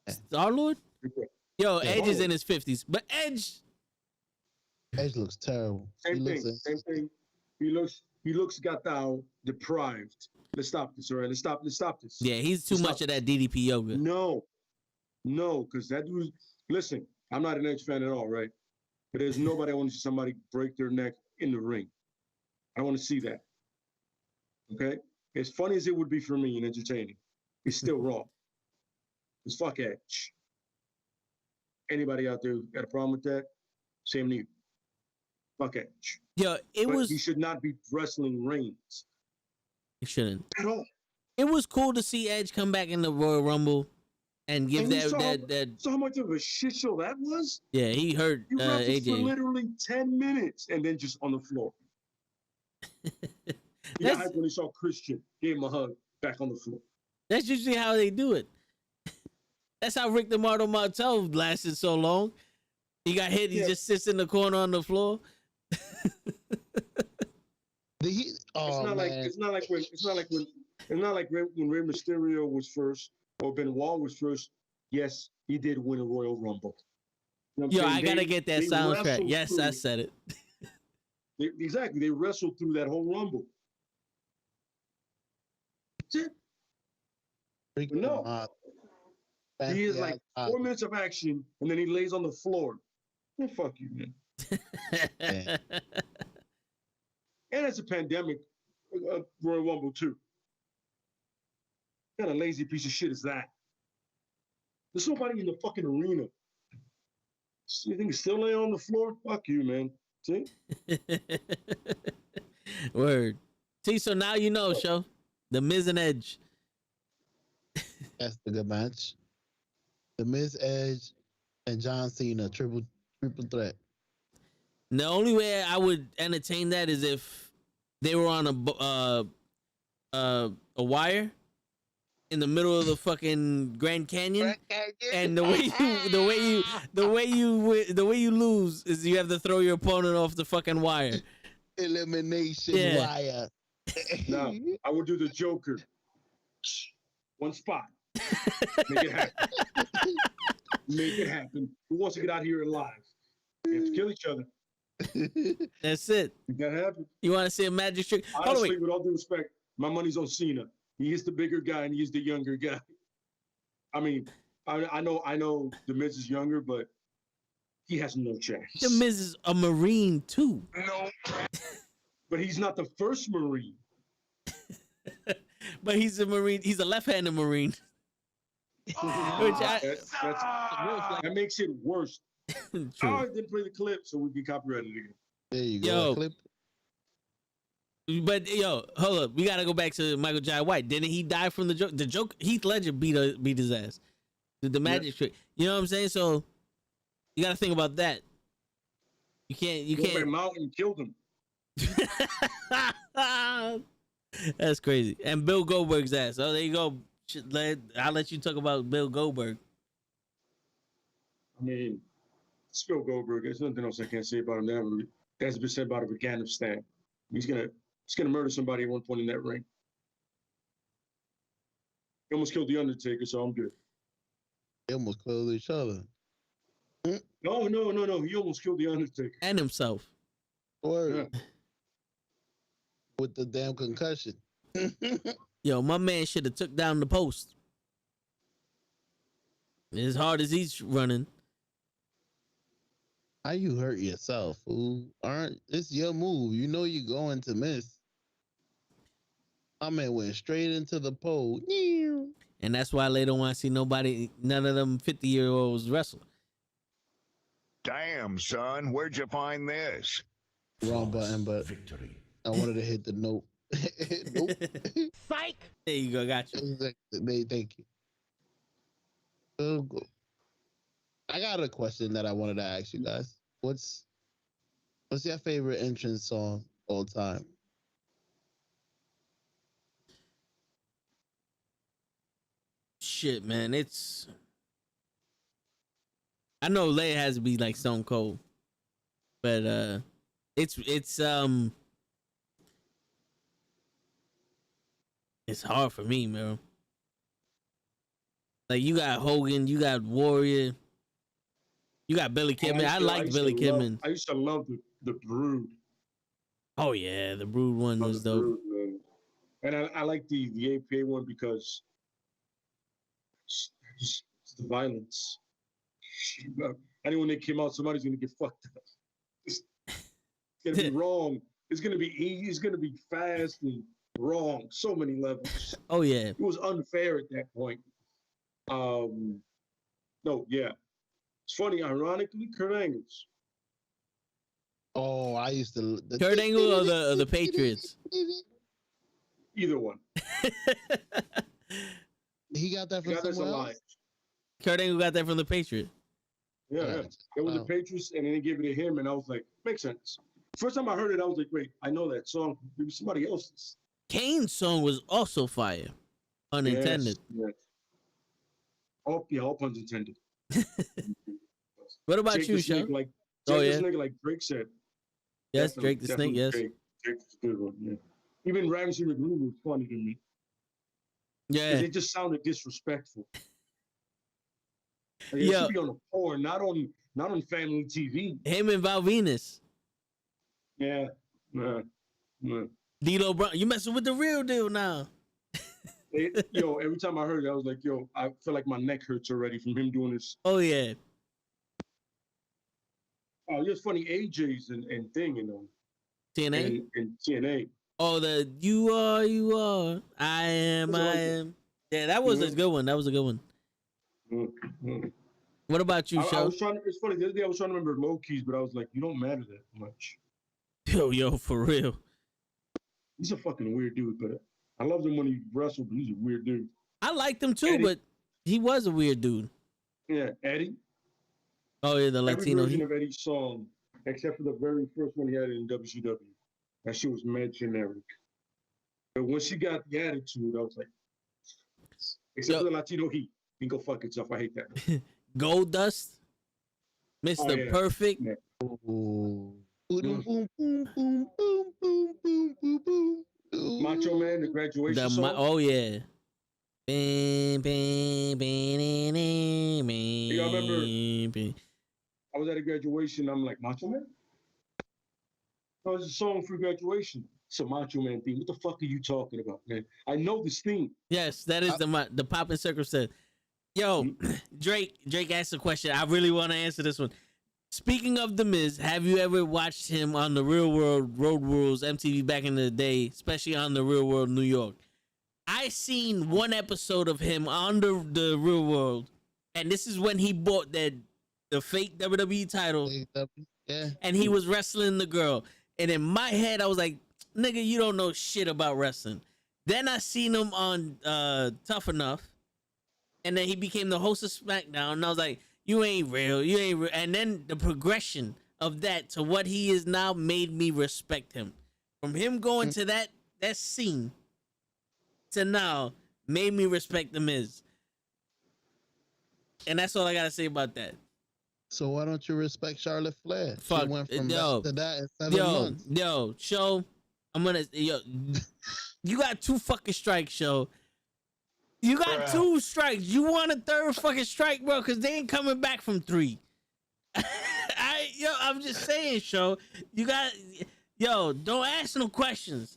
Star Lord. Peter Quill. Yo, Yeah. Edge is in his 50s, but Edge. Edge looks terrible. Same thing. He looks got thou deprived. Let's stop this, all right? Let's stop this. Yeah, he's too Let's much stop of that DDP yoga. No, because that dude. Listen, I'm not an Edge fan at all, right? But there's nobody I want to see somebody break their neck in the ring. I want to see that. Okay, as funny as it would be for me and entertaining, it's still wrong. It's fuck Edge. Anybody out there got a problem with that? Same to you. Fuck Edge. Yo, But he should not be wrestling Reigns He shouldn't. at all. It was cool to see Edge come back in the Royal Rumble and give And you that. saw how much of a shit show that was? Yeah, he hurt You wrestled for AJ. literally 10 minutes and then just on the floor. He got hyped when he saw Christian, gave him a hug, back on the floor. That's usually how they do it. That's how Rick DeMarco Martel lasted so long. He got hit. He just sits in the corner on the floor. Did he? Oh, It's not like when Rey Mysterio was first or Benoit was first. Yes, he did win a Royal Rumble. You know what I'm Yo, saying? I gotta get that they soundtrack. wrestled Yes, through I it. said it. Exactly. They wrestled through that whole Rumble. That's it. freaking No. He is like 4 minutes. minutes of action, and then he lays on the floor. Man, fuck you, man. And it's a pandemic, Royal Rumble too. What kind of lazy piece of shit is that? There's nobody in the fucking arena. You think he's still laying on the floor? Fuck you, man. See? Word. See, so now you know, show the Miz and Edge. That's the good match. The Miz, Edge, and John Cena triple threat. The only way I would entertain that is if they were on a wire in the middle of the fucking Grand Canyon, and the way you lose is you have to throw your opponent off the fucking wire. Elimination wire. Now, I would do the Joker. One spot. Make it happen. Make it happen. Who wants to get out here alive? You have to kill each other. That's it. Make that happen. You want to see a magic trick? Hold on, Honestly, wait. with all due respect, my money's on Cena. He is the bigger guy and he's the younger guy. I mean, I know the Miz is younger, but he has no chance. The Miz is a Marine too. No. But he's not the first Marine. But he's a Marine. He's a left-handed Marine. That makes it worse. True. I didn't play the clip, so we can copyright it again. There you go. Yo. Clip. But yo, hold up. We gotta go back to Michael Jai White. Didn't he die from the joke? The joke. Heath Ledger beat his ass. The magic trick. You know what I'm saying? So you gotta think about that. You can't. Mountain killed him. That's crazy. And Bill Goldberg's ass. Oh, there you go. I'll let you talk about Bill Goldberg. I mean, it's Bill Goldberg. There's nothing else I can't say about him. That's been said about Afghanistan. He's gonna murder somebody at one point in that ring. He almost killed the Undertaker, so I'm good. They almost killed each other. No. He almost killed the Undertaker And himself. Word. Yeah. With the damn concussion. Yo, my man should have took down the post. As hard as he's running. How you hurt yourself, fool? It's your move. You know you're going to miss. My man went straight into the pole. And that's why they don't want to see none of them 50-year-olds wrestle. Damn, son, where'd you find this? Wrong button, but Victory. I wanted to hit the nope. Nope. Psych! There you go, got you. Thank you. Oh, go. I got a question that I wanted to ask you guys. What's your favorite entrance song all time? Shit, man, I know Leia has to be like Stone Cold, but it's hard for me, man. Like you got Hogan, you got Warrior, you got Billy Kidman. I like Billy Kidman. I used to love the Brood. Oh yeah, the Brood one was dope. Brood, and I like the APA one because it's the violence. Anyone that came out, somebody's gonna get fucked up. It's gonna be wrong. It's gonna be easy. It's gonna be fast and wrong. So many levels. Oh yeah, it was unfair at that point. No, yeah. It's funny, ironically, Kurt Angle's. Oh, I used to. Kurt Angle or the Patriots? Either one. He got that from somewhere else? Kurt Angle got that from the Patriots. Yeah. It was the Patriots, and then they gave it to him, and I was like, makes sense. First time I heard it, I was like, wait, I know that song. Maybe somebody else's. Kane's song was also fire. Unintended. Yes. Oh, yeah, all puns intended. What about you, Sean? This nigga, like Drake said. Yes, Drake the Snake, yes. Drake's a good one, yeah. Even Ramsey McGrew was funny to me. Yeah. It just sounded disrespectful. Like, it should be on a porn, not on family TV. Him and Val Venus. Yeah. D'Lo Brown, you messing with the real deal now. Every time I heard it, I was like, I feel like my neck hurts already from him doing this. Oh, yeah. Oh, it's funny, AJ's and thing, TNA? And TNA. Oh, you are, I am. Yeah, that was a good one. That was a good one. Mm-hmm. What about you, Sean? It's funny, the other day I was trying to remember Low Keys, but I was like, you don't matter that much. Yo, for real. He's a fucking weird dude, but I loved him when he wrestled, but he's a weird dude. I liked him too, Eddie. but he was a weird dude. Yeah, Eddie. Oh, yeah, the Latino. Every version of Eddie's song, except for the very first one he had in WCW. That shit was mad generic. But once he got the attitude, I was like, except for the Latino heat. He can go fuck itself. I hate that. Gold Dust. Mr. Perfect. Yeah. Ooh. Boom, boom, boom, boom, boom, boom, boom, boom, boom. Macho Man, the graduation song. Oh, yeah. I remember I was at a graduation. I'm like, Macho Man? Oh, it's a song for graduation. It's a Macho Man theme. What the fuck are you talking about, man? I know this theme. Yes, that is the Poppin' Circle said. Yo, Drake asked a question. I really want to answer this one. Speaking of The Miz, have you ever watched him on the Real World Road Rules MTV back in the day, especially on the Real World New York? I seen one episode of him on the Real World, and this is when he bought the fake WWE title, and he was wrestling the girl. And in my head, I was like, nigga, you don't know shit about wrestling. Then I seen him on Tough Enough, and then he became the host of SmackDown, and I was like, you ain't real. And then the progression of that to what he is now made me respect him. From him going to that scene to now made me respect The Miz. And that's all I gotta say about that. So why don't you respect Charlotte Flair? Fuck, She went from that to that in 7 months. Show, you got 2 fucking strikes, Show. You got 2 strikes. You want a 3rd fucking strike, bro, because they ain't coming back from 3. I'm just saying, Show. You got, don't ask no questions.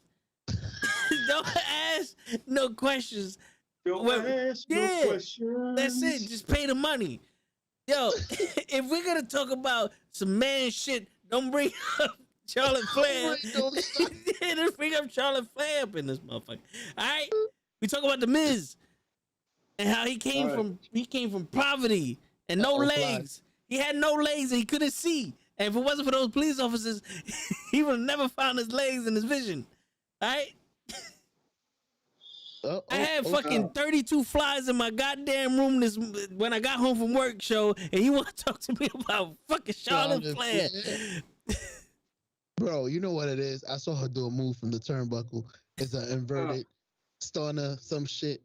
Don't ask no questions. Don't ask no questions. That's it. Just pay the money. Yo, if we're gonna talk about some man shit, don't bring up Charlotte Flair. Don't bring up Charlotte Flair up in this motherfucker. All right, we talk about The Miz and how he came from poverty and no legs. He had no legs and he couldn't see. And if it wasn't for those police officers, he would have never found his legs and his vision. All right. I had fucking 32 flies in my goddamn room when I got home from work, Show, and you want to talk to me about fucking Charlotte Flair. Bro, you know what it is? I saw her do a move from the turnbuckle. It's an inverted stunner, some shit.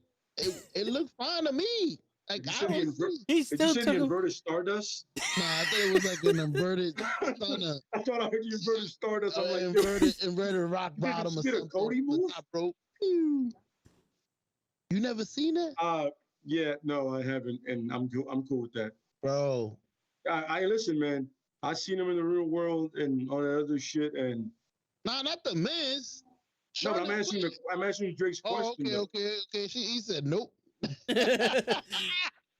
It looked fine to me. Like, he still took inverted Stardust? Nah, I thought it was like an inverted stunner. I thought I heard you inverted Stardust. I'm like, inverted rock bottom or something. A Cody move? You never seen it? Yeah, no, I haven't, and I'm cool with that, bro. I listen, man. I seen him in the real world and all that other shit, and nah, not The Miz. No, I'm asking Drake's question. Okay. He said nope. Yeah,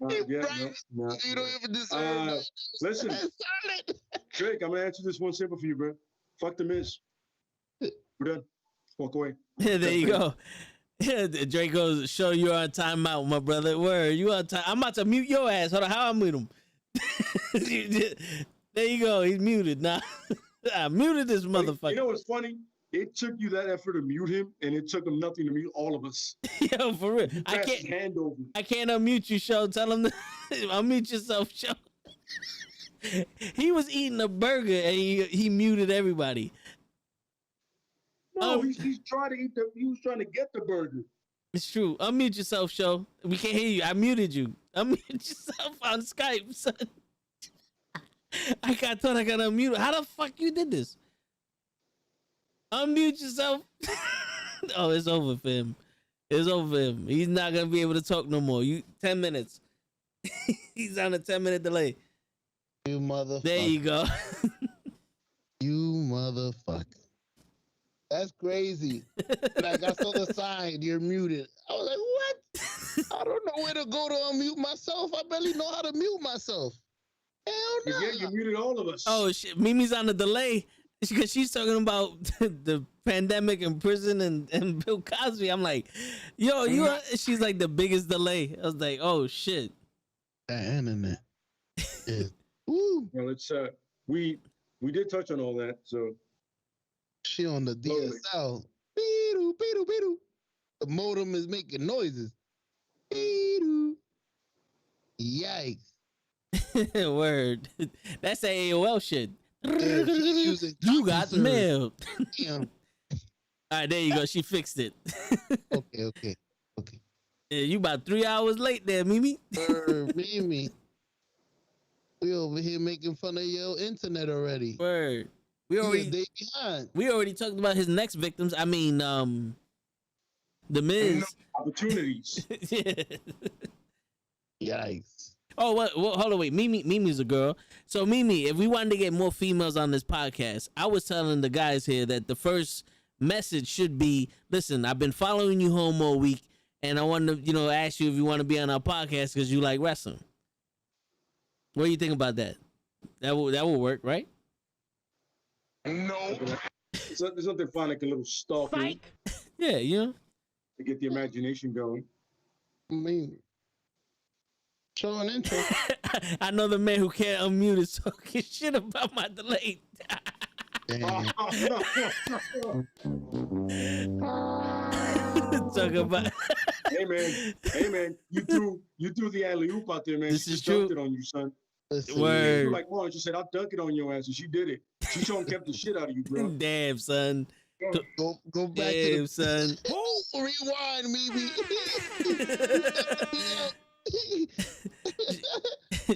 no. You don't even deserve listen, Drake, I'm gonna answer this one simple for you, bro. Fuck The Miz. We're done. Walk away. Yeah, there you go. Yeah, Drake goes, Show you on timeout, my brother. Word, you on time? I'm about to mute your ass. Hold on, how I mute him? There you go. He's muted now. I muted this motherfucker. You know what's funny? It took you that effort to mute him, and it took him nothing to mute all of us. Yo, for real. I can't unmute you, Show. Tell him to unmute yourself, Show. He was eating a burger and he muted everybody. No, he's trying to eat he was trying to get the burger. It's true. Unmute yourself, Show. We can't hear you. I muted you. Unmute yourself on Skype, son. I thought I got unmuted. How the fuck you did this? Unmute yourself. Oh, it's over for him. It's over for him. He's not gonna be able to talk no more. 10 minutes. He's on a 10-minute delay. You motherfucker. There you go. You motherfucker. That's crazy. Like, I saw the sign, you're muted. I was like, what? I don't know where to go to unmute myself. I barely know how to mute myself. Hell no. Yeah, you muted all of us. Oh shit, Mimi's on the delay because she's talking about the pandemic and prison and Bill Cosby. I'm like, yo, she's like the biggest delay. I was like, oh shit. The internet. Yeah. Woo. Well, it's we did touch on all that, so. She on the DSL. Beedoo, beedoo, beedoo. The modem is making noises. Beedoo. Yikes. Word. That's AOL shit. Yeah, you got mail. All right, there you go. She fixed it. Okay. Yeah, you about 3 hours late there, Mimi. Mimi. We over here making fun of your internet already. Word. We already talked about his next victims. I mean, The Miz. Opportunities. Yeah. Yikes. Oh, what? Hold on, wait. Mimi's a girl. So, Mimi, if we wanted to get more females on this podcast, I was telling the guys here that the first message should be, listen, I've been following you home all week, and I wanted to, ask you if you want to be on our podcast because you like wrestling. What do you think about that? that will work, right? No. There's nothing fun like a little stalking Yeah, you know. to get the imagination going. I mean, show an interest. I know the man who can't unmute is talking shit about my delay. Damn. Talk about. Hey man, you threw the alley oop out there, man. This She is just dunked true. it on you, son. Listen, Word. You were like, oh, she said, I'll dunk it on your ass, and she did it. She sure kept the shit out of you, bro. Damn, son. Go back Damn, to son. the rewind, maybe.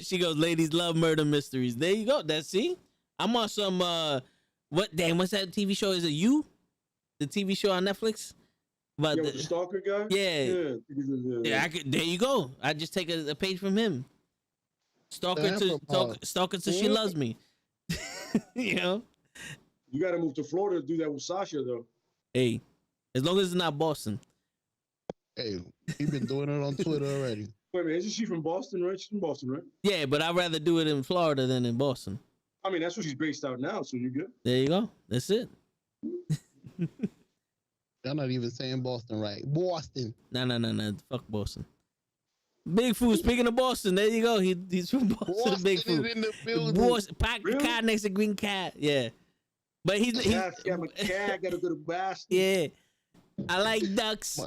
She goes, ladies love murder mysteries. There you go. That's see. I'm on some what's that TV show? Is it You? The TV show on Netflix? But Yeah, with the stalker guy? yeah. Yeah. I could, there you go. I just take a page from him. Stalker till she loves me. You know? You got to move to Florida to do that with Sasha, though. Hey, as long as it's not Boston. Hey, you've been doing it on Twitter already. Wait a minute, isn't she from Boston, right? She's from Boston, right? Yeah, but I'd rather do it in Florida than in Boston. I mean, that's where she's based out now, so you're good. There you go. That's it. Y'all not even saying Boston right. Boston. No. Fuck Boston. Big Food. Speaking of Boston, there you go. He's from Boston. Boston Big is Food. in the building. Boston. Really? Cat next to green cat. Yeah. But he's Got my cat, gotta go to Boston. yeah. I like ducks.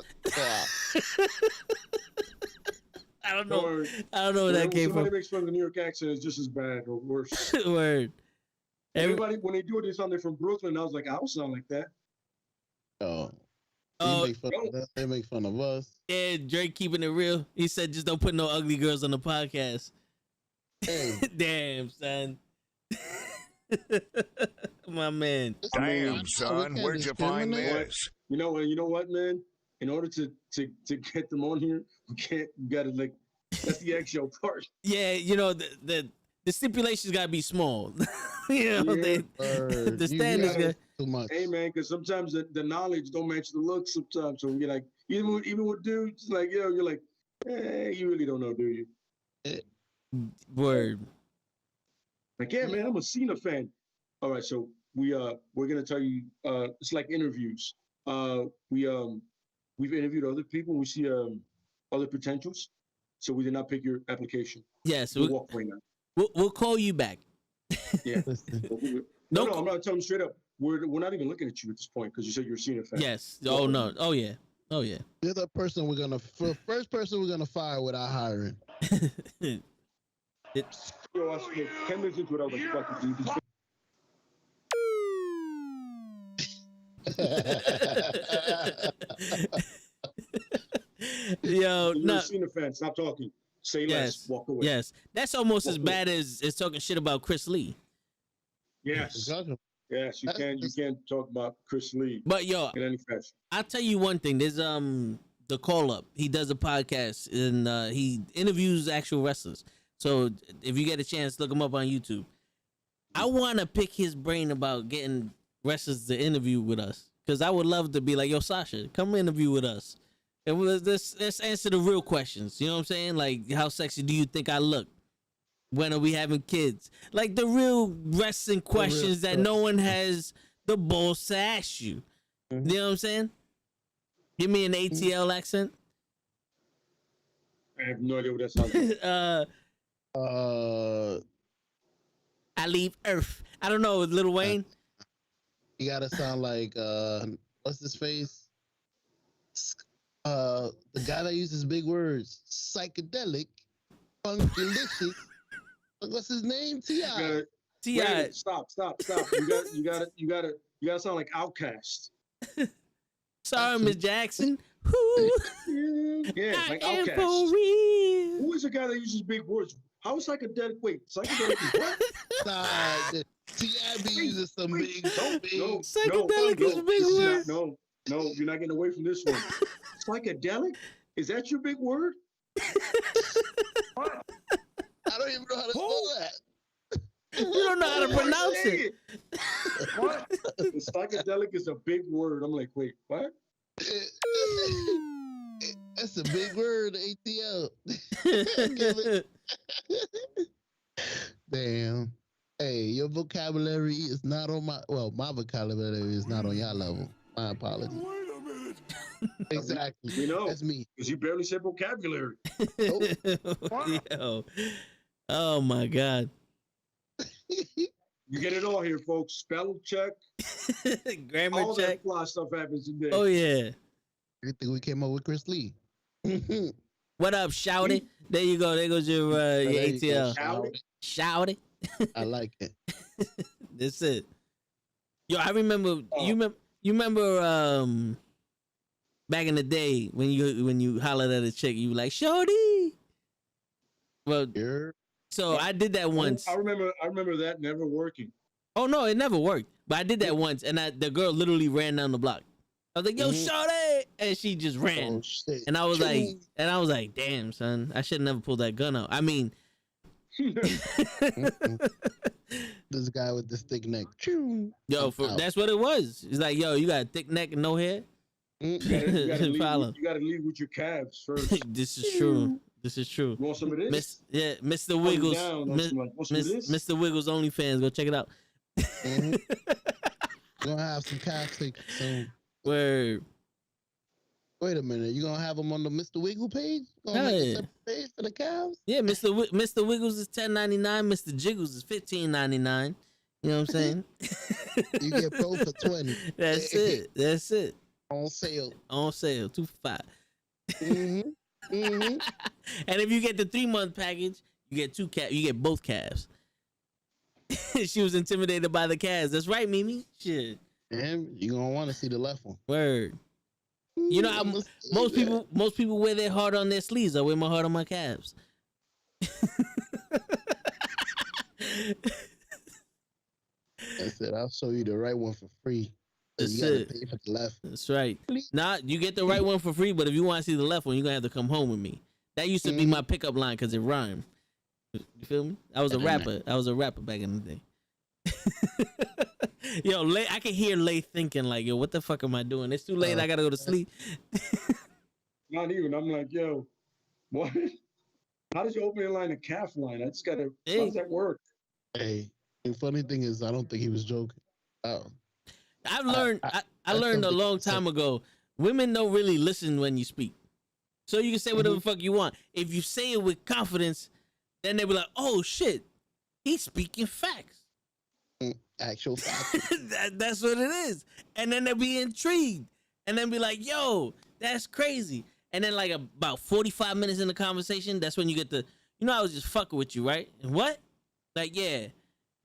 I don't know. Or, I don't know where that came somebody from. makes fun of the New York accent, it's just as bad or worse. Word. Everybody, when they do it, they sound like from Brooklyn. I was like, I don't sound like that. Oh. Oh, They make fun of us. yeah, Drake keeping it real. He said, just don't put no ugly girls on the podcast. Hey. Damn, son. My man. Damn, son, where'd you find this? You know what, man? In order to get them on here, you gotta like, that's the eggshell part. Yeah, you know, the stipulations gotta be small. You know, Yeah. the standards got too much. Hey, man, because sometimes the knowledge don't match the looks sometimes. So you're like, even with dudes, like, yo, you're like, you really don't know, do you? word. Like, yeah, man, I'm a Cena fan. All right, so we're gonna tell you, it's like interviews. We've interviewed other people. We see other potentials. So we did not pick your application. Yes, You walk away now. we'll call you back. Yeah. No, No. I'm not telling you straight up. We're not even looking at you at this point because you said you're a Cena fan. Yes. Oh no. Oh yeah. Oh yeah. You're the person first person we're gonna fire without hiring. Yo, I spent 10 minutes into it. I was like, fuck it, dude. Yo, You're no. a Cena fan. Stop talking. Say less. Yes. Walk away. Yes. That's almost as Walk away. bad as talking shit about Chris Lee. Yes. Yes. You can't talk about Chris Lee But yo, in any fashion. I'll tell you one thing. There's the Call Up. He does a podcast and he interviews actual wrestlers. So if you get a chance, look him up on YouTube. I want to pick his brain about getting wrestlers to interview with us because I would love to be like, yo, Sasha, come interview with us. And let's answer the real questions. You know what I'm saying? Like, how sexy do you think I look? When are we having kids? Like the real wrestling questions that no one has the balls to ask you. Mm-hmm. You know what I'm saying? Give me an ATL accent. I have no idea what that sounds like. I leave Earth. I don't know, Lil Wayne. You gotta sound like what's his face? The guy that uses big words, psychedelic, funky-licious. What's his name? T.I. T.I. Stop. You gotta sound like Outcast. Sorry, Miss Jackson. Who? Yeah, I like am Outcast. for real. Who is the guy that uses big words? How is psychedelic? Wait, psychedelic is what? Nah, T.I. be using some big. No, Psychedelic is a big word. No, you're not getting away from this one. Psychedelic? Is that your big word? I don't even know how to spell that. You don't know how to pronounce it. What? Psychedelic is a big word. I'm like, wait, what? That's a big word, ATL. Damn. Hey, your vocabulary is not on my. Well, my vocabulary is not on your level. My apologies. Wait a minute. Exactly. We know. That's me. Because you barely said vocabulary. Yo. Oh my God. You get it all here, folks. Spell check. Grammar All check. that fly stuff happens today. Oh yeah. You think we came up with Chris Lee? What up, shouty? There you go. There goes your ATL. Shouty. I like it. That's it. Yo, I remember. You remember back in the day when you hollered at a chick, you were like, "Shorty." Well, so I did that once. I remember that never working. Oh no, it never worked. But I did that once, and the girl literally ran down the block. I was like, "Yo, shorty," and she just ran. Oh, shit. And I was like, "Damn, son, I should never pulled that gun out." I mean, this guy with this thick neck. yo, that's what it was. It's like, yo, you got a thick neck and no hair. You gotta lead with your calves first. This is true. This is true. You want some of this? Mr. Wiggles. Mr. Mr. Wiggles OnlyFans. Go check it out. We're gonna have some calf pics soon. Word. Wait a minute, you gonna have them on the Mr. Wiggle page? Gonna make a separate page for the calves? Yeah, Mr. Wiggles is $10.99. Mr. Jiggles is $15.99. You know what I'm saying? You get pro for 20. That's it. That's it. On sale. On sale. 2 for $5. Mm-hmm. Mm-hmm. And if you get the 3-month package, you get you get both calves. She was intimidated by the calves. That's right, Mimi. Shit. And you gonna want to see the left one. Word. You know how most people wear their heart on their sleeves. I wear my heart on my calves. I said I'll show you the right one for free. So you gotta pay for the left. That's right. Nah, you get the right one for free, but if you want to see the left one, you're gonna have to come home with me. That used to be my pickup line because it rhymed. You feel me? I was a rapper. I was a rapper back in the day. Yo, Lay, I can hear Lay thinking like, yo, what the fuck am I doing? It's too late. I gotta go to sleep. Not even. I'm like, yo, what? How does your opening line a calf line? I just gotta. How does that work? Hey, the funny thing is, I don't think he was joking. I've learned. I learned a long time ago. Women don't really listen when you speak, so you can say whatever the fuck you want. If you say it with confidence, then they be like, "Oh shit, he's speaking facts." Actual facts. That's what it is. And then they'll be intrigued, and then be like, "Yo, that's crazy." And then like about 45 minutes in the conversation, that's when you get the, you know, I was just fucking with you, right? And what? Like, yeah.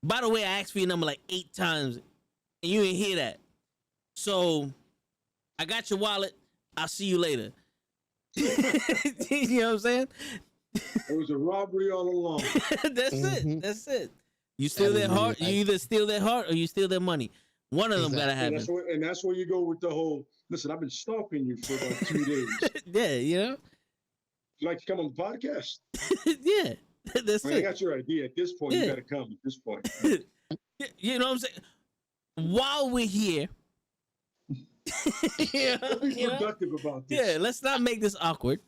By the way, I asked for your number like 8 times, and you didn't hear that. So I got your wallet. I'll see you later. You know what I'm saying? It was a robbery all along. That's it. That's it. You steal their heart. You either steal their heart or you steal their money. One of them gotta happen. And that's where you go with the whole, listen, I've been stalking you for about 2 days. Yeah, you know? You like to come on the podcast? Yeah. That's it. I got your idea. At this point, you gotta come at this point. You know what I'm saying? While we're here, be productive about this. Yeah, let's not make this awkward.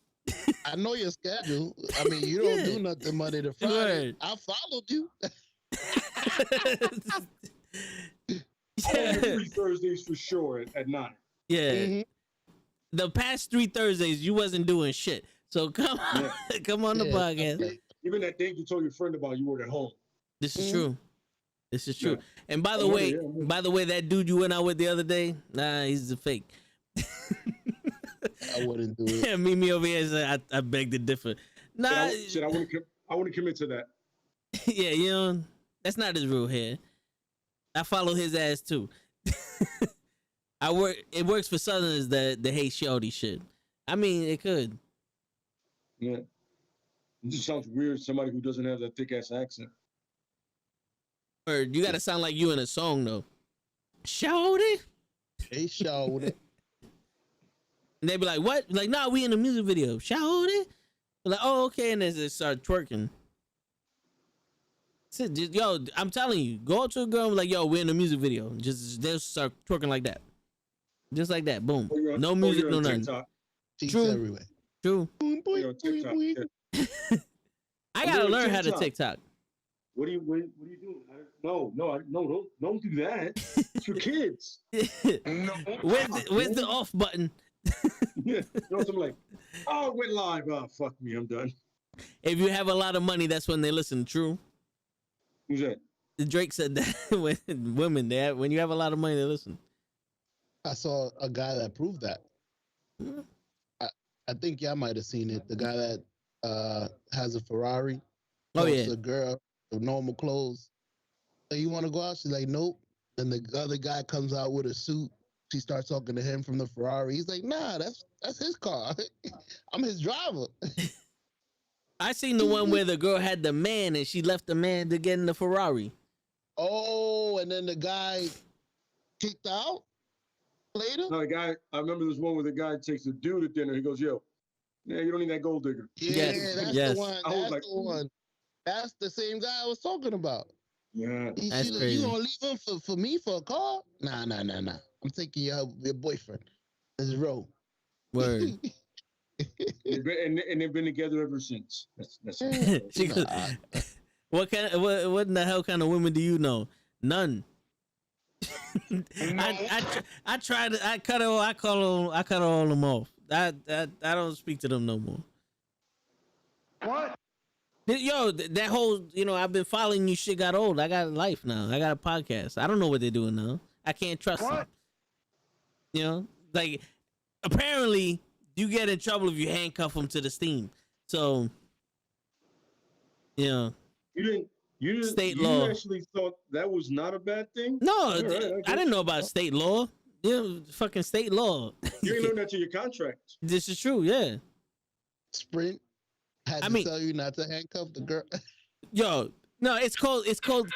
I know your schedule. I mean, you don't do nothing Monday to Friday. Right. I followed you. Every Thursdays for sure at 9. Yeah. The past 3 Thursdays, you wasn't doing shit. So come on, come on the podcast. Even that date you told your friend about, you were at home. This is true. This is true. And by the way, that dude you went out with the other day, nah, he's a fake. I wouldn't do it. Yeah, me over here said I beg to differ. Nah, I wouldn't commit to that. Yeah, you know, that's not his real hair. I follow his ass too. It works for Southerners that hate shorty shit. I mean, it could. Yeah. It just sounds weird. Somebody who doesn't have that thick ass accent. Or you gotta sound like you in a song though. Shorty. Hey, shorty. And they be like, what? Like, nah, we in a music video. Shorty. Like, oh, okay. And then they start twerking. Yo, I'm telling you, go up to a girl and be like, yo, we're in a music video. They'll start twerking like that. Just like that. Boom. No music, no nothing. True. Everywhere. True. I gotta learn how to TikTok. What are you doing? No, don't do that. It's for kids. Where's the off button? Yeah, something like, oh, it went live. Oh, fuck me, I'm done. If you have a lot of money, that's when they listen. True. Who's that? Drake said that when women, when you have a lot of money, they listen. I saw a guy that proved that. I think y'all might have seen it. The guy that has a Ferrari. Oh yeah. A girl with normal clothes. So you want to go out? She's like, nope. And the other guy comes out with a suit. She starts talking to him from the Ferrari. He's like, nah, that's his car. I'm his driver. I seen the one where the girl had the man and she left the man to get in the Ferrari. Oh, and then the guy kicked out later? No, I remember this one where the guy takes a dude at dinner. He goes, yo, yeah, you don't need that gold digger. Yeah, that's the one. I was like, the one. That's the same guy I was talking about. Yeah. That's crazy. You gonna leave him for me for a car? Nah. I'm taking your boyfriend. Let's roll. Word. and they've been together ever since. That's She goes, what in the hell kind of women do you know? None. I tried to. I cut all them off. I don't speak to them no more. What? Yo, that whole, I've been following you. Shit got old. I got a life now. I got a podcast. I don't know what they're doing now. I can't trust them. Like apparently you get in trouble if you handcuff them to the steam. So, you didn't. State law. You actually thought that was not a bad thing? No, right, I didn't know about state law. Fucking state law. You didn't learn that to your contract. This is true. Yeah. Sprint had to tell you not to handcuff the girl. Yo, no, it's called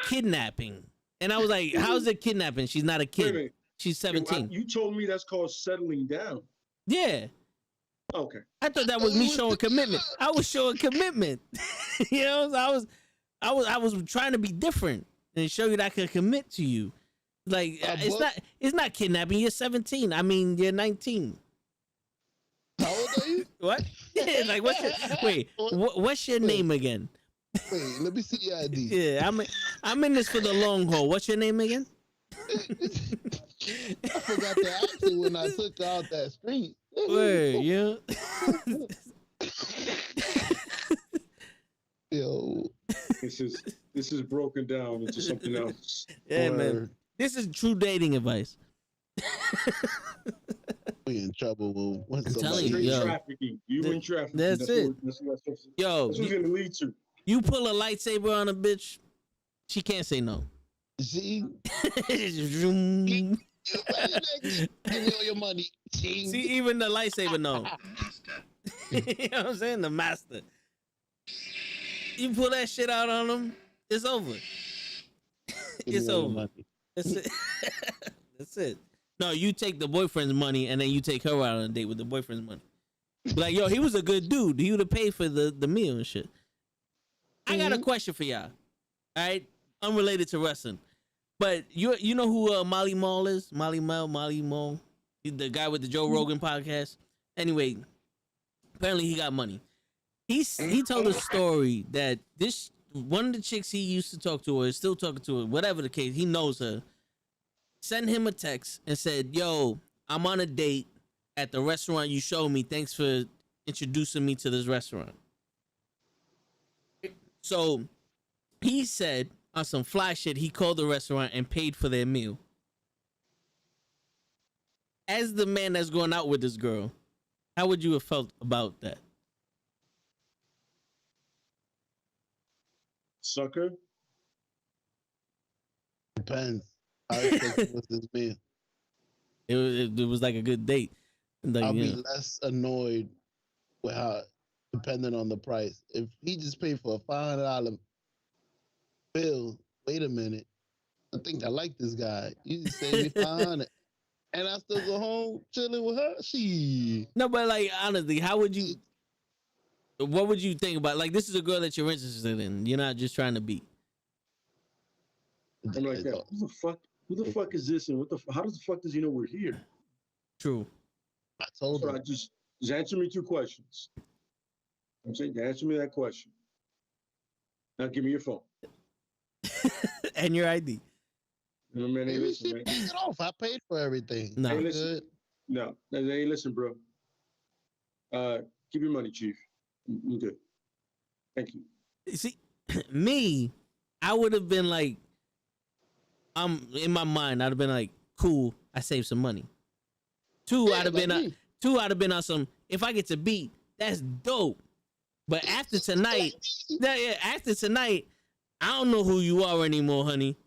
kidnapping. And I was like, how's it kidnapping? She's not a kid. She's 17. You told me that's called settling down. Yeah. Okay. I thought that was me showing commitment. I was showing commitment. So I was trying to be different and show you that I could commit to you. Like it's not kidnapping. You're 17. I mean, you're 19. How old are you? What? Yeah, like what's your name again? Wait, let me see your ID. Yeah, I'm in this for the long haul. What's your name again? I forgot to ask you when I took out that street. Word, yeah. Yo, this is broken down into something else. Yeah, man. This is true dating advice. We in trouble when telling you, yo. Trafficking. You in trafficking. That's it. That's Yo, that's what's gonna lead to. You pull a lightsaber on a bitch, she can't say no. See? Zoom. Give me all your money. See, even the lightsaber no. You know what I'm saying? The master. You pull that shit out on them, it's over. It's over. That's it. That's it. No, you take the boyfriend's money and then you take her out on a date with the boyfriend's money. Like, yo, he was a good dude. He would have paid for the meal and shit. I got a question for y'all. All right, unrelated to wrestling, but you know who Molly Mall is? Molly Mall. He's the guy with the Joe Rogan podcast. Anyway, apparently he got money. He told a story that this one of the chicks he used to talk to or is still talking to her, whatever the case, he knows her. Send him a text and said, "Yo, I'm on a date at the restaurant you showed me. Thanks for introducing me to this restaurant." So he said on some fly shit, he called the restaurant and paid for their meal. As the man that's going out with this girl, how would you have felt about that? Sucker. Depends. I think with this meal. It was like a good date. Like, I'll be less annoyed with how, depending on the price. If he just paid for a $500 bill, wait a minute. I think I like this guy. You just saved me $500, and I still go home chilling with her. No, but like honestly, what would you think about? Like, this is a girl that you're interested in. You're not just trying to beat. I'm like, who the fuck is this? And how does the fuck does he know we're here? True. I told So her. I just answer me 2 questions. I'm saying, answer me that question. Now give me your phone. and your ID. No, man, hey, Maybe listen, she man. pays it off. I paid for everything. No. Hey, I'm listen. good. No, hey, listen, bro. Keep your money, Chief. I'm good. Thank you. See, me, I would have been like, in my mind, I'd have been like, cool, I saved some money. Two, Yeah, I'd have like been, me. on some. If I get to beat, that's dope. But after tonight, after tonight, I don't know who you are anymore, honey.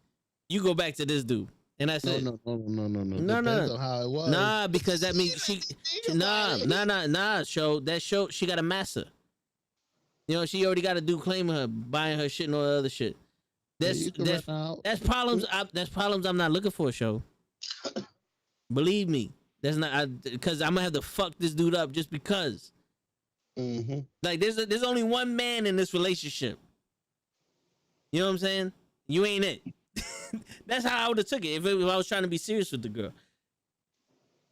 You go back to this dude, and that's it. No. No. Depends on how it was. Nah, because that means nah. Show she got a master. You know, she already got a dude claiming her, buying her shit and all the other shit. That's problems. That's problems I'm not looking for, show. Believe me, that's not because I'm gonna have to fuck this dude up just because. Mm-hmm. Like there's only one man in this relationship. You know what I'm saying? You ain't it. That's how I would have took it if I was trying to be serious with the girl.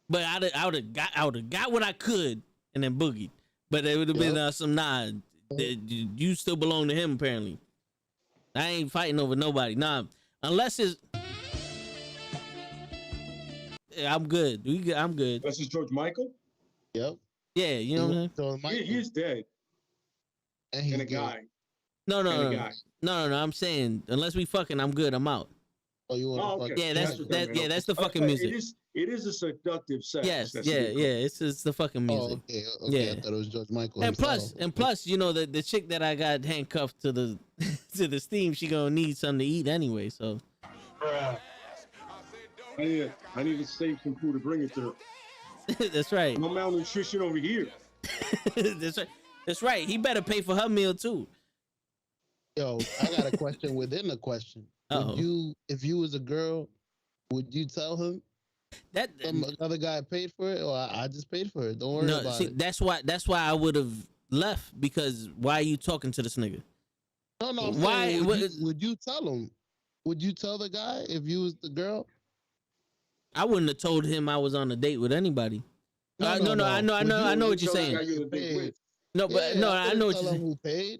But I would have got what I could and then boogied. But it would have been some you still belong to him apparently. I ain't fighting over nobody. Nah, unless it's. I'm good. I'm good. This is George Michael. Yep. Yeah, you know what I'm saying? So He's dead. and he's And a good. guy. No. And a guy. No. I'm saying unless we fucking, I'm good. I'm out. Oh, you want Oh, to okay. Yeah, that's the Okay, fucking music. It is a seductive sex. Yes, That's yeah. what you It's the fucking music. Oh, okay. Yeah. I thought it was George Michael. And himself. plus, you know, the chick that I got handcuffed to the to the steam, she gonna need something to eat anyway. So I need to save some food to bring it to her. that's right. No malnutrition over here. That's right. That's right. He better pay for her meal too. Yo, I got a question within a question. Uh-oh. Would you, if you was a girl, would you tell him That some other guy paid for it, or I just paid for it? Don't worry about see, it. that's why I would have left, because why are you talking to this nigga? No, I'm why- saying, what- would you tell him? Would you tell the guy if you was the girl? I wouldn't have told him I was on a date with anybody. No. I know what you're saying. No, but Yeah, no, I I know what tell you're him saying. who paid.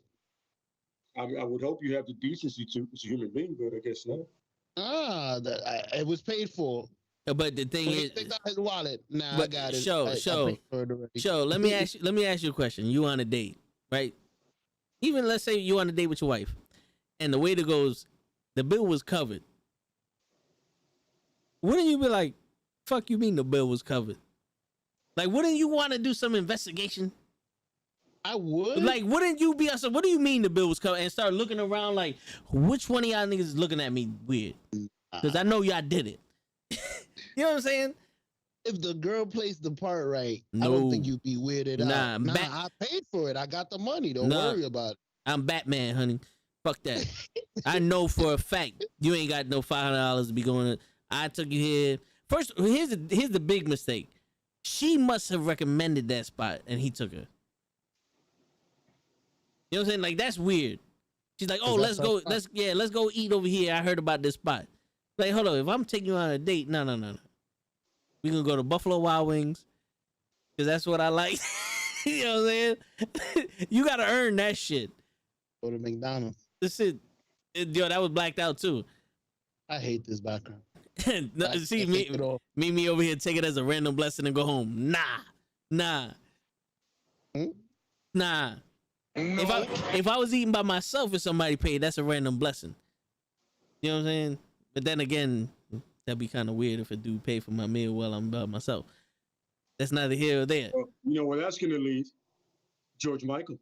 I would hope you have the decency to, as a human being, but I guess not. It was paid for. But the thing is, Take out his wallet. Nah, I but got it. show. I paid for it already. Let me ask you a question. You on a date, right? Even let's say you on a date with your wife, and the waiter goes, the bill was covered. Wouldn't you be like, fuck you mean the bill was covered? Like, wouldn't you want to do some investigation? I would. Like, wouldn't you be what do you mean the bill was covered? And start looking around like, which one of y'all niggas is looking at me weird? Because I know y'all did it. You know what I'm saying? If the girl plays the part right, I No. don't think you'd be weirded out. Nah, I paid for it. I got the money. Don't Nah. worry about it. I'm Batman, honey. Fuck that. I know for a fact you ain't got no $500 to be going. I took you here. First, here's the big mistake. She must have recommended that spot, and he took her. You know what I'm saying? Like, that's weird. She's like, oh, let's go eat over here. I heard about this spot. Like, hold on. If I'm taking you on a date, no. We gonna go to Buffalo Wild Wings, because that's what I like. You know what I'm saying? You gotta earn that shit. Go to McDonald's. This shit, yo, that was blacked out too. I hate this background. No, see, me over here take it as a random blessing and go home. Nah. If I was eating by myself and somebody paid, that's a random blessing. You know what I'm saying? But then again, that'd be kind of weird if a dude paid for my meal while I'm by myself. That's neither here or there. Well, you know where that's going to lead? George Michael.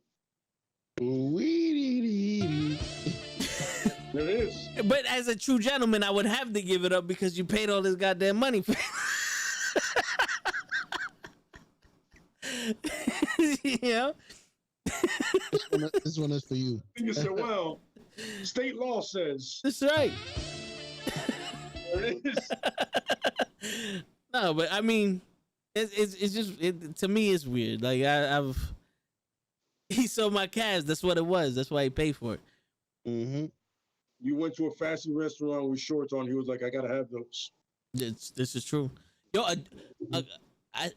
There it is. But as a true gentleman, I would have to give it up because you paid all this goddamn money for you know? This one is for you. You said, well, state law says. That's right. There it is. No, but I mean, it's just to me it's weird. Like he sold my cast. That's what it was. That's why he paid for it. Mm-hmm. You went to a fast food restaurant with shorts on. He was like, I gotta have those. This is true. Yo,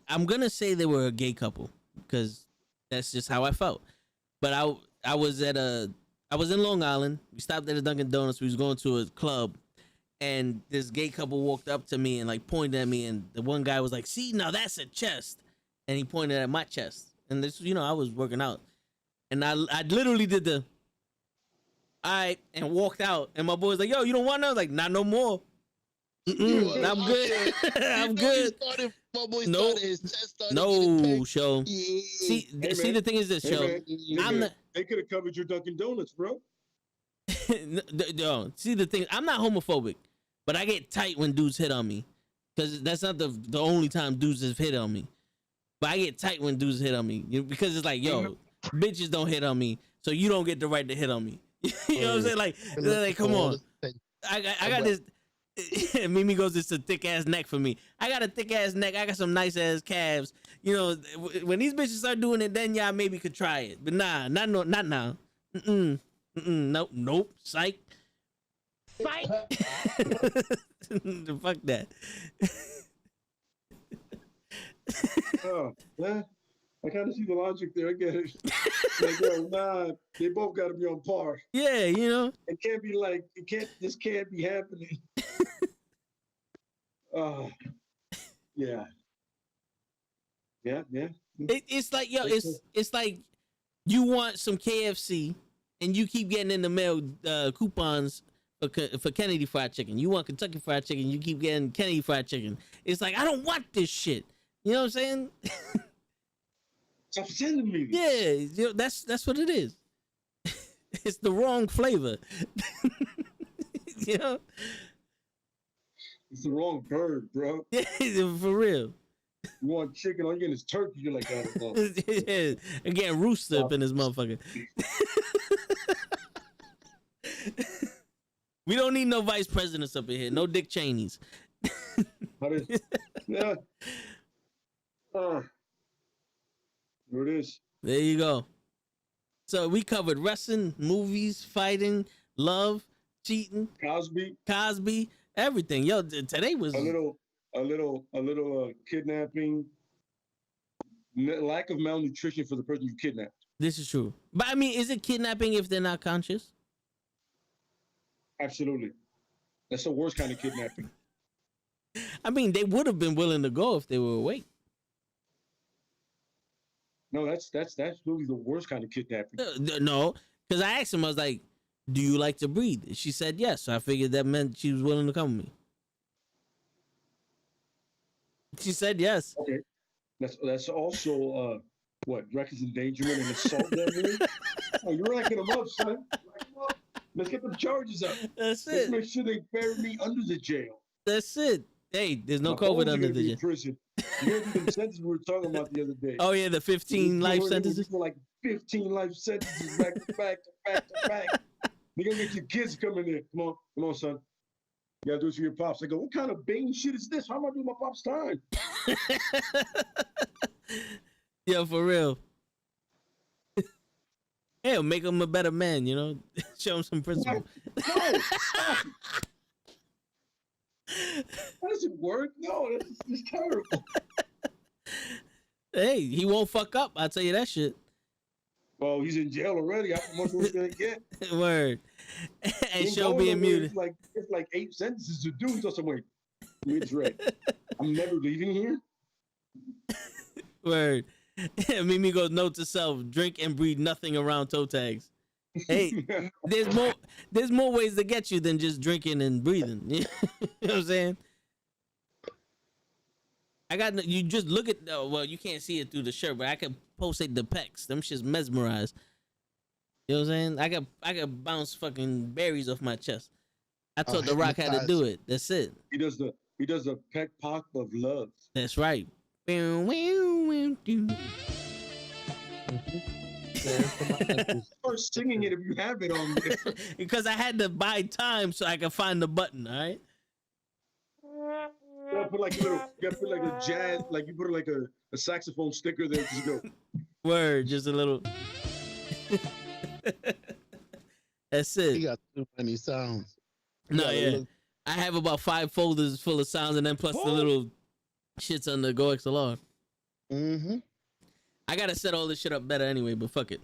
I'm gonna say they were a gay couple because that's just how I felt. But I was at a I was in Long Island. We stopped at a Dunkin' Donuts. We was going to a club, and this gay couple walked up to me and like pointed at me, and the one guy was like, "See, now that's a chest," and he pointed at my chest. And this, I was working out, and I literally did the, all right, and walked out. And my boy was like, "Yo, you don't want none?" I was like, "Not no more. I'm good. I'm good." No, show. Yeah. See, the thing is this, show. They could have covered your Dunkin' Donuts, bro. No, see the thing. I'm not homophobic, but I get tight when dudes hit on me, because that's not the only time dudes have hit on me. But I get tight when dudes hit on me, because it's like, yo, bitches don't hit on me, so you don't get the right to hit on me. You know what I'm saying? Like, come on. I got this. Mimi goes, "It's a thick ass neck for me." I got a thick ass neck. I got some nice ass calves. When these bitches start doing it, then y'all maybe could try it. But nah, not now. Nope. Psych. Fuck that. Oh, yeah. I kind of see the logic there. I get it. Like, yo, nah, they both got to be on par. Yeah, It can't be like, this can't be happening. Yeah. Yeah. It's like, yo, it's like you want some KFC and you keep getting in the mail coupons for Kennedy Fried Chicken. You want Kentucky Fried Chicken, you keep getting Kennedy Fried Chicken. It's like, I don't want this shit. You know what I'm saying? Stop sending me. Yeah, that's what it is. It's the wrong flavor. It's the wrong bird, bro. Yeah, for real. You want chicken, all you get is turkey. You're like, I don't know. Yeah, again, rooster up in this motherfucker. We don't need no vice presidents up in here. No Dick Cheneys. Yeah. There it is. There you go. So we covered wrestling, movies, fighting, love, cheating, Cosby, everything. Yo, today was a little kidnapping, lack of malnutrition for the person you kidnapped. This is true. But I mean, is it kidnapping if they're not conscious? Absolutely. That's the worst kind of kidnapping. I mean, they would have been willing to go if they were awake. No, that's really the worst kind of kidnapping. No, because I asked him, I was like, "Do you like to breathe?" And she said yes. So I figured that meant she was willing to come with me. She said yes. Okay, that's also what, reckless endangerment and assault. Oh, you're racking them up, son. Rack 'em up. Let's get them charges up. That's Let's it. make sure they bury me under the jail. That's it. Hey, there's no COVID under the jail. Prison. You heard the sentences we were talking about the other day. Oh yeah, the 15 life sentences. Like 15 life sentences back to back to back to back. You're gonna get your kids coming in. Come on, son. You gotta do it for your pops. I go, what kind of Bane shit is this? How am I doing my pops' time? Yeah, for real. Hey, make him a better man, show him some principle. No. That doesn't work. No, it's terrible. Hey, he won't fuck up. I'll tell you that shit. Well, he's in jail already. How much more he's gonna get? Word. And show being muted. It's like 8 sentences to do. So wait, it's right. I'm never leaving here. Word. Mimi goes, note to self: drink and breathe nothing around toe tags. Hey, there's more ways to get you than just drinking and breathing. You know what I'm saying? You just look at, well, you can't see it through the shirt, but I can pulsate the pecs. Them shit's mesmerized. You know what I'm saying? I could bounce fucking berries off my chest. I taught The Rock how to do it. That's it. He does the peck pop of love. That's right. Start singing it if you have it on there. Because I had to buy time so I could find the button. All right. You gotta put like a jazz, like you put like a saxophone sticker there. Just go. Word, just a little. That's it. He got too many sounds. No, yeah. I have about 5 folders full of sounds, and then plus the little shits on the Go XLR. Mm-hmm. I gotta set all this shit up better anyway, but fuck it.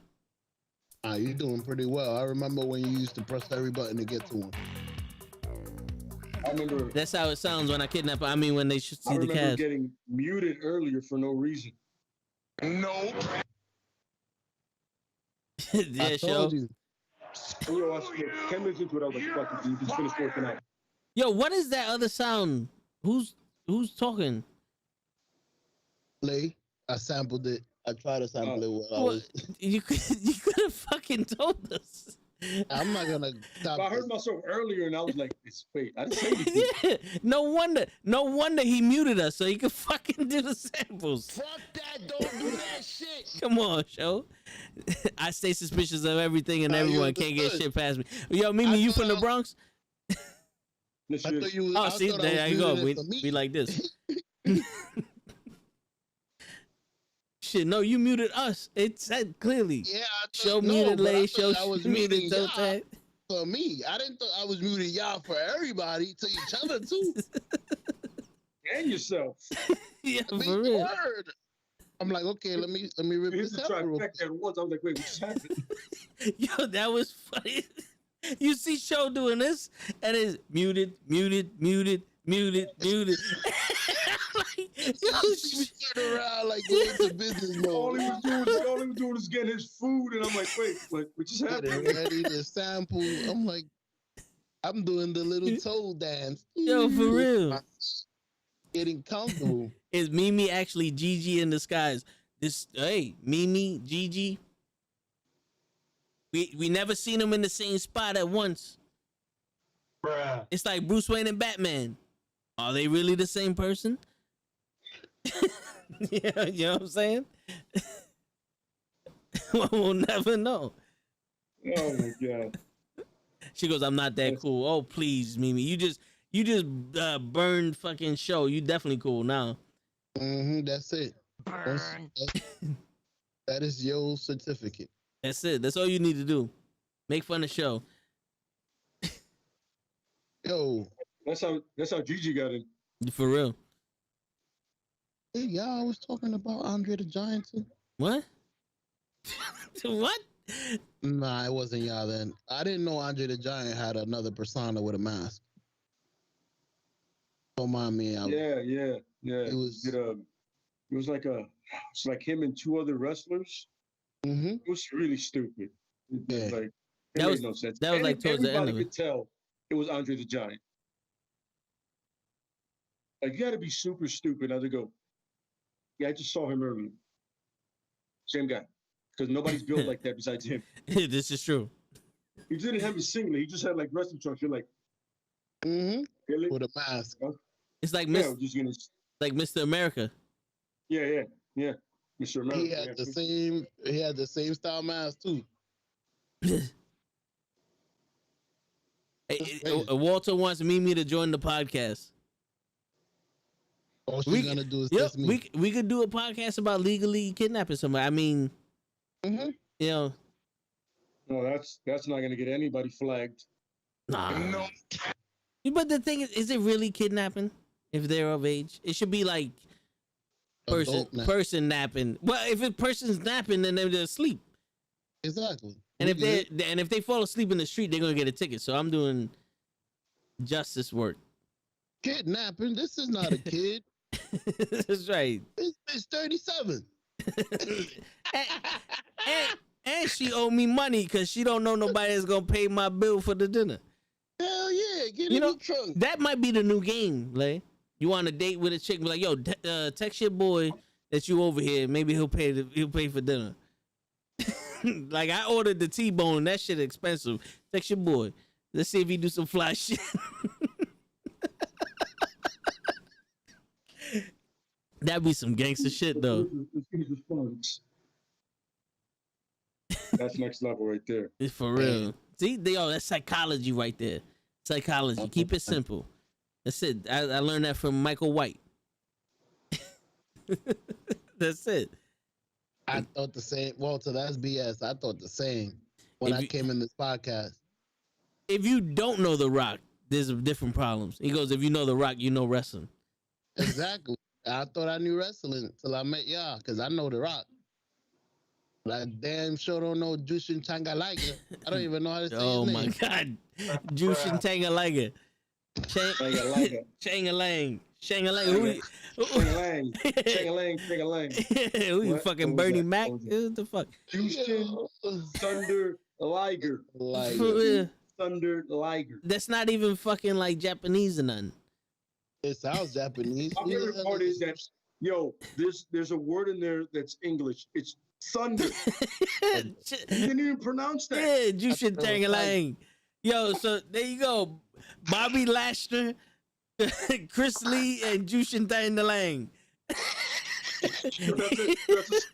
You're doing pretty well. I remember when you used to press every button to get to one. I remember. That's how it sounds when I kidnap. I mean, when they should see I the remember cast. getting muted earlier for no reason. Nope. Yeah, I show. told you. And, I spent 10 minutes into it. I was like, fuck it, you just finished working out. Yo, what is that other sound? Who's talking? Play. I sampled it. I tried to sample it. While I What? was, You could have fucking told us. I'm not gonna stop. I heard myself earlier and I was like, it's fake. I didn't say anything. Yeah, no wonder he muted us so he could fucking do the samples. Fuck that. Don't do that shit. Come on, show. I stay suspicious of everything and Nah, you everyone can't get understood. shit past me. Yo, Mimi, you from the Bronx? This I shit thought is- you was, Oh, I see, thought I there was you go. muted it for me. We like this. Shit, no, you muted us. It said clearly. Yeah, I thought, Show no, muted but I Lay, thought show I was muted muting Toe y'all Tag. for me. I didn't think I was muting y'all for everybody, to each other too. and yourself. Yeah, Big for real. word. I'm like, okay, let me rip Here's this the out real quick. trifecta at once. I was like, wait, what just happened? Yo, that was funny. You see Show doing this, and it's muted. Like, yo, We turn around like going to business all mode. he was doing is getting his food, and I'm like, wait, what just Getting happened? ready to sample. I'm like, I'm doing the little toe dance. Yo, for real. Getting comfortable. Is Mimi actually Gigi in disguise? Mimi, Gigi. We never seen them in the same spot at once. Bruh. It's like Bruce Wayne and Batman. Are they really the same person? Yeah, you know what I'm saying? We'll never know. Oh my god. She goes, I'm not that cool. Oh, please, Mimi. You just burned fucking Show. You definitely cool now. That's it. That is your certificate. That's it. That's all you need to do. Make fun of Show. Yo, That's how Gigi got in. For real. hey, y'all was talking about Andre the Giant too. What? What? Nah, it wasn't y'all then. I didn't know Andre the Giant had another persona with a mask. Don't mind me. Yeah. It was. It's like him and two other wrestlers. Mm-hmm. It was really stupid. Yeah. Like it That made was- no sense. that was like towards the end everybody of it. could tell it was Andre the Giant. Like you got to be super stupid now to go. Yeah, I just saw him earlier. Same guy, because nobody's built like that besides him. This is true. He didn't have a singlet. He just had like wrestling trunks. You're like, Mm-hmm. really? With a mask. It's like Yeah, we're just gonna. like Mr. America. Yeah. Mr. America. He had the same. He had the same style mask too. Walter wants Mimi to join the podcast. All she's gonna do is test me. we could do a podcast about legally kidnapping somebody. I mean, Mm-hmm. you know, No, that's not gonna get anybody flagged. nah. No. But the thing is it really kidnapping if they're of age? It should be like Adult nap. person napping. Well, if a person's napping, then they're asleep. Exactly. And We if they fall asleep in the street, they're gonna get a ticket. So I'm doing justice work. kidnapping. This is not a kid. That's right. It's 37. And she owe me money because she don't know nobody that's gonna pay my bill for the dinner. Hell yeah, get You in know, the trunk. that might be the new game, Lay. You want a date with a chick, be like, yo, text your boy that you over here. Maybe he'll pay for dinner. Like I ordered the T-bone. That shit expensive. Text your boy. Let's see if he do some fly shit. That'd be some gangster shit though. That's next level right there. It's for real. See, that's psychology right there. Psychology. Keep it simple. That's it. I learned that from Michael White. That's it. I thought the same. Walter, that's BS. I thought the same when If I you- came in this podcast. If you don't know The Rock, there's different problems. He goes, if you know The Rock, you know wrestling. Exactly. I thought I knew wrestling till I met y'all because I know The Rock. That damn sure don't know Jushin Tangalaga. I don't even know how to say Oh his my name. God. Jushin Tangalaga. Changalang. Changalang. Chang-a-lang. Chang-a-lang. Chang-a-lang. Who you What? fucking What was Bernie that? Mac? What was What the fuck? Houston Thunder Liger. Thunder Liger. That's not even fucking like Japanese or nothing. It sounds Japanese. My favorite part is that, there's a word in there that's English. It's thunder. You didn't even pronounce that. Yeah, Jushin Tangling. Yo, so there you go. Bobby Lashley, Chris Lee, and Jushin Tangling.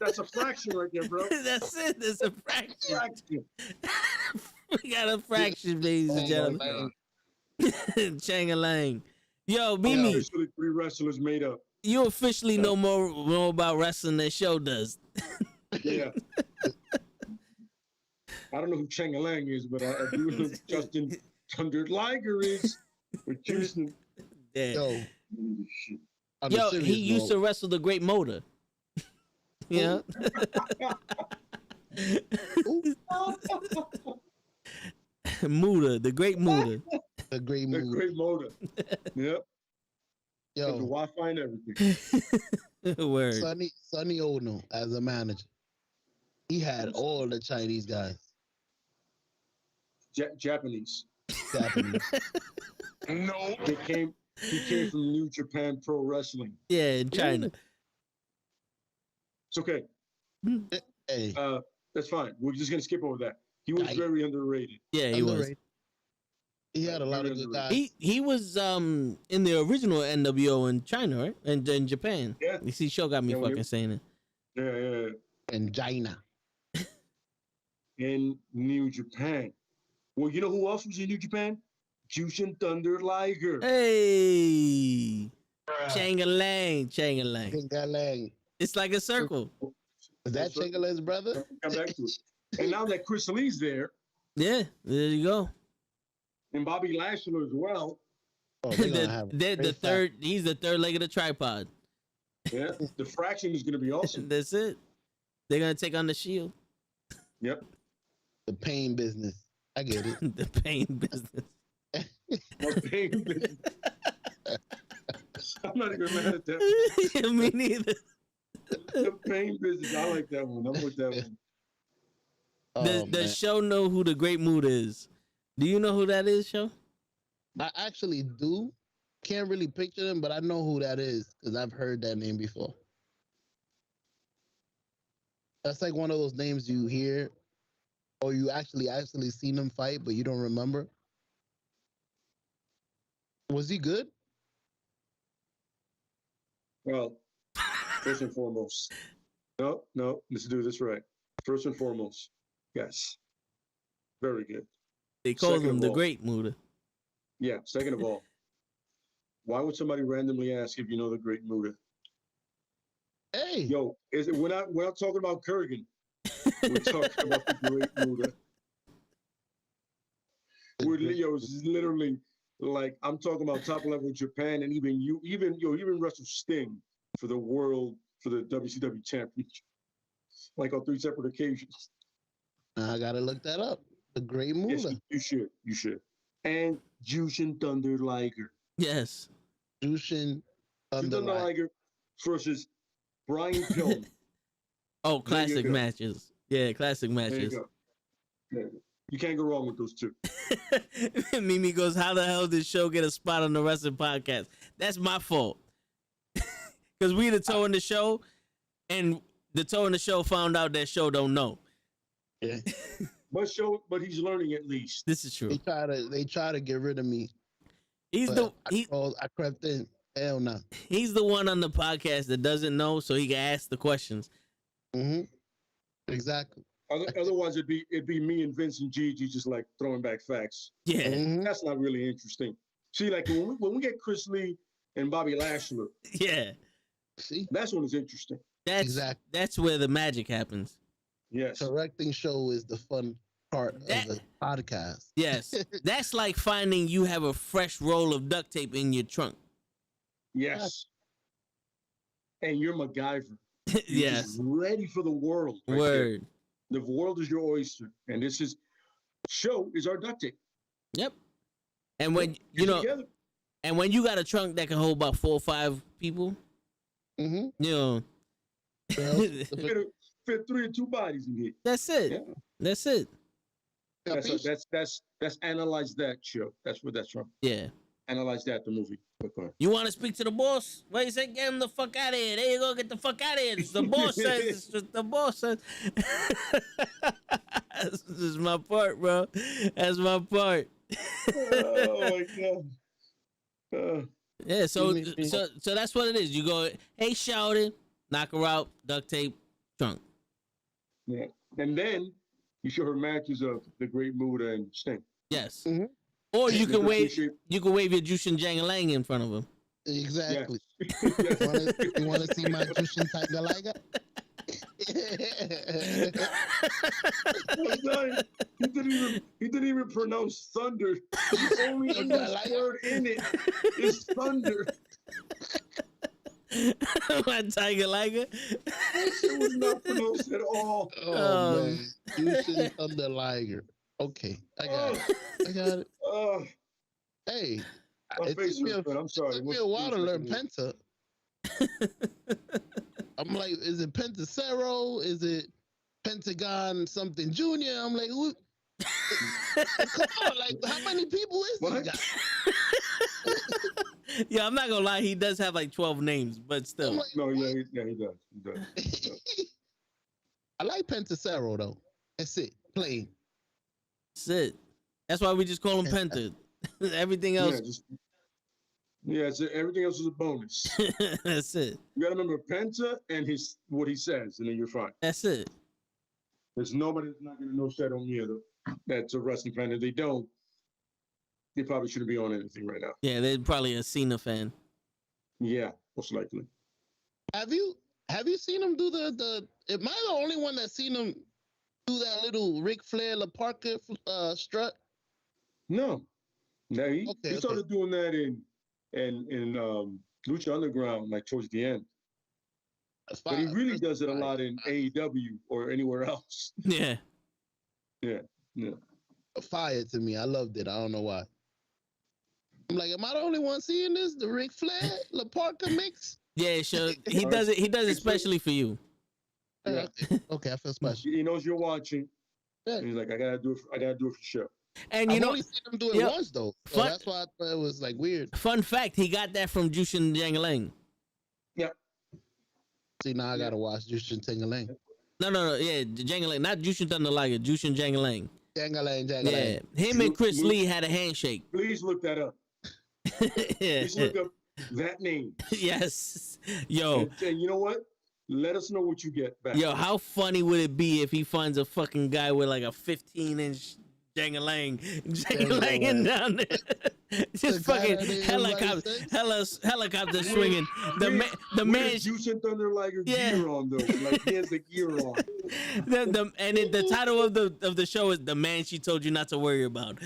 That's a fraction right there, bro. That's it. That's a fraction. Fraction. We got a fraction, ladies and gentlemen. Chang-a-lang. Yo, Mimi. Officially 3 wrestlers made up. You officially know more about wrestling than Show does. Yeah. I don't know who Chang-a-lang is, but I do know who Justin Thunder Liger is. With Houston. Yeah. Yo, he used to wrestle the Great Motor. Yeah. Muda, the Great Muda. The Great The Muda. Great Motor. Yep. Yo, The Wi-Fi and everything. Word. Sonny Ono as a manager. He had all the Chinese guys. Japanese. Japanese. No. He came from New Japan Pro Wrestling. Yeah, in China. It's okay. Hey, That's fine. We're just gonna skip over that. He was very underrated. Yeah, he was. underrated. He had a lot of good guys. He was in the original NWO in China, right? And in Japan. Yeah. You see, Show got me fucking saying it. Yeah. And China. In New Japan. Well, you know who else was in New Japan? Jushin Thunder Liger. Hey, Chang-a-lang. Chingalang. It's like a circle. Is that Chingalang's brother? Come back to it. And now that Chris Lee's there, Yeah, there you go. and Bobby Lashley as well. Oh, they're gonna have a The great third. He's the third leg of the tripod. Yeah, the fraction is going to be awesome. That's it. They're gonna take on the Shield. Yep. the pain business. I get it. The pain business. The pain business. I'm not even mad at that. Me neither. The pain business. I like that one. I'm with that one. Does Show know who the Great Mood is? Do you know who that is, Show? I actually do. Can't really picture them, but I know who that is because I've heard that name before. That's like one of those names you hear, or you actually seen them fight, but you don't remember. Was he good? Well, first and foremost. No, let's do this right. First and foremost, yes. Very good. They call Second him of the all- Great Muda. Yeah, second of all, why would somebody randomly ask if you know the Great Muda? Hey, Yo, we're not talking about Kurgan. We're talking about the Great Muda. It's literally like I'm talking about top level Japan, and even wrestle Sting for the WCW championship, like on 3 separate occasions. I gotta look that up. The Great Muda. Yes, you should. And Jushin Thunder Liger. Yes. Jushin Thunder Liger versus Brian Pillman. Oh, classic go. matches. Yeah, classic There you matches. go. There you go. You can't go wrong with those two. Mimi goes, how the hell did Show get a spot on the wrestling podcast? That's my fault. Because we the toe in the show, and the toe in the show found out that Show don't know. Yeah. But he's learning at least. This is true. They try to get rid of me. I crept in. Hell no. He's the one on the podcast that doesn't know, so he can ask the questions. Mm-hmm. Exactly. Otherwise, it'd be me and Vince and Gigi just like throwing back facts. Yeah. Mm-hmm. That's not really interesting. See, like when we get Chris Lee and Bobby Lashley, Yeah. See, that's when it's interesting. That's where the magic happens. Yes. correcting Show is the fun part of the podcast. Yes. That's like finding you have a fresh roll of duct tape in your trunk. Yes. And you're MacGyver. You're Yes. just ready for the world. Right Word. The world is your oyster, and this show is our duct tape. Yep. And when Together. and when you got a trunk that can hold about 4 or 5 people, Mm-hmm. you know, fit 3 or 2 bodies in here. that's it. Yeah. That's it. That's Analyze That show. That's where that's from. Yeah. Analyze That, the movie. Okay. You want to speak to the boss? What you say? Get him the fuck out of here. There you go. Get the fuck out of here. It's the boss says. It's just the boss says. This is my part, bro. That's my part. Oh my god. Yeah. So that's what it is. You go, hey, shout it, knock her out, duct tape, trunk. Yeah. And then you show her matches of the Great Muda and Sting. Yes. Mm-hmm. Or you can wave. You can wave your Jushin Jangalang in front of him. Exactly. Yes. You want to see my Jushin Tiger Liger? He didn't even pronounce thunder. The only English word in it is thunder. My Tiger Liger. That shit was not pronounced at all. Oh man, Jushin Thunder Liger. Okay, I got it. Hey, my face was good. I'm sorry. It took me a while to learn Penta. I'm like, is it Pentacero? Is it Pentagon something Junior? I'm like, who? Come on, like, how many people is this guy? Yeah, I'm not gonna lie. He does have like 12 names, but still. Like, no, yeah, he does. He does. I like Pentacero though. That's it. Plain. That's it. That's why we just call him Penta. Everything else. Everything else is a bonus. That's it. You gotta remember Penta and what he says, and then you're fine. That's it. There's nobody that's not gonna know Shadow Mia that's a wrestling fan. If they don't, they probably shouldn't be on anything right now. Yeah, they're probably a Cena fan. Yeah, most likely. Have you seen him do the? Am I the only one that's seen him do that little Ric Flair La Parker strut? No. Now he started doing that in Lucha Underground, like towards the end. But he really does it a lot in AEW or anywhere else. Yeah. Yeah. Fire to me. I loved it. I don't know why. I'm like, am I the only one seeing this? The Ric Flair La Parker mix? Yeah, sure. He does it. He does it especially for you. Yeah. Okay, I feel special. He knows you're watching. Yeah. And he's like, I gotta do it for sure. And I've only seen him do it once though. So that's why I thought it was like weird. Fun fact, he got that from Jushin Jangalang. Yeah. See, now I gotta watch Jushin Tingaling. No, yeah, Jangalang, not Jushin Thunder Liger, Jushin Jangalang. Jangalang. Yeah, him and Chris Lee had a handshake. Please look that up. Yeah. Please look up that name. Yes. Yo. And you know what? Let us know what you get back. Yo, how funny would it be if he finds a fucking guy with like a 15-inch Jangalang down there? Just fucking helicopter swinging. The man. Jushin Thunder Liger gear on though. Like he has the gear on. The title of the show is "The Man She Told You Not to Worry About."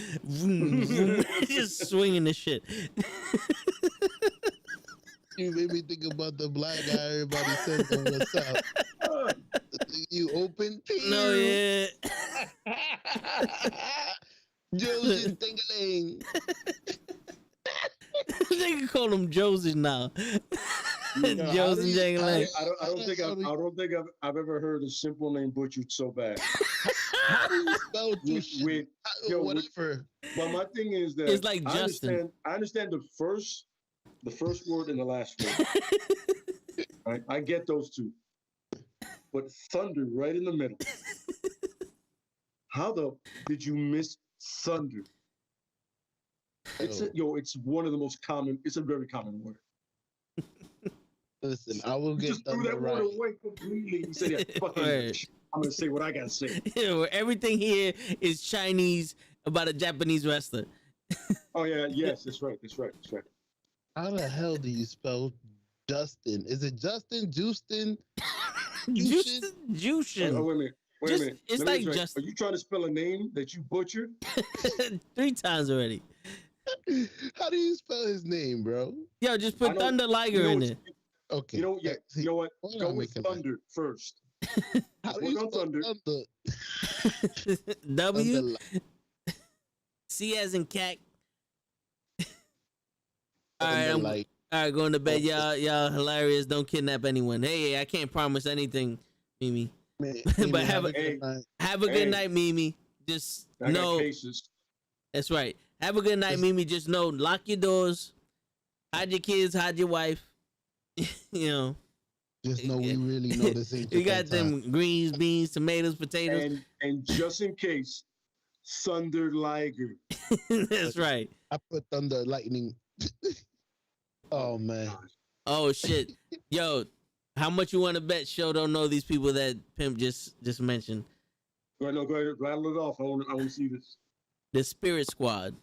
Just swinging the shit. You made me think about the black guy everybody says on what's up. You open? No, yeah. Jushin Tingaling. They can call him Josie now. Josie Jangalang. I don't think I've ever heard a simple name butchered so bad. How do you spell Jushin? Whatever. But my thing is that it's like Justin. I understand the first word and the last word. Right? I get those two. But thunder right in the middle. How did you miss thunder? It's one of the most common. It's a very common word. Listen, I will get just threw that word away completely. You said, yeah, fucking. Right. I'm gonna say what I gotta say. Everything here is Chinese about a Japanese wrestler. Oh yeah, yes, that's right. How the hell do you spell Justin? Is it Justin? Justin? Oh, wait a minute. It's like Justin. Are you trying to spell a name that you butchered? 3 times already. How do you spell his name, bro? Yo, just put Thunder Liger in there. Okay. You know what? Go with Thunder first. How do Work you on spell thunder. W Thunder. C as in cat. All right, Thunder I'm like all right. Going to bed, y'all hilarious. Don't kidnap anyone. Hey, I can't promise anything, Mimi. man, But have a good Hey. night. Have a good night, Mimi. Just I got know cases. that's right. Have a good night, Mimi. Just know, lock your doors, hide your kids, hide your wife. You know, Just know we really know this ain't you your got them bedtime. greens, beans, tomatoes, potatoes. And just in case, Thunder Liger. That's right. I put thunder, lightning. Oh man, Oh shit, yo, how much you want to bet? Show don't know these people that Pimp just mentioned. Go ahead, rattle it off. I want to see this. The Spirit Squad.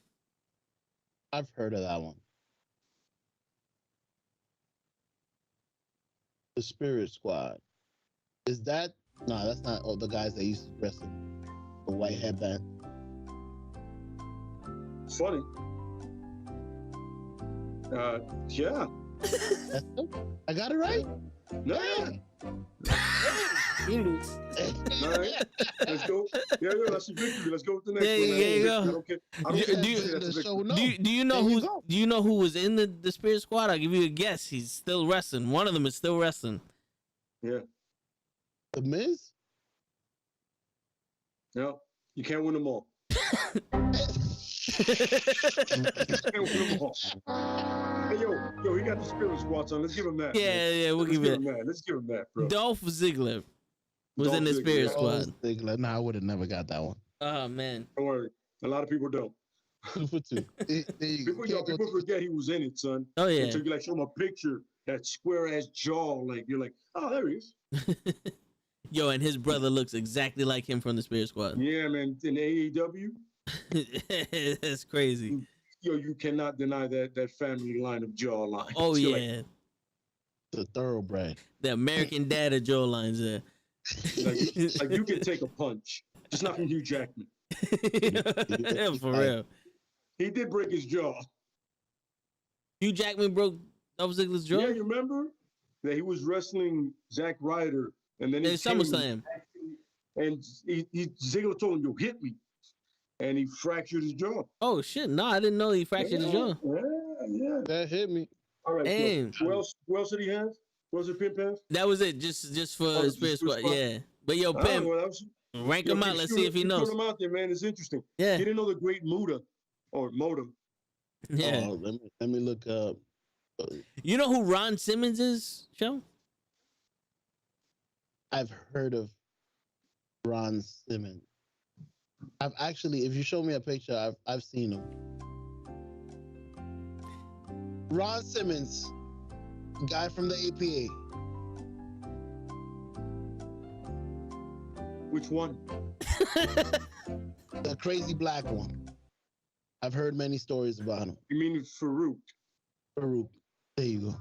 I've heard of that one. The Spirit Squad. Is that? No, that's not. Oh, the guys that used to wrestle. The white headband. Funny. Yeah. That's it? I got it right. No. Hey. All right. Let's go. Yeah, that's a victory. Let's go with the next There one. you man. go. I don't care. I don't care. Do you- That's a The show, victory. no. Do you know There you who? go. Do you know who was in the Spirit Squad? I'll give you a guess. He's still wrestling. One of them is still wrestling. Yeah. The Miz. No, you can't win them all. You can't win them all. Hey, yo, he got the Spirit Squad on. Let's give him that. man. Yeah, we'll Let's give give it. him that. Let's give him that, bro. Dolph Ziggler was Dolph in the Ziggler, Spirit yeah. Squad. Ziggler. Nah, I would have never got that one. Oh man. Don't worry. A lot of people don't. 2 for 2. People forget he was in it, son. Oh yeah. Until you like show them a picture, that square ass jaw, like you're like, oh, there he is. Yo, and his brother looks exactly like him from the Spirit Squad. Yeah, man. In AEW, That's crazy. yo, you cannot deny that family line of jawline. Oh You're yeah. The thoroughbred. The American Dad of Joe lines there. like you can take a punch, just not from Hugh Jackman. For real. He did break his jaw. Hugh Jackman broke Dolph Ziggler's jaw Yeah, you remember that he was wrestling Zack Ryder, and then he in came, SummerSlam. and Ziggler told him, "Yo, hit me," and he fractured his jaw. Oh shit! No, I didn't know he fractured his jaw. Yeah. That hit me. All right. Damn. So, who else did he have? What was it Pimp have? That was it. Just for Oh, the just Spirit Spirit Squad. Squad? Yeah. But yo, Ah, Pimp, well, that was, rank yo, him out. keep Let's shooting- see if he keep knows. shooting him out there, man. It's interesting. Yeah. He didn't know the great Muda or Modem. Yeah. Oh, let me look up. You know who Ron Simmons is, Joe? I've heard of Ron Simmons. I've actually, if you show me a picture, I've seen him. Ron Simmons, guy from the APA. Which one? The crazy black one. I've heard many stories about him. You mean Farouk? Farouk. There you go.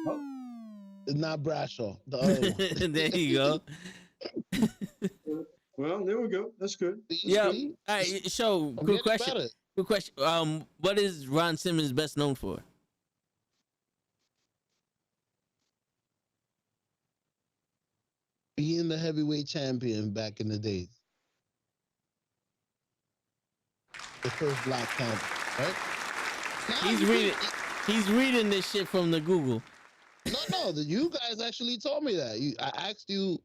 Oh. It's not Bradshaw. The other one. There you go. Well, there we go. That's good. Yeah. See? All right. So, I'm quick getting question. better. Quick question. What is Ron Simmons best known for? Being the heavyweight champion back in the days. The first black champion, right? Nah, He's you reading. did- He's reading this shit from the Google. No, you guys actually told me that. I asked you,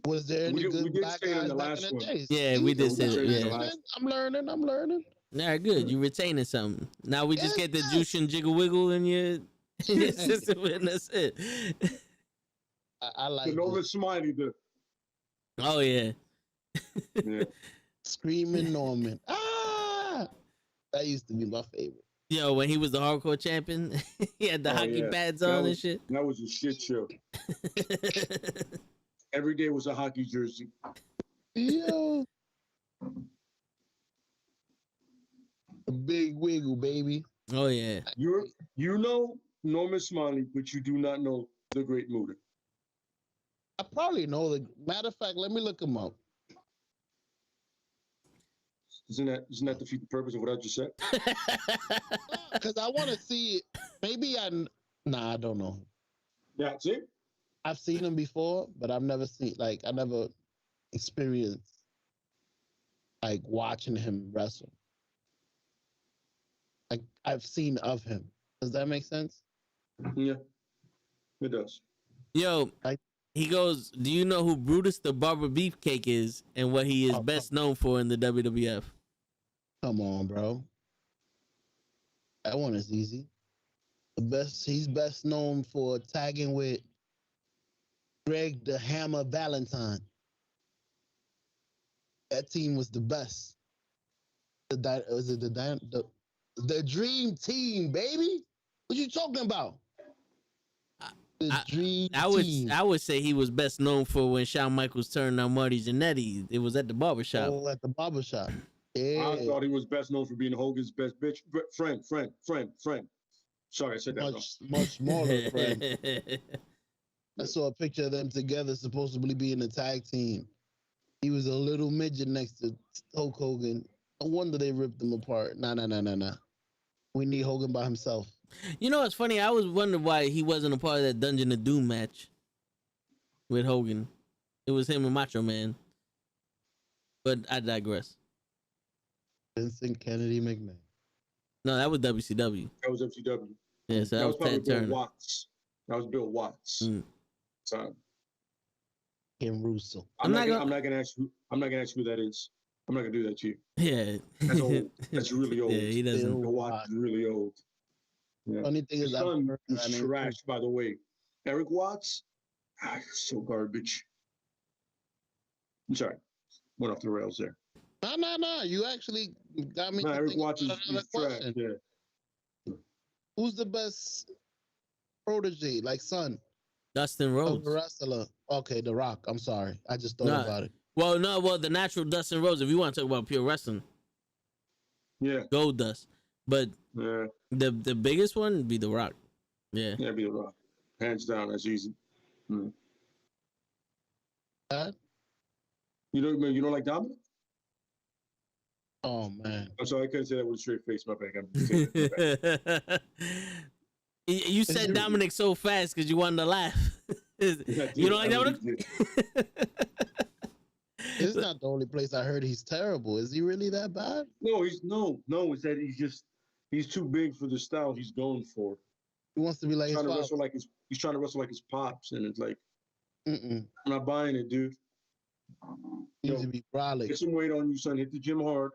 was there any We good did black say it in guys the back last in the one. days? Yeah, See, we did say I'm that, learning, yeah. man. I'm learning. All right, good. You retaining something. Now we just Yes, get the yes. juice and jiggle wiggle in your system, and that's it. I like The Norman this. Smiley, Oh yeah. yeah. Screaming Norman. Ah! That used to be my favorite. Yo, when he was the hardcore champion, he had the Oh, hockey yeah. pads That on and was- shit. That was a shit show. Every day was a hockey jersey. Yo. A big wiggle, baby. Oh yeah. You know Norman Smiley, but you do not know the Great Muda. I probably know the matter of fact, let me look him up. Doesn't that defeat the purpose of what I just said? Because I want to see it. Maybe I don't know. Yeah, see? I've seen him before, but I've never seen I never experienced like watching him wrestle. Like I've seen of him. Does that make sense? Yeah, it does. Yo, he goes, do you know who Brutus the Barber Beefcake is and what he is best known for in the WWF? Come on, bro. That one is easy. He's best known for tagging with Greg the Hammer Valentine. That team was the best. The Dream Team, baby? What you talking about? I would say he was best known for when Shawn Michaels turned on Marty Jannetty. It was at the barbershop. Oh, at the barbershop. Yeah. I thought he was best known for being Hogan's best bitch friend. Sorry, I said that. Much smaller friend. I saw a picture of them together, supposedly being a tag team. He was a little midget next to Hulk Hogan. No wonder they ripped him apart. Nah. We need Hogan by himself. You know what's funny? I was wondering why he wasn't a part of that Dungeon of Doom match with Hogan. It was him and Macho Man. But I digress. Vincent Kennedy McMahon. No, that was WCW. That was WCW. Yeah, so that was probably Ted Bill Turner. Watts. That was Bill Watts. So Kim Russo. I'm not gonna ask you who that is. I'm not gonna do that to you. Yeah. That's old. That's really old. Yeah, he doesn't. Bill Watts is really old. Yeah. Funny thing is, he's trash, by the way. Eric Watts, so garbage. I'm sorry, went off the rails there. No. You actually got me. Eric Watts is trash. Yeah. Who's the best protege, like son? Dustin Rhodes. Of a wrestler. Okay, The Rock. I'm sorry. I just thought about it. Well, the natural Dustin Rhodes, if you want to talk about pure wrestling. Yeah. Gold Dust. But the biggest one would be The Rock. Yeah. Yeah, be The Rock. Hands down, that's easy. You don't like Dominic? Oh man. I'm sorry, I couldn't say that with a straight face. My bad. You said Dominic so fast because you wanted to laugh. You don't like Dominic? This is not the only place I heard he's terrible. Is he really that bad? No, it's that he's too big for the style he's going for. He wants to be like he's trying to wrestle like his pops, and it's like, I'm not buying it, dude. He needs to be brolic. Get some weight on you, son. Hit the gym hard,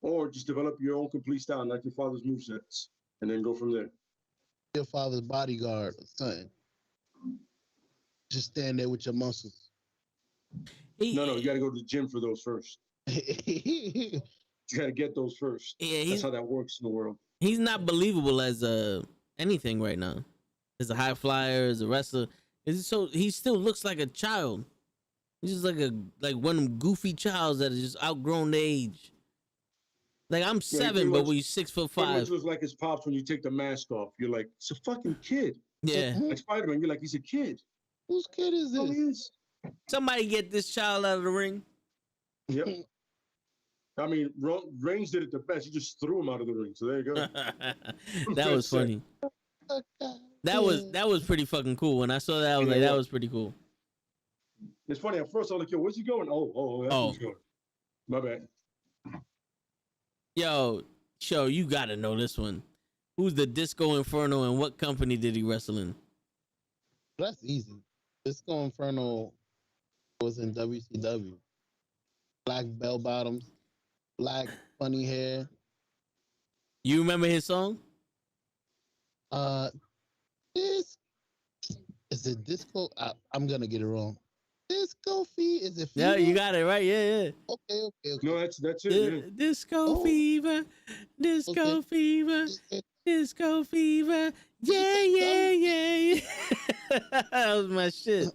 or just develop your own complete style, like your father's movesets, and then go from there. Your father's bodyguard or something. Just stand there with your muscles. No, you got to go to the gym for those first. You got to get those first. Yeah, that's how that works in the world. He's not believable as anything right now. As a high flyer, as a wrestler, he still looks like a child. He's just like one of them goofy childs that is just outgrown age. Like I'm 7, but we're 6'5". It looks like his pops when you take the mask off. You're like, it's a fucking kid. Yeah. Like Spider-Man, you're like, he's a kid. Whose kid is this? Oh, he is. Somebody get this child out of the ring. Yep. I mean, Reigns did it the best. He just threw him out of the ring. So there you go. That was funny. That was pretty fucking cool. When I saw that, I was like, that was pretty cool. It's funny. At first, I was like, yo, where's he going? Oh, that's where he's going. My bad. Yo, Show, you gotta know this one. Who's the Disco Inferno and what company did he wrestle in? That's easy. Disco Inferno was in WCW. Black bell bottoms, black funny hair. You remember his song? Is it Disco? I'm gonna get it wrong. Disco Fever? Is it Fever? Yeah, you got it right. Yeah. Okay. No, that's it. Yeah. Disco Fever, Disco Fever, Disco Fever. Yeah. That was my shit.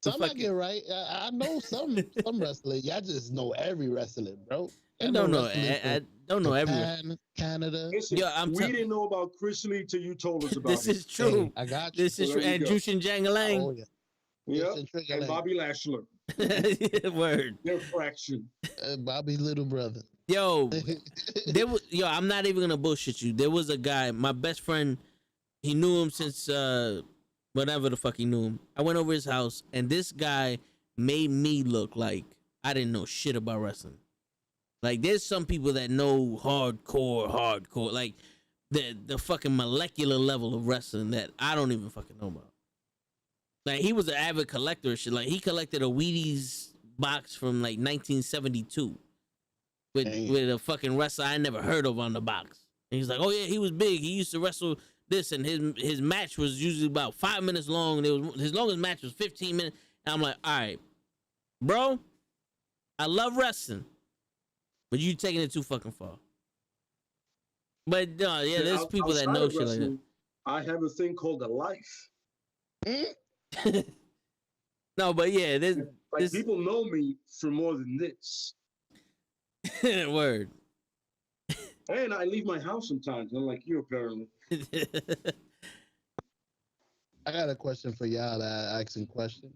I'm not getting right. I know some wrestling. Y'all just know every wrestling, bro. I don't know. I don't know every. Canada. Listen, we didn't know about Chris Lee till you told us about this. This is true. Hey, I got you. This is true. And Jushin Jangalang. Oh, yeah. Yep. And Bobby Lashley. Word. Their fraction. Bobby's little brother. Yo, I'm not even gonna bullshit you. There was a guy, my best friend. He knew him since whatever the fuck he knew him. I went over his house, and this guy made me look like I didn't know shit about wrestling. Like, there's some people that know hardcore, like the fucking molecular level of wrestling that I don't even fucking know about. Like, he was an avid collector of shit. Like, he collected a Wheaties box from like 1972 with a fucking wrestler I never heard of on the box. And he's like, oh yeah, he was big. He used to wrestle this, and his match was usually about 5 minutes long. His longest match was 15 minutes. And I'm like, all right, bro, I love wrestling, but you taking it too fucking far. But there's people that know shit like that. I have a thing called a life. No, but yeah, this people know me for more than this. Word. And I leave my house sometimes, unlike you apparently. I got a question for y'all. That asking question.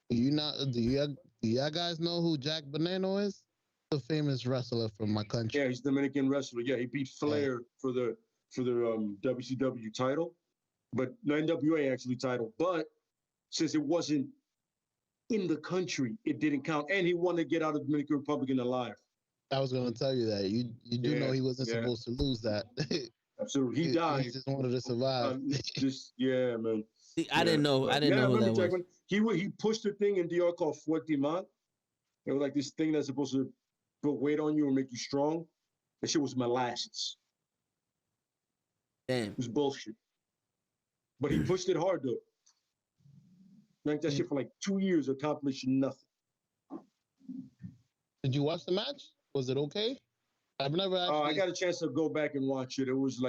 Do y'all guys know who Jack Veneno is? The famous wrestler from my country. Yeah, he's a Dominican wrestler. Yeah, he beat Flair for the WCW title, but no, NWA actually title. But since it wasn't in the country, it didn't count. And he wanted to get out of the Dominican Republic alive. I was going to tell you that. You do know he wasn't supposed to lose that. Absolutely, he died. He just wanted to survive. Man. See, I didn't know. I didn't know who that was. He pushed a thing in DR called Fortimont. It was like this thing that's supposed to put weight on you and make you strong. That shit was molasses. Damn. It was bullshit. But he pushed it hard though. Like that shit for like 2 years, accomplishing nothing. Did you watch the match? Was it okay? I've never actually... I got a chance to go back and watch it. It was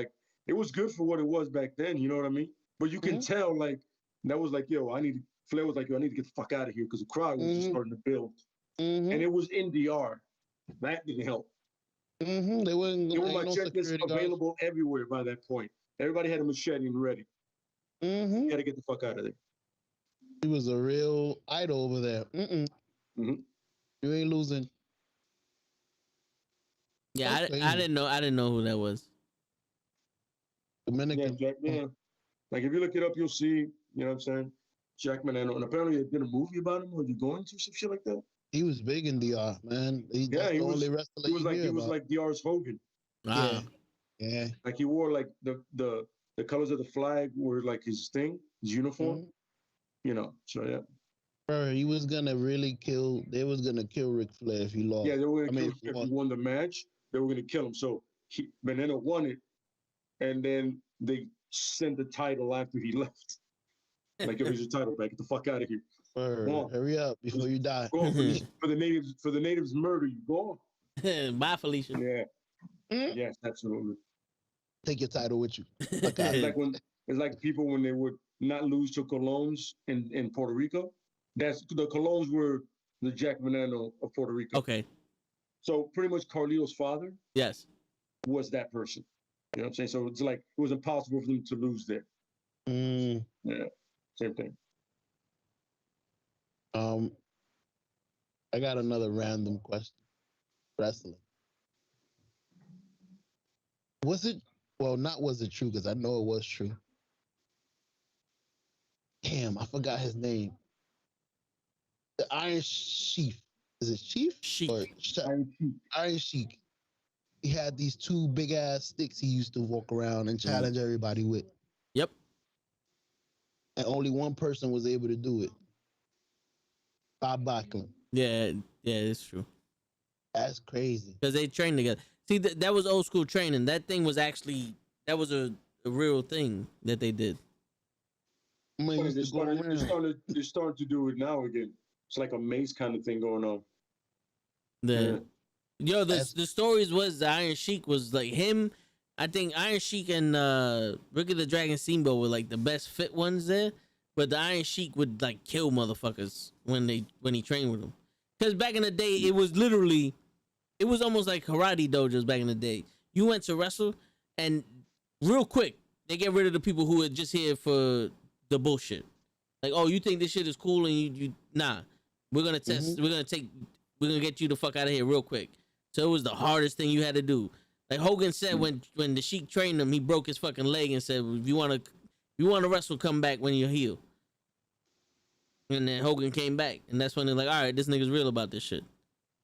good for what it was back then, you know what I mean? But you can tell, like, that was like, Flair was like, I need to get the fuck out of here because the crowd was just starting to build. And it was in DR. That didn't help. They wouldn't. There were machetes available everywhere by that point. Everybody had a machete and ready. You got to get the fuck out of there. He was a real idol over there. You ain't losing. Yeah, I didn't know. I didn't know who that was. Dominican. Yeah. Like if you look it up, you'll see. You know what I'm saying? Jack Veneno, and apparently they did a movie about him. Or you going to some shit like that? He was big in DR, man. He was like DR's Hogan. Yeah. Like he wore like the colors of the flag were like his thing, his uniform. You know, so yeah. Bro, he was gonna really kill. They was gonna kill Ric Flair if he lost. Yeah, they were gonna kill him if he won the match. They were gonna kill him. So Veneno won it, and then they sent the title after he left. Like, here's your title back. Get the fuck out of here. Hurry up before you die. Go on, for the natives murder you. Go on. Bye, Felicia. Yeah. Yes, absolutely. Take your title with you. It's like people when they would not lose to Colognes in Puerto Rico. The Colognes were the Jack Veneno of Puerto Rico. Okay. So pretty much Carlito's father. Yes. Was that person. You know what I'm saying? So it's like it was impossible for them to lose there. Yeah. Same thing. I got another random question. Wrestling. Was it true? Because I know it was true. Damn, I forgot his name. The Iron Sheik. Is it Chief? Sheik. Iron Sheik. He had these two big ass sticks he used to walk around and challenge everybody with. Yep. And only one person was able to do it. Bob Backlund. Yeah, it's true. That's crazy. Because they trained together. See, that was old school training. That thing was actually, that was a real thing that they did. They're starting to do it now again. It's like a mace kind of thing going on. The stories was the Iron Sheik was like him. I think Iron Sheik and Ricky the Dragon Steamboat were like the best fit ones there. But the Iron Sheik would like kill motherfuckers when he trained with them. Because back in the day, it was almost like karate dojos back in the day. You went to wrestle, and real quick, they get rid of the people who were just here for the bullshit. Like, oh, you think this shit is cool, and you nah. We're gonna test. We're gonna get you the fuck out of here real quick. So it was the hardest thing you had to do. Like Hogan said, when the Sheik trained him, he broke his fucking leg and said, if you want to wrestle, come back when you're healed. And then Hogan came back, and that's when they're like, all right, this nigga's real about this shit.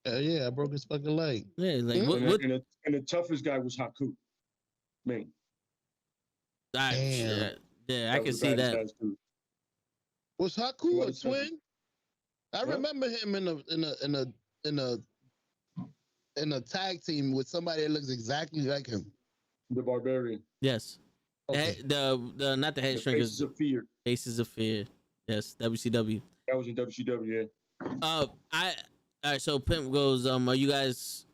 Yeah, I broke his fucking leg. Yeah, like And the toughest guy was Haku. Man. Yeah, I can see that. Was Haku a twin? I remember him in a tag team with somebody that looks exactly like him. The Barbarian. Yes. Okay. The not the Head Shrinkers. Faces of Fear. Faces of Fear. Yes, WCW. That was in WCW. Yeah. All right. So Pimp goes, are you guys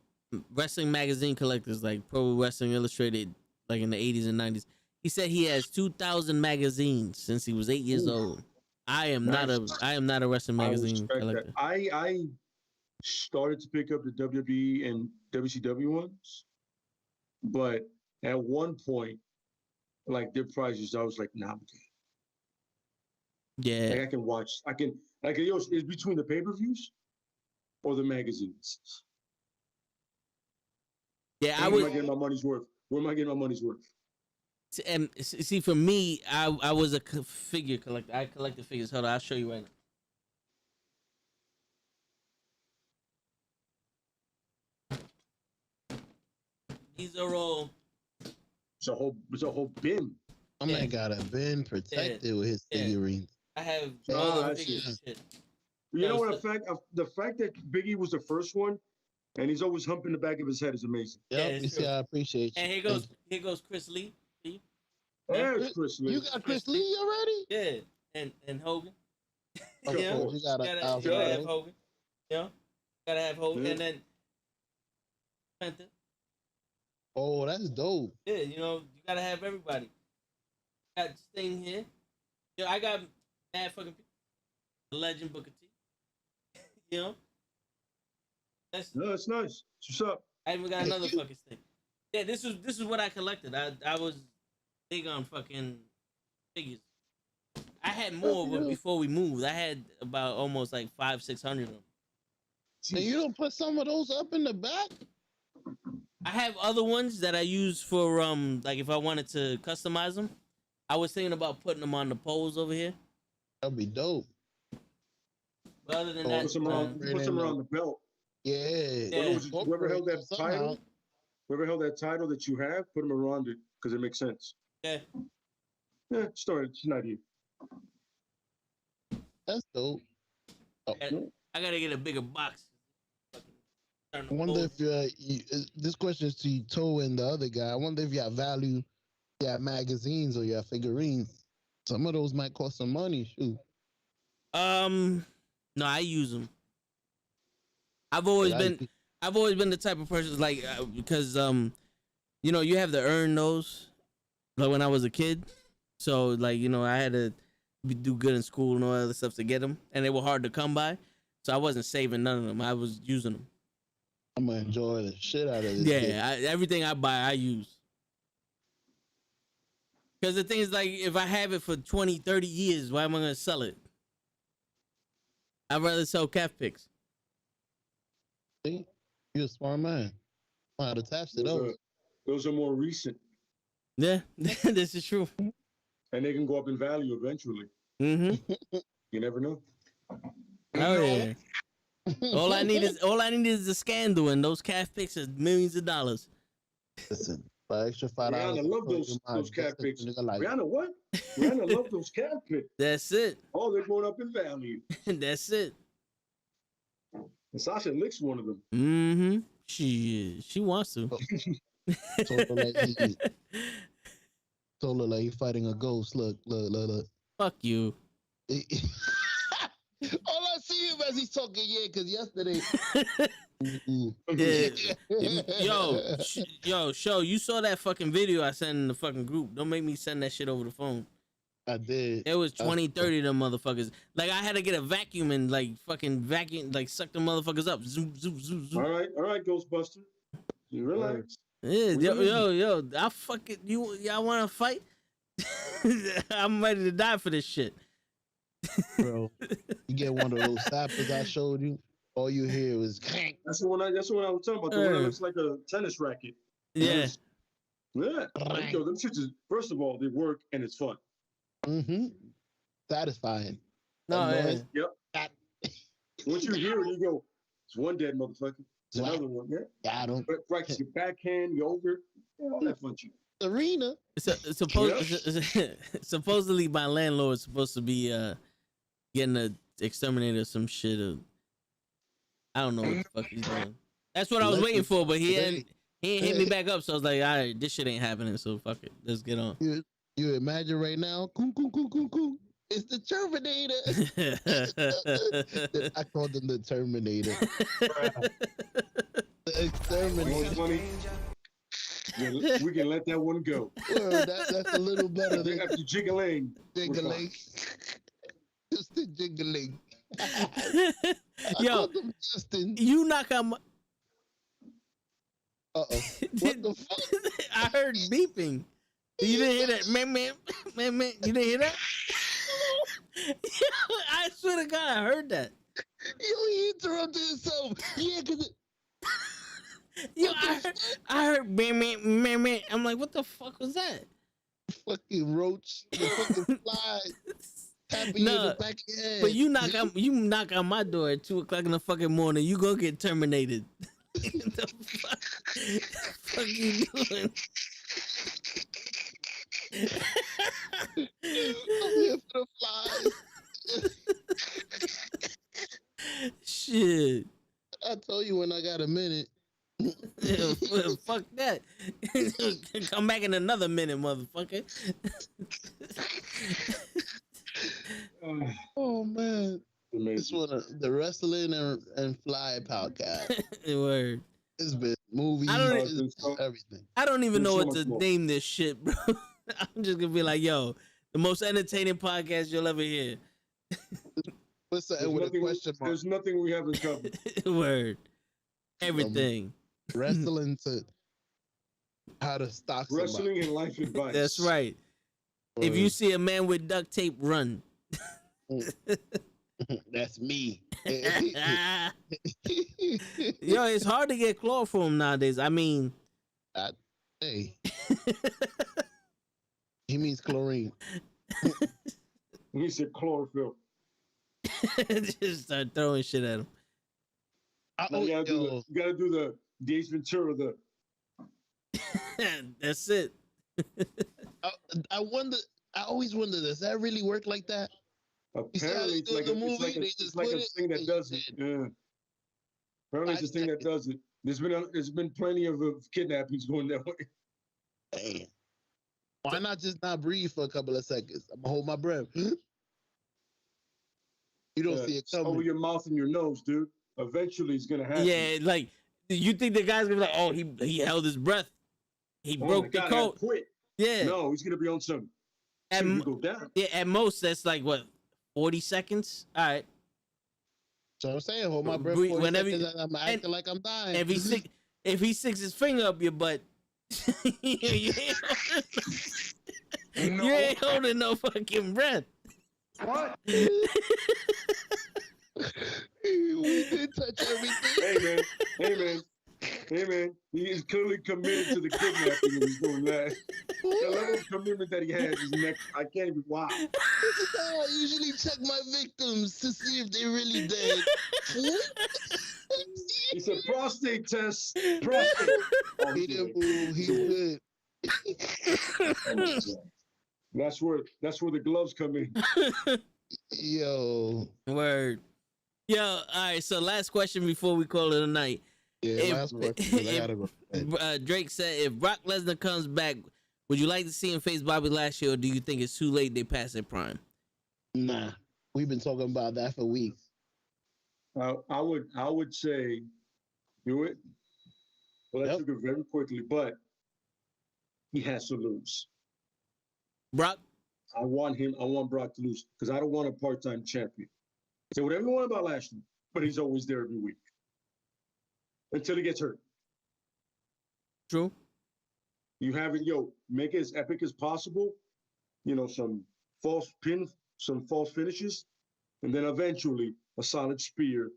wrestling magazine collectors like Pro Wrestling Illustrated, like in the 80s and 90s? He said he has 2,000 magazines since he was 8 years old. I am not a wrestling magazine collector. I started to pick up the WWE and WCW ones, but at one point, like their prices, I was like, nah, I'm good. Yeah, like I can watch. It's between the pay-per-views or the magazines. Yeah, Where am I getting my money's worth? Where am I getting my money's worth? And see, for me, I was a figure collector. I collected figures. Hold on, I'll show you right now. These are all. It's a whole bin. My man got a bin protected with his figurines. I have all the figures. Shit. You know what? The fact that Biggie was the first one, and he's always humping the back of his head is amazing. Yeah, you see, I appreciate you. And here goes Chris Lee. See? There's Chris Lee. You got Chris Lee already? Yeah, and Hogan. Of course, you gotta have Hogan. Yeah, gotta have Hogan, and then Panther. Oh, that's dope. Yeah, you gotta have everybody. Got Sting here. I got mad fucking people. The Legend Booker T. That's nice. What's up? I even got another fucking thing. Yeah, this is what I collected. I was big on fucking figures. I had more before we moved. I had about almost like 500-600 of them. So you don't put some of those up in the back? I have other ones that I use for like if I wanted to customize them. I was thinking about putting them on the poles over here. That'd be dope. But other than that, put some around the belt. Yeah. Whoever held that title that you have, put them around it because it makes sense. Yeah. Yeah, start. It's an idea. That's dope. Oh. I gotta get a bigger box. I wonder if this question is to Toe and the other guy. I wonder if you have value, you have magazines or you have figurines. Some of those might cost some money. Shoot. No, I use them. I've always been the type of person like because you have to earn those. Like when I was a kid, so like I had to do good in school and all that other stuff to get them, and they were hard to come by. So I wasn't saving none of them. I was using them. I'm gonna enjoy the shit out of this. Yeah, everything I buy, I use. Because the thing is, like, if I have it for 20, 30 years, why am I gonna sell it? I'd rather sell calf picks. See, you're a smart man. I'm not attached to those. Those are more recent. Yeah, this is true. And they can go up in value eventually. Mm-hmm. You never know. Oh yeah. all I need is a scandal, and those calf picks are millions of dollars. Listen, for extra $5. Rihanna love those calf picks. Rihanna what? Rihanna love those calf picks. That's it. Oh, they're going up in value. That's it. And Sasha licks one of them. Mm-hmm. She wants to. Told her like he fighting a ghost. Look. Fuck you. All I see him as he's talking, because yesterday. Yo, show you saw that fucking video I sent in the fucking group. Don't make me send that shit over the phone. I did. It was 20, 30 of them motherfuckers. Like I had to get a vacuum and like fucking vacuum, like suck them motherfuckers up. Zoom, zoom, zoom, zoom. All right, Ghostbuster. You relax. Yeah, yo, I fucking y'all want to fight? I'm ready to die for this shit. Bro, you get one of those sappers I showed you. All you hear is crank. That's the one I was talking about. The one that looks like a tennis racket. Yeah. Yeah. Yo, them shits is, first of all, they work and it's fun. Mm-hmm. Satisfying. No, That yeah. noise. Yep. Once you hear it, you go, it's one dead motherfucker. It's Wow. another one. Yeah. Got him. But practice your backhand, your over, all that fun shit. Arena. Supposedly my landlord is supposed to be getting a exterminator or some shit. I don't know what the fuck he's doing. That's what I was waiting for, but he ain't hit me back up. So I was like, all right, this shit ain't happening. So fuck it, let's get on. You imagine right now, coon, coon, coon, coon, coon. It's the Terminator. I called him the Terminator. The Exterminator. Funny. Yeah, we can let that one go. Well, that's a little better than After jiggling. jiggling. Just the jiggling. Yo, Justin. you knock out my. Uh-oh. What the fuck? I heard beeping. You didn't hear that? Man. You didn't hear that? I swear to God, I heard that. Yo, he interrupted himself. Yeah, because Yo, I heard man. I'm like, what the fuck was that? fucking roach, the fucking fly, tapping you in the back of your head. But you knock on my door at 2:00 in the fucking morning. You gonna get terminated. What the fuck you doing? I'm here for the flies. Shit. I told you when I got a minute. Fuck that. Come back in another minute, motherfucker. Oh man. Amazing. This one, the wrestling and fly podcast. Word. It's been movies, everything. I don't even know what to more. name this shit, bro. I'm just gonna be like, yo, the most entertaining podcast you'll ever hear. What's that with a question mark? There's nothing we haven't covered. Word. Everything. Wrestling to how to stalk somebody. Wrestling and life advice. That's right. If you see a man with duct tape, run. That's me. Yo, it's hard to get chloroform nowadays. I mean, hey, he means chlorine. He said chlorophyll. just start throwing shit at him. Now you gotta do the Ace Ventura. That's it. I wonder. I always wonder, does that really work like that? Apparently, it's like a thing that does it. Yeah. Apparently, it's a thing that does it. There's been plenty of kidnappings going that way. Damn. Why not just not breathe for a couple of seconds? I'm gonna hold my breath. You don't see it coming. Over your mouth and your nose, dude. Eventually, it's gonna happen. Yeah, like you think the guy's gonna be like, oh, he held his breath. He broke the code. Quit. Yeah. No, he's gonna be on some. Go down. Yeah, at most that's like what, 40 seconds. All right. So I'm saying, hold my breath. Whenever I'm acting like I'm dying. If he sticks his finger up your butt, you ain't holding no fucking breath. What? We did touch everything. Hey man. He is clearly committed to the kidnapping and he's doing that. The level of commitment that he has is next. I can't even. Wow. This is how I usually check my victims to see if they're really dead. It's a prostate test. Prostate. Oh, He didn't move. He's good. That's where the gloves come in. Yo. Word. Yo, all right. So last question before we call it a night. Yeah, last question. I gotta go. Drake said, if Brock Lesnar comes back, would you like to see him face Bobby Lashley, or do you think it's too late? They passed their prime. Nah, we've been talking about that for weeks. I would say do it. Well, let's do it very quickly, but he has to lose. Brock? I want Brock to lose because I don't want a part-time champion. Say whatever you want about Lashley, but he's always there every week until he gets hurt. True. You have it, make it as epic as possible. Some false pins, some false finishes, and then eventually a solid spear.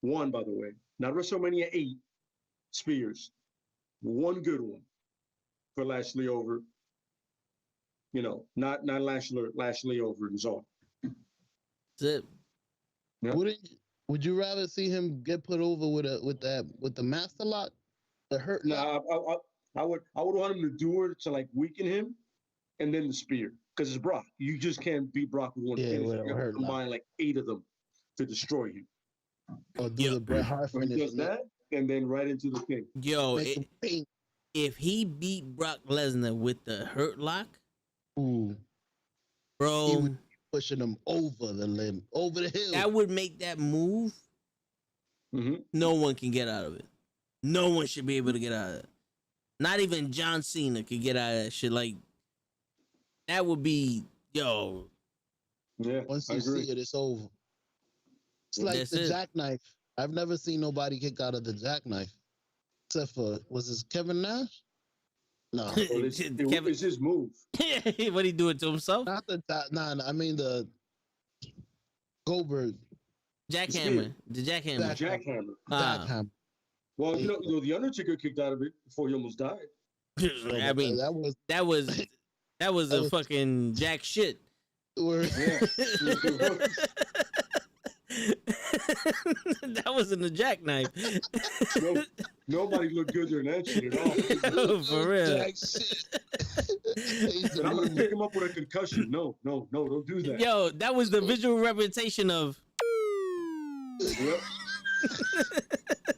One, by the way, not WrestleMania 8 spears. One good one for Lashley over. Not Lashley over and all. That's it. Yep. Would you rather see him get put over with the master lock, the hurt lock? Nah, I would want him to do it to like weaken him, and then the spear, because it's Brock. You just can't beat Brock with one finish. You have to combine like 8 of them to destroy him. Or do the Bret Hart So he finish? does that, and then right into the thing. Yo, if he beat Brock Lesnar with the hurt lock, ooh, bro, he would be pushing him over the limb, over the hill. that would make that move. Mm-hmm. No one can get out of it. No one should be able to get out of it. Not even John Cena could get out of that shit. Like, that would be, yo. Yeah, once you see it, it's over. It's like That's the it. jackknife. I've never seen nobody kick out of the jackknife, except for, was this Kevin Nash? No, Well, it's his move. What he doing to himself? not the I mean the Goldberg Jackhammer. The jackhammer. Jackhammer. jackhammer. Well, you know, the Undertaker kicked out of it before he almost died. I mean, that was a fucking jack shit. Yeah. That wasn't a jackknife. Nobody looked good during that shit at all. For real. Jack shit. And I'm gonna pick him up with a concussion. No, don't do that. Yo, that was the visual representation of. Yep.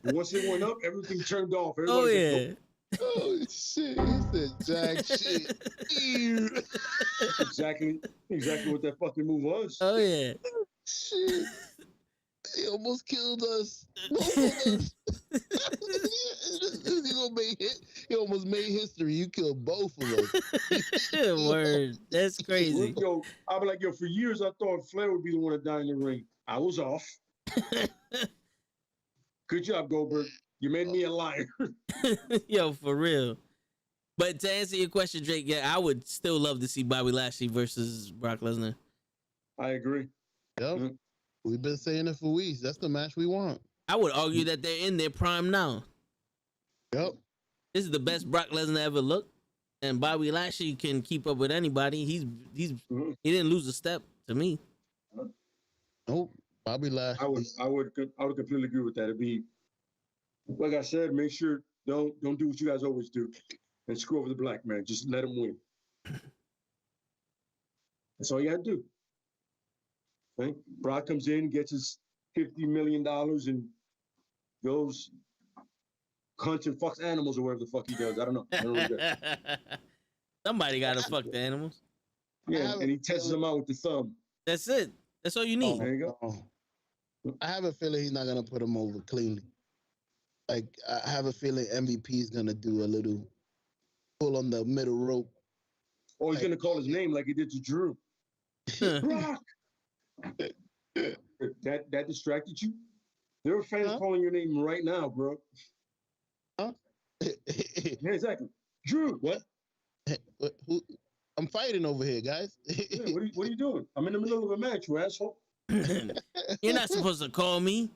Once it went up, everything turned off. Oh Everybody yeah. Oh shit! He said jack shit. Exactly what that fucking move was. Oh yeah. Shit. He almost killed us. Both of us. He almost made history. You killed both of us. Word. That's crazy. Yo, I'll be like, for years I thought Flair would be the one to die in the ring. I was off. Good job, Goldberg. You made me a liar. Yo, for real. But to answer your question, Drake, yeah, I would still love to see Bobby Lashley versus Brock Lesnar. I agree. Yep. Mm-hmm. We've been saying it for weeks. That's the match we want. I would argue that they're in their prime now. Yep. This is the best Brock Lesnar ever looked, and Bobby Lashley can keep up with anybody. He didn't lose a step to me. Nope. Bobby Lashley. I would completely agree with that. It'd be, like I said, make sure don't do what you guys always do and screw over the black man. Just let him win. That's all you gotta do. Okay? Brock comes in, gets his $50 million and goes hunts and fucks animals or whatever the fuck he does. I don't know. What he does. Somebody gotta fuck the animals. Yeah, and he tests them out with the thumb. That's it. That's all you need. There you go. I have a feeling he's not gonna put him over cleanly. Like I have a feeling MVP is gonna do a little pull on the middle rope. Or he's gonna call his name like he did to Drew. Brock. That distracted you? There are fans calling your name right now, bro. Huh? Yeah, exactly. Drew, what? Who? I'm fighting over here, guys. Yeah, what are you doing? I'm in the middle of a match, you asshole. You're not supposed to call me.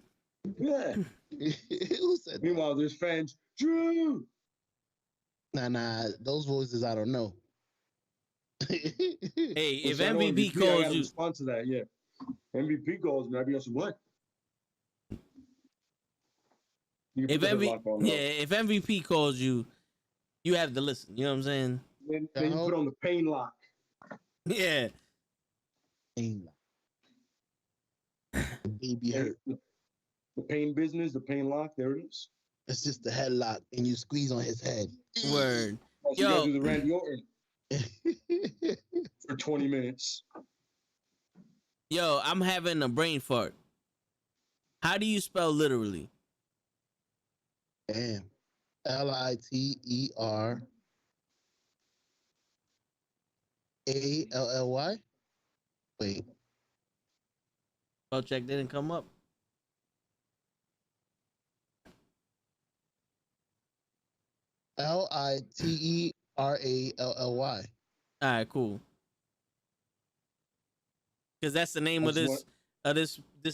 Yeah. Who said Meanwhile, there's fans. Drew. Nah. Those voices I don't know. Hey, if Listen, I know MVP I calls gotta you, respond to that, yeah. MVP calls me, I'd be on some what? if MVP calls you, you have to listen. You know what I'm saying? Then you put on the pain lock. Yeah. Baby hurt. The pain business, the pain lock, there it is. It's just the headlock, and you squeeze on his head. Word. So you gotta do the Randy Orton for 20 minutes. Yo, I'm having a brain fart. How do you spell literally? Damn. LITERALLY? Wait. Spell check didn't come up. LITERALLY. All right, cool. Because that's the name of this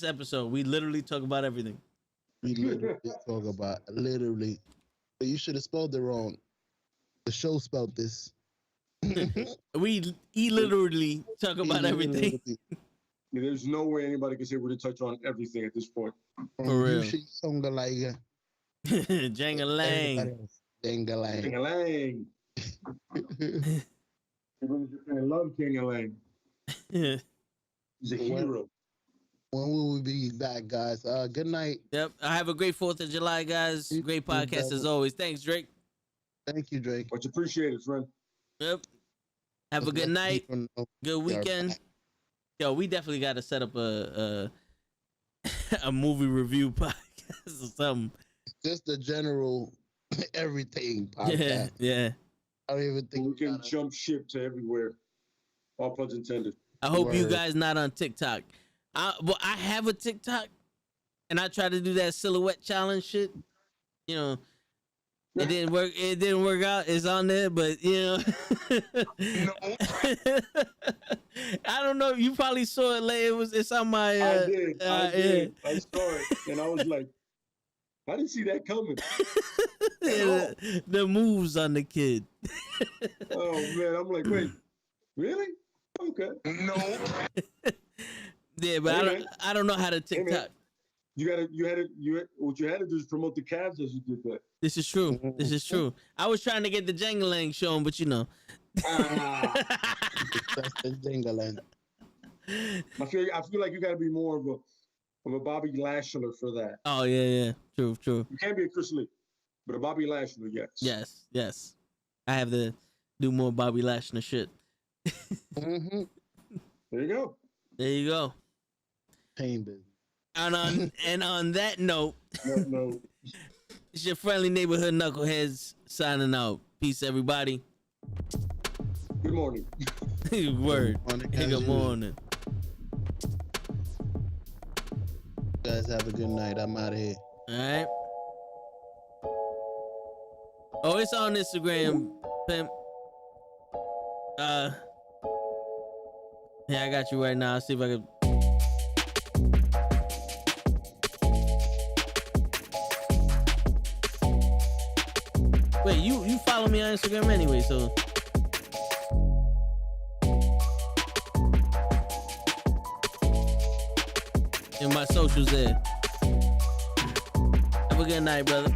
episode. We literally talk about everything. We literally talk about literally. But you should have spelled it wrong. The show spelled this. We literally talk about everything. There's no way anybody can say we're to touch on everything at this point. For real. Jangalang. Jangalang. Jangalang. People in Japan love Jangalang. He's a hero. When will we be back, guys? Good night. Yep. I have a great 4th of July, guys. Great podcast as always. Thanks, Drake. Thank you, Drake. Much appreciated, friend. Yep. Have a good night. Good weekend. Yo, we definitely got to set up a movie review podcast or something. Just the general everything podcast. Yeah. I don't even think we can jump ship to everywhere. All puns intended. I hope you guys not on TikTok. Well, I have a TikTok, and I try to do that silhouette challenge shit. You know, it didn't work. It didn't work out. It's on there, but you know, I don't know. You probably saw it later. It's on my. I did. I saw it, and I was like, I didn't see that coming. The moves on the kid. Oh man, I'm like, wait, really? Okay. No. Yeah, but I don't know how to TikTok. What you had to do is promote the Cavs as you did that. This is true. This is true. I was trying to get the Jangalang shown, but you know. That's the Jangalang. I feel like you got to be more of a Bobby Lashley for that. Oh yeah. True. You can't be a Chris Lee, but a Bobby Lashley, yes. Yes. I have to do more Bobby Lashley shit. Mm-hmm. There you go. Pain business. And on that note, no. It's your friendly neighborhood knuckleheads signing out. Peace, everybody. Good morning. Word. Good morning. You guys have a good night. I'm out of here. All right. Oh, it's on Instagram, pimp. Yeah, I got you right now. I'll see if I can. Wait, you follow me on Instagram anyway, so. And my socials there. Have a good night, brother.